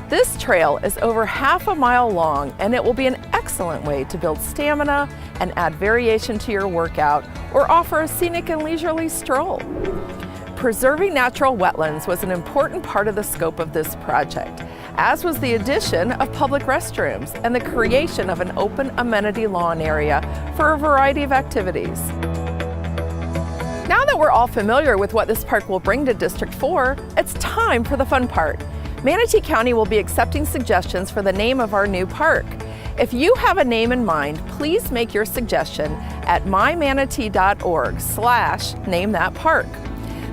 This trail is over half a mile long, and it will be an excellent way to build stamina and add variation to your workout or offer a scenic and leisurely stroll. Preserving natural wetlands was an important part of the scope of this project, as was the addition of public restrooms and the creation of an open amenity lawn area for a variety of activities. Now that we're all familiar with what this park will bring to District 4, it's time for the fun part. Manatee County will be accepting suggestions for the name of our new park. If you have a name in mind, please make your suggestion at mymanatee.org/namethatpark.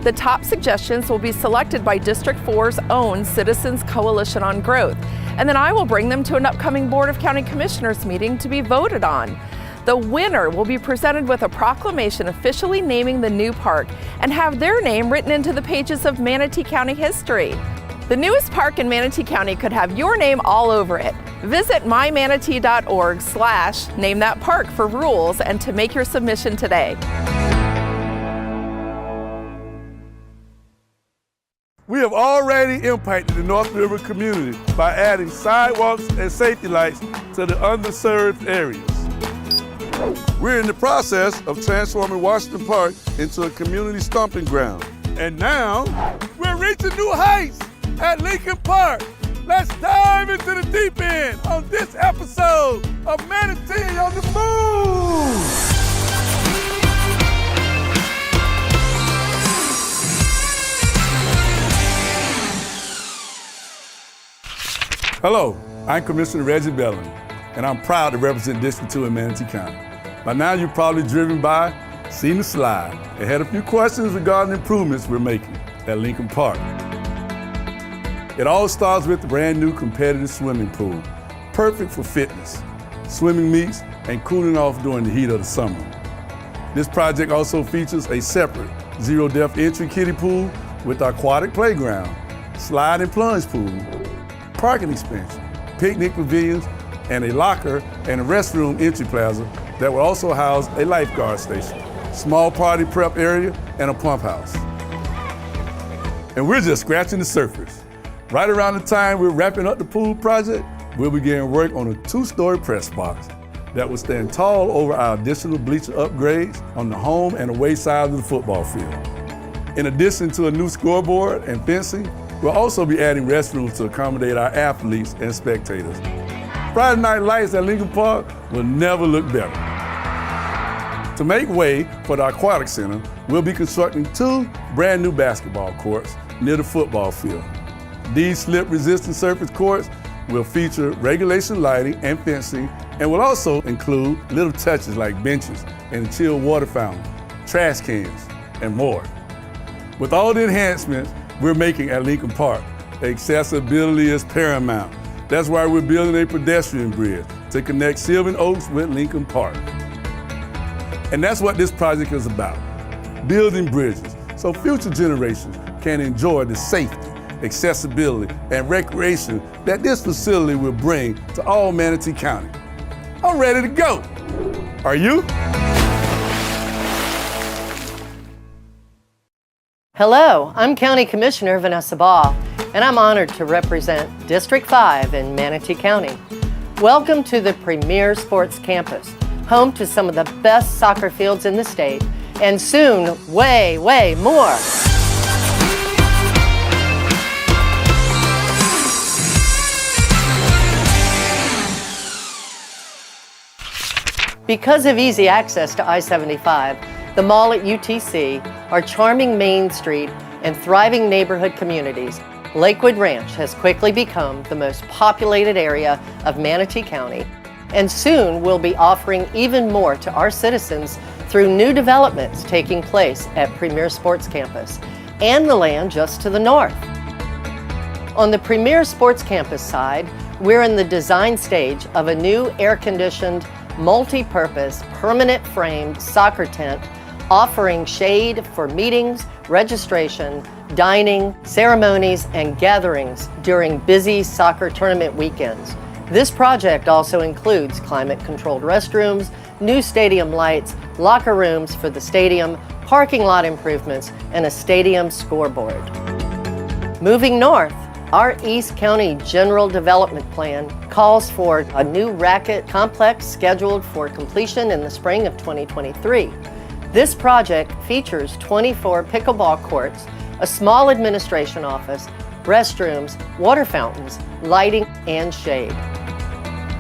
The top suggestions will be selected by District 4's own Citizens Coalition on Growth, and then I will bring them to an upcoming Board of County Commissioners meeting to be voted on. The winner will be presented with a proclamation officially naming the new park and have their name written into the pages of Manatee County history. The newest park in Manatee County could have your name all over it. Visit mymanatee.org/namethatpark for rules and to make your submission today. We have already impacted the North River community by adding sidewalks and safety lights to the underserved areas. We're in the process of transforming Washington Park into a community stomping ground. And now, we're reaching new heights at Lincoln Park. Let's dive into the deep end on this episode of Manatee on the Move. Hello, I'm Commissioner Reggie Bellamy, and I'm proud to represent District 2 in Manatee County. By now, you've probably driven by, seen the slide, and had a few questions regarding the improvements we're making at Lincoln Park. It all starts with the brand new competitive swimming pool, perfect for fitness, swimming meets, and cooling off during the heat of the summer. This project also features a separate zero-depth entry kiddie pool with aquatic playground, slide and plunge pool, parking expansion, picnic pavilions, and a locker and a restroom entry plaza that will also house a lifeguard station, small party prep area, and a pump house. And we're just scratching the surface. Right around the time we're wrapping up the pool project, we'll begin work on a 2-story press box that will stand tall over our additional bleacher upgrades on the home and away side of the football field. In addition to a new scoreboard and fencing, we'll also be adding restrooms to accommodate our athletes and spectators. Friday night lights at Lincoln Park will never look better. To make way for the Aquatic Center, we'll be constructing 2 brand new basketball courts near the football field. These slip-resistant surface courts will feature regulation lighting and fencing, and will also include little touches like benches and a chilled water fountain, trash cans, and more. With all the enhancements we're making at Lincoln Park, accessibility is paramount. That's why we're building a pedestrian bridge to connect Sylvan Oaks with Lincoln Park. And that's what this project is about, building bridges so future generations can enjoy the safety, accessibility, and recreation that this facility will bring to all Manatee County. I'm ready to go. Are you? Hello, I'm County Commissioner Vanessa Baugh, and I'm honored to represent District 5 in Manatee County. Welcome to the Premier Sports Campus, home to some of the best soccer fields in the state, and soon, way, way more. Because of easy access to I-75, the mall at UTC, our charming Main Street, and thriving neighborhood communities, Lakewood Ranch has quickly become the most populated area of Manatee County, and soon we'll be offering even more to our citizens through new developments taking place at Premier Sports Campus and the land just to the north. On the Premier Sports Campus side, we're in the design stage of a new air-conditioned, multi-purpose, permanent framed soccer tent offering shade for meetings, registration, dining, ceremonies, and gatherings during busy soccer tournament weekends. This project also includes climate-controlled restrooms, new stadium lights, locker rooms for the stadium, parking lot improvements, and a stadium scoreboard. Moving north, our East County General Development Plan calls for a new racket complex scheduled for completion in the spring of 2023. This project features 24 pickleball courts, a small administration office, restrooms, water fountains, lighting, and shade.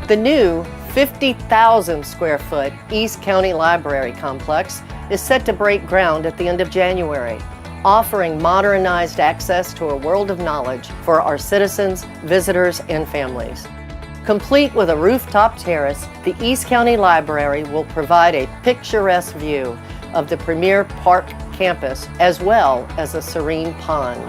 The new 50,000 square foot East County Library complex is set to break ground at the end of January, offering modernized access to a world of knowledge for our citizens, visitors, and families. Complete with a rooftop terrace, the East County Library will provide a picturesque view of the Premier Park campus as well as a serene pond.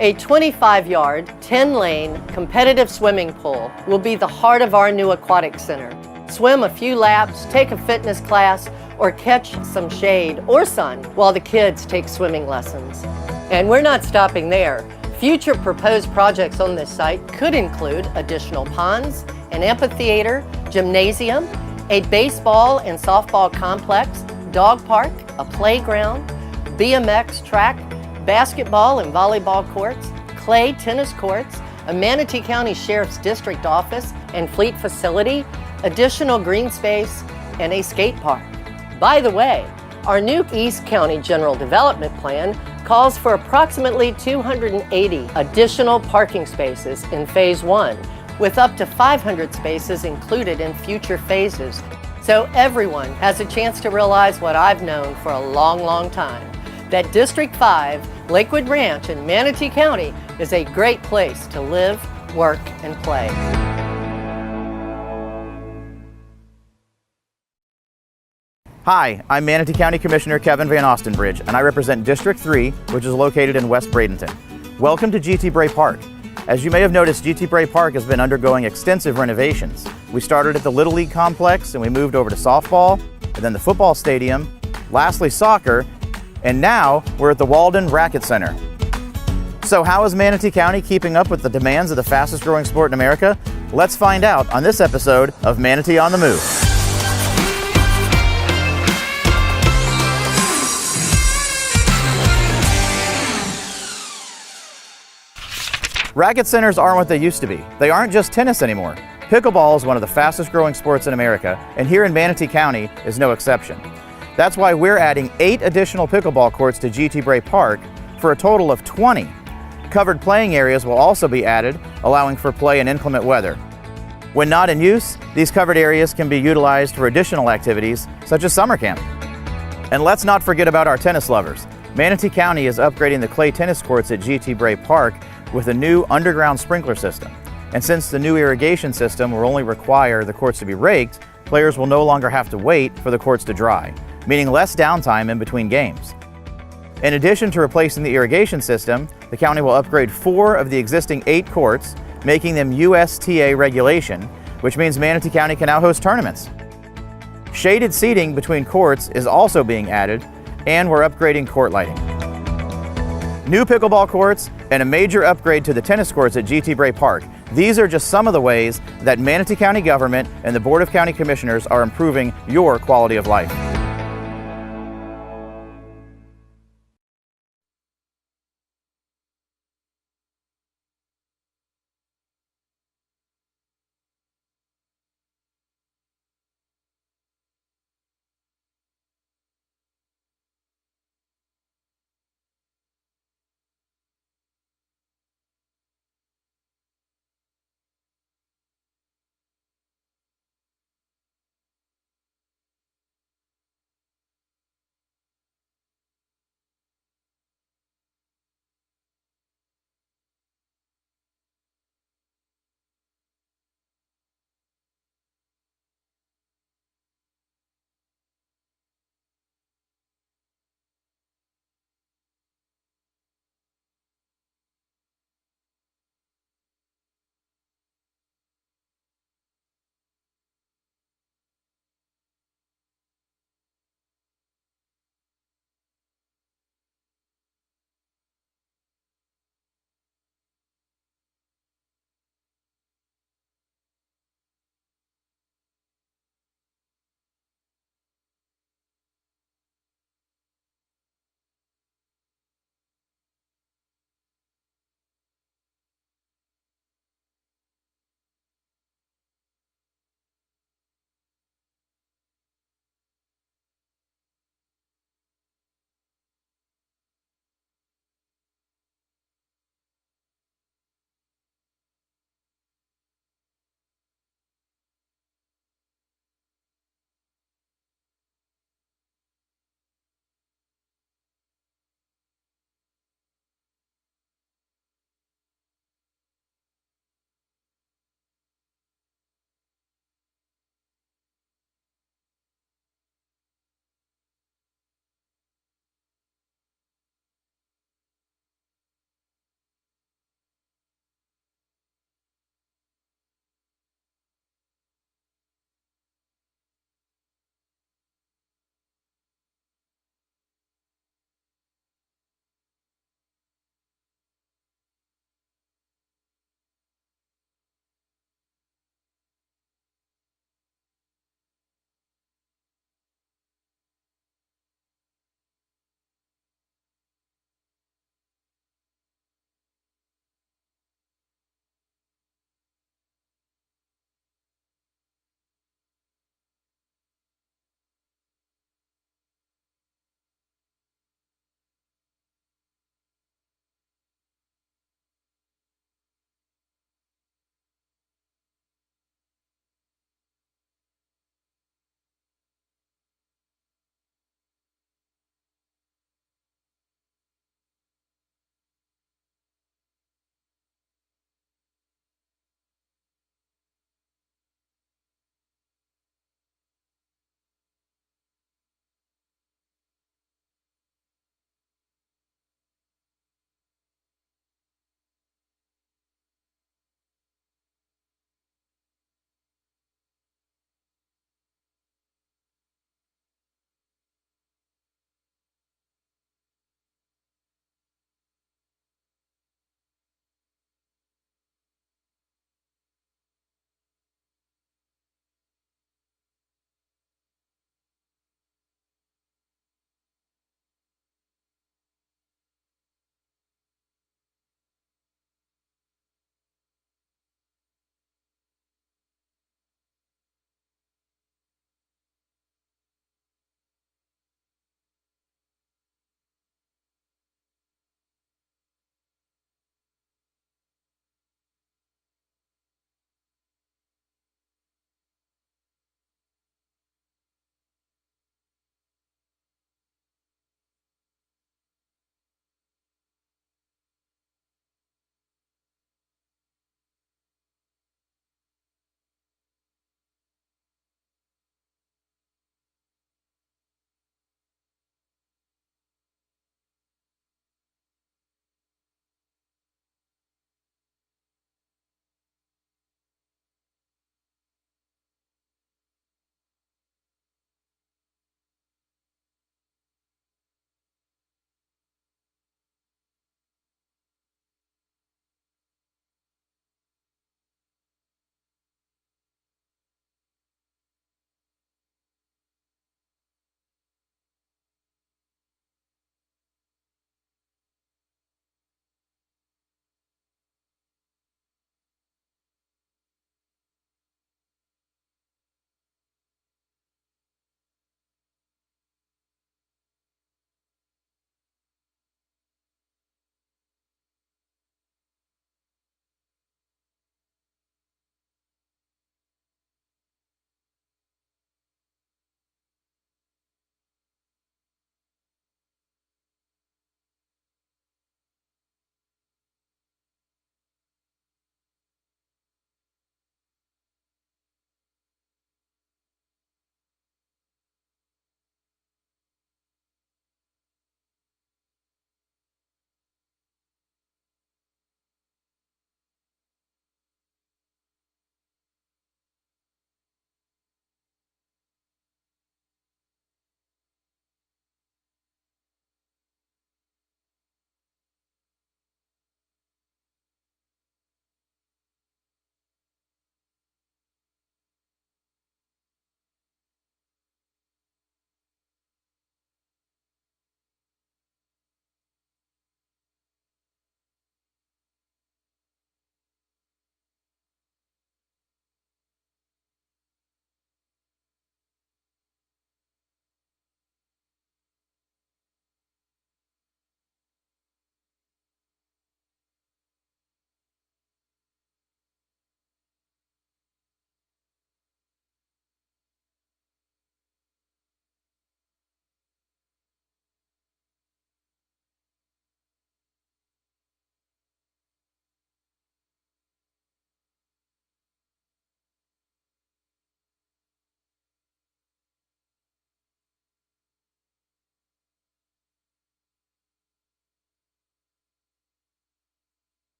A 25-yard, 10-lane competitive swimming pool will be the heart of our new aquatic center. Swim a few laps, take a fitness class, or catch some shade or sun while the kids take swimming lessons. And we're not stopping there. Future proposed projects on this site could include additional ponds, an amphitheater, gymnasium, a baseball and softball complex, dog park, a playground, BMX track, basketball and volleyball courts, clay tennis courts, a Manatee County Sheriff's District office and fleet facility, additional green space, and a skate park. By the way, our new East County General Development Plan calls for approximately 280 additional parking spaces in Phase 1, with up to 500 spaces included in future phases. So everyone has a chance to realize what I've known for a long, long time, that District 5, Lakewood Ranch in Manatee County is a great place to live, work, and play. Hi, I'm Manatee County Commissioner Kevin Van Ostenbridge, and I represent District 3, which is located in West Bradenton. Welcome to GT Bray Park. As you may have noticed, GT Bray Park has been undergoing extensive renovations. We started at the Little League complex, and we moved over to softball, and then the football stadium, lastly soccer, and now we're at the Walden Racket Center. So how is Manatee County keeping up with the demands of the fastest growing sport in America? Let's find out on this episode of Manatee on the Move. Racket centers aren't what they used to be. They aren't just tennis anymore. Pickleball is one of the fastest growing sports in America, and here in Manatee County is no exception. That's why we're adding 8 additional pickleball courts to GT Bray Park for a total of 20. Covered playing areas will also be added, allowing for play in inclement weather. When not in use, these covered areas can be utilized for additional activities, such as summer camp. And let's not forget about our tennis lovers. Manatee County is upgrading the clay tennis courts at GT Bray Park with a new underground sprinkler system. And since the new irrigation system will only require the courts to be raked, players will no longer have to wait for the courts to dry, meaning less downtime in between games. In addition to replacing the irrigation system, the county will upgrade 4 of the existing 8 courts, making them USTA regulation, which means Manatee County can now host tournaments. Shaded seating between courts is also being added, and we're upgrading court lighting. New pickleball courts, and a major upgrade to the tennis courts at GT Bray Park. These are just some of the ways that Manatee County government and the Board of County Commissioners are improving your quality of life.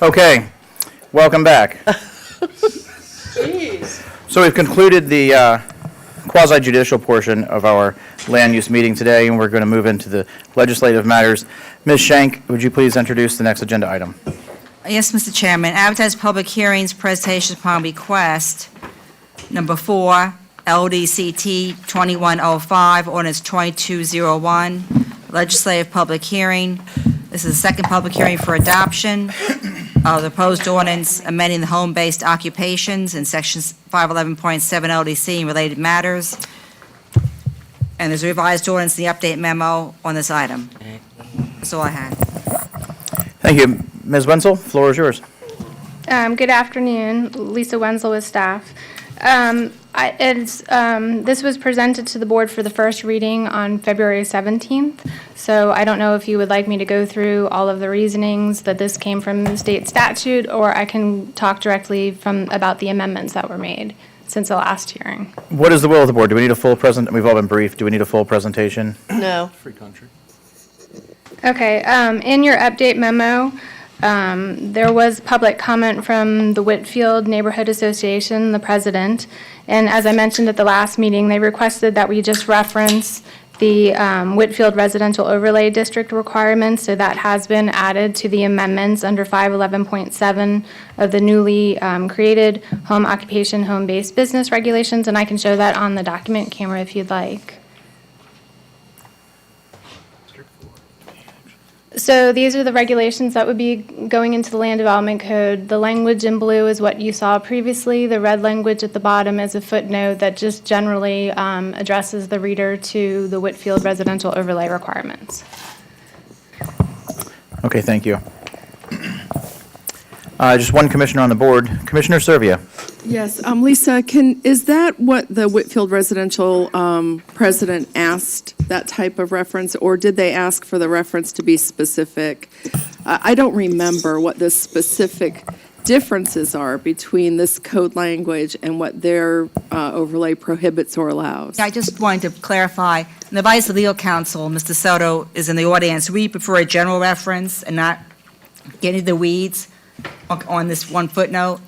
Okay, welcome back. So we've concluded the quasi-judicial portion of our land use meeting today, and we're going to move into the legislative matters. Ms. Shank, would you please introduce the next agenda item? Yes, Mr. Chairman. Advertised public hearings, presentation upon request. Number 4, LDCT 2105, ordinance 2201, legislative public hearing. This is the second public hearing for adoption of the proposed ordinance amending the home-based occupations in sections 511.7 LDC and related matters. And there's a revised ordinance in the update memo on this item. That's all I had. Thank you. Ms. Wenzel, floor is yours. Good afternoon, Lisa Wenzel with staff. This was presented to the board for the first reading on February 17th, so I don't know if you would like me to go through all of the reasonings that this came from the state statute, or I can talk directly about the amendments that were made since the last hearing. What is the will of the board? Do we need a full we've all been briefed. Do we need a full presentation? No. Free country. Okay, in your update memo, there was public comment from the Whitfield Neighborhood Association, the president, and as I mentioned at the last meeting, they requested that we just reference the Whitfield Residential Overlay District requirements, so that has been added to the amendments under 511.7 of the newly created home occupation, home-based business regulations, and I can show that on the document camera if you'd like. So these are the regulations that would be going into the Land Development Code. The language in blue is what you saw previously. The red language at the bottom is a footnote that just generally addresses the reader to the Whitfield residential overlay requirements. Okay, thank you. Just one commissioner on the board. Commissioner Servia. Yes, Lisa, is that what the Whitfield residential president asked, that type of reference, or did they ask for the reference to be specific? I don't remember what the specific differences are between this code language and what their overlay prohibits or allows. I just wanted to clarify, the Vice Legal Counsel, Mr. Soto, is in the audience. We prefer a general reference and not get into the weeds on this one footnote.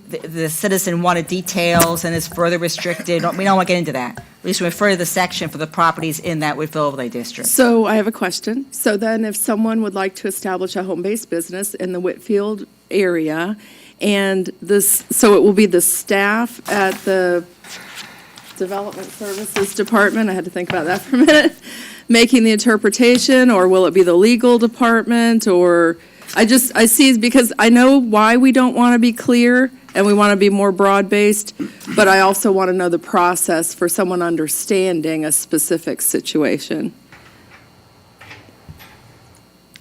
The citizen wanted details and is further restricted. We don't want to get into that. We just refer to the section for the properties in that Whitfield overlay district. So I have a question. So then if someone would like to establish a home-based business in the Whitfield area, and so it will be the staff at the Development Services Department, I had to think about that for a minute, making the interpretation, or will it be the legal department, or I see, because I know why we don't want to be clear and we want to be more broad-based, but I also want to know the process for someone understanding a specific situation.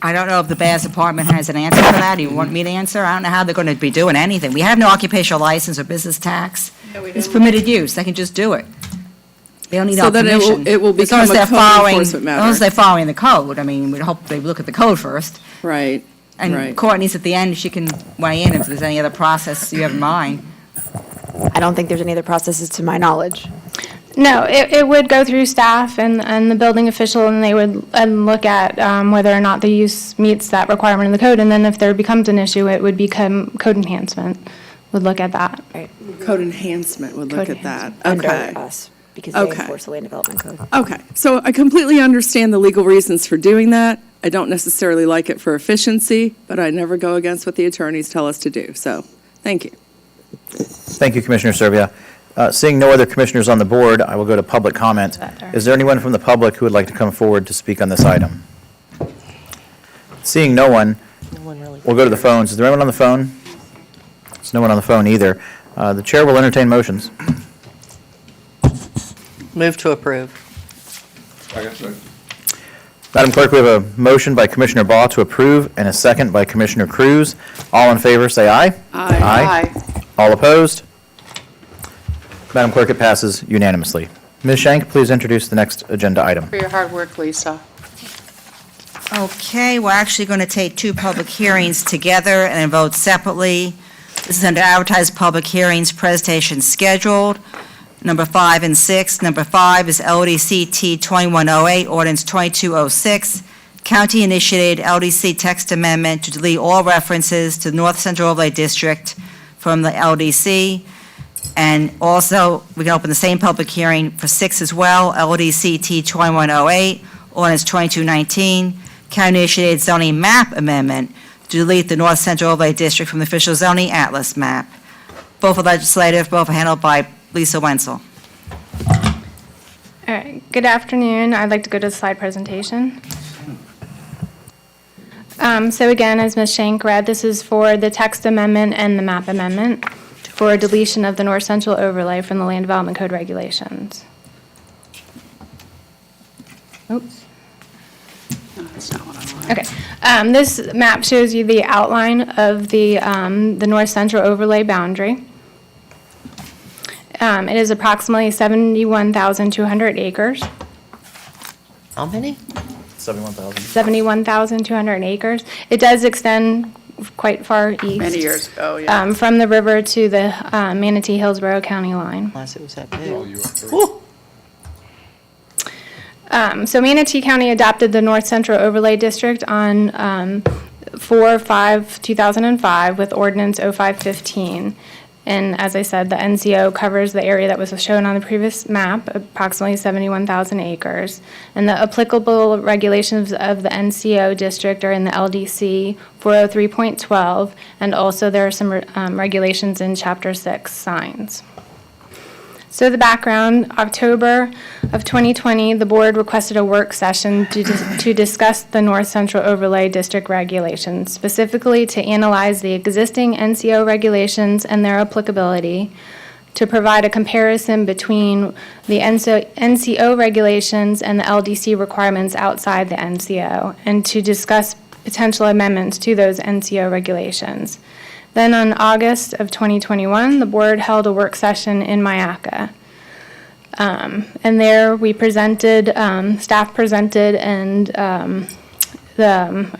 I don't know if the Bass Department has an answer for that. Do you want me to answer? I don't know how they're going to be doing anything. We have no occupational license or business tax. It's permitted use. They can just do it. They don't need our permission. So then it will become a code enforcement matter. As long as they're following the code. I mean, we'd hope they look at the code first. Right. And Courtney's at the end, she can weigh in if there's any other process you have in mind. I don't think there's any other processes to my knowledge. No, it would go through staff and the building official, and they would look at whether or not the use meets that requirement in the code, and then if there becomes an issue, it would become code enhancement, would look at that. Right. Code enhancement would look at that. Under Okay. us, because they enforce the land development code. Okay, so I completely understand the legal reasons for doing that. I don't necessarily like it for efficiency, but I never go against what the attorneys tell us to do, so, thank you. Thank you, Commissioner Servia. Seeing no other commissioners on the board, I will go to public comment. Is there anyone from the public who would like to come forward to speak on this item? Seeing no one, we'll go to the phones. Is there anyone on the phone? There's no one on the phone either. The chair will entertain motions. Move to approve. Madam Clerk, we have a motion by Commissioner Baugh to approve and a second by Commissioner Cruz. All in favor, say aye. Aye. All opposed? Madam Clerk, it passes unanimously. Ms. Shank, please introduce the next agenda item. For your hard work, Lisa. Okay, we're actually going to take two public hearings together and then vote separately. This is under advertised public hearings, presentation scheduled. Number 5 and 6. Number 5 is LDCT 2108, ordinance 2206, county-initiated LDC text amendment to delete all references to the North Central Overlay District from the LDC. And also, we can open the same public hearing for 6 as well, LDC T 2108, ordinance 2219, county-initiated zoning map amendment to delete the North Central Overlay District from the official zoning atlas map. Both are legislative, both are handled by Lisa Wenzel. All right, good afternoon. I'd like to go to the slide presentation. So again, as Ms. Shank read, this is for the text amendment and the map amendment for deletion of the North Central overlay from the Land Development Code regulations. Oops. No, that's not what I want. Okay. This map shows you the outline of the North Central overlay boundary. It is approximately 71,200 acres. How many? 71,000. 71,200 acres. It does extend quite far east. Many years ago, yeah. From the river to the Manatee Hillsborough County line. Unless it was that big. So Manatee County adopted the North Central Overlay District on 4/5/2005 with Ordinance 0515. And as I said, the NCO covers the area that was shown on the previous map, approximately 71,000 acres. And the applicable regulations of the NCO district are in the LDC 403.12, and also there are some regulations in Chapter 6 signs. So the background, October of 2020, the board requested a work session to discuss the North Central Overlay District regulations, specifically to analyze the existing NCO regulations and their applicability, to provide a comparison between the NCO regulations and the LDC requirements outside the NCO, and to discuss potential amendments to those NCO regulations. Then on August of 2021, the board held a work session in Myakka. And there we presented, staff presented, and a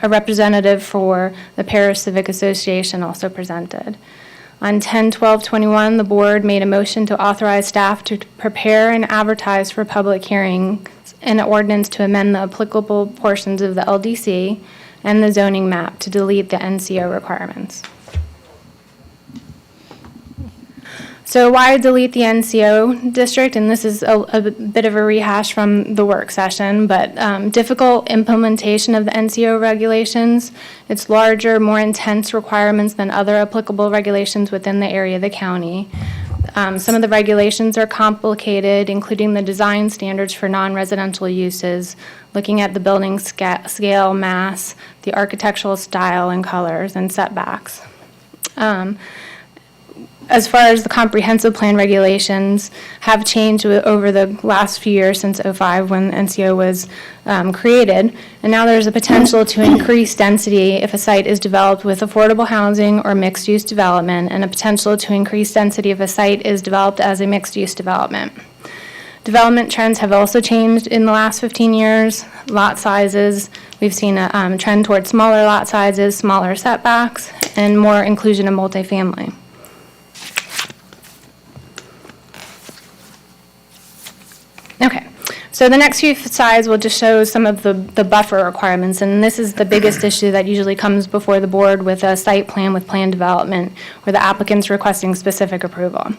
representative for the Paris Civic Association also presented. On 10/12/21, the board made a motion to authorize staff to prepare and advertise for public hearings an ordinance to amend the applicable portions of the LDC and the zoning map to delete the NCO requirements. So why delete the NCO district? And this is a bit of a rehash from the work session, but difficult implementation of the NCO regulations. It's larger, more intense requirements than other applicable regulations within the area of the county. Some of the regulations are complicated, including the design standards for non-residential uses, looking at the building scale, mass, the architectural style and colors, and setbacks. As far as the comprehensive plan regulations have changed over the last few years since '05 when NCO was created, and now there's a potential to increase density if a site is developed with affordable housing or mixed-use development, and a potential to increase density if a site is developed as a mixed-use development. Development trends have also changed in the last 15 years. Lot sizes, we've seen a trend towards smaller lot sizes, smaller setbacks, and more inclusion of multifamily. Okay, so the next few slides will just show some of the buffer requirements, and this is the biggest issue that usually comes before the board with a site plan with plan development, where the applicant's requesting specific approval.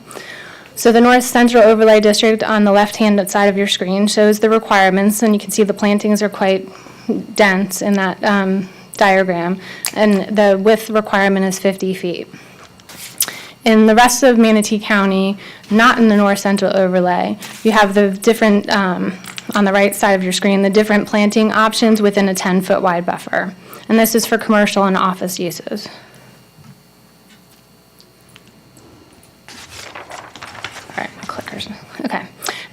So the North Central Overlay District on the left-hand side of your screen shows the requirements, and you can see the plantings are quite dense in that diagram, and the width requirement is 50 feet. In the rest of Manatee County, not in the North Central Overlay, you have the different, on the right side of your screen, the different planting options within a 10-foot wide buffer. And this is for commercial and office uses. All right, my clickers. Okay.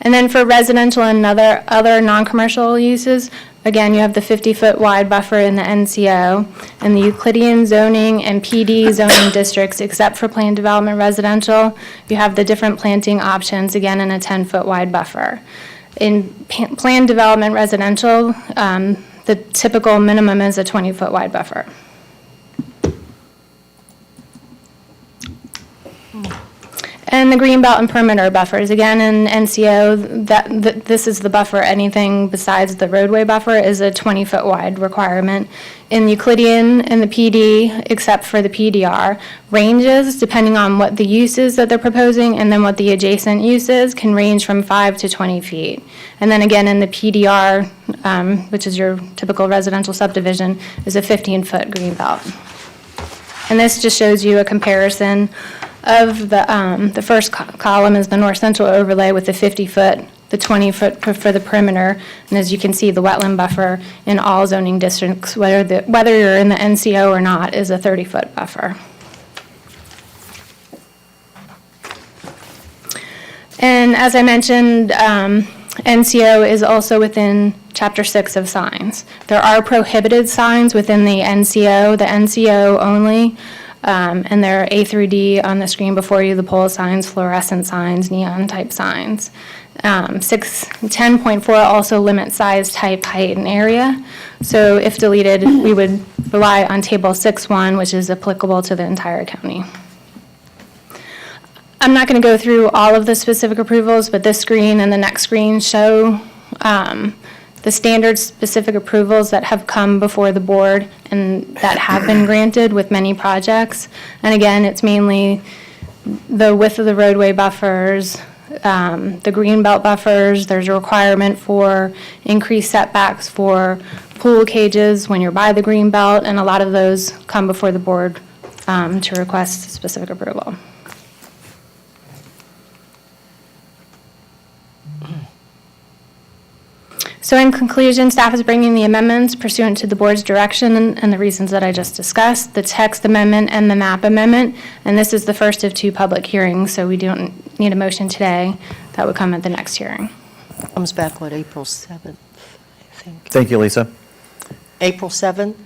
And then for residential and other non-commercial uses, again, you have the 50-foot wide buffer in the NCO, and the Euclidean zoning and PD zoning districts, except for planned development residential, you have the different planting options, again, in a 10-foot wide buffer. In planned development residential, the typical minimum is a 20-foot wide buffer. And the greenbelt and perimeter buffers, again, in NCO, this is the buffer. Anything besides the roadway buffer is a 20-foot wide requirement. In Euclidean and the PD, except for the PDR, ranges, depending on what the use is that they're proposing and then what the adjacent use is, can range from 5 to 20 feet. And then again, in the PDR, which is your typical residential subdivision, is a 15-foot greenbelt. And this just shows you a comparison of the first column is the north central overlay with the 50-foot, the 20-foot for the perimeter, and as you can see, the wetland buffer in all zoning districts, whether you're in the NCO or not, is a 30-foot buffer. And as I mentioned, NCO is also within Chapter 6 of signs. There are prohibited signs within the NCO only. And there are A through D on the screen before you, the pole signs, fluorescent signs, neon type signs. 10.4 also limits size, type, height, and area. So if deleted, we would rely on table 6.1, which is applicable to the entire county. I'm not going to go through all of the specific approvals, but this screen and the next screen show the standard specific approvals that have come before the board and that have been granted with many projects. And again, it's mainly the width of the roadway buffers, the green belt buffers. There's a requirement for increased setbacks for pool cages when you're by the green belt, and a lot of those come before the board to request specific approval. So in conclusion, staff is bringing the amendments pursuant to the board's direction and the reasons that I just discussed, the text amendment and the map amendment, and this is the first of 2 public hearings, so we don't need a motion today. That would come at the next hearing. Comes back, what, April 7th, I think? Thank you, Lisa. April 7th?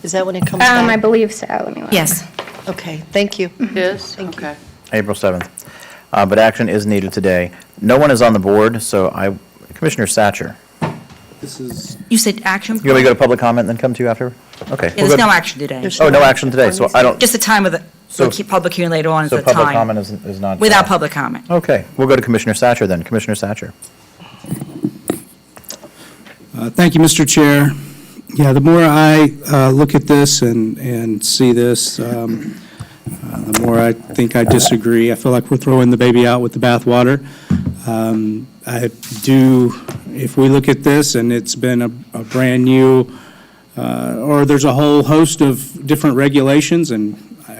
Is that when it comes back? I believe so. Let me look. Yes. Okay, thank you. Yes? Thank you. Okay. April 7th. But action is needed today. No one is on the board, so Commissioner Satcher. You said action? You want me to go to public comment and then come to you after? Okay. Yeah, there's no action today. Oh, no action today, so I don't, Just the time of the, So- we'll keep public hearing later on is so the public time. comment is not. Without public comment. Okay, we'll go to Commissioner Satcher then. Commissioner Satcher. Thank you, Mr. Chair. Yeah, the more I look at this and see this, the more I think I disagree. I feel like we're throwing the baby out with the bathwater. If we look at this and it's been a brand new, or there's a whole host of different regulations, and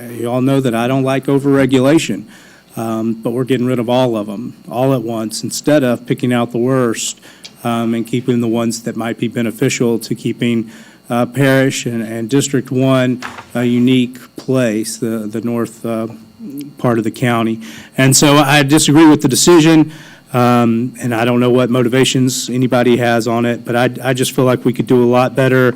you all know that I don't like over-regulation, but we're getting rid of all of them all at once instead of picking out the worst and keeping the ones that might be beneficial to keeping Parish and District 1 a unique place, the north part of the county. And so I disagree with the decision, and I don't know what motivations anybody has on it, but I just feel like we could do a lot better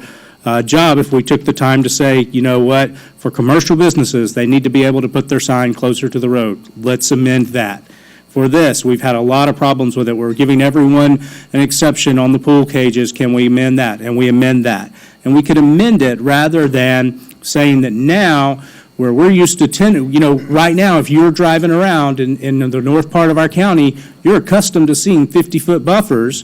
job if we took the time to say, you know what, for commercial businesses, they need to be able to put their sign closer to the road. Let's amend that. For this, we've had a lot of problems with it. We're giving everyone an exception on the pool cages. Can we amend that? And we amend that. And we could amend it rather than saying that now, where we're used to 10, right now, if you're driving around in the north part of our county, you're accustomed to seeing 50-foot buffers,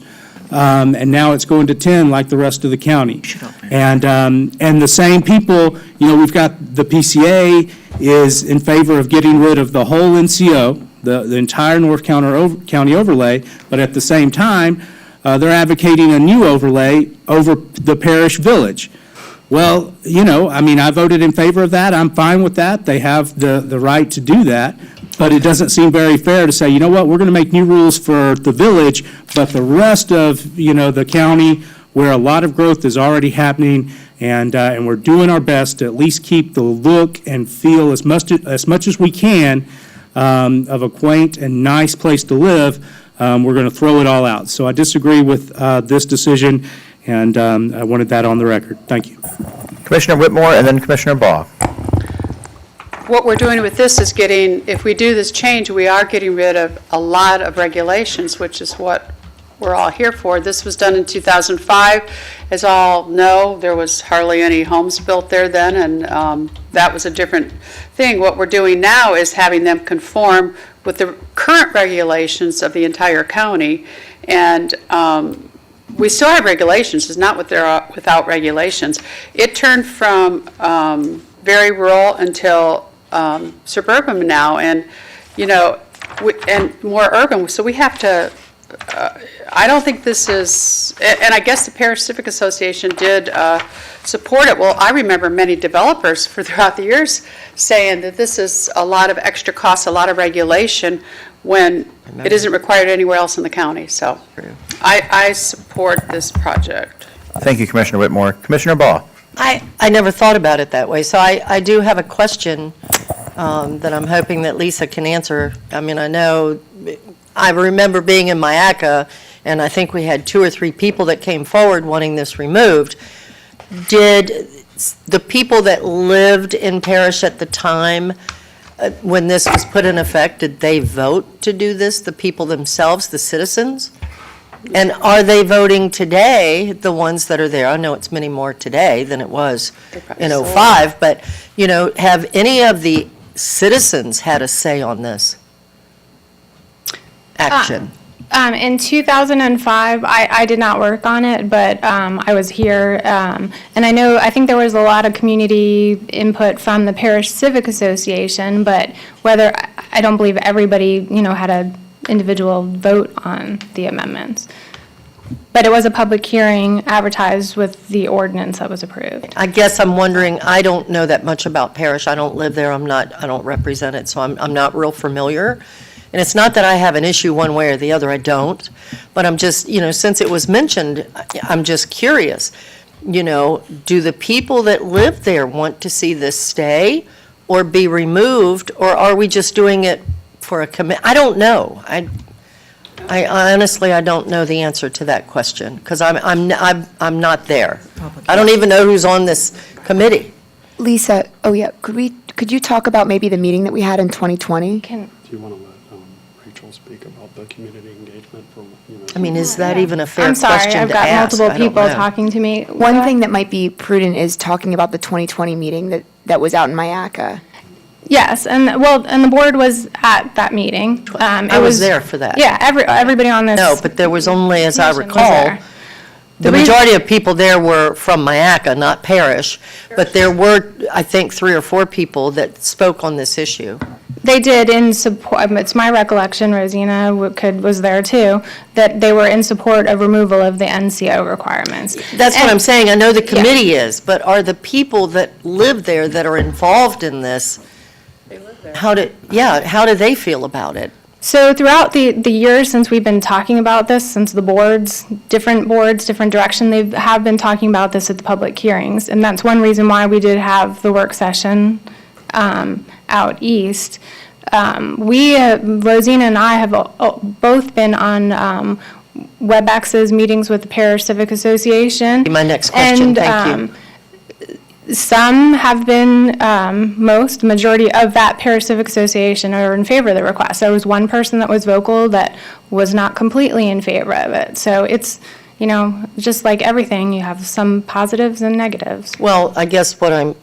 and now it's going to 10 like the rest of the county. And the same people, we've got the PCA is in favor of getting rid of the whole NCO, the entire North County overlay, but at the same time, they're advocating a new overlay over the parish village. Well, I voted in favor of that. I'm fine with that. They have the right to do that. But it doesn't seem very fair to say, you know what, we're going to make new rules for the village, but the rest of, the county where a lot of growth is already happening, and we're doing our best to at least keep the look and feel as much as we can of a quaint and nice place to live, we're going to throw it all out. So I disagree with this decision, and I wanted that on the record. Thank you. Commissioner Whitmore and then Commissioner Baugh. What we're doing with this is if we do this change, we are getting rid of a lot of regulations, which is what we're all here for. This was done in 2005. As all know, there was hardly any homes built there then, and that was a different thing. What we're doing now is having them conform with the current regulations of the entire county, and we still have regulations. It's not without regulations. It turned from very rural until suburban now, and and more urban. So we have to. I don't think this is, and I guess the Parish Civic Association did support it. Well, I remember many developers throughout the years saying that this is a lot of extra costs, a lot of regulation, when it isn't required anywhere else in the county. So I support this project. Thank you, Commissioner Whitmore. Commissioner Baugh. I never thought about it that way, so I do have a question that I'm hoping that Lisa can answer. I mean, I remember being in Myaca, and I think we had 2 or 3 people that came forward wanting this removed. Did the people that lived in Parish at the time, when this was put in effect, did they vote to do this, the people themselves, the citizens? And are they voting today, the ones that are there? I know it's many more today than it was in '05, but, have any of the citizens had a say on this action? In 2005, I did not work on it, but I was here, and I think there was a lot of community input from the Parish Civic Association, but I don't believe everybody, had an individual vote on the amendments. But it was a public hearing advertised with the ordinance that was approved. I guess I'm wondering, I don't know that much about Parish. I don't live there. I don't represent it, so I'm not real familiar. And it's not that I have an issue one way or the other, I don't. But I'm just, since it was mentioned, I'm just curious. Do the people that live there want to see this stay or be removed, or are we just doing it for a commit? I don't know. I honestly, I don't know the answer to that question, because I'm not there. I don't even know who's on this committee. Lisa, could you talk about maybe the meeting that we had in 2020? Do you want to let Rachel speak about the community engagement for, I mean, is that even a fair I'm sorry, question to I've got ask? multiple I don't people know. talking to me. One thing that might be prudent is talking about the 2020 meeting that was out in Myaca. Yes, and the board was at that meeting. I was there for that. Yeah, everybody on this. No, but there was only, as I commission was recall, there. the majority of people there were from Myaca, not Parish, but there were, I think, 3 or 4 people that spoke on this issue. They did in support, it's my recollection, Rosina was there too, that they were in support of removal of the NCO requirements. That's what I'm saying. I know the committee is, but are the people that live there that are involved in this, how do they feel about it? So throughout the years since we've been talking about this, since the different direction, they have been talking about this at the public hearings. And that's one reason why we did have the work session out east. Rosina and I have both been on WebEx's meetings with the Parish Civic Association. My next question, thank you. Some have been, the majority of that Parish Civic Association are in favor of the request. There was one person that was vocal that was not completely in favor of it. So it's, just like everything, you have some positives and negatives. Well, I guess what I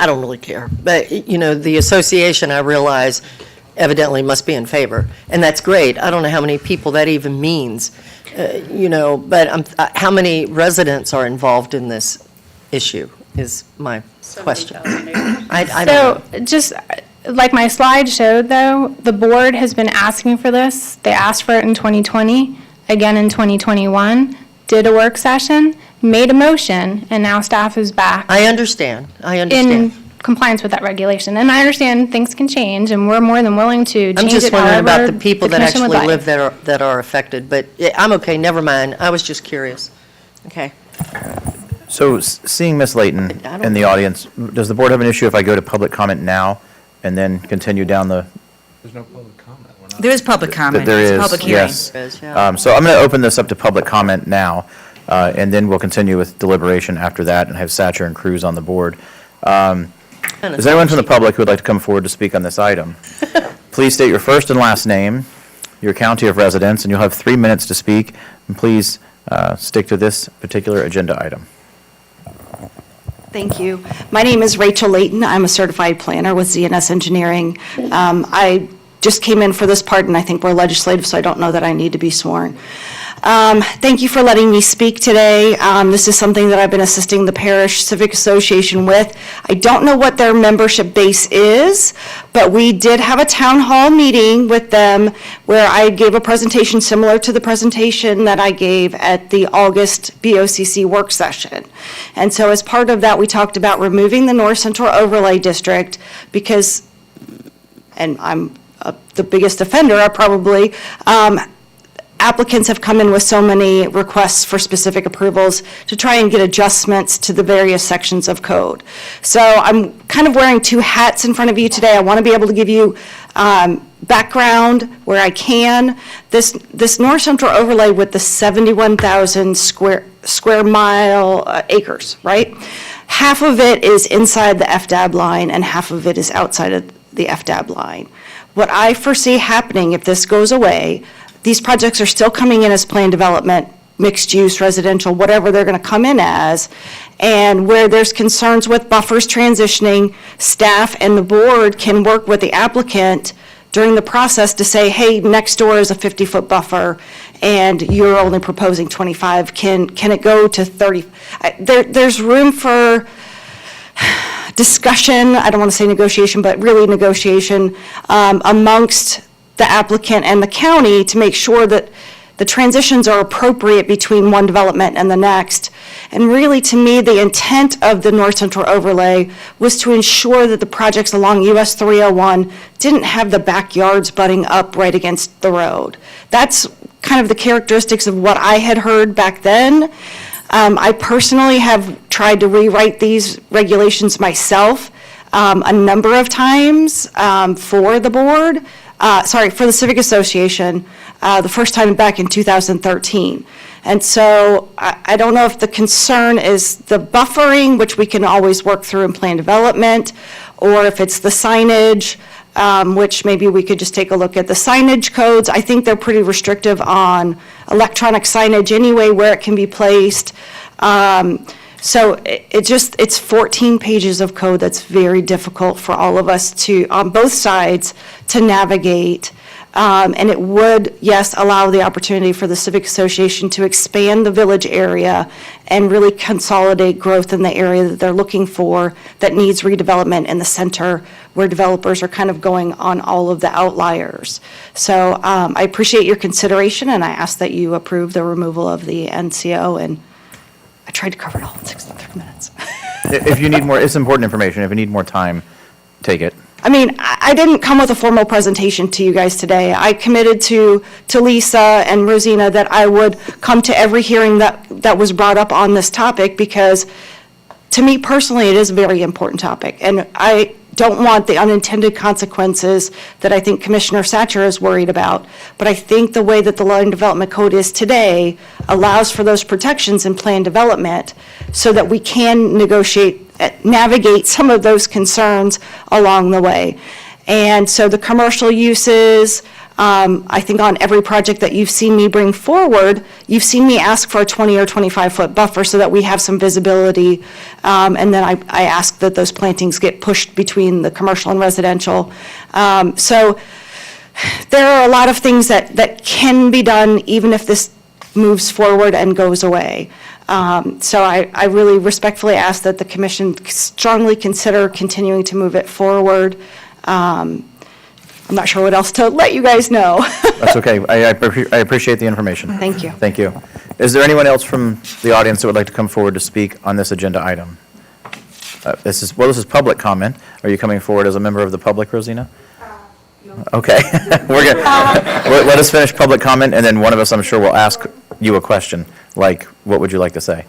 don't really care. But, the association, I realize, evidently must be in favor. And that's great. I don't know how many people that even means, but how many residents are involved in this issue is my question. I don't know. Just like my slide showed, though, the board has been asking for this. They asked for it in 2020, again in 2021, did a work session, made a motion, and now staff is back. I understand. In compliance with that regulation. And I understand things can change, and we're more than willing to change it. I'm just wondering about the people that commission would actually like. live there that are affected. But I'm okay, never mind. I was just curious. Okay. So seeing Ms. Layton in the audience, does the board have an issue if I go to public comment now and then continue down the? There's no public comment. There is public comment. There It's a is, public hearing. yes. So I'm going to open this up to public comment now, and then we'll continue with deliberation after that and have Satcher and Cruz on the board. Is there anyone from the public who would like to come forward to speak on this item? Please state your first and last name, your county of residence, and you'll have 3 minutes to speak. And please stick to this particular agenda item. Thank you. My name is Rachel Layton. I'm a certified planner with ZNS Engineering. I just came in for this part, and I think we're legislative, so I don't know that I need to be sworn. Thank you for letting me speak today. This is something that I've been assisting the Parish Civic Association with. I don't know what their membership base is, but we did have a town hall meeting with them where I gave a presentation similar to the presentation that I gave at the August BOCC work session. And so as part of that, we talked about removing the North Central Overlay District because, and I'm the biggest offender, I probably, applicants have come in with so many requests for specific approvals to try and get adjustments to the various sections of code. So I'm kind of wearing two hats in front of you today. I want to be able to give you background where I can. This North Central overlay with the 71,000 square mile acres, right? Half of it is inside the FDAB line and half of it is outside of the FDAB line. What I foresee happening if this goes away, these projects are still coming in as planned development, mixed use, residential, whatever they're going to come in as. And where there's concerns with buffers transitioning, staff and the board can work with the applicant during the process to say, hey, next door is a 50-foot buffer and you're only proposing 25. Can it go to 30? There's room for discussion, I don't want to say negotiation, but really negotiation amongst the applicant and the county to make sure that the transitions are appropriate between one development and the next. And really, to me, the intent of the North Central Overlay was to ensure that the projects along US 301 didn't have the backyards butting up right against the road. That's kind of the characteristics of what I had heard back then. I personally have tried to rewrite these regulations myself a number of times for the board. For the Civic Association, the first time back in 2013. And so I don't know if the concern is the buffering, which we can always work through in plan development, or if it's the signage, which maybe we could just take a look at the signage codes. I think they're pretty restrictive on electronic signage anyway, where it can be placed. So it's 14 pages of code that's very difficult for all of us to, on both sides, to navigate. And it would, yes, allow the opportunity for the Civic Association to expand the village area and really consolidate growth in the area that they're looking for that needs redevelopment in the center where developers are kind of going on all of the outliers. So I appreciate your consideration and I ask that you approve the removal of the NCO, and I tried to cover it all in 63 minutes. If you need more, it's important information. If you need more time, take it. I mean, I didn't come with a formal presentation to you guys today. I committed to Lisa and Rosina that I would come to every hearing that was brought up on this topic because, to me personally, it is a very important topic. And I don't want the unintended consequences that I think Commissioner Satcher is worried about. But I think the way that the Land Development Code is today allows for those protections in plan development so that we can navigate some of those concerns along the way. And so the commercial uses, I think on every project that you've seen me bring forward, you've seen me ask for a 20 or 25-foot buffer so that we have some visibility. And then I ask that those plantings get pushed between the commercial and residential. So there are a lot of things that can be done even if this moves forward and goes away. So I really respectfully ask that the commission strongly consider continuing to move it forward. I'm not sure what else to let you guys know. That's okay. I appreciate the information. Thank you. Thank you. Is there anyone else from the audience that would like to come forward to speak on this agenda item? This is public comment. Are you coming forward as a member of the public, Rosina? Okay. Let us finish public comment, and then one of us, I'm sure, will ask you a question, like, what would you like to say?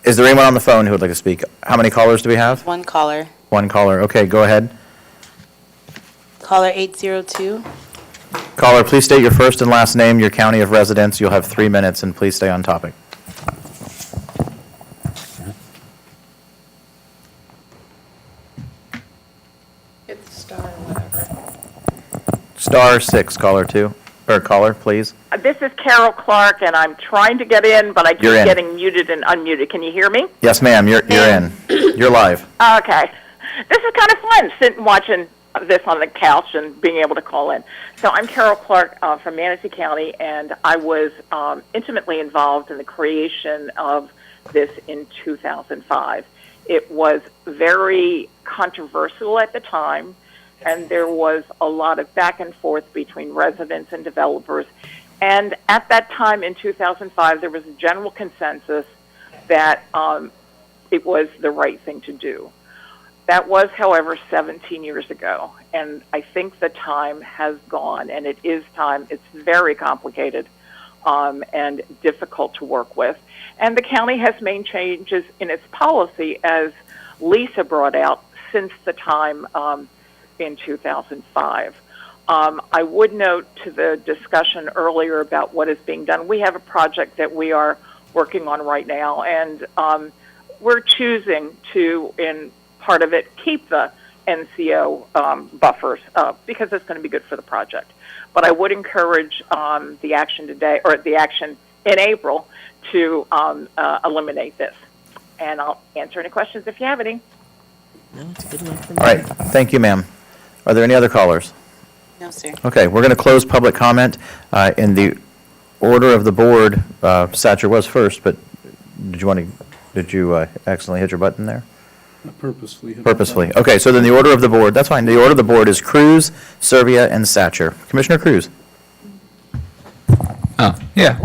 Is there anyone on the phone who would like to speak? How many callers do we have? One caller. One caller. Okay, go ahead. Caller 802. Caller, please state your first and last name, your county of residence. You'll have 3 minutes, and please stay on topic. star six, caller two, or caller, please. This is Carol Clark, and I'm trying to get in, but I keep You're in. getting muted and unmuted. Can you hear me? Yes, ma'am, you're in. You're live. Okay. This is kind of fun, sitting watching this on the couch and being able to call in. So I'm Carol Clark from Manatee County, and I was intimately involved in the creation of this in 2005. It was very controversial at the time, and there was a lot of back and forth between residents and developers. And at that time in 2005, there was a general consensus that it was the right thing to do. That was, however, 17 years ago, and I think the time has gone, and it is time. It's very complicated and difficult to work with. And the county has made changes in its policy, as Lisa brought out, since the time in 2005. I would note to the discussion earlier about what is being done, we have a project that we are working on right now, and we're choosing to, in part of it, keep the NCO buffers because it's going to be good for the project. But I would encourage the action today, or the action in April, to eliminate this. And I'll answer any questions if you have any. No, it's good enough for me. All right, thank you, ma'am. Are there any other callers? No, sir. Okay, we're going to close public comment. In the order of the board, Satcher was first, but did you accidentally hit your button there? Purposefully. Purposefully. Okay, so then the order of the board, that's fine. The order of the board is Cruz, Servia, and Satcher. Commissioner Cruz. Yeah,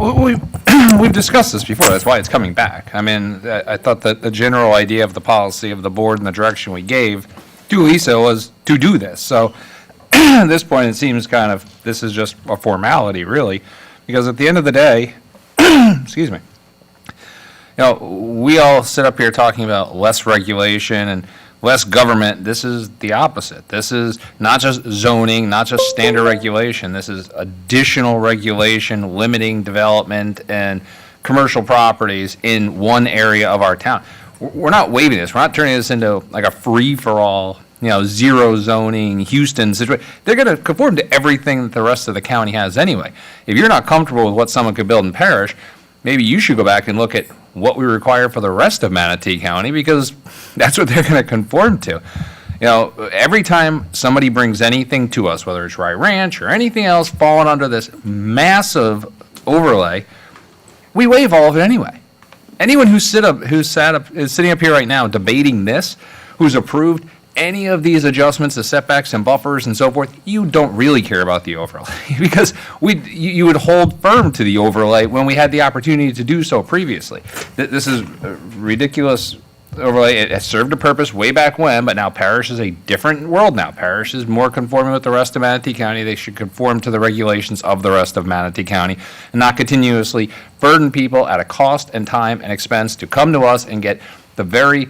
we've discussed this before, that's why it's coming back. I mean, I thought that the general idea of the policy of the board and the direction we gave to Lisa was to do this. So at this point, it seems kind of, this is just a formality, really, because at the end of the day, excuse me, you know, we all sit up here talking about less regulation and less government. This is the opposite. This is not just zoning, not just standard regulation. This is additional regulation limiting development and commercial properties in one area of our town. We're not waiving this. We're not turning this into like a free-for-all, zero zoning Houston situation. They're going to conform to everything that the rest of the county has anyway. If you're not comfortable with what someone could build in Parish, maybe you should go back and look at what we require for the rest of Manatee County, because that's what they're going to conform to. Every time somebody brings anything to us, whether it's Rye Ranch or anything else falling under this massive overlay, we waive all of it anyway. Anyone is sitting up here right now debating this, who's approved any of these adjustments to setbacks and buffers and so forth, you don't really care about the overlay because you would hold firm to the overlay when we had the opportunity to do so previously. This is a ridiculous overlay. It has served a purpose way back when, but now Parish is a different world now. Parish is more conforming with the rest of Manatee County. They should conform to the regulations of the rest of Manatee County and not continuously burden people at a cost and time and expense to come to us and get the very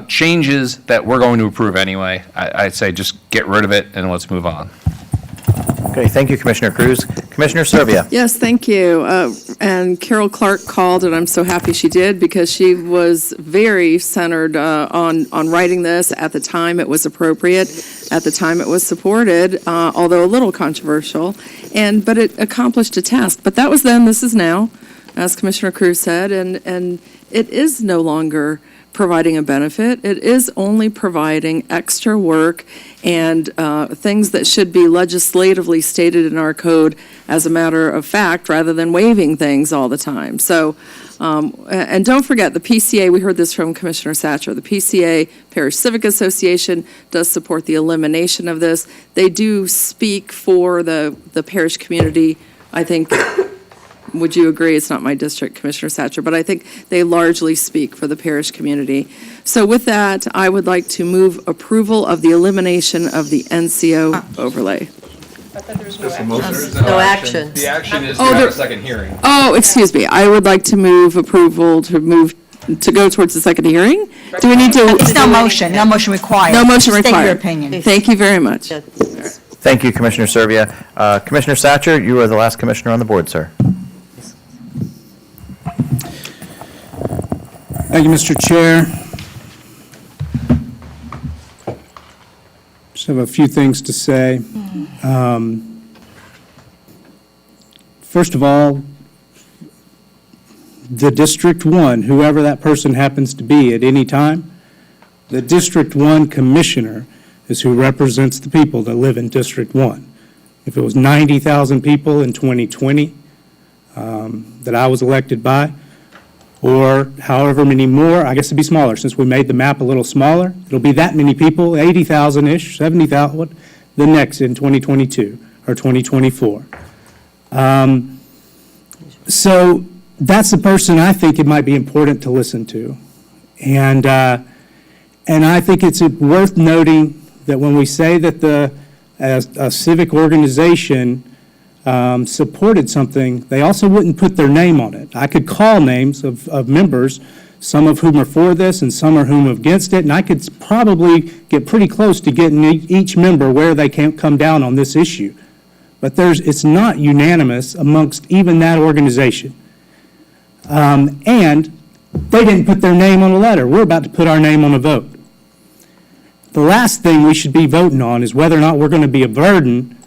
changes that we're going to approve anyway. I'd say just get rid of it and let's move on. Okay, thank you, Commissioner Cruz. Commissioner Servia. Yes, thank you. And Carol Clark called, and I'm so happy she did, because she was very centered on writing this. At the time, it was appropriate. At the time, it was supported, although a little controversial, but it accomplished a task. But that was then, this is now, as Commissioner Cruz said, and it is no longer providing a benefit. It is only providing extra work and things that should be legislatively stated in our code as a matter of fact, rather than waiving things all the time. So, and don't forget, the PCA, we heard this from Commissioner Satcher, the PCA, Parish Civic Association, does support the elimination of this. They do speak for the parish community, I think. Would you agree? It's not my district, Commissioner Satcher, but I think they largely speak for the parish community. So with that, I would like to move approval of the elimination of the NCO overlay. I thought there was no action. The action is to have a second hearing. Oh, excuse me. I would like to move approval to go towards the second hearing. Do we need to? It's no motion required. No motion required. State your opinion. Thank you very much. Thank you, Commissioner Servia. Commissioner Satcher, you are the last commissioner on the board, sir. Thank you, Mr. Chair. Just have a few things to say. First of all, the District 1, whoever that person happens to be at any time, the District 1 Commissioner is who represents the people that live in District 1. If it was 90,000 people in 2020 that I was elected by, or however many more, I guess it'd be smaller, since we made the map a little smaller, it'll be that many people, 80,000-ish, 70,000, the next in 2022 or 2024. So that's the person I think it might be important to listen to. And I think it's worth noting that when we say that a civic organization supported something, they also wouldn't put their name on it. I could call names of members, some of whom are for this and some of whom are against it, and I could probably get pretty close to getting each member where they can't come down on this issue. But it's not unanimous amongst even that organization. And they didn't put their name on a letter. We're about to put our name on a vote. The last thing we should be voting on is whether or not we're going to be a burden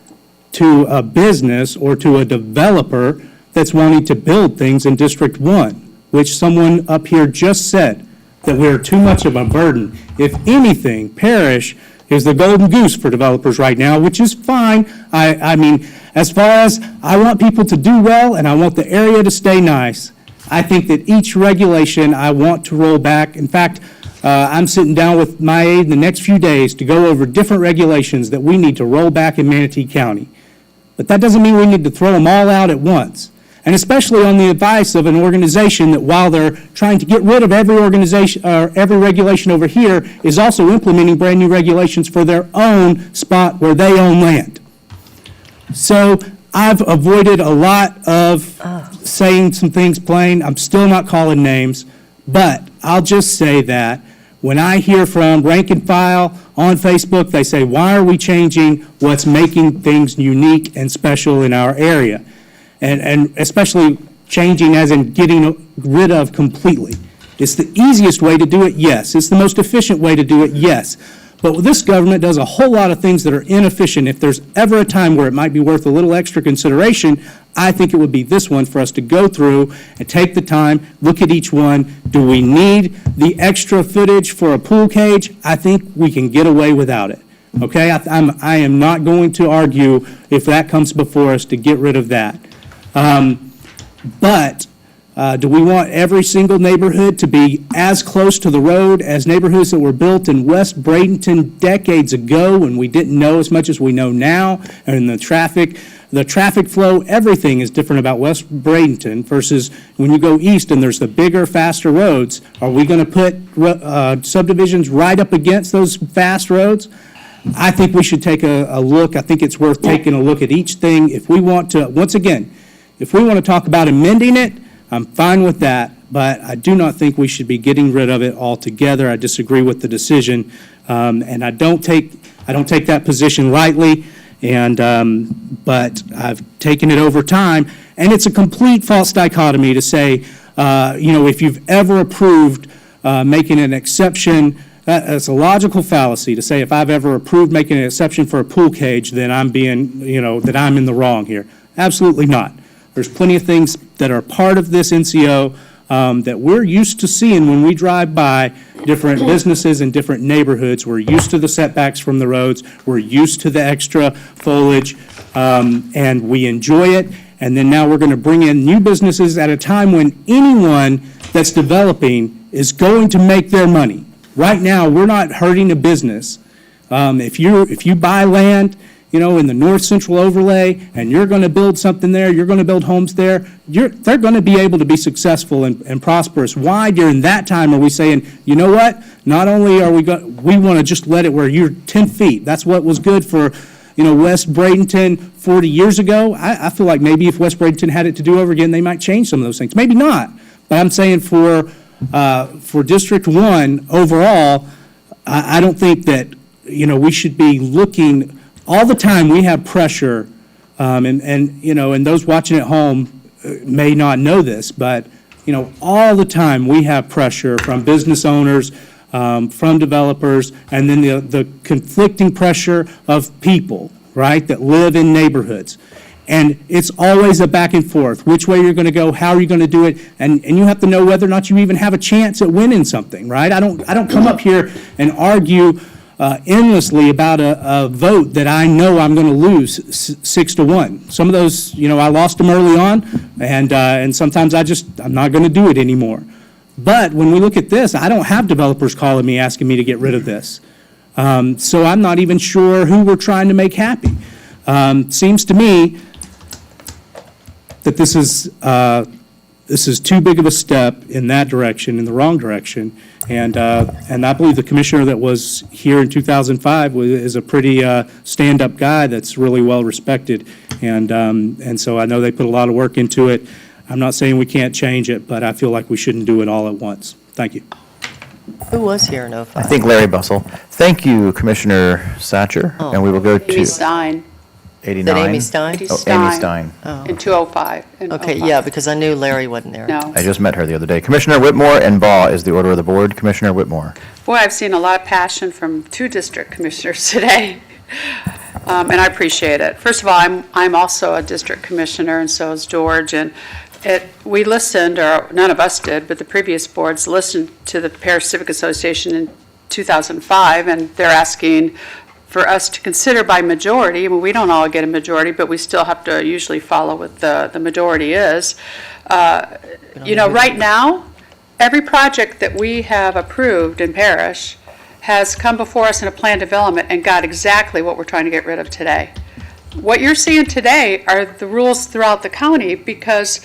to a business or to a developer that's wanting to build things in District 1, which someone up here just said that we're too much of a burden. If anything, Parrish is the golden goose for developers right now, which is fine. I mean, as far as I want people to do well and I want the area to stay nice, I think that each regulation I want to roll back. In fact, I'm sitting down with my aide in the next few days to go over different regulations that we need to roll back in Manatee County. But that doesn't mean we need to throw them all out at once. And especially on the advice of an organization that, while they're trying to get rid of every organization or every regulation over here, is also implementing brand new regulations for their own spot where they own land. So I've avoided a lot of saying some things plain. I'm still not calling names, but I'll just say that when I hear from rank and file on Facebook, they say, why are we changing what's making things unique and special in our area? And especially changing as in getting rid of completely. It's the easiest way to do it, yes. It's the most efficient way to do it, yes. But this government does a whole lot of things that are inefficient. If there's ever a time where it might be worth a little extra consideration, I think it would be this one for us to go through and take the time, look at each one. Do we need the extra footage for a pool cage? I think we can get away without it. Okay, I am not going to argue if that comes before us to get rid of that. But do we want every single neighborhood to be as close to the road as neighborhoods that were built in West Bradenton decades ago when we didn't know as much as we know now? And the traffic flow, everything is different about West Bradenton versus when you go east and there's the bigger, faster roads. Are we going to put subdivisions right up against those fast roads? I think we should take a look. I think it's worth taking a look at each thing. If we want to, once again, if we want to talk about amending it, I'm fine with that, but I do not think we should be getting rid of it altogether. I disagree with the decision, and I don't take that position lightly. But I've taken it over time, and it's a complete false dichotomy to say, if you've ever approved making an exception. That's a logical fallacy to say if I've ever approved making an exception for a pool cage, then I'm being, that I'm in the wrong here. Absolutely not. There's plenty of things that are part of this NCO that we're used to seeing when we drive by different businesses in different neighborhoods. We're used to the setbacks from the roads. We're used to the extra foliage, and we enjoy it. And then now we're going to bring in new businesses at a time when anyone that's developing is going to make their money. Right now, we're not hurting a business. If you buy land, in the north central overlay, and you're going to build something there, you're going to build homes there, they're going to be able to be successful and prosperous. Why during that time are we saying, you know what? Not only are we want to just let it where you're 10 feet. That's what was good for, West Bradenton 40 years ago. I feel like maybe if West Bradenton had it to do over again, they might change some of those things. Maybe not. But I'm saying for District 1 overall, I don't think that, we should be looking. All the time we have pressure, and those watching at home may not know this, but, all the time we have pressure from business owners, from developers, and then the conflicting pressure of people, right, that live in neighborhoods. And it's always a back and forth, which way you're going to go, how are you going to do it, and you have to know whether or not you even have a chance at winning something, right? I don't come up here and argue endlessly about a vote that I know I'm going to lose 6-1. Some of those, I lost them early on, and sometimes I'm not going to do it anymore. But when we look at this, I don't have developers calling me asking me to get rid of this. So I'm not even sure who we're trying to make happy. Seems to me that this is too big of a step in that direction, in the wrong direction. And I believe the commissioner that was here in 2005 is a pretty stand-up guy that's really well respected. And so I know they put a lot of work into it. I'm not saying we can't change it, but I feel like we shouldn't do it all at once. Thank you. Who was here in 05? I think Larry Bussell. Thank you, Commissioner Satcher. And we will go to Amy Stein 89. Is that Amy Stein? Oh, Amy Stein. in 205. Okay, yeah, because I knew Larry wasn't there. No. I just met her the other day. Commissioner Whitmore and Baugh is the order of the board. Commissioner Whitmore. Boy, I've seen a lot of passion from 2 district commissioners today, and I appreciate it. First of all, I'm also a district commissioner, and so is George, and we listened, or none of us did, but the previous boards listened to the Parish Civic Association in 2005, and they're asking for us to consider by majority. I mean, we don't all get a majority, but we still have to usually follow what the majority is. Right now, every project that we have approved in Parish has come before us in a plan development and got exactly what we're trying to get rid of today. What you're seeing today are the rules throughout the county because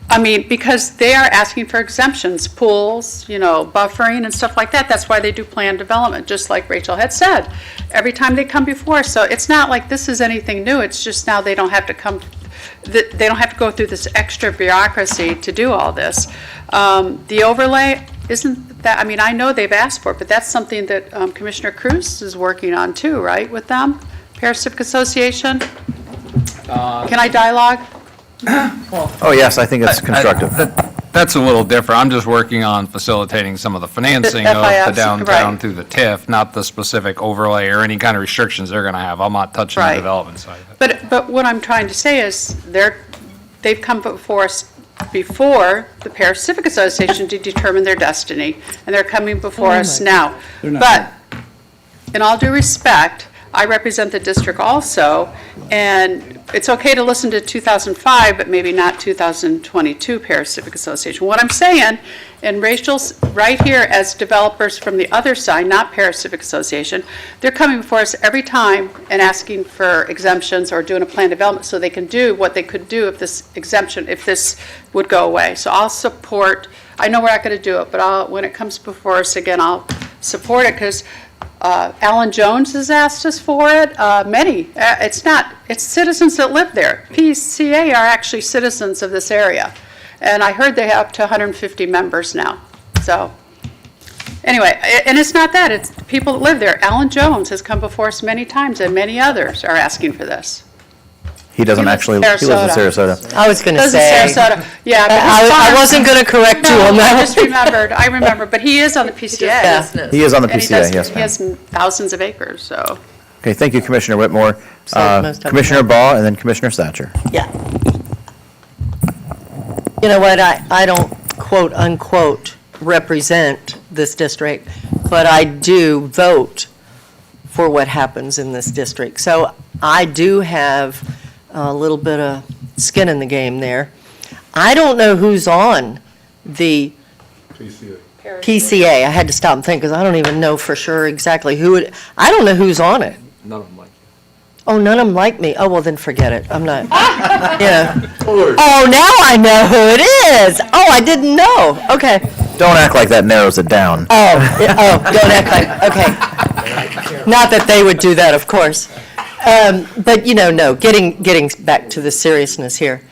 they are asking for exemptions, pools, buffering and stuff like that. That's why they do plan development, just like Rachel had said. Every time they come before us. So it's not like this is anything new. It's just now they don't have to go through this extra bureaucracy to do all this. The overlay, isn't that, I know they've asked for it, but that's something that Commissioner Cruz is working on too, right, with them? Parish Civic Association? Can I dialogue? Oh, yes, I think it's constructive. That's a little different. I'm just working on facilitating some of the financing The of the FIS, downtown right. through the TIF, not the specific overlay or any kind of restrictions they're going to have. I'm not touching the Right. development side of it. But what I'm trying to say is they've come before us before the Parish Civic Association to determine their destiny, and they're coming before us now. But in all due respect, I represent the district also, and it's okay to listen to 2005, but maybe not 2022 Parish Civic Association. What I'm saying, and Rachel's right here as developers from the other side, not Parish Civic Association, they're coming before us every time and asking for exemptions or doing a plan development so they can do what they could do if this would go away. So I'll support, I know we're not going to do it, but when it comes before us again, I'll support it because Alan Jones has asked us for it. It's citizens that live there. PCA are actually citizens of this area. And I heard they have up to 150 members now. So, anyway, and it's not that, it's the people that live there. Alan Jones has come before us many times, and many others are asking for this. He doesn't actually, he lives in Sarasota. I was going to Lives in say. Sarasota. Yeah, but his I farm- wasn't going to correct you No, on that. I remember, but he is on the PCA. He is on the And he PCA, does- yes, He ma'am. has thousands of acres, so. Okay, thank you, Commissioner Whitmore. So most of them Commissioner Baugh and then Commissioner Thatcher. Yeah. You know what, I don't quote unquote represent this district, but I do vote for what happens in this district. So I do have a little bit of skin in the game there. I don't know who's on the PCA. I had to stop and think because I don't even know for sure exactly I don't know who's on it. None of them like Oh, none of them like me. Oh, well, then forget it. I'm not, Oh, now I know who it is. Oh, I didn't know. Okay. Don't act like that narrows it down. Don't act like, okay. Not that they would do that, of course. But, no, getting back to the seriousness here.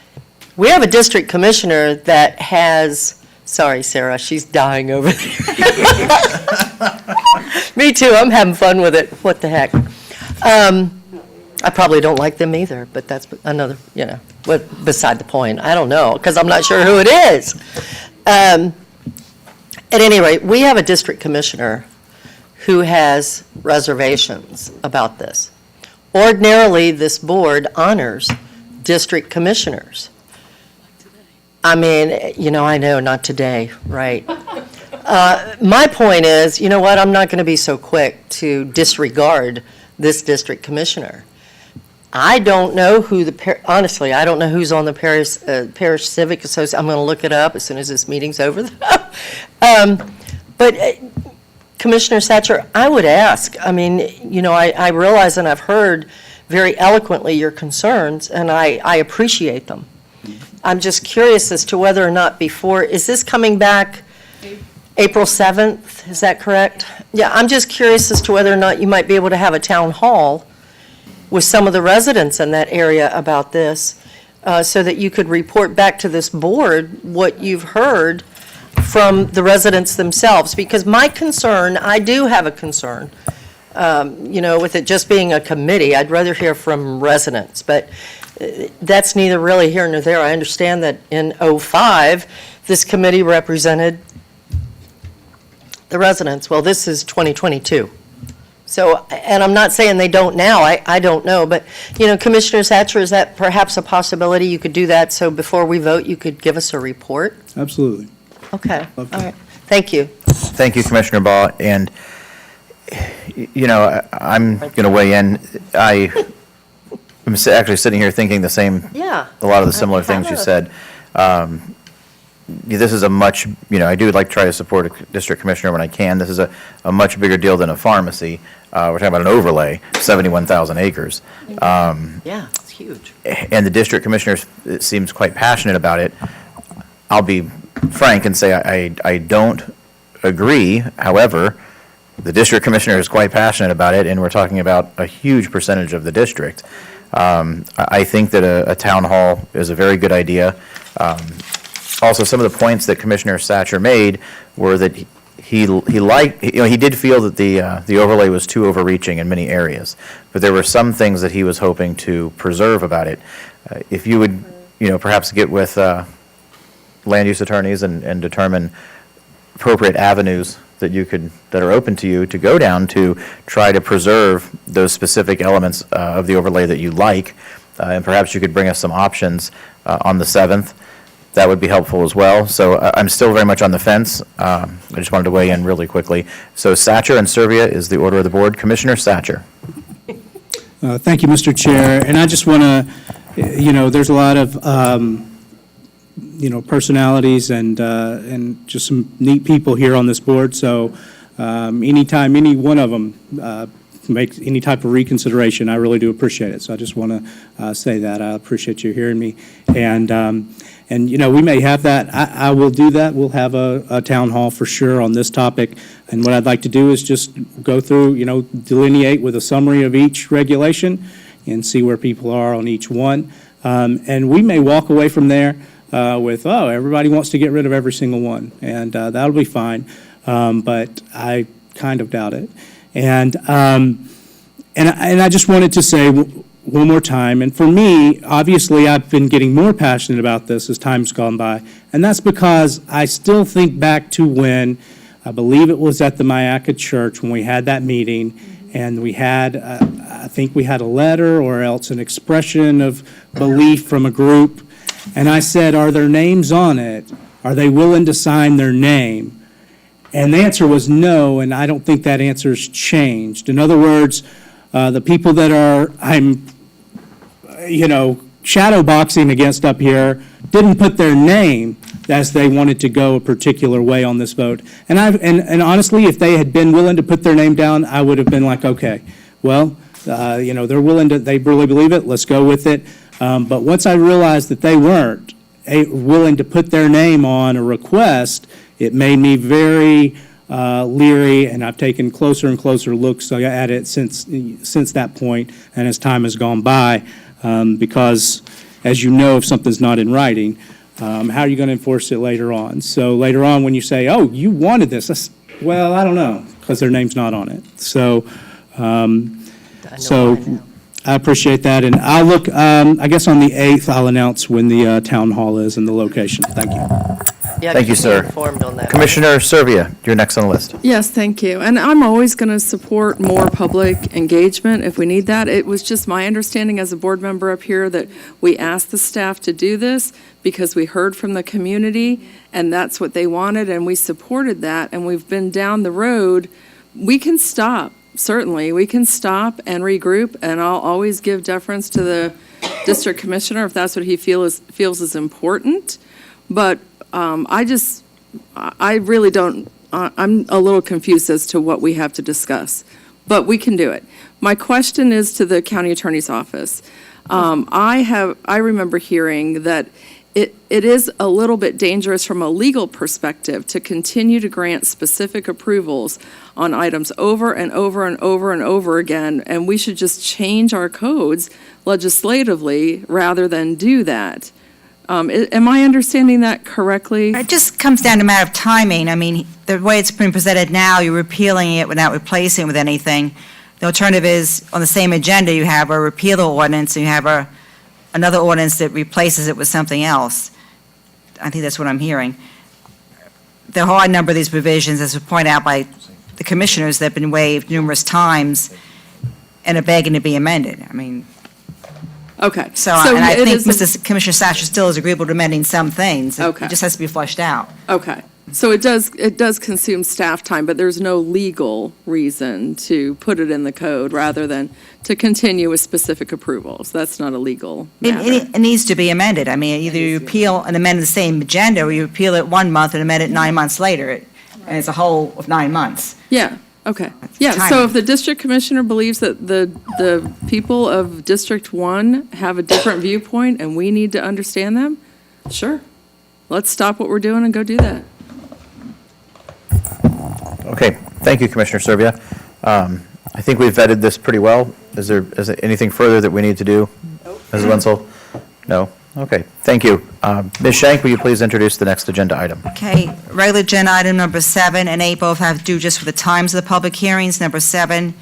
We have a district commissioner that has, sorry, Sarah, she's dying over there. Me too, I'm having fun with it. What the heck? I probably don't like them either, but that's another, beside the point. I don't know, because I'm not sure who it is. At any rate, we have a district commissioner who has reservations about this. Ordinarily, this board honors district commissioners. I mean, I know, not today, right? My point is, you know what, I'm not going to be so quick to disregard this district commissioner. I don't know who honestly, I don't know who's on the Parish Civic Association. I'm going to look it up as soon as this meeting's over. But Commissioner Satcher, I would ask, I mean, I realize and I've heard very eloquently your concerns, and I appreciate them. I'm just curious as to whether or not is this coming back April 7th? Is that correct? Yeah, I'm just curious as to whether or not you might be able to have a town hall with some of the residents in that area about this, so that you could report back to this board what you've heard from the residents themselves. Because my concern, I do have a concern, with it just being a committee. I'd rather hear from residents, but that's neither really here nor there. I understand that in '05, this committee represented the residents. Well, this is 2022. So, and I'm not saying they don't now, I don't know, but, Commissioner Satcher, is that perhaps a possibility you could do that, so before we vote, you could give us a report? Absolutely. Okay, all right, thank you. Thank you, Commissioner Baugh, and, I'm going to weigh in. I'm actually sitting here thinking a lot of the similar things you said. This is a much, I do like to try to support a district commissioner when I can. This is a much bigger deal than a pharmacy. We're talking about an overlay, 71,000 acres. Yeah, it's huge. And the district commissioner seems quite passionate about it. I'll be frank and say I don't agree. However, the district commissioner is quite passionate about it, and we're talking about a huge percentage of the district. I think that a town hall is a very good idea. Also, some of the points that Commissioner Satcher made were that he did feel that the overlay was too overreaching in many areas, but there were some things that he was hoping to preserve about it. If you would, perhaps get with land use attorneys and determine appropriate avenues that are open to you to go down to try to preserve those specific elements of the overlay that you like, and perhaps you could bring us some options on the 7th. That would be helpful as well. So I'm still very much on the fence. I just wanted to weigh in really quickly. So Satcher and Servia is the order of the board. Commissioner Satcher. Thank you, Mr. Chair. And I just want to, there's a lot of, personalities and just some neat people here on this board. So anytime any one of them makes any type of reconsideration, I really do appreciate it. So I just want to say that. I appreciate you hearing me. And we may have that. I will do that. We'll have a town hall for sure on this topic. And what I'd like to do is just go through, delineate with a summary of each regulation and see where people are on each one. And we may walk away from there with, everybody wants to get rid of every single one. And that'll be fine. But I kind of doubt it. And I just wanted to say one more time, and for me, obviously, I've been getting more passionate about this as time's gone by, and that's because I still think back to when, I believe it was at the Mayaca Church, when we had that meeting, and we had, I think we had a letter or else an expression of belief from a group, and I said, are there names on it? Are they willing to sign their name? And the answer was no, and I don't think that answer's changed. In other words, the people that I'm shadow boxing against up here didn't put their name as they wanted to go a particular way on this vote. And honestly, if they had been willing to put their name down, I would have been like, okay, well, they're willing to, they really believe it, let's go with it. But once I realized that they weren't willing to put their name on a request, it made me very leery, and I've taken closer and closer looks at it since that point and as time has gone by, because as you know, if something's not in writing, how are you going to enforce it later on? So later on when you say, oh, you wanted this, well, I don't know, because their name's not on it. So I appreciate that, and I'll look, I guess on the 8th, I'll announce when the town hall is and the location. Thank you. Yeah, Thank you, keep me sir. informed on that. Commissioner Servia, you're next on the list. Yes, thank you. And I'm always going to support more public engagement if we need that. It was just my understanding as a board member up here that we asked the staff to do this because we heard from the community, and that's what they wanted, and we supported that, and we've been down the road. We can stop, certainly. We can stop and regroup, and I'll always give deference to the district commissioner if that's what he feels is important. But I really don't, I'm a little confused as to what we have to discuss, but we can do it. My question is to the county attorney's office. I remember hearing that it is a little bit dangerous from a legal perspective to continue to grant specific approvals on items over and over and over and over again, and we should just change our codes legislatively rather than do that. Am I understanding that correctly? It just comes down to a matter of timing. I mean, the way it's been presented now, you're repealing it without replacing it with anything. The alternative is, on the same agenda, you have a repeal ordinance, and you have another ordinance that replaces it with something else. I think that's what I'm hearing. There are a hard number of these provisions, as was pointed out by the commissioners, that have been waived numerous times and are begging to be amended. I mean, okay. and I it think is Mr. Commissioner Satcher still is agreeable to amending some things. Okay. It just has to be flushed out. Okay. So it does consume staff time, but there's no legal reason to put it in the code rather than to continue with specific approvals. That's not a legal matter. It needs to be amended. I mean, either you repeal and amend the same agenda, or you repeal it 1 month and amend it 9 months later, and it's a whole of 9 months. Yeah, okay. Yeah, so timing. if the district commissioner believes that the people of District 1 have a different viewpoint and we need to understand them, sure. Let's stop what we're doing and go do that. Okay, thank you, Commissioner Servia. I think we've vetted this pretty well. Is there anything further that we need to do? Ms. Wenzel? No? Okay, thank you. Ms. Shank, will you please introduce the next agenda item? Okay, regular agenda item number 7 and 8 both have to do just with the times of the public hearings. Number 7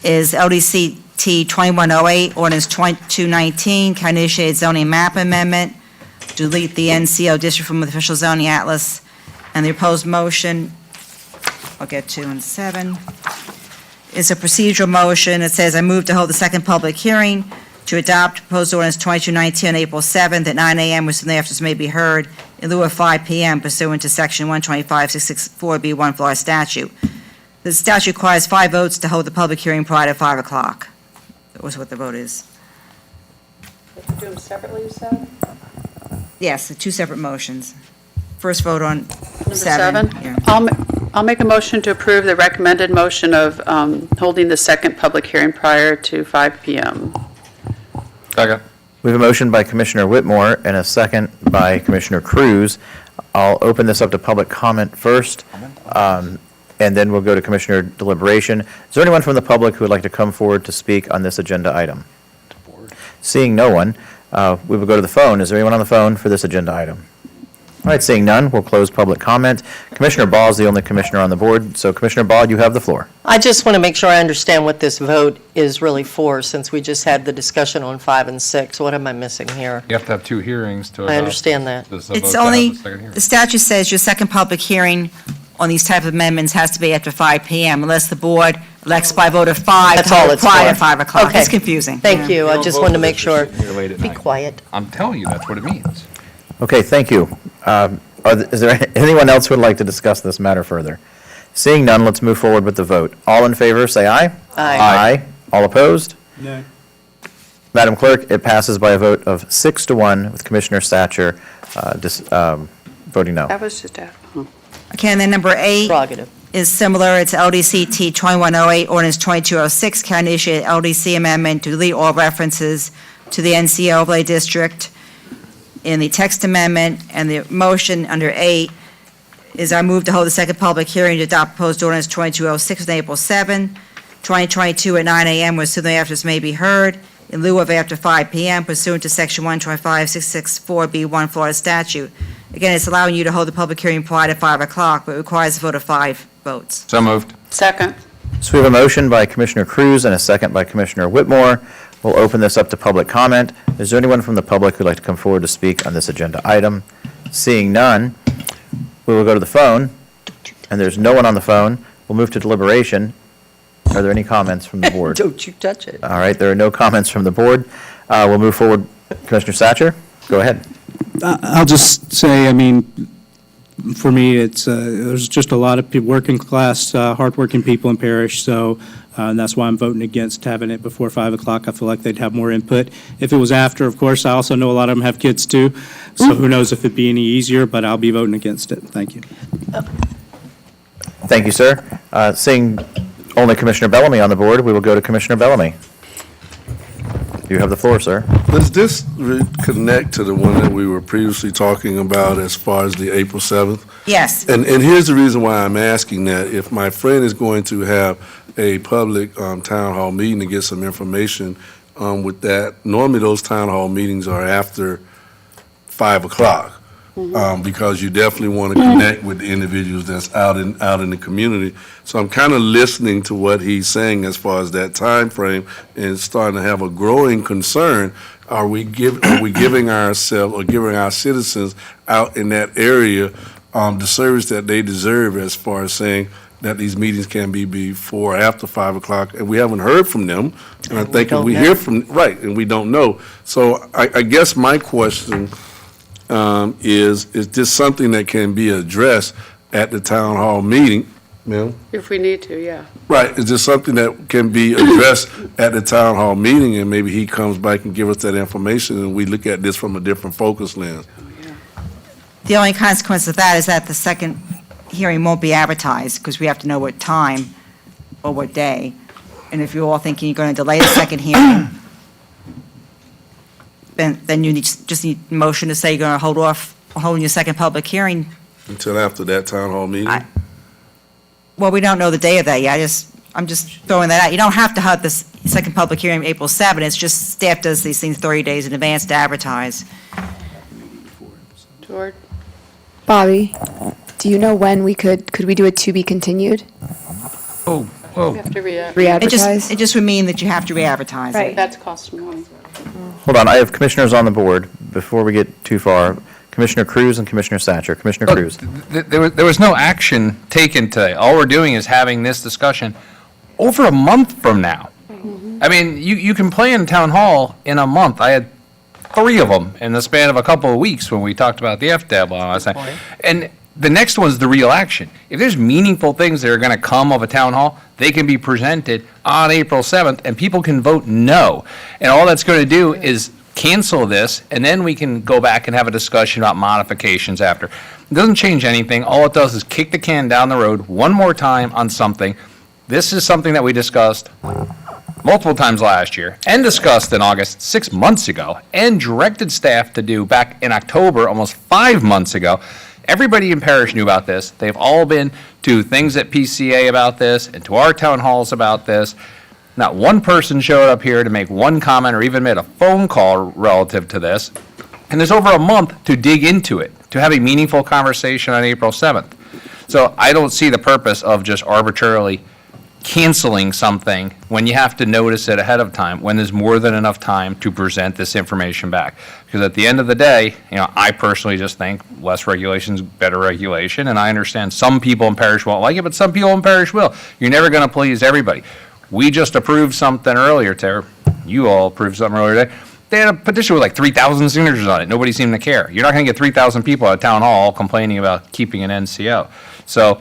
is LDCT 2108, ordinance 2219, county initiated zoning map amendment, delete the NCO district from the official zoning atlas, and the opposed motion, I'll get to in 7, is a procedural motion. It says, I move to hold the second public hearing to adopt proposed ordinance 2219 on April 7th at 9 a.m. with the afters may be heard in lieu of 5 p.m. pursuant to section 125-664B1 Florida statute. The statute requires 5 votes to hold the public hearing prior to 5 o'clock. That was what the vote is. Do them separately, you said? Yes, the 2 separate motions. First vote on Number 7. 7? Yeah. I'll make a motion to approve the recommended motion of holding the second public hearing prior to 5 p.m. Second. We have a motion by Commissioner Whitmore and a second by Commissioner Cruz. I'll open this up to public comment first, and then we'll go to Commissioner Deliberation. Is there anyone from the public who would like to come forward to speak on this agenda item? Seeing no one, we will go to the phone. Is there anyone on the phone for this agenda item? All right, seeing none, we'll close public comment. Commissioner Ball is the only commissioner on the board, so Commissioner Ball, you have the floor. I just want to make sure I understand what this vote is really for, since we just had the discussion on 5 and 6. What am I missing here? You have to have 2 hearings to. I understand that. It's only, the statute says your second public hearing on these type of amendments has to be after 5 p.m. unless the board elects by vote of 5. That's all it's prior to for. 5 o'clock. Okay. It's confusing. Thank you. I just wanted to make sure. Be Be quiet. I'm telling you, that's what it means. Okay, thank you. Is there anyone else who would like to discuss this matter further? Seeing none, let's move forward with the vote. All in favor, say aye. Aye. Aye. All opposed? No. Madam Clerk, it passes by a vote of 6-1 with Commissioner Satcher voting no. That was just a... Okay, and then number 8 Prerogative. is similar. It's LDCT 2108, ordinance 2206, county initiated LDC amendment to delete all references to the NCO overlay district in the text amendment, and the motion under 8 is I move to hold the second public hearing to adopt proposed ordinance 2206 on April 7, 2022 at 9 a.m. where soon after may be heard in lieu of after 5 p.m. pursuant to section 125-664B1 Florida statute. Again, it's allowing you to hold the public hearing prior to 5 o'clock, but it requires a vote of 5 votes. So moved. Second. So we have a motion by Commissioner Cruz and a second by Commissioner Whitmore. We'll open this up to public comment. Is there anyone from the public who'd like to come forward to speak on this agenda item? Seeing none, we will go to the phone, and there's no one on the phone. We'll move to deliberation. Are there any comments from the board? Don't you touch it. All right, there are no comments from the board. We'll move forward. Commissioner Satcher, go ahead. I'll just say, I mean, for me, it's, there's just a lot of working class, hardworking people in parish, so that's why I'm voting against having it before 5 o'clock. I feel like they'd have more input. If it was after, of course, I also know a lot of them have kids too, so who knows if it'd be any easier, but I'll be voting against it. Thank you. Thank you, sir. Seeing only Commissioner Bellamy on the board, we will go to Commissioner Bellamy. You have the floor, sir. Does this connect to the one that we were previously talking about as far as the April 7th? Yes. And here's the reason why I'm asking that. If my friend is going to have a public town hall meeting to get some information with that, normally those town hall meetings are after 5 o'clock. Because you definitely want to connect with the individuals that's out in the community. So I'm kind of listening to what he's saying as far as that time frame, and starting to have a growing concern. Are we giving ourselves or giving our citizens out in that area the service that they deserve, as far as saying that these meetings can be before or after 5 o'clock, and we haven't heard from them. And I think if we hear from, right, and we don't know. So I guess my question is this something that can be addressed at the town hall meeting, ma'am? If we need to, yeah. Right, is this something that can be addressed at the town hall meeting, and maybe he comes back and give us that information, and we look at this from a different focus lens? The only consequence of that is that the second hearing won't be advertised, because we have to know what time or what day. And if you're all thinking you're going to delay the second hearing, then you just need a motion to say you're going to hold off on holding your second public hearing. Until after that town hall meeting? Well, we don't know the day of that yet. I'm just throwing that out. You don't have to have this second public hearing April 7th. It's just staff does these things 30 days in advance to advertise. George? Bobby, do you know when could we do it to be continued? We have to Re-advertise? It just would mean that you have to re-advertise it. That's cost money. Hold on, I have commissioners on the board. Before we get too far, Commissioner Cruz and Commissioner Satcher. Commissioner Cruz. There was no action taken today. All we're doing is having this discussion over a month from now. I mean, you can plan town hall in a month. I had 3 of them in the span of a couple of weeks when we talked about the FDAB law last night. And the next one's the real action. If there's meaningful things that are going to come of a town hall, they can be presented on April 7th, and people can vote no. And all that's going to do is cancel this, and then we can go back and have a discussion about modifications after. It doesn't change anything. All it does is kick the can down the road one more time on something. This is something that we discussed multiple times last year and discussed in August 6 months ago and directed staff to do back in October almost 5 months ago. Everybody in parish knew about this. They've all been to things at PCA about this and to our town halls about this. Not one person showed up here to make one comment or even made a phone call relative to this. And there's over a month to dig into it, to have a meaningful conversation on April 7th. So I don't see the purpose of just arbitrarily canceling something when you have to notice it ahead of time, when there's more than enough time to present this information back. Because at the end of the day, I personally just think less regulation is better regulation, and I understand some people in parish won't like it, but some people in parish will. You're never going to please everybody. We just approved something earlier, Tara. You all approved something earlier today. They had a petition with like 3,000 signatures on it. Nobody seemed to care. You're not going to get 3,000 people at town hall complaining about keeping an NCO. So,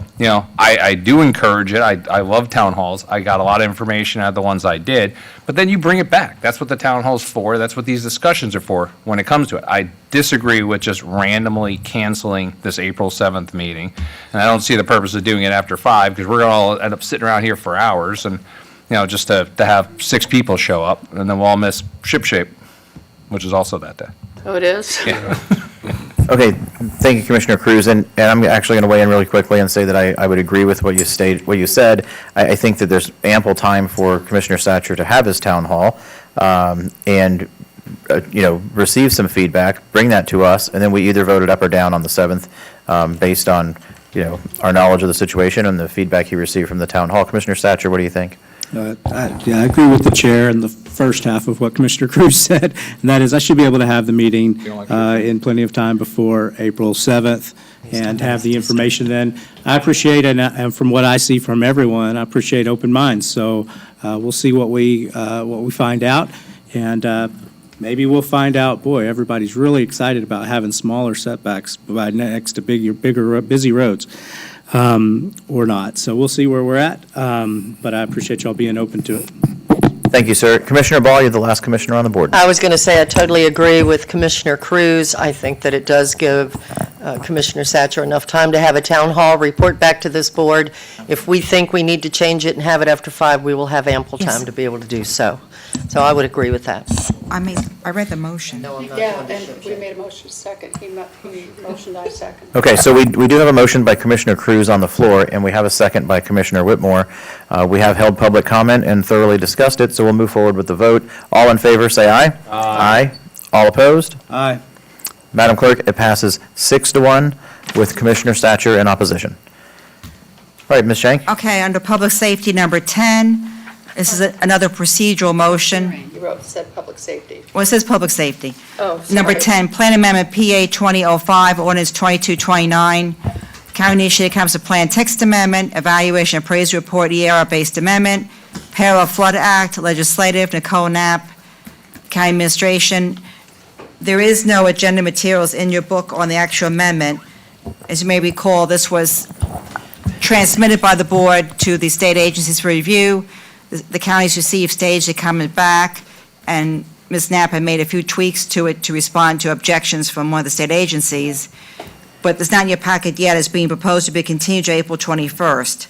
I do encourage it. I love town halls. I got a lot of information out of the ones I did. But then you bring it back. That's what the town hall's for. That's what these discussions are for when it comes to it. I disagree with just randomly canceling this April 7th meeting. And I don't see the purpose of doing it after 5, because we're going to all end up sitting around here for hours and, just to have 6 people show up, and then we'll all miss Ship Shape, which is also that day. Oh, it is? Yeah. Okay, thank you, Commissioner Cruz, and I'm actually going to weigh in really quickly and say that I would agree with what you said. I think that there's ample time for Commissioner Satcher to have his town hall, and receive some feedback, bring that to us, and then we either vote it up or down on the 7th, based on our knowledge of the situation and the feedback he received from the town hall. Commissioner Satcher, what do you think? I agree with the chair in the first half of what Commissioner Cruz said, and that is I should be able to have the meeting in plenty of time before April 7th and have the information then. I appreciate, and from what I see from everyone, I appreciate open minds. So we'll see what we find out, and maybe we'll find out, boy, everybody's really excited about having smaller setbacks right next to bigger busy roads. Or not. So we'll see where we're at, but I appreciate y'all being open to it. Thank you, sir. Commissioner Ball, you're the last commissioner on the board. I was going to say I totally agree with Commissioner Cruz. I think that it does give Commissioner Satcher enough time to have a town hall, report back to this board. If we think we need to change it and have it after 5, we will have ample time to be able to do so. So I would agree with that. I read the motion. Yeah, and we made a motion second. He motioned, I second. Okay, so we do have a motion by Commissioner Cruz on the floor, and we have a second by Commissioner Whitmore. We have held public comment and thoroughly discussed it, so we'll move forward with the vote. All in favor, say aye. Aye. All opposed? Aye. Madam Clerk, it passes 6-1 with Commissioner Satcher in opposition. All right, Ms. Shank? Okay, under Public Safety, number 10, this is another procedural motion. You said public safety. Well, it says Public Safety. Oh, sorry. Number 10, Plan Amendment PA 2005, Ordinance 2229. County initiated comprehensive plan text amendment, evaluation appraisal report, ERR-based amendment, Parallel Flood Act, legislative, Nicole Knapp, County Administration. There is no agenda materials in your book on the actual amendment. As you may recall, this was transmitted by the board to the state agencies for review. The counties received stage, they coming back, and Ms. Knapp had made a few tweaks to it to respond to objections from one of the state agencies. But it's not in your packet yet. It's being proposed to be continued to April 21st.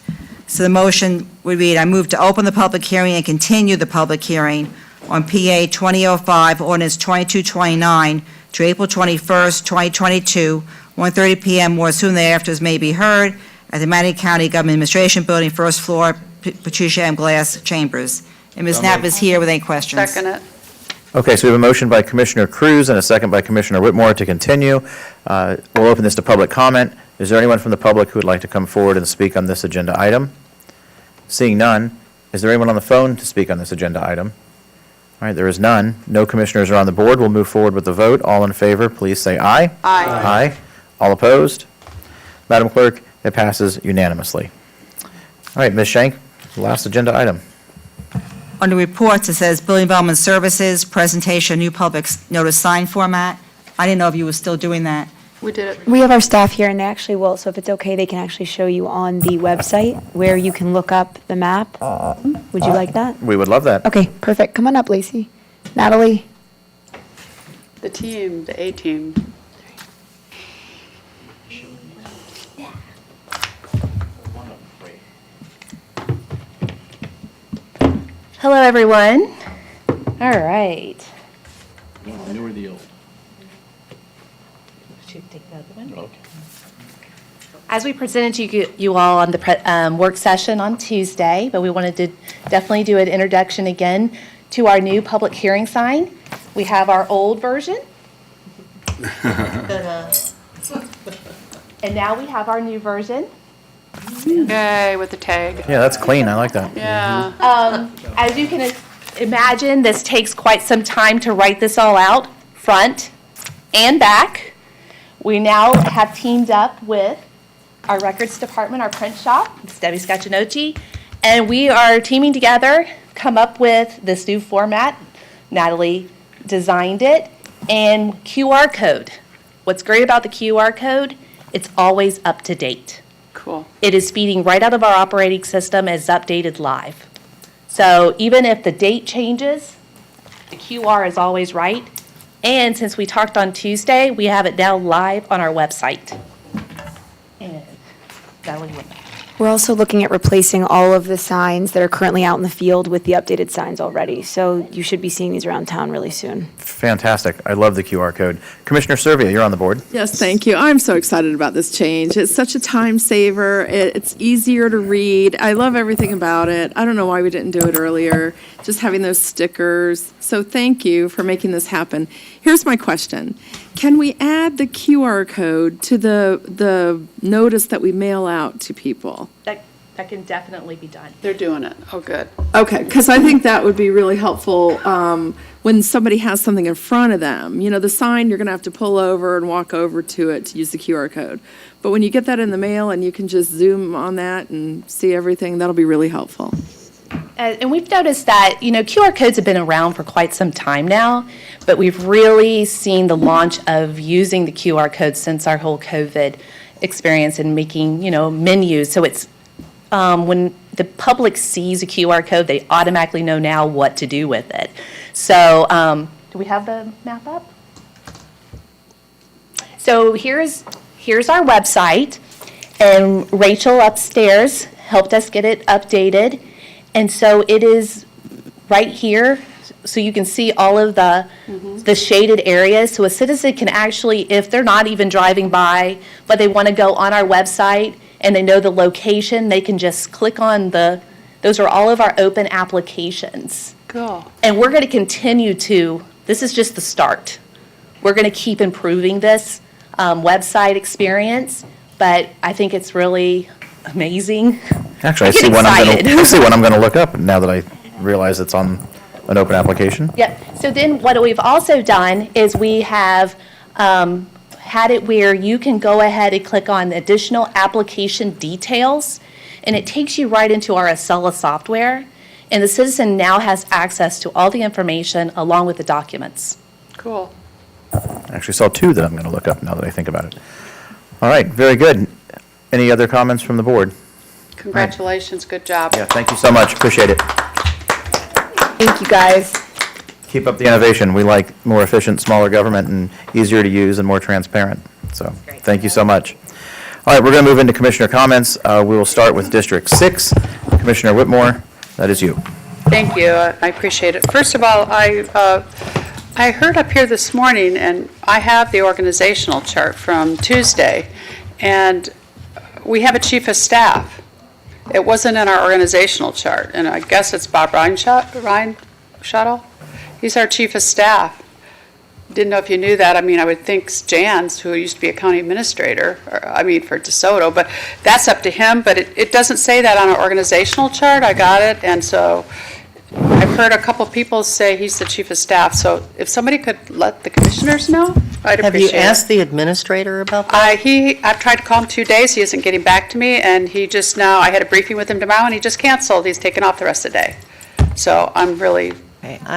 So the motion would read, I move to open the public hearing and continue the public hearing on PA 2005, Ordinance 2229, to April 21st, 2022, 1:30 p.m. or as soon thereafter as may be heard at the Manatee County Government Administration Building, first floor, Patricia M. Glass Chambers. And Ms. Knapp is here with any questions. Second it. Okay, so we have a motion by Commissioner Cruz and a second by Commissioner Whitmore to continue. We'll open this to public comment. Is there anyone from the public who would like to come forward and speak on this agenda item? Seeing none, is there anyone on the phone to speak on this agenda item? All right, there is none. No commissioners are on the board. We'll move forward with the vote. All in favor, please say aye. Aye. Aye. All opposed? Madam Clerk, it passes unanimously. All right, Ms. Shank, last agenda item. Under reports, it says Building Development Services, presentation, new public notice sign format. I didn't know if you were still doing that. We did it. We have our staff here, and they actually will, so if it's okay, they can actually show you on the website where you can look up the map. Would you like that? We would love that. Okay, perfect. Come on up, Lacey. Natalie? The team, the A-team. Hello, everyone. All right. New or the old? Should take the other one? Okay. As we presented to you all on the work session on Tuesday, but we wanted to definitely do an introduction again to our new public hearing sign. We have our old version. And now we have our new version. Yay, with the tag. Yeah, that's clean. I like that. Yeah. As you can imagine, this takes quite some time to write this all out, front and back. We now have teamed up with our records department, our print shop, it's Debbie Scacinoci, and we are teaming together, come up with this new format. Natalie designed it, and QR code. What's great about the QR code, it's always up to date. Cool. It is feeding right out of our operating system as updated live. So even if the date changes, the QR is always right. And since we talked on Tuesday, we have it now live on our website. And Natalie, We're also looking at replacing all of the signs that are currently out in the field with the updated signs already. So you should be seeing these around town really soon. Fantastic. I love the QR code. Commissioner Servia, you're on the board. Yes, thank you. I'm so excited about this change. It's such a time saver. It's easier to read. I love everything about it. I don't know why we didn't do it earlier, just having those stickers. So thank you for making this happen. Here's my question. Can we add the QR code to the notice that we mail out to people? that can definitely be done. They're doing it. Oh, good. Okay, because I think that would be really helpful when somebody has something in front of them. You know, the sign, you're going to have to pull over and walk over to it to use the QR code. But when you get that in the mail and you can just zoom on that and see everything, that'll be really helpful. And we've noticed that, you know, QR codes have been around for quite some time now, but we've really seen the launch of using the QR code since our whole COVID experience and making, you know, menus. So it's when the public sees a QR code, they automatically know now what to do with it. So do we have the map up? So here's our website, and Rachel upstairs helped us get it updated. And so it is right here, so you can see all of the shaded areas. So a citizen can actually, if they're not even driving by, but they want to go on our website and they know the location, they can just click on those are all of our open applications. Cool. And we're going to continue to, this is just the start. We're going to keep improving this website experience, but I think it's really amazing. Actually, I get see one excited. I see one I'm going to look up now that I realize it's on an open application. Yeah, so then what we've also done is we have had it where you can go ahead and click on additional application details, and it takes you right into our Acela software, and the citizen now has access to all the information along with the documents. Cool. I actually saw two that I'm going to look up now that I think about it. All right, very good. Any other comments from the board? Congratulations, good job. Yeah, thank you so much. Appreciate it. Thank you, guys. Keep up the innovation. We like more efficient, smaller government and easier to use and more transparent. So, thank you so much. All right, we're going to move into commissioner comments. We will start with District 6. Commissioner Whitmore, that is you. Thank you. I appreciate it. First of all, I heard up here this morning, and I have the organizational chart from Tuesday, and we have a chief of staff. It wasn't in our organizational chart, and I guess it's Bob Reinschuttle. He's our chief of staff. Didn't know if you knew that. I mean, I would think Jans, who used to be a county administrator, for DeSoto, but that's up to him. But it doesn't say that on our organizational chart. I got it, and so I've heard a couple people say he's the chief of staff. So if somebody could let the commissioners know, I'd appreciate it. Have you asked the administrator about that? I've tried to call him 2 days. He isn't getting back to me, and he just now, I had a briefing with him tomorrow, and he just canceled. He's taken off the rest of the day. So I'm really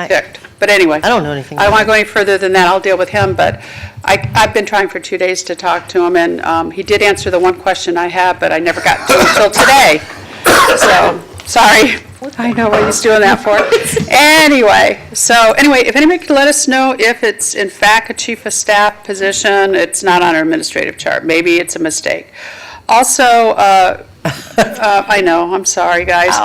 ticked. But anyway. I don't know anything I don't about want to go any further than that. I'll deal with him, but I've been trying for 2 days to talk to him, and he did answer the one question I had, but I never got to it until today. So, sorry. I know what he's doing that for. Anyway, if anybody could let us know if it's in fact a chief of staff position, it's not on our administrative chart. Maybe it's a mistake. Also, I know, I'm sorry, guys.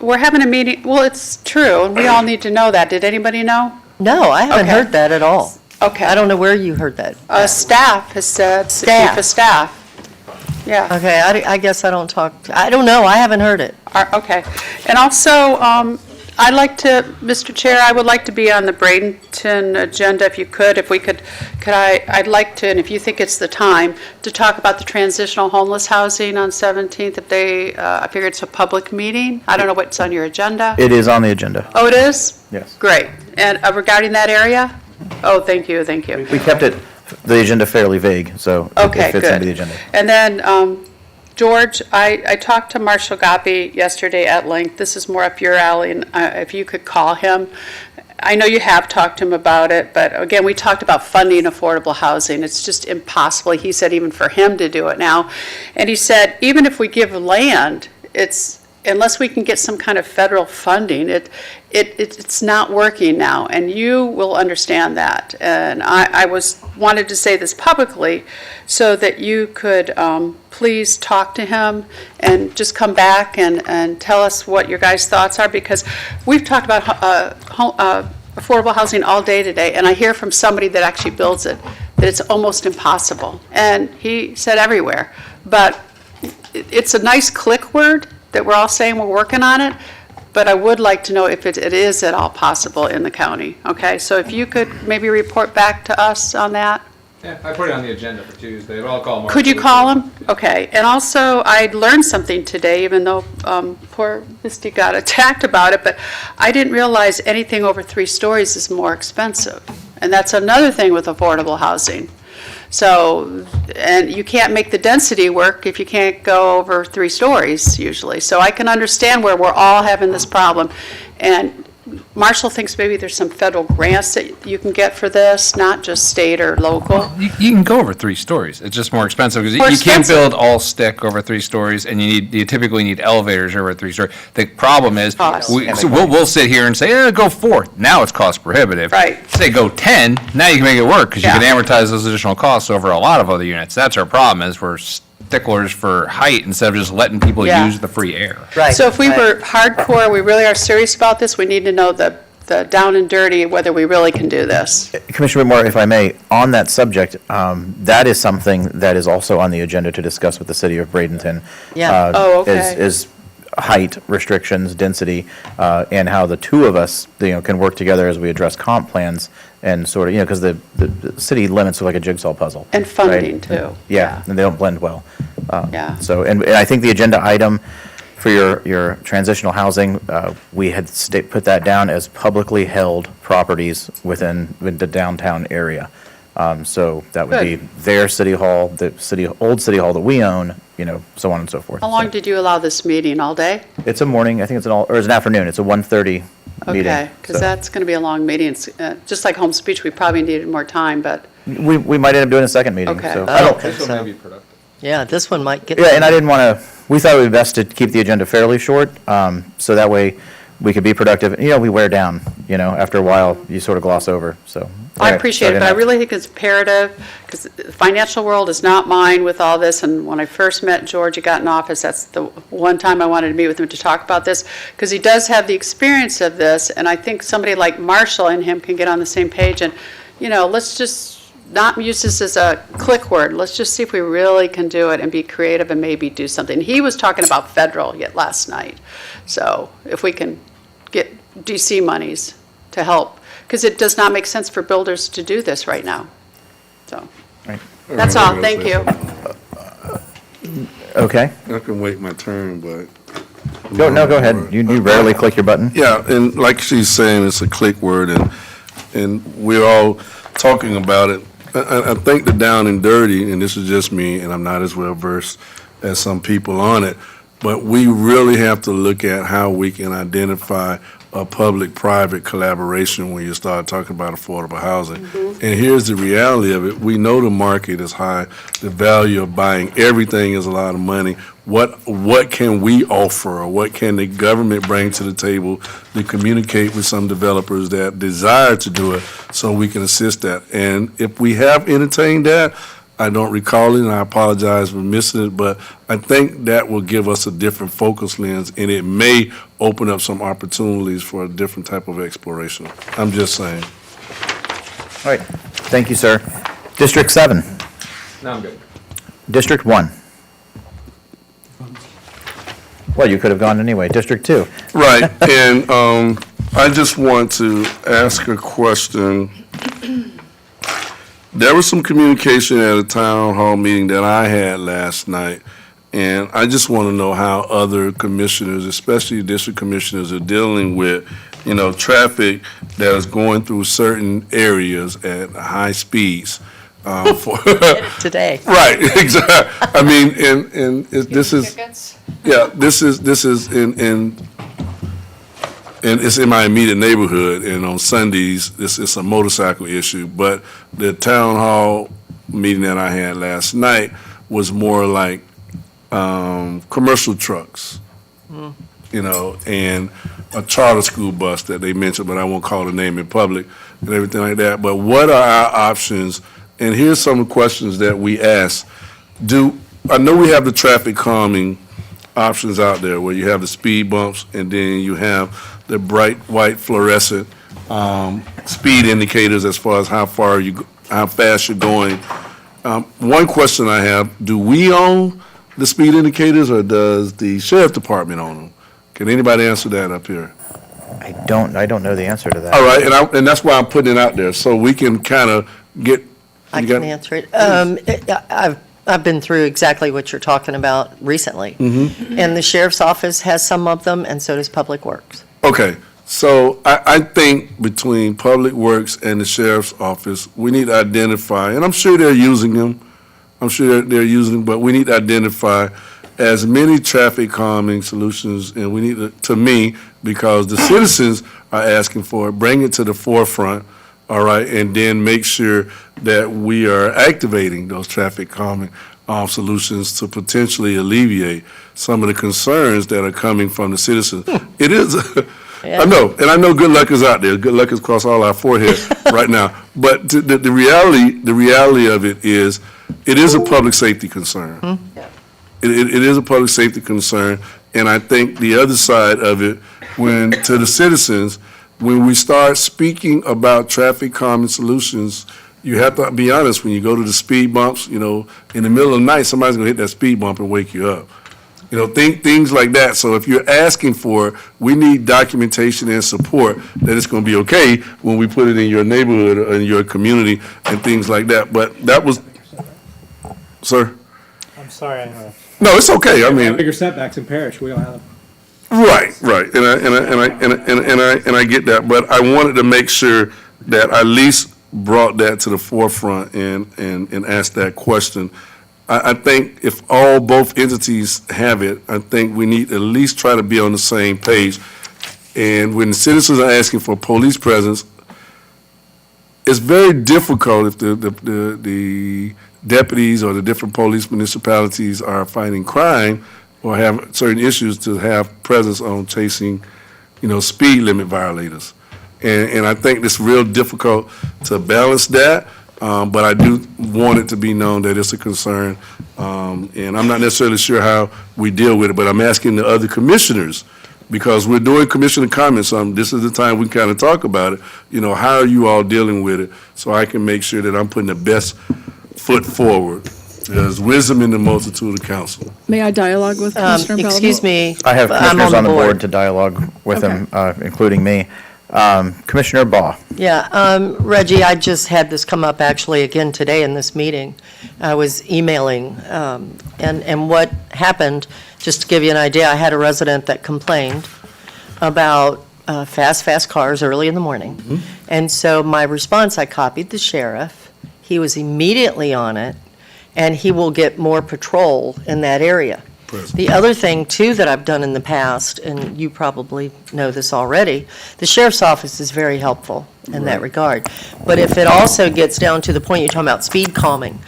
We're having a meeting, well, it's true, and we all need to know that. Did anybody know? No, I haven't Okay. heard that at all. Okay. I don't know where you heard that. Staff has said, the chief of staff. Yeah. Okay, I guess I don't talk, I don't know, I haven't heard it. Okay. And also, I'd like to, Mr. Chair, I would like to be on the Bradenton agenda if you could, I'd like to, and if you think it's the time, to talk about the transitional homeless housing on 17th. I figure it's a public meeting. I don't know what's on your agenda. It is on the agenda. Oh, it is? Yes. Great. And regarding that area? Oh, thank you. We kept the agenda fairly vague, so Okay, it fits good. into the agenda. And then, George, I talked to Marshall Gopi yesterday at length. This is more up your alley, and if you could call him. I know you have talked to him about it, but again, we talked about funding affordable housing. It's just impossible, he said, even for him to do it now. And he said, even if we give land, unless we can get some kind of federal funding, it's not working now, and you will understand that. And I wanted to say this publicly so that you could please talk to him and just come back and tell us what your guys' thoughts are, because we've talked about affordable housing all day today, and I hear from somebody that actually builds it that it's almost impossible. And he said everywhere, but it's a nice click word that we're all saying we're working on it, but I would like to know if it is at all possible in the county, okay? So if you could maybe report back to us on that. Yeah, I put it on the agenda for Tuesday, but I'll call Mark. Could you call him? Okay. And also, I learned something today, even though poor Misty got attacked about it, but I didn't realize anything over 3 stories is more expensive. And that's another thing with affordable housing. So, and you can't make the density work if you can't go over 3 stories usually. So I can understand where we're all having this problem. And Marshall thinks maybe there's some federal grants that you can get for this, not just state or local. You can go over 3 stories. It's just more expensive because More you can't expensive. build all stick over 3 stories, and you typically need elevators over 3 stories. The problem is, Cost. we'll sit here and say, go 4. Now it's cost prohibitive. Right. Say go 10, now you can make it work because you Yeah. can amortize those additional costs over a lot of other units. That's our problem, is we're sticklers for height instead of just letting people Yeah. use the free air. Right. So if we were hardcore, we really are serious about this, we need to know the down and dirty, whether we really can do this. Commissioner Whitmore, if I may, on that subject, that is something that is also on the agenda to discuss with the city of Bradenton. Yeah. Oh, okay. Is height restrictions, density, and how the two of us, can work together as we address comp plans and sort of, because the city limits are like a jigsaw puzzle. And funding, right? too. Yeah, and they don't blend well. Yeah. So, and I think the agenda item for your transitional housing, we had put that down as publicly held properties within the downtown area. So that would be their city hall, the old city hall that we own, so on and so forth. How long did you allow this meeting, all day? It's a morning, I think it's it's an afternoon, it's a 1:30 meeting. Okay, because so. that's going to be a long meeting. It's, just like home speech, we probably needed more time, but, We might end up doing a second meeting, Okay. so. I don't think This one so. may be productive. Yeah, this one might get. Yeah, and I didn't want to, we thought it would be best to keep the agenda fairly short, so that way we could be productive. We wear down, after a while, you sort of gloss over, so. I appreciate it, but I really think it's imperative, because the financial world is not mine with all this, and when I first met George, he got in office, that's the one time I wanted to meet with him to talk about this, because he does have the experience of this, and I think somebody like Marshall and him can get on the same page, and, let's just not use this as a click word, let's just see if we really can do it and be creative and maybe do something. He was talking about federal yet last night, so if we can get DC monies to help, because it does not make sense for builders to do this right now. So, Right. that's all, thank you. Okay, I can wait my turn, but. no, go ahead, you rarely click your button. Yeah, and like she's saying, it's a click word, and we're all talking about it. I think the down and dirty, and this is just me, and I'm not as well versed as some people on it, but we really have to look at how we can identify a public-private collaboration when you start talking about affordable housing. And here's the reality of it. We know the market is high. The value of buying everything is a lot of money. What can we offer, or what can the government bring to the table to communicate with some developers that desire to do it so we can assist that? And if we have entertained that, I don't recall it, and I apologize for missing it, but I think that will give us a different focus lens, and it may open up some opportunities for a different type of exploration. I'm just saying. All right, thank you, sir. District 7, No, I'm good. District 1. Well, you could have gone anyway, District 2. Right, and I just want to ask a question. There was some communication at a town hall meeting that I had last night, and I just want to know how other commissioners, especially district commissioners, are dealing with, traffic that is going through certain areas at high speeds. Today. Right, exactly. I mean, and this is, yeah, this is in and it's in my immediate neighborhood, and on Sundays, it's a motorcycle issue, but the town hall meeting that I had last night was more like commercial trucks, and a charter school bus that they mentioned, but I won't call the name in public and everything like that. But what are our options? And here's some questions that we ask. I know we have the traffic calming options out there where you have the speed bumps and then you have the bright white fluorescent speed indicators as far as how fast you're going. One question I have, do we own the speed indicators or does the sheriff department own them? Can anybody answer that up here? I don't know the answer to that. All right, and that's why I'm putting it out there, so we can kind of get I You can got- answer it. I've been through exactly what you're talking about recently. And the sheriff's office has some of them, and so does Public Works. Okay, so I think between Public Works and the Sheriff's Office, we need to identify, and I'm sure they're using them, they're using them, but we need to identify as many traffic calming solutions, and we need to me, because the citizens are asking for it, bring it to the forefront, all right, and then make sure that we are activating those traffic calming solutions to potentially alleviate some of the concerns that are coming from the citizens. It is, I know, and I know good luck is out there. Good luck is across all our forehead right now. But the reality of it is a public safety concern. It is a public safety concern, and I think the other side of it, to the citizens, when we start speaking about traffic calming solutions, you have to be honest, when you go to the speed bumps, in the middle of the night, somebody's gonna hit that speed bump and wake you up. Things like that. So if you're asking for it, we need documentation and support that it's gonna be okay when we put it in your neighborhood or in your community and things like that. But that was, sir? I'm sorry I interrupted. No, it's okay. I mean, Bigger setbacks in Parrish, we don't have them. right, and I get that, but I wanted to make sure that I at least brought that to the forefront and asked that question. I think if both entities have it, I think we need to at least try to be on the same page. And when citizens are asking for police presence, it's very difficult if the deputies or the different police municipalities are fighting crime or have certain issues to have presence on chasing, speed limit violators. And I think it's real difficult to balance that, but I do want it to be known that it's a concern. And I'm not necessarily sure how we deal with it, but I'm asking the other commissioners, because we're doing commissioner comments, this is the time we kind of talk about it. How are you all dealing with it? So I can make sure that I'm putting the best foot forward. There's wisdom in the multitude of counsel. May I dialogue with Commissioner Bellamy? Excuse me. I have I'm commissioners on the board to dialogue with him, including me. Commissioner Baugh. Yeah, Reggie, I just had this come up actually again today in this meeting. I was emailing, and what happened, just to give you an idea, I had a resident that complained about fast cars early in the morning. And so my response, I copied the sheriff. He was immediately on it, and he will get more patrol in that area. The other thing, too, that I've done in the past, and you probably know this already, the sheriff's office is very helpful in that regard. But if it also gets down to the point you're talking about speed calming,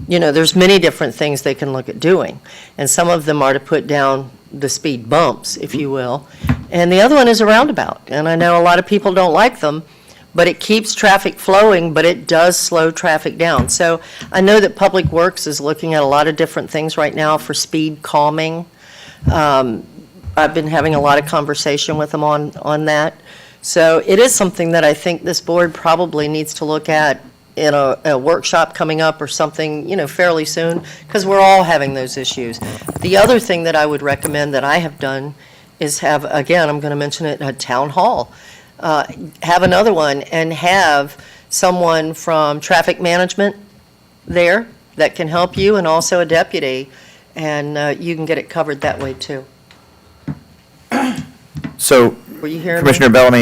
there's many different things they can look at doing. And some of them are to put down the speed bumps, if you will. And the other one is a roundabout. And I know a lot of people don't like them, but it keeps traffic flowing, but it does slow traffic down. So I know that Public Works is looking at a lot of different things right now for speed calming. I've been having a lot of conversation with them on that. So it is something that I think this board probably needs to look at in a workshop coming up or something, fairly soon, because we're all having those issues. The other thing that I would recommend that I have done is have, again, I'm going to mention it, a town hall. Have another one and have someone from traffic management there that can help you, and also a deputy, and you can get it covered that way too. So, Were you hearing me? Commissioner Bellamy,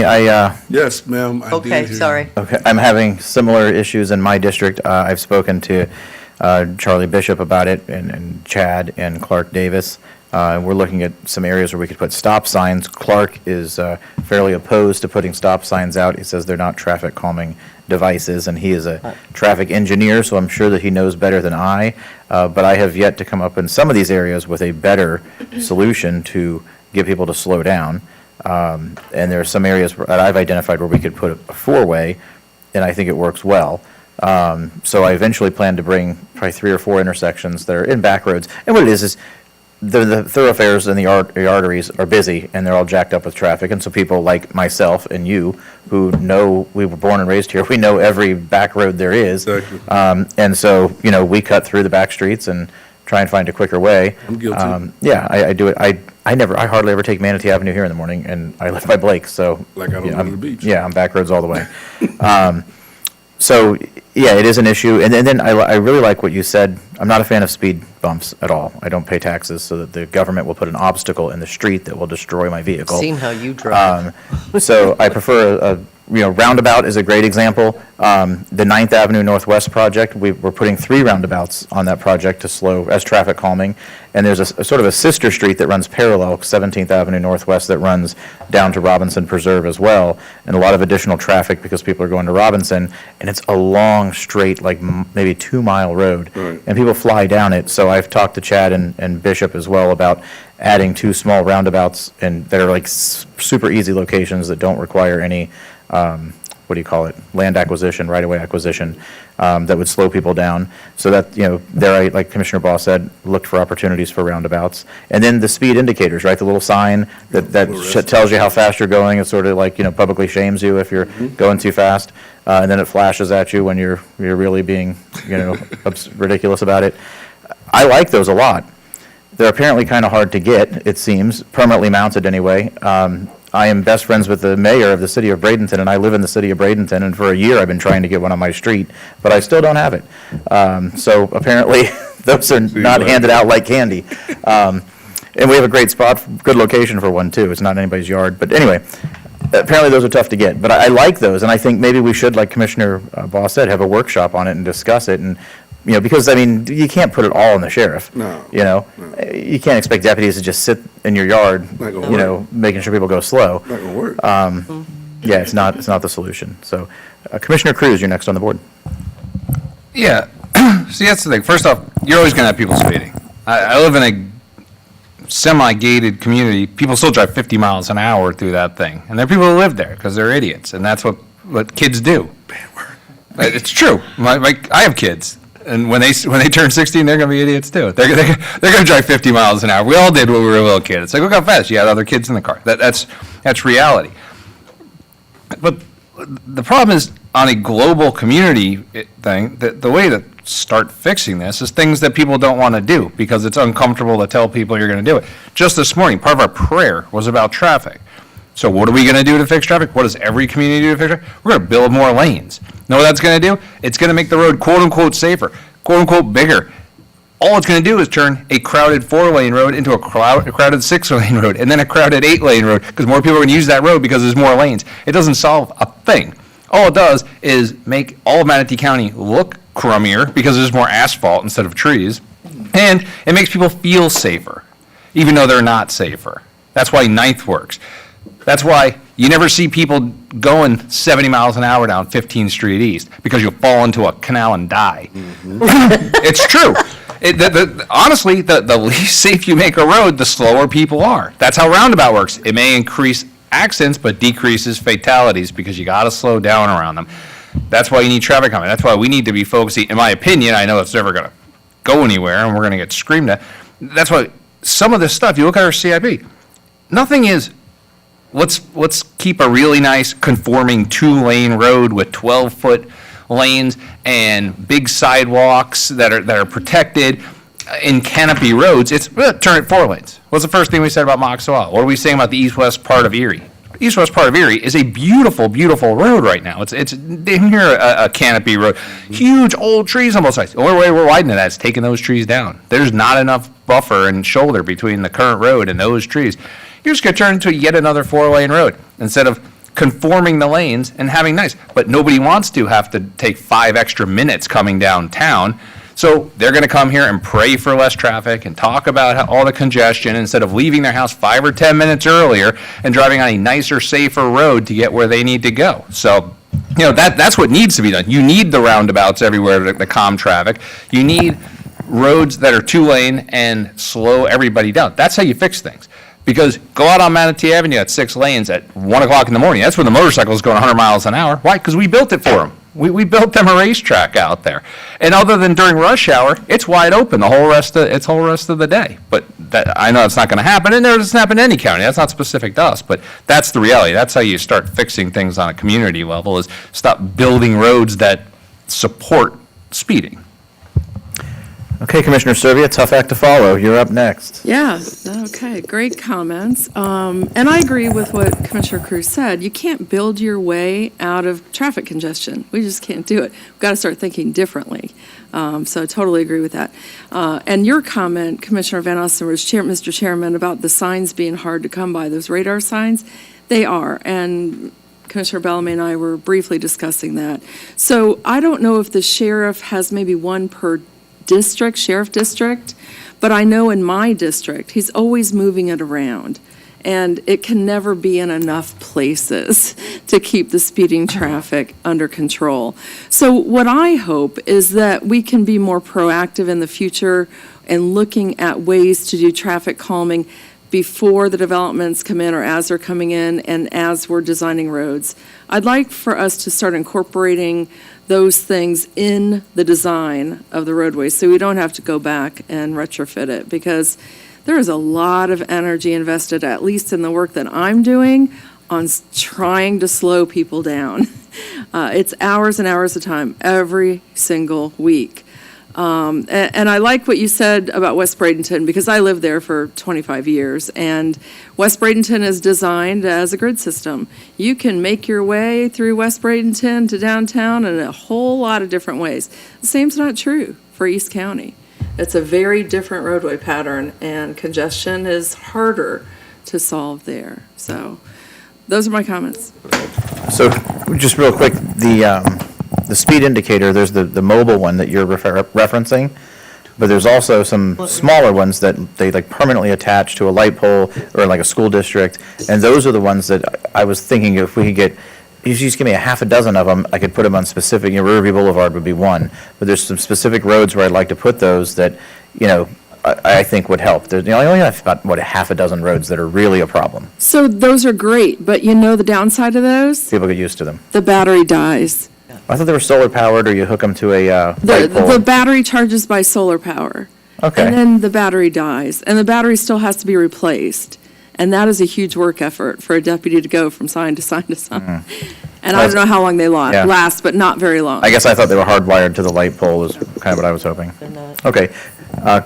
Yes, ma'am, I did Okay, hear. sorry. Okay, I'm having similar issues in my district. I've spoken to Charlie Bishop about it, and Chad and Clark Davis. We're looking at some areas where we could put stop signs. Clark is fairly opposed to putting stop signs out. He says they're not traffic calming devices, and he is a traffic engineer, so I'm sure that he knows better than I. But I have yet to come up in some of these areas with a better solution to get people to slow down. And there are some areas that I've identified where we could put a four-way, and I think it works well. So I eventually plan to bring probably 3 or 4 intersections that are in back roads. And what it is the thoroughfares and the arteries are busy, and they're all jacked up with traffic. And so people like myself and you, who know, we were born and raised here, we know every back road there is. Exactly. And so, we cut through the back streets and try and find a quicker way. I'm guilty. Yeah, I do it. I hardly ever take Manatee Avenue here in the morning, and I live by Blake, so. Like I don't go to the beach. Yeah, I'm back roads all the way. So, yeah, it is an issue, and then I really like what you said. I'm not a fan of speed bumps at all. I don't pay taxes so that the government will put an obstacle in the street that will destroy my vehicle. Seen how you drive. So I prefer roundabout is a great example. The 9th Avenue Northwest project, we're putting 3 roundabouts on that project to slow, as traffic calming. And there's a sort of a sister street that runs parallel, 17th Avenue Northwest, that runs down to Robinson Preserve as well. And a lot of additional traffic because people are going to Robinson. And it's a long, straight, like maybe 2-mile road. Right. And people fly down it. So I've talked to Chad and Bishop as well about adding 2 small roundabouts and that are like super easy locations that don't require any land acquisition, right-of-way acquisition, that would slow people down. So that, like Commissioner Ball said, look for opportunities for roundabouts. And then the speed indicators, right, the little sign that tells you how fast you're going. It sort of like, publicly shames you if you're going too fast. And then it flashes at you when you're really being, ridiculous about it. I like those a lot. They're apparently kind of hard to get, it seems, permanently mounted anyway. I am best friends with the mayor of the city of Bradenton, and I live in the city of Bradenton, and for a year I've been trying to get one on my street, but I still don't have it. So apparently, those are not handed out like candy. And we have a great spot, good location for one, too. It's not in anybody's yard. But anyway, apparently those are tough to get. But I like those, and I think maybe we should, like Commissioner Ball said, have a workshop on it and discuss it. And because, you can't put it all on the sheriff. No. You can't expect deputies to just sit in your yard, making sure people go slow. Not gonna work. Yeah, it's not the solution. So, Commissioner Cruz, you're next on the board. Yeah, see, that's the thing. First off, you're always going to have people speeding. I live in a semi-gated community. People still drive 50 miles an hour through that thing. And there are people who live there because they're idiots, and that's what kids do. Bad word. It's true. I have kids. And when they turn 16, they're going to be idiots too. They're going to drive 50 miles an hour. We all did when we were a little kid. It's like, look how fast you had other kids in the car. That's reality. But the problem is, on a global community thing, the way to start fixing this is things that people don't want to do because it's uncomfortable to tell people you're going to do it. Just this morning, part of our prayer was about traffic. So what are we going to do to fix traffic? What does every community do to fix traffic? We're going to build more lanes. Know what that's going to do? It's going to make the road quote-unquote safer, quote-unquote bigger. All it's going to do is turn a crowded 4-lane road into a crowded 6-lane road and then a crowded 8-lane road because more people are going to use that road because there's more lanes. It doesn't solve a thing. All it does is make all of Manatee County look crummier because there's more asphalt instead of trees, and it makes people feel safer, even though they're not safer. That's why 9th works. That's why you never see people going 70 miles an hour down 15th Street East, because you'll fall into a canal and die. It's true. Honestly, the least safe you make a road, the slower people are. That's how roundabout works. It may increase accidents, but decreases fatalities because you got to slow down around them. That's why you need traffic calming. That's why we need to be focusing, in my opinion, I know it's never going to go anywhere and we're going to get screamed at. That's why some of this stuff, you look at our CIP, nothing is, let's keep a really nice conforming 2-lane road with 12-foot lanes and big sidewalks that are protected in canopy roads. It's turn it 4 lanes. What's the first thing we said about Moxwell? What are we saying about the east-west part of Erie? East-west part of Erie is a beautiful, beautiful road right now. It's near a canopy road. Huge old trees on both sides. The only way we're widening that is taking those trees down. There's not enough buffer and shoulder between the current road and those trees. You're just going to turn into yet another 4-lane road instead of conforming the lanes and having nice. But nobody wants to have to take 5 extra minutes coming downtown. So they're going to come here and pray for less traffic and talk about all the congestion instead of leaving their house 5 or 10 minutes earlier and driving on a nicer, safer road to get where they need to go. So, that's what needs to be done. You need the roundabouts everywhere to calm traffic. You need roads that are 2-lane and slow everybody down. That's how you fix things. Because go out on Manatee Avenue at 6 lanes at 1 o'clock in the morning. That's when the motorcycles going 100 miles an hour. Why? Because we built it for them. We built them a racetrack out there. And other than during rush hour, it's wide open the whole rest of the day. But I know it's not going to happen, and it doesn't happen in any county. That's not specific to us, but that's the reality. That's how you start fixing things on a community level, is stop building roads that support speeding. Okay, Commissioner Serbia, tough act to follow. You're up next. Yeah, okay, great comments. And I agree with what Commissioner Cruz said. You can't build your way out of traffic congestion. We just can't do it. We've got to start thinking differently. So I totally agree with that. And your comment, Commissioner Van Osten, Mr. Chairman, about the signs being hard to come by, those radar signs, they are. And Commissioner Bellamy and I were briefly discussing that. So I don't know if the sheriff has maybe one per district, sheriff district, but I know in my district, he's always moving it around. And it can never be in enough places to keep the speeding traffic under control. So what I hope is that we can be more proactive in the future and looking at ways to do traffic calming before the developments come in or as they're coming in and as we're designing roads. I'd like for us to start incorporating those things in the design of the roadways so we don't have to go back and retrofit it, because there is a lot of energy invested, at least in the work that I'm doing, on trying to slow people down. It's hours and hours of time every single week. And I like what you said about West Bradenton, because I lived there for 25 years, and West Bradenton is designed as a grid system. You can make your way through West Bradenton to downtown in a whole lot of different ways. The same's not true for East County. It's a very different roadway pattern, and congestion is harder to solve there. So those are my comments. So just real quick, the speed indicator, there's the mobile one that you're referencing, but there's also some smaller ones that they like permanently attach to a light pole or like a school district, and those are the ones that I was thinking if we could get, if you just give me a half a dozen of them, I could put them on specific, Riverview Boulevard would be one, but there's some specific roads where I'd like to put those that, I think would help. There's, I only have about, a half a dozen roads that are really a problem. So those are great, but the downside of those? People get used to them. The battery dies. I thought they were solar powered, or you hook them to a light pole. The battery charges by solar power. Okay. And then the battery dies, and the battery still has to be replaced. And that is a huge work effort for a deputy to go from sign to sign to sign. And I don't know how long they last, but not very long. I guess I thought they were hardwired to the light pole is kind of what I was hoping. Okay.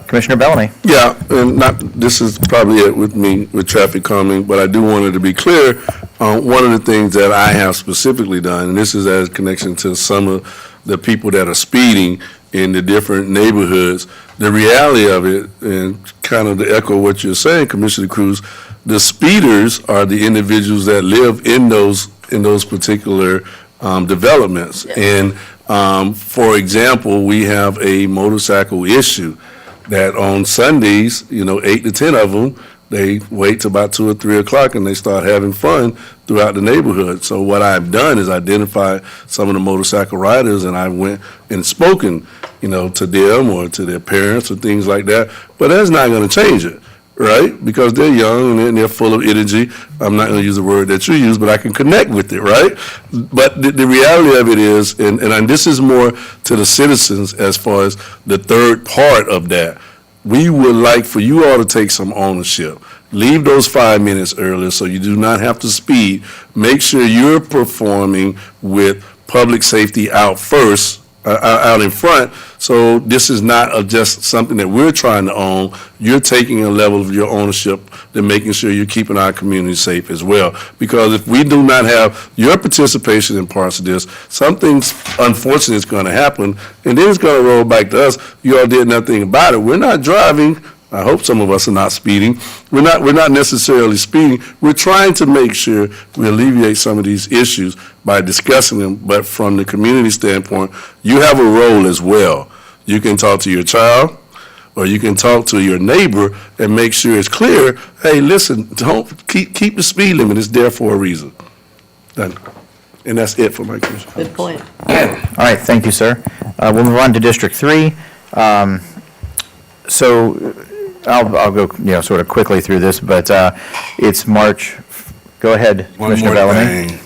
Commissioner Bellamy. Yeah, and this is probably it with me with traffic calming, but I do want it to be clear. One of the things that I have specifically done, and this is as connection to some of the people that are speeding in the different neighborhoods, the reality of it, and kind of to echo what you're saying, Commissioner Cruz, the speeders are the individuals that live in those particular developments. And for example, we have a motorcycle issue that on Sundays, 8 to 10 of them, they wait till about 2 or 3 o'clock and they start having fun throughout the neighborhood. So what I've done is identify some of the motorcycle riders, and I went and spoken, to them or to their parents or things like that. But that's not going to change it, right? Because they're young and they're full of energy. I'm not going to use the word that you use, but I can connect with it, right? But the reality of it is, and this is more to the citizens as far as the third part of that, we would like for you all to take some ownership. Leave those 5 minutes earlier so you do not have to speed. Make sure you're performing with public safety out first, out in front. So this is not just something that we're trying to own. You're taking a level of your ownership and making sure you're keeping our community safe as well. Because if we do not have your participation in parts of this, something unfortunate is going to happen, and then it's going to roll back to us. You all did nothing about it. We're not driving. I hope some of us are not speeding. We're not necessarily speeding. We're trying to make sure we alleviate some of these issues by discussing them. But from the community standpoint, you have a role as well. You can talk to your child, or you can talk to your neighbor and make sure it's clear. Hey, listen, don't keep the speed limit. It's there for a reason. Done. And that's it for my question. Good point. All right, thank you, sir. We'll move on to District 3. So I'll go, sort of quickly through this, but it's March. Go ahead, Commissioner Bellamy.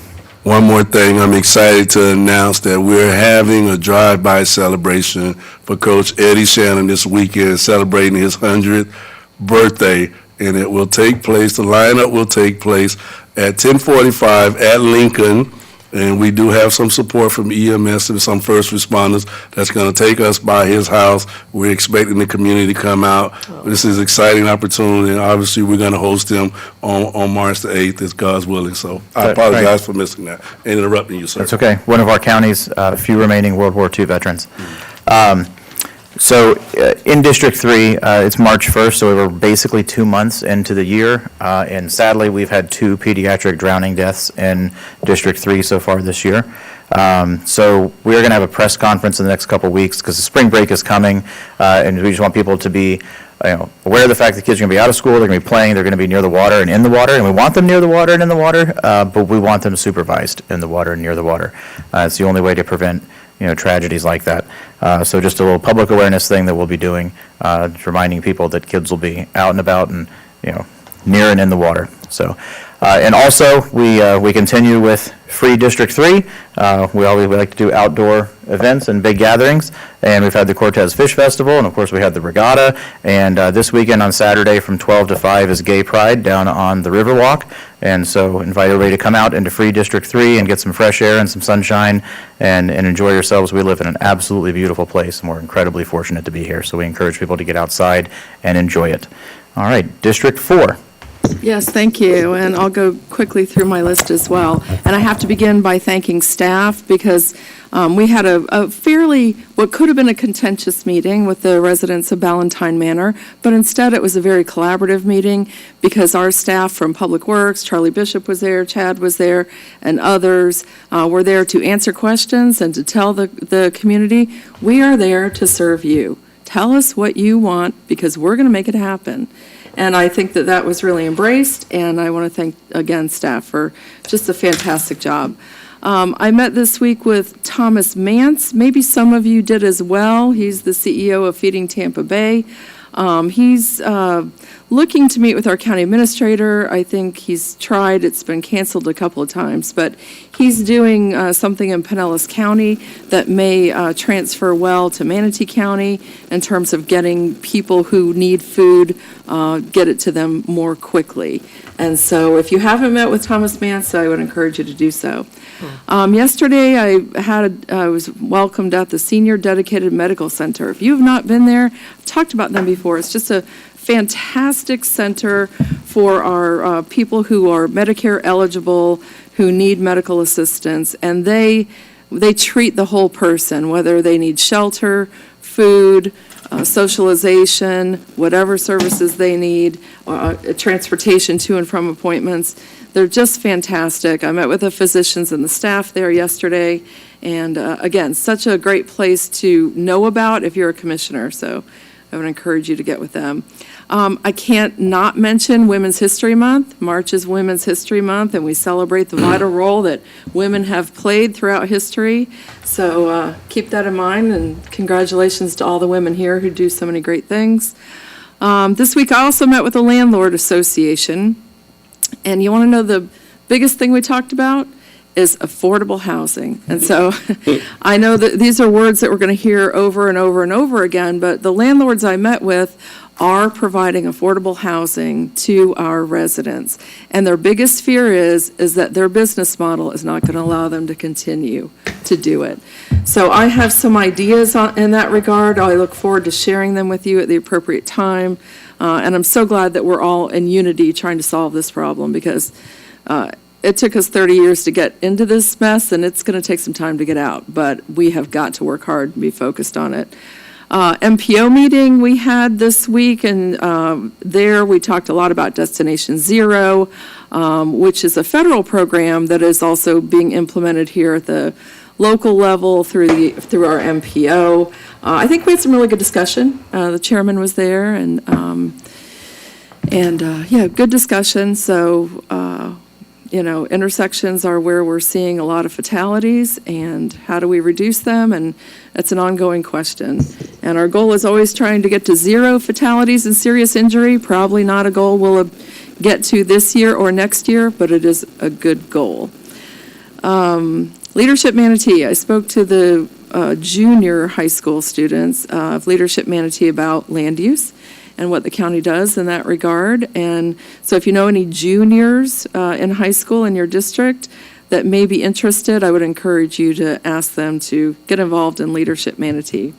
One more thing. I'm excited to announce that we're having a drive-by celebration for Coach Eddie Shannon this weekend, celebrating his 100th birthday, and it will take place, the lineup will take place at 10:45 at Lincoln And we do have some support from EMS and some first responders that's going to take us by his house. We're expecting the community to come out. This is an exciting opportunity, and obviously we're going to host him on March the 8th, if God's willing. So I apologize for missing that and interrupting you, sir. That's okay. One of our county's few remaining World War II veterans. So in District 3, it's March 1st, so we were basically 2 months into the year. And sadly, we've had 2 pediatric drowning deaths in District 3 so far this year. So we're going to have a press conference in the next couple of weeks because the spring break is coming. And we just want people to be aware of the fact that kids are going to be out of school, they're going to be playing, they're going to be near the water and in the water. And we want them near the water and in the water, but we want them supervised in the water and near the water. It's the only way to prevent tragedies like that. So just a little public awareness thing that we'll be doing, reminding people that kids will be out and about and, near and in the water. So, and also, we continue with Free District 3. We like to do outdoor events and big gatherings, and we've had the Cortez Fish Festival, and of course we had the regatta, and this weekend on Saturday from 12 to 5 is Gay Pride down on the Riverwalk, and so invite everybody to come out into Free District 3 and get some fresh air and some sunshine and enjoy yourselves. We live in an absolutely beautiful place, and we're incredibly fortunate to be here, so we encourage people to get outside and enjoy it. All right, District 4. Yes, thank you, and I'll go quickly through my list as well. And I have to begin by thanking staff because we had a fairly, what could have been a contentious meeting with the residents of Ballantyne Manor, but instead it was a very collaborative meeting because our staff from Public Works, Charlie Bishop was there, Chad was there, and others were there to answer questions and to tell the community, we are there to serve you. Tell us what you want because we're going to make it happen. And I think that was really embraced, and I want to thank, again, staff for just a fantastic job. I met this week with Thomas Mance. Maybe some of you did as well. He's the CEO of Feeding Tampa Bay. He's looking to meet with our county administrator. I think he's tried. It's been canceled a couple of times, but he's doing something in Pinellas County that may transfer well to Manatee County in terms of getting people who need food, get it to them more quickly. And so if you haven't met with Thomas Mance, I would encourage you to do so. Yesterday, I was welcomed at the Senior Dedicated Medical Center. If you have not been there, I've talked about them before. It's just a fantastic center for our people who are Medicare eligible, who need medical assistance, and they treat the whole person, whether they need shelter, food, socialization, whatever services they need, transportation to and from appointments. They're just fantastic. I met with the physicians and the staff there yesterday, and again, such a great place to know about if you're a commissioner, so I would encourage you to get with them. I can't not mention Women's History Month. March is Women's History Month, and we celebrate the vital role that women have played throughout history. So keep that in mind, and congratulations to all the women here who do so many great things. This week, I also met with the Landlord Association, and you want to know the biggest thing we talked about is affordable housing. And so I know that these are words that we're going to hear over and over and over again, but the landlords I met with are providing affordable housing to our residents. And their biggest fear is that their business model is not going to allow them to continue to do it. So I have some ideas in that regard. I look forward to sharing them with you at the appropriate time. And I'm so glad that we're all in unity trying to solve this problem because it took us 30 years to get into this mess, and it's going to take some time to get out. But we have got to work hard and be focused on it. MPO meeting we had this week, and there we talked a lot about Destination Zero, which is a federal program that is also being implemented here at the local level through our MPO. I think we had some really good discussion. The chairman was there, and good discussion. So, intersections are where we're seeing a lot of fatalities, and how do we reduce them? And it's an ongoing question. And our goal is always trying to get to 0 fatalities and serious injury. Probably not a goal we'll get to this year or next year, but it is a good goal. Leadership Manatee. I spoke to the junior high school students of Leadership Manatee about land use and what the county does in that regard. And so if you know any juniors in high school in your district, that may be interested, I would encourage you to ask them to get involved in Leadership Manatee.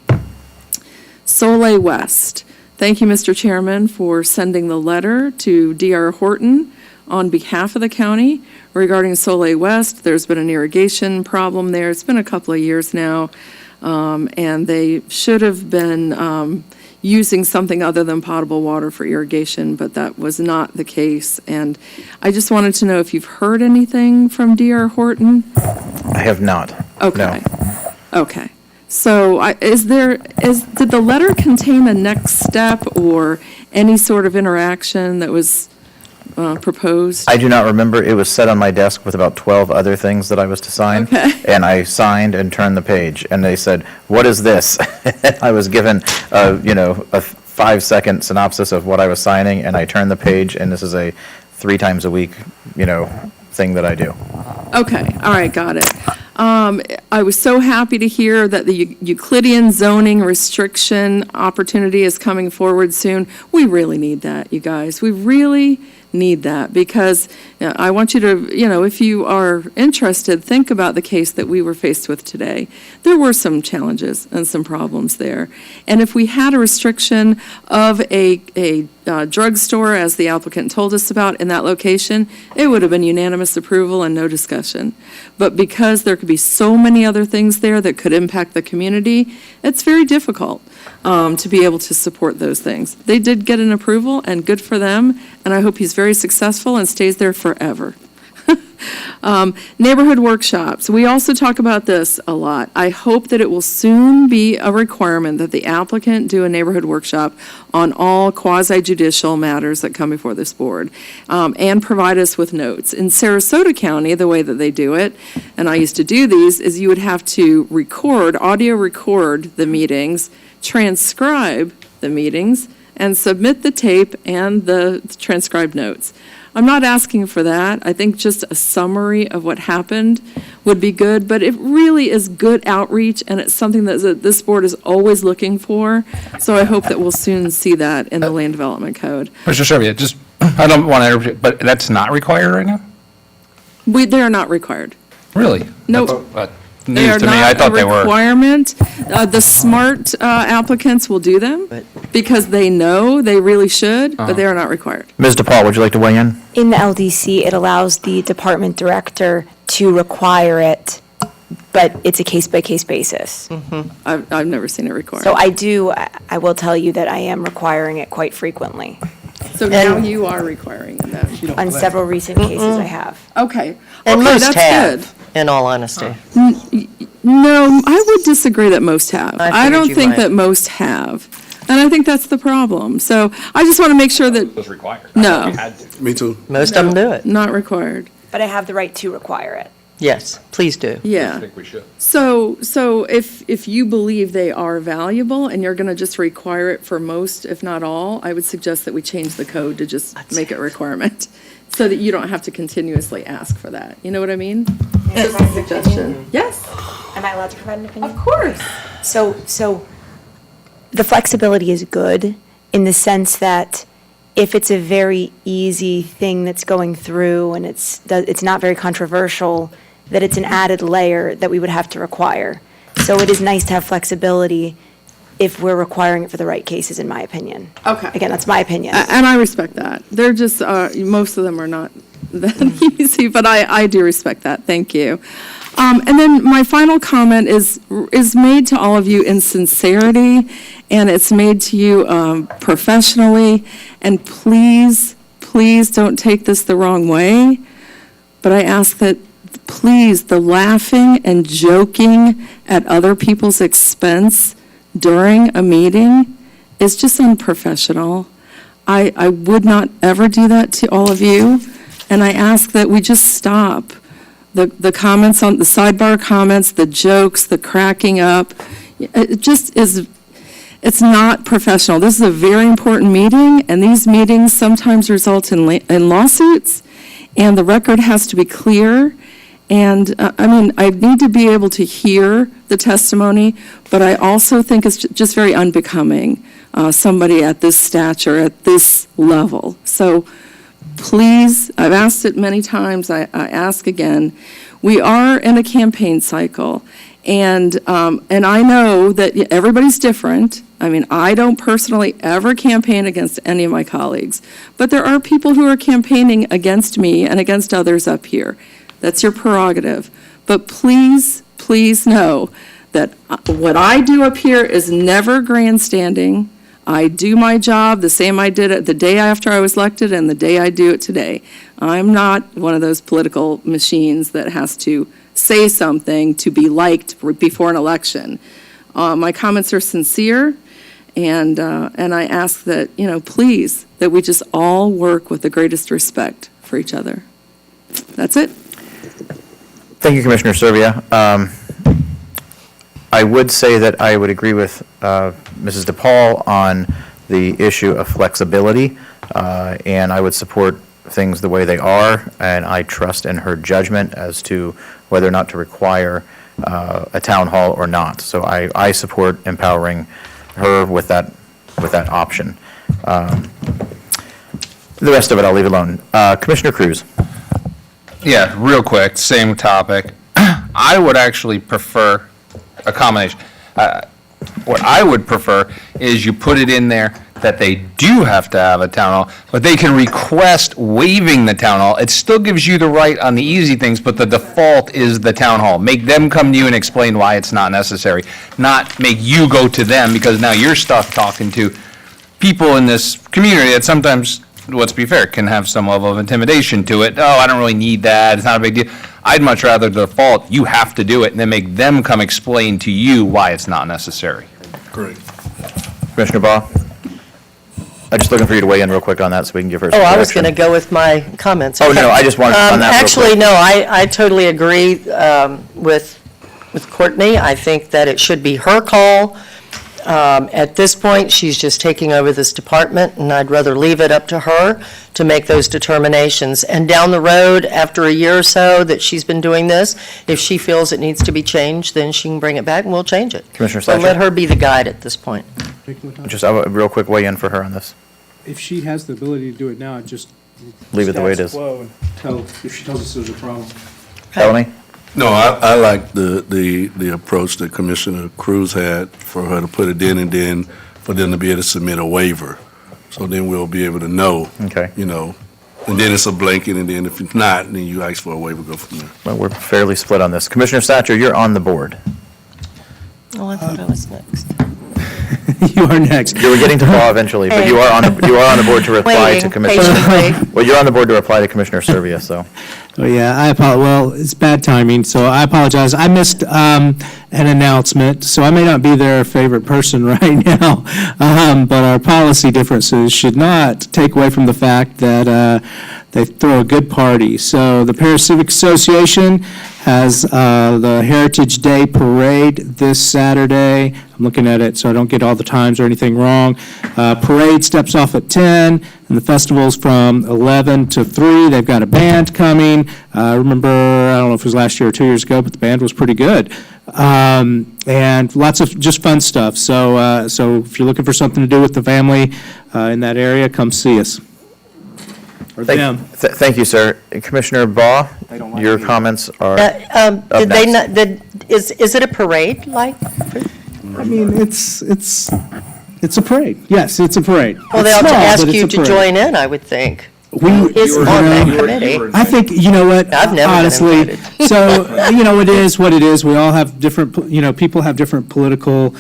Soleil West. Thank you, Mr. Chairman, for sending the letter to D.R. Horton on behalf of the county regarding Soleil West. There's been an irrigation problem there. It's been a couple of years now, and they should have been using something other than potable water for irrigation, but that was not the case. And I just wanted to know if you've heard anything from D.R. Horton? I have not. Okay. No. Okay. So did the letter contain a next step or any sort of interaction that was proposed? I do not remember. It was set on my desk with about 12 other things that I was to sign. Okay. And I signed and turned the page, and they said, "What is this?" I was given, a 5-second synopsis of what I was signing, and I turned the page, and this is a 3 times a week, thing that I do. Okay, all right, got it. I was so happy to hear that the Euclidean zoning restriction opportunity is coming forward soon. We really need that, you guys. We really need that, because I want you to, if you are interested, think about the case that we were faced with today. There were some challenges and some problems there. And if we had a restriction of a drugstore, as the applicant told us about, in that location, it would have been unanimous approval and no discussion. But because there could be so many other things there that could impact the community, it's very difficult to be able to support those things. They did get an approval, and good for them, and I hope he's very successful and stays there forever. Neighborhood workshops. We also talk about this a lot. I hope that it will soon be a requirement that the applicant do a neighborhood workshop on all quasi-judicial matters that come before this board, and provide us with notes. In Sarasota County, the way that they do it, and I used to do these, is you would have to audio record the meetings, transcribe the meetings, and submit the tape and the transcribed notes. I'm not asking for that. I think just a summary of what happened would be good, but it really is good outreach, and it's something that this board is always looking for. So I hope that we'll soon see that in the Land Development Code. Mr. Serbia, I don't want to interrupt you, but that's not required right now? They are not required. Really? No. That's They news are to me. I not thought a they were. requirement. The smart applicants will do them because they know they really should, but they are not required. Ms. DePaul, would you like to weigh in? In the LDC, it allows the department director to require it, but it's a case-by-case basis. I've never seen it required. So I will tell you that I am requiring it quite frequently. So now you are requiring that. On several recent cases, I have. Okay. And Okay, most that's have, good. in all honesty. No, I would disagree that most have. I I figured don't you think might. that most have. And I think that's the problem. So I just want to make sure that, It was required. No. We had to. Me too. Most of them do it. not required. But I have the right to require it. Yes, please do. I Yeah. think we should. So if you believe they are valuable and you're going to just require it for most, if not all, I would suggest that we change the code to just make it a requirement so that you don't have to continuously ask for that. You know what I mean? Just a suggestion. Yes, Am I allowed to provide an opinion? of course. So the flexibility is good in the sense that if it's a very easy thing that's going through and it's not very controversial, that it's an added layer that we would have to require. So it is nice to have flexibility if we're requiring it for the right cases, in my opinion. Okay. Again, that's my opinion. And I respect that. They're just, most of them are not that easy, but I do respect that. Thank you. And then my final comment is made to all of you in sincerity, and it's made to you professionally. And please, please don't take this the wrong way, but I ask that, please, the laughing and joking at other people's expense during a meeting is just unprofessional. I would not ever do that to all of you, and I ask that we just stop. The comments on the sidebar comments, the jokes, the cracking up, it just is, it's not professional. This is a very important meeting, and these meetings sometimes result in lawsuits, and the record has to be clear. And, I need to be able to hear the testimony, but I also think it's just very unbecoming, somebody at this stature, at this level. So please, I've asked it many times, I ask again, we are in a campaign cycle, and I know that everybody's different. I mean, I don't personally ever campaign against any of my colleagues, but there are people who are campaigning against me and against others up here. That's your prerogative. But please, please know that what I do up here is never grandstanding. I do my job the same I did it the day after I was elected and the day I do it today. I'm not one of those political machines that has to say something to be liked before an election. My comments are sincere, and I ask that, please, that we just all work with the greatest respect for each other. That's it. Thank you, Commissioner Serbia. I would say that I would agree with Mrs. DePaul on the issue of flexibility, and I would support things the way they are, and I trust in her judgment as to whether or not to require a town hall or not. So I support empowering her with that option. The rest of it, I'll leave alone. Commissioner Cruz. Yeah, real quick, same topic. I would actually prefer a combination. What I would prefer is you put it in there that they do have to have a town hall, but they can request waiving the town hall. It still gives you the right on the easy things, but the default is the town hall. Make them come to you and explain why it's not necessary, not make you go to them, because now you're stuck talking to people in this community that sometimes, let's be fair, can have some level of intimidation to it. Oh, I don't really need that. It's not a big deal. I'd much rather the default, you have to do it, and then make them come explain to you why it's not necessary. Great. Commissioner Baugh? I'm just looking for you to weigh in real quick on that so we can give her some I was direction. going to go with my comments. Oh, no, I just wanted on that real Actually, quick. no, I totally agree with Courtney. I think that it should be her call. At this point, she's just taking over this department, and I'd rather leave it up to her to make those determinations. And down the road, after a year or so that she's been doing this, if she feels it needs to be changed, then she can bring it back and we'll change it. Commissioner So Slatcher? let her be the guide at this point. Just a real quick weigh in for her on this. If she has the ability to do it now, just Leave it the way it is. status quo and if she tells us there's a problem. Bellamy? No, I like the approach that Commissioner Cruz had for her to put it in and then for them to be able to submit a waiver. So then we'll be able to know, Okay. and then it's a blanket, and then if it's not, then you ask for a waiver, go from there. Well, we're fairly split on this. Commissioner Thatcher, you're on the board. Oh, I thought I was next. You are next. You were getting to Baugh eventually, but you are on the board to reply to Waiting Commissioner. patiently. Well, you're on the board to reply to Commissioner Serbia, so. Oh, yeah, I apologize. Well, it's bad timing, so I apologize. I missed an announcement, so I may not be their favorite person right now, but our policy differences should not take away from the fact that they throw a good party. So the Paris Civic Association has the Heritage Day Parade this Saturday. I'm looking at it so I don't get all the times or anything wrong. Parade steps off at 10, and the festival's from 11 to 3. They've got a band coming. I remember, I don't know if it was last year or 2 years ago, but the band was pretty good. And lots of just fun stuff. So if you're looking for something to do with the family in that area, come see us. Or them. Thank you, sir. Commissioner Baugh, your comments are up Did they next. not, is it a parade like? I mean, it's a parade. Yes, it's a parade. Well, they It's ought to small, ask but it's you a to parade. join in, I would think. We Is on that committee. I think, you know what? I've never been honestly, invited. so, it is what it is. We all have different, people have different political,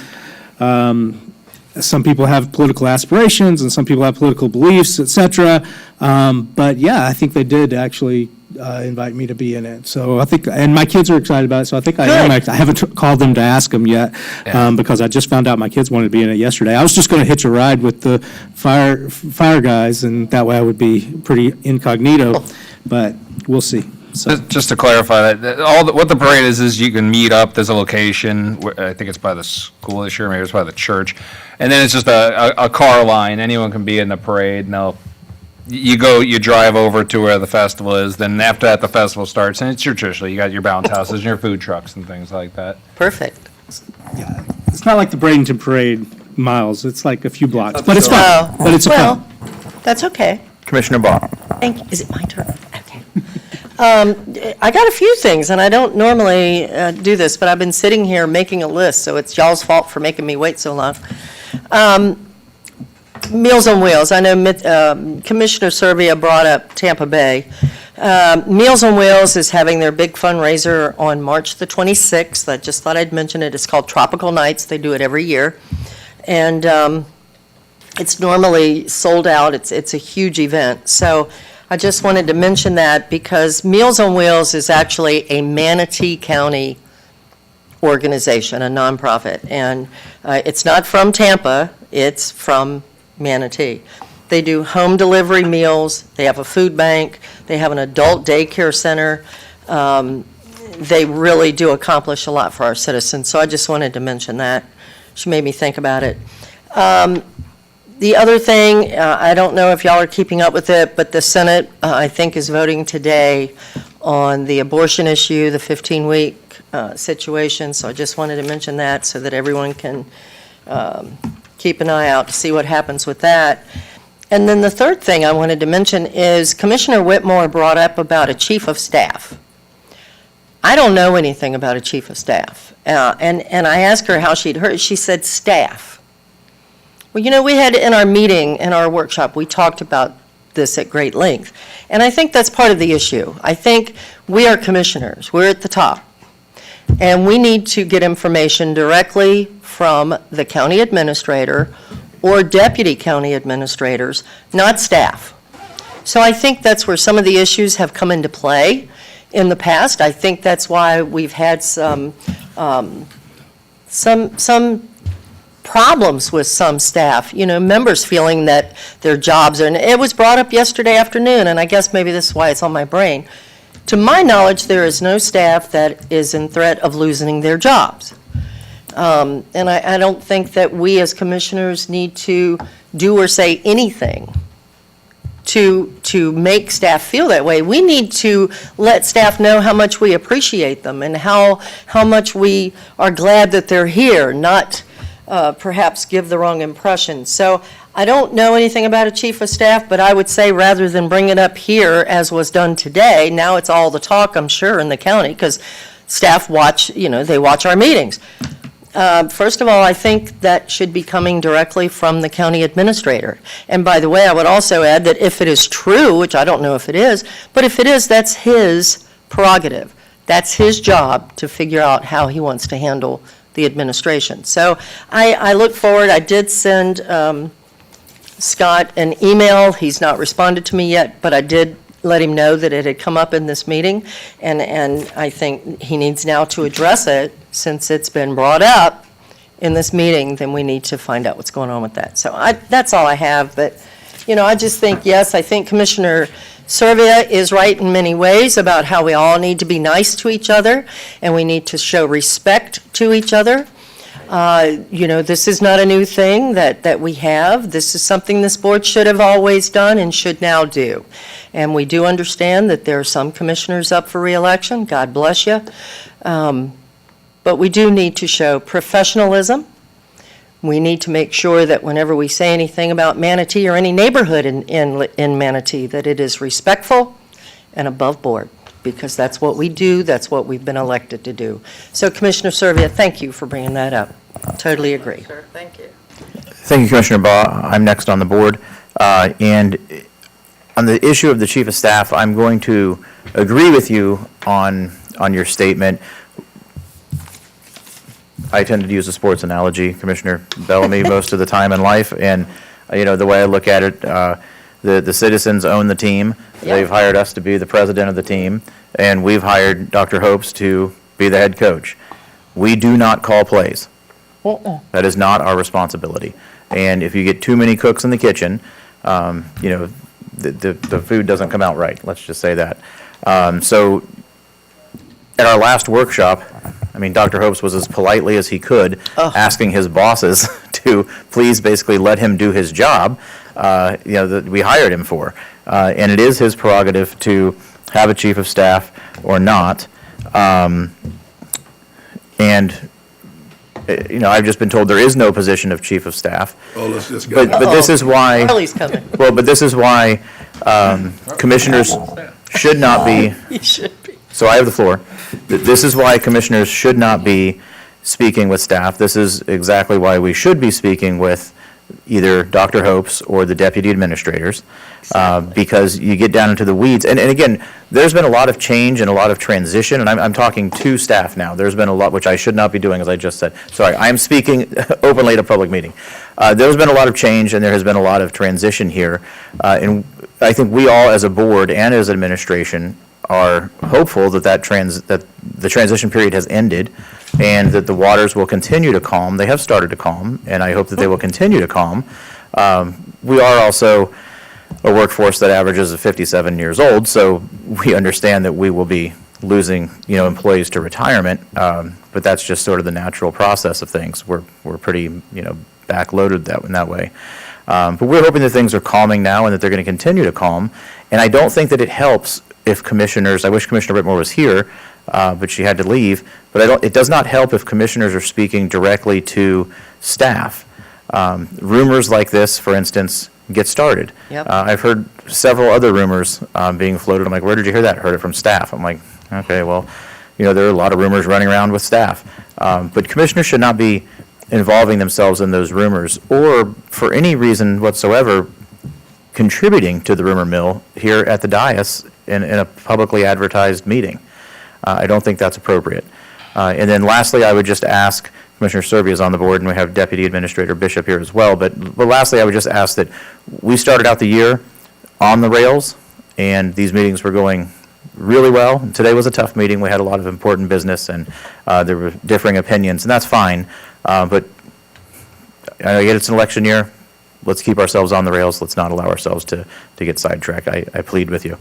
some people have political aspirations and some people have political beliefs, et cetera. But yeah, I think they did actually invite me to be in it. So I think, and my kids are excited about it, so I think I am. I haven't called them to ask them yet because I just found out my kids wanted to be in it yesterday. I was just going to hitch a ride with the fire guys, and that way I would be pretty incognito, but we'll see. So. Just to clarify that, what the parade is you can meet up, there's a location, I think it's by the school this year, maybe it's by the church, and then it's just a car line, anyone can be in the parade, and you drive over to where the festival is, then after that the festival starts, and it's your traditional, you got your bounce houses and your food trucks and things like that. Perfect. It's not like the Bradenton Parade miles, it's like a few blocks, but it's fun. But it's well, fun. that's okay. Commissioner Baugh. Thank you. Is it my turn? Okay. I got a few things, and I don't normally do this, but I've been sitting here making a list, so it's y'all's fault for making me wait so long. Meals on Wheels. I know Commissioner Servia brought up Tampa Bay. Meals on Wheels is having their big fundraiser on March the 26th. I just thought I'd mention it. It's called Tropical Nights. They do it every year. And it's normally sold out. It's a huge event. So I just wanted to mention that because Meals on Wheels is actually a Manatee County organization, a nonprofit. And it's not from Tampa. It's from Manatee. They do home delivery meals. They have a food bank. They have an adult daycare center. They really do accomplish a lot for our citizens. So I just wanted to mention that. She made me think about it. The other thing, I don't know if y'all are keeping up with it, but the Senate, I think, is voting today on the abortion issue, the 15-week situation. So I just wanted to mention that so that everyone can keep an eye out to see what happens with that. And then the third thing I wanted to mention is Commissioner Whitmore brought up about a chief of staff. I don't know anything about a chief of staff. And I asked her how she'd heard. She said staff. Well, you know, we had in our meeting, in our workshop, we talked about this at great length. And I think that's part of the issue. I think we are commissioners. We're at the top. And we need to get information directly from the county administrator or deputy county administrators, not staff. So I think that's where some of the issues have come into play in the past. I think that's why we've had some problems with some staff, you know, members feeling that their jobs are, and it was brought up yesterday afternoon, and I guess maybe this is why it's on my brain. To my knowledge, there is no staff that is in threat of losing their jobs. And I don't think that we as commissioners need to do or say anything to make staff feel that way. We need to let staff know how much we appreciate them and how much we are glad that they're here, not perhaps give the wrong impression. So I don't know anything about a chief of staff, but I would say rather than bring it up here as was done today, now it's all the talk, I'm sure, in the county, because staff watch, you know, they watch our meetings. First of all, I think that should be coming directly from the county administrator. And by the way, I would also add that if it is true, which I don't know if it is, but if it is, that's his prerogative. That's his job to figure out how he wants to handle the administration. So I look forward. I did send Scott an email. He's not responded to me yet, but I did let him know that it had come up in this meeting, and I think he needs now to address it. Since it's been brought up in this meeting, then we need to find out what's going on with that. So that's all I have, but, you know, I just think, yes, I think Commissioner Servia is right in many ways about how we all need to be nice to each other, and we need to show respect to each other. You know, this is not a new thing that we have. This is something this board should have always done and should now do. And we do understand that there are some commissioners up for re-election. God bless you. But we do need to show professionalism. We need to make sure that whenever we say anything about Manatee or any neighborhood in Manatee, that it is respectful and above board, because that's what we do, that's what we've been elected to do. So Commissioner Servia, thank you for bringing that up. Totally agree. Sure, thank you. Thank you, Commissioner Baugh. I'm next on the board. And on the issue of the chief of staff, I'm going to agree with you on your statement. I tend to use a sports analogy, Commissioner Bellamy, most of the time in life. And, you know, the way I look at it, the citizens own the team. Yeah. They've hired us to be the president of the team, and we've hired Dr. Hopes to be the head coach. We do not call plays. That is not our responsibility. And if you get too many cooks in the kitchen, you know, the food doesn't come out right. Let's just say that. So at our last workshop, I mean, Dr. Hopes was as politely as he could, asking his bosses to please basically let him do his job, you know, that we hired him for. And it is his prerogative to have a chief of staff or not. And, you know, I've just been told there is no position of chief of staff. Oh, let's just go. But this is why. Charlie's coming. Well, but this is why Commissioners should not be. So I have the floor. This is why commissioners should not be speaking with staff. This is exactly why we should be speaking with either Dr. Hopes or the deputy administrators, because you get down into the weeds. And again, there's been a lot of change and a lot of transition, and I'm talking to staff now. There's been a lot, which I should not be doing, as I just said. Sorry, I'm speaking openly at a public meeting. There's been a lot of change, and there has been a lot of transition here. And I think we all, as a board and as administration, are hopeful that that the transition period has ended and that the waters will continue to calm. They have started to calm, and I hope that they will continue to calm. We are also a workforce that averages 57 years old, so we understand that we will be losing, employees to retirement, but that's just sort of the natural process of things. We're pretty, backloaded in that way. But we're hoping that things are calming now and that they're going to continue to calm. And I don't think that it helps if commissioners, I wish Commissioner Whitmore was here, but she had to leave, but it does not help if commissioners are speaking directly to staff. Rumors like this, for instance, get started. Yep. I've heard several other rumors being floated. I'm like, where did you hear that? Heard it from staff. I'm like, okay, well, there are a lot of rumors running around with staff. But commissioners should not be involving themselves in those rumors or, for any reason whatsoever, contributing to the rumor mill here at the dais in a publicly advertised meeting. I don't think that's appropriate. And then lastly, I would just ask, Commissioner Serbia is on the board, and we have Deputy Administrator Bishop here as well, but lastly, I would just ask that we started out the year on the rails, and these meetings were going really well. Today was a tough meeting. We had a lot of important business, and there were differing opinions, and that's fine. But I get it's an election year. Let's keep ourselves on the rails. Let's not allow ourselves to get sidetracked. I plead with you.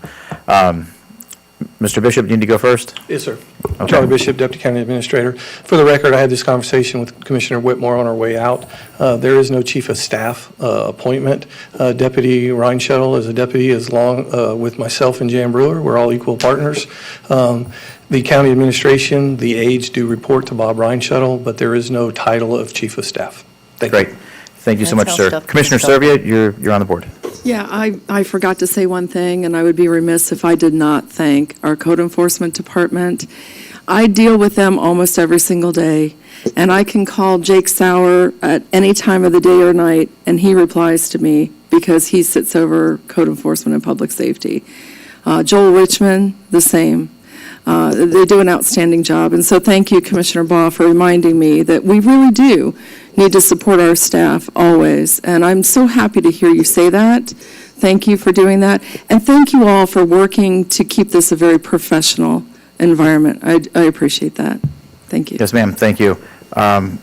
Mr. Bishop, you need to go first? Yes, sir. Okay. Charlie Bishop, Deputy County Administrator. For the record, I had this conversation with Commissioner Whitmore on our way out. There is no Chief of Staff appointment. Deputy Ryan Shuttle is a deputy as long with myself and Jan Brewer. We're all equal partners. The county administration, the aides do report to Bob Ryan Shuttle, but there is no title of Chief of Staff. Thank you. Great. Thank you so That's much, how sir. stuff Commissioner gets started. Serbia, you're on the board. Yeah, I forgot to say one thing, and I would be remiss if I did not thank our code enforcement department. I deal with them almost every single day, and I can call Jake Sauer at any time of the day or night, and he replies to me because he sits over code enforcement and public safety. Joel Richmond, the same. They do an outstanding job, and so thank you, Commissioner Baugh, for reminding me that we really do need to support our staff always, and I'm so happy to hear you say that. Thank you for doing that, and thank you all for working to keep this a very professional environment. I appreciate that. Thank you. Yes, ma'am. Thank you. Do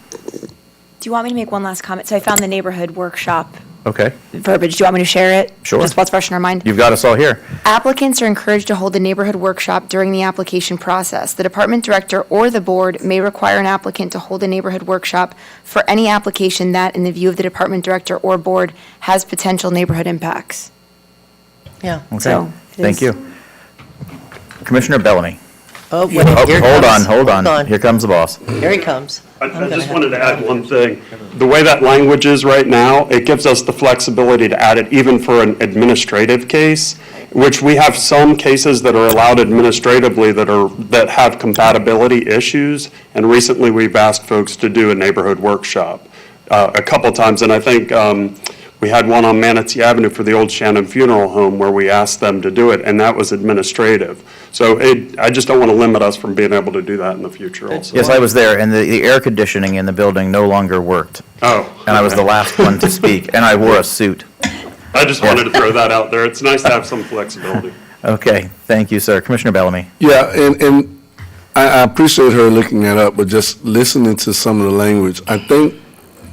you want me to make one last comment? So I found the neighborhood workshop Okay. verbiage. Do you want me to share it? Sure. Just what's fresh in our mind? You've got us all here. Applicants are encouraged to hold a neighborhood workshop during the application process. The department director or the board may require an applicant to hold a neighborhood workshop for any application that, in the view of the department director or board, has potential neighborhood impacts. Yeah. Okay. So, it Thank is- you. Commissioner Bellamy. Oh, wait, Oh, here hold comes- on, hold on. Here comes the boss. Here he comes. I just wanted to add one thing. The way that language is right now, it gives us the flexibility to add it even for an administrative case, which we have some cases that are allowed administratively that have compatibility issues. And recently, we've asked folks to do a neighborhood workshop a couple times. And I think we had one on Manatee Avenue for the old Shannon Funeral Home where we asked them to do it, and that was administrative. So I just don't want to limit us from being able to do that in the future also. Yes, I was there, and the air conditioning in the building no longer worked. Oh. And I was the last one to speak, and I wore a suit. I just wanted to throw that out there. It's nice to have some flexibility. Okay, thank you, sir. Commissioner Bellamy. Yeah, and I appreciate her looking that up, but just listening to some of the language, I think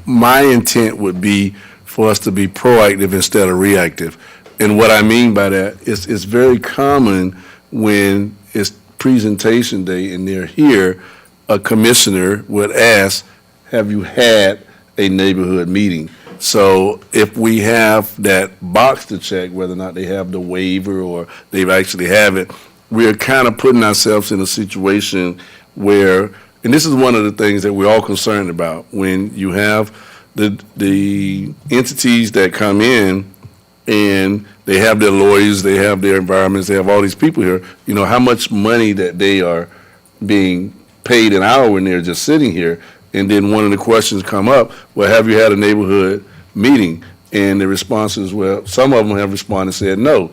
my intent would be for us to be proactive instead of reactive. And what I mean by that is it's very common when it's presentation day and they're here, a commissioner would ask, have you had a neighborhood meeting? So if we have that box to check, whether or not they have the waiver or they actually have it, we're kind of putting ourselves in a situation where, and this is one of the things that we're all concerned about, when you have the entities that come in and they have their lawyers, they have their environments, they have all these people here, you know, how much money that they are being paid an hour when they're just sitting here. And then one of the questions come up, well, have you had a neighborhood meeting? And the response is, well, some of them have responded and said no.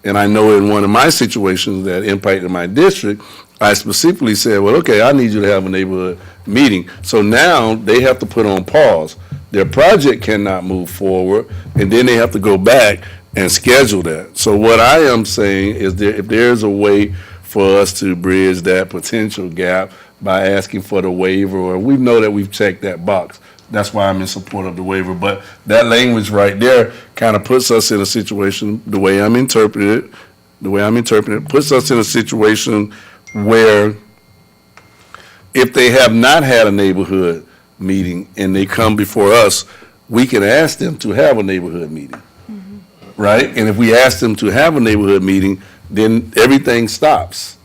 And I know in one of my situations that impacted my district, I specifically said, well, okay, I need you to have a neighborhood meeting. So now they have to put on pause. Their project cannot move forward, and then they have to go back and schedule that. So what I am saying is that if there's a way for us to bridge that potential gap by asking for the waiver, or we know that we've checked that box, that's why I'm in support of the waiver. But that language right there kind of puts us in a situation, the way I'm interpreting it, puts us in a situation where if they have not had a neighborhood meeting and they come before us, we can ask them to have a neighborhood meeting, right? And if we ask them to have a neighborhood meeting, then everything stops.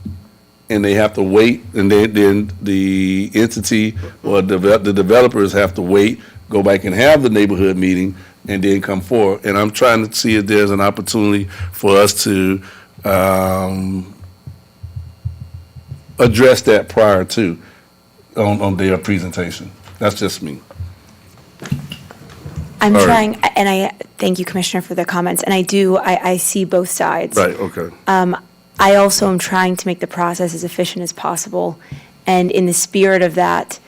And they have to wait, and then the entity or the developers have to wait, go back and have the neighborhood meeting, and then come forward. And I'm trying to see if there's an opportunity for us to address that prior to on their presentation. That's just me. I'm All right. trying, and I thank you, Commissioner, for the comments, and I see both sides. Right, okay. I also am trying to make the process as efficient as possible, and in the spirit of that,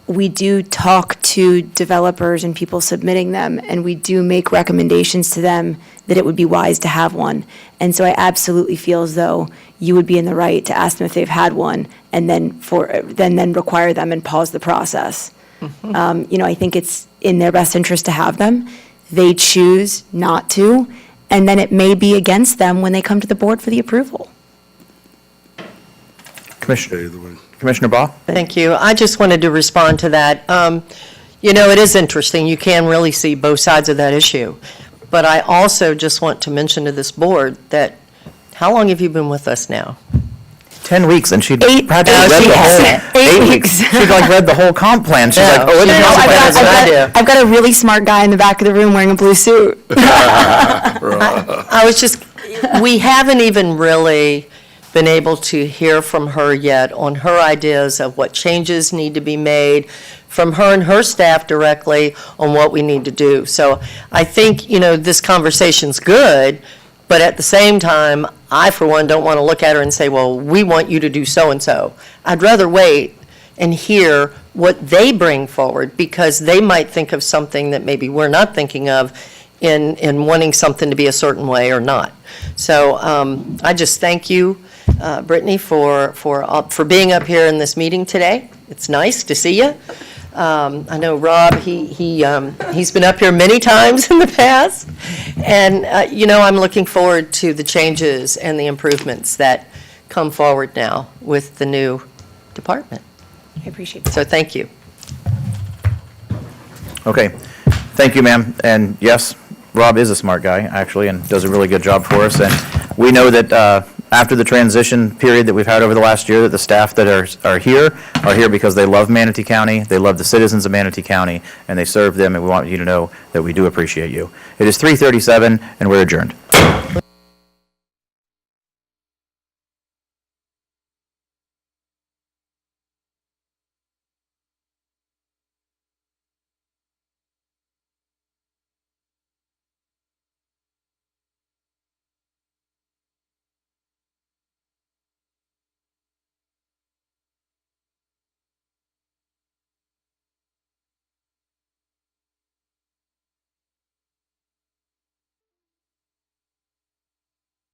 we do talk to developers and people submitting them, and we do make recommendations to them that it would be wise to have one. And so I absolutely feel as though you would be in the right to ask them if they've had one, and then require them and pause the process. I think it's in their best interest to have them. They choose not to, and then it may be against them when they come to the board for the approval. Commissioner Baugh? Thank you. I just wanted to respond to that. It is interesting. You can really see both sides of that issue. But I also just want to mention to this board that, how long have you been with us now? 10 weeks, and she'd 8 practically read the whole, 8 weeks. She'd like read the whole comp plan. She's like, oh, it is I've got a really smart guy in the back of the room wearing a blue suit. We haven't even really been able to hear from her yet on her ideas of what changes need to be made from her and her staff directly on what we need to do. So I think, this conversation's good, but at the same time, I, for one, don't want to look at her and say, well, we want you to do so-and-so. I'd rather wait and hear what they bring forward, because they might think of something that maybe we're not thinking of in wanting something to be a certain way or not. So I just thank you, Brittany, for being up here in this meeting today. It's nice to see you. I know Rob, he's been up here many times in the past, and I'm looking forward to the changes and the improvements that come forward now with the new department. I appreciate that. So thank you. Okay. Thank you, ma'am. And yes, Rob is a smart guy, actually, and does a really good job for us. And we know that after the transition period that we've had over the last year, that the staff that are here because they love Manatee County, they love the citizens of Manatee County, and they serve them, and we want you to know that we do appreciate you. It is 3:37, and we're adjourned.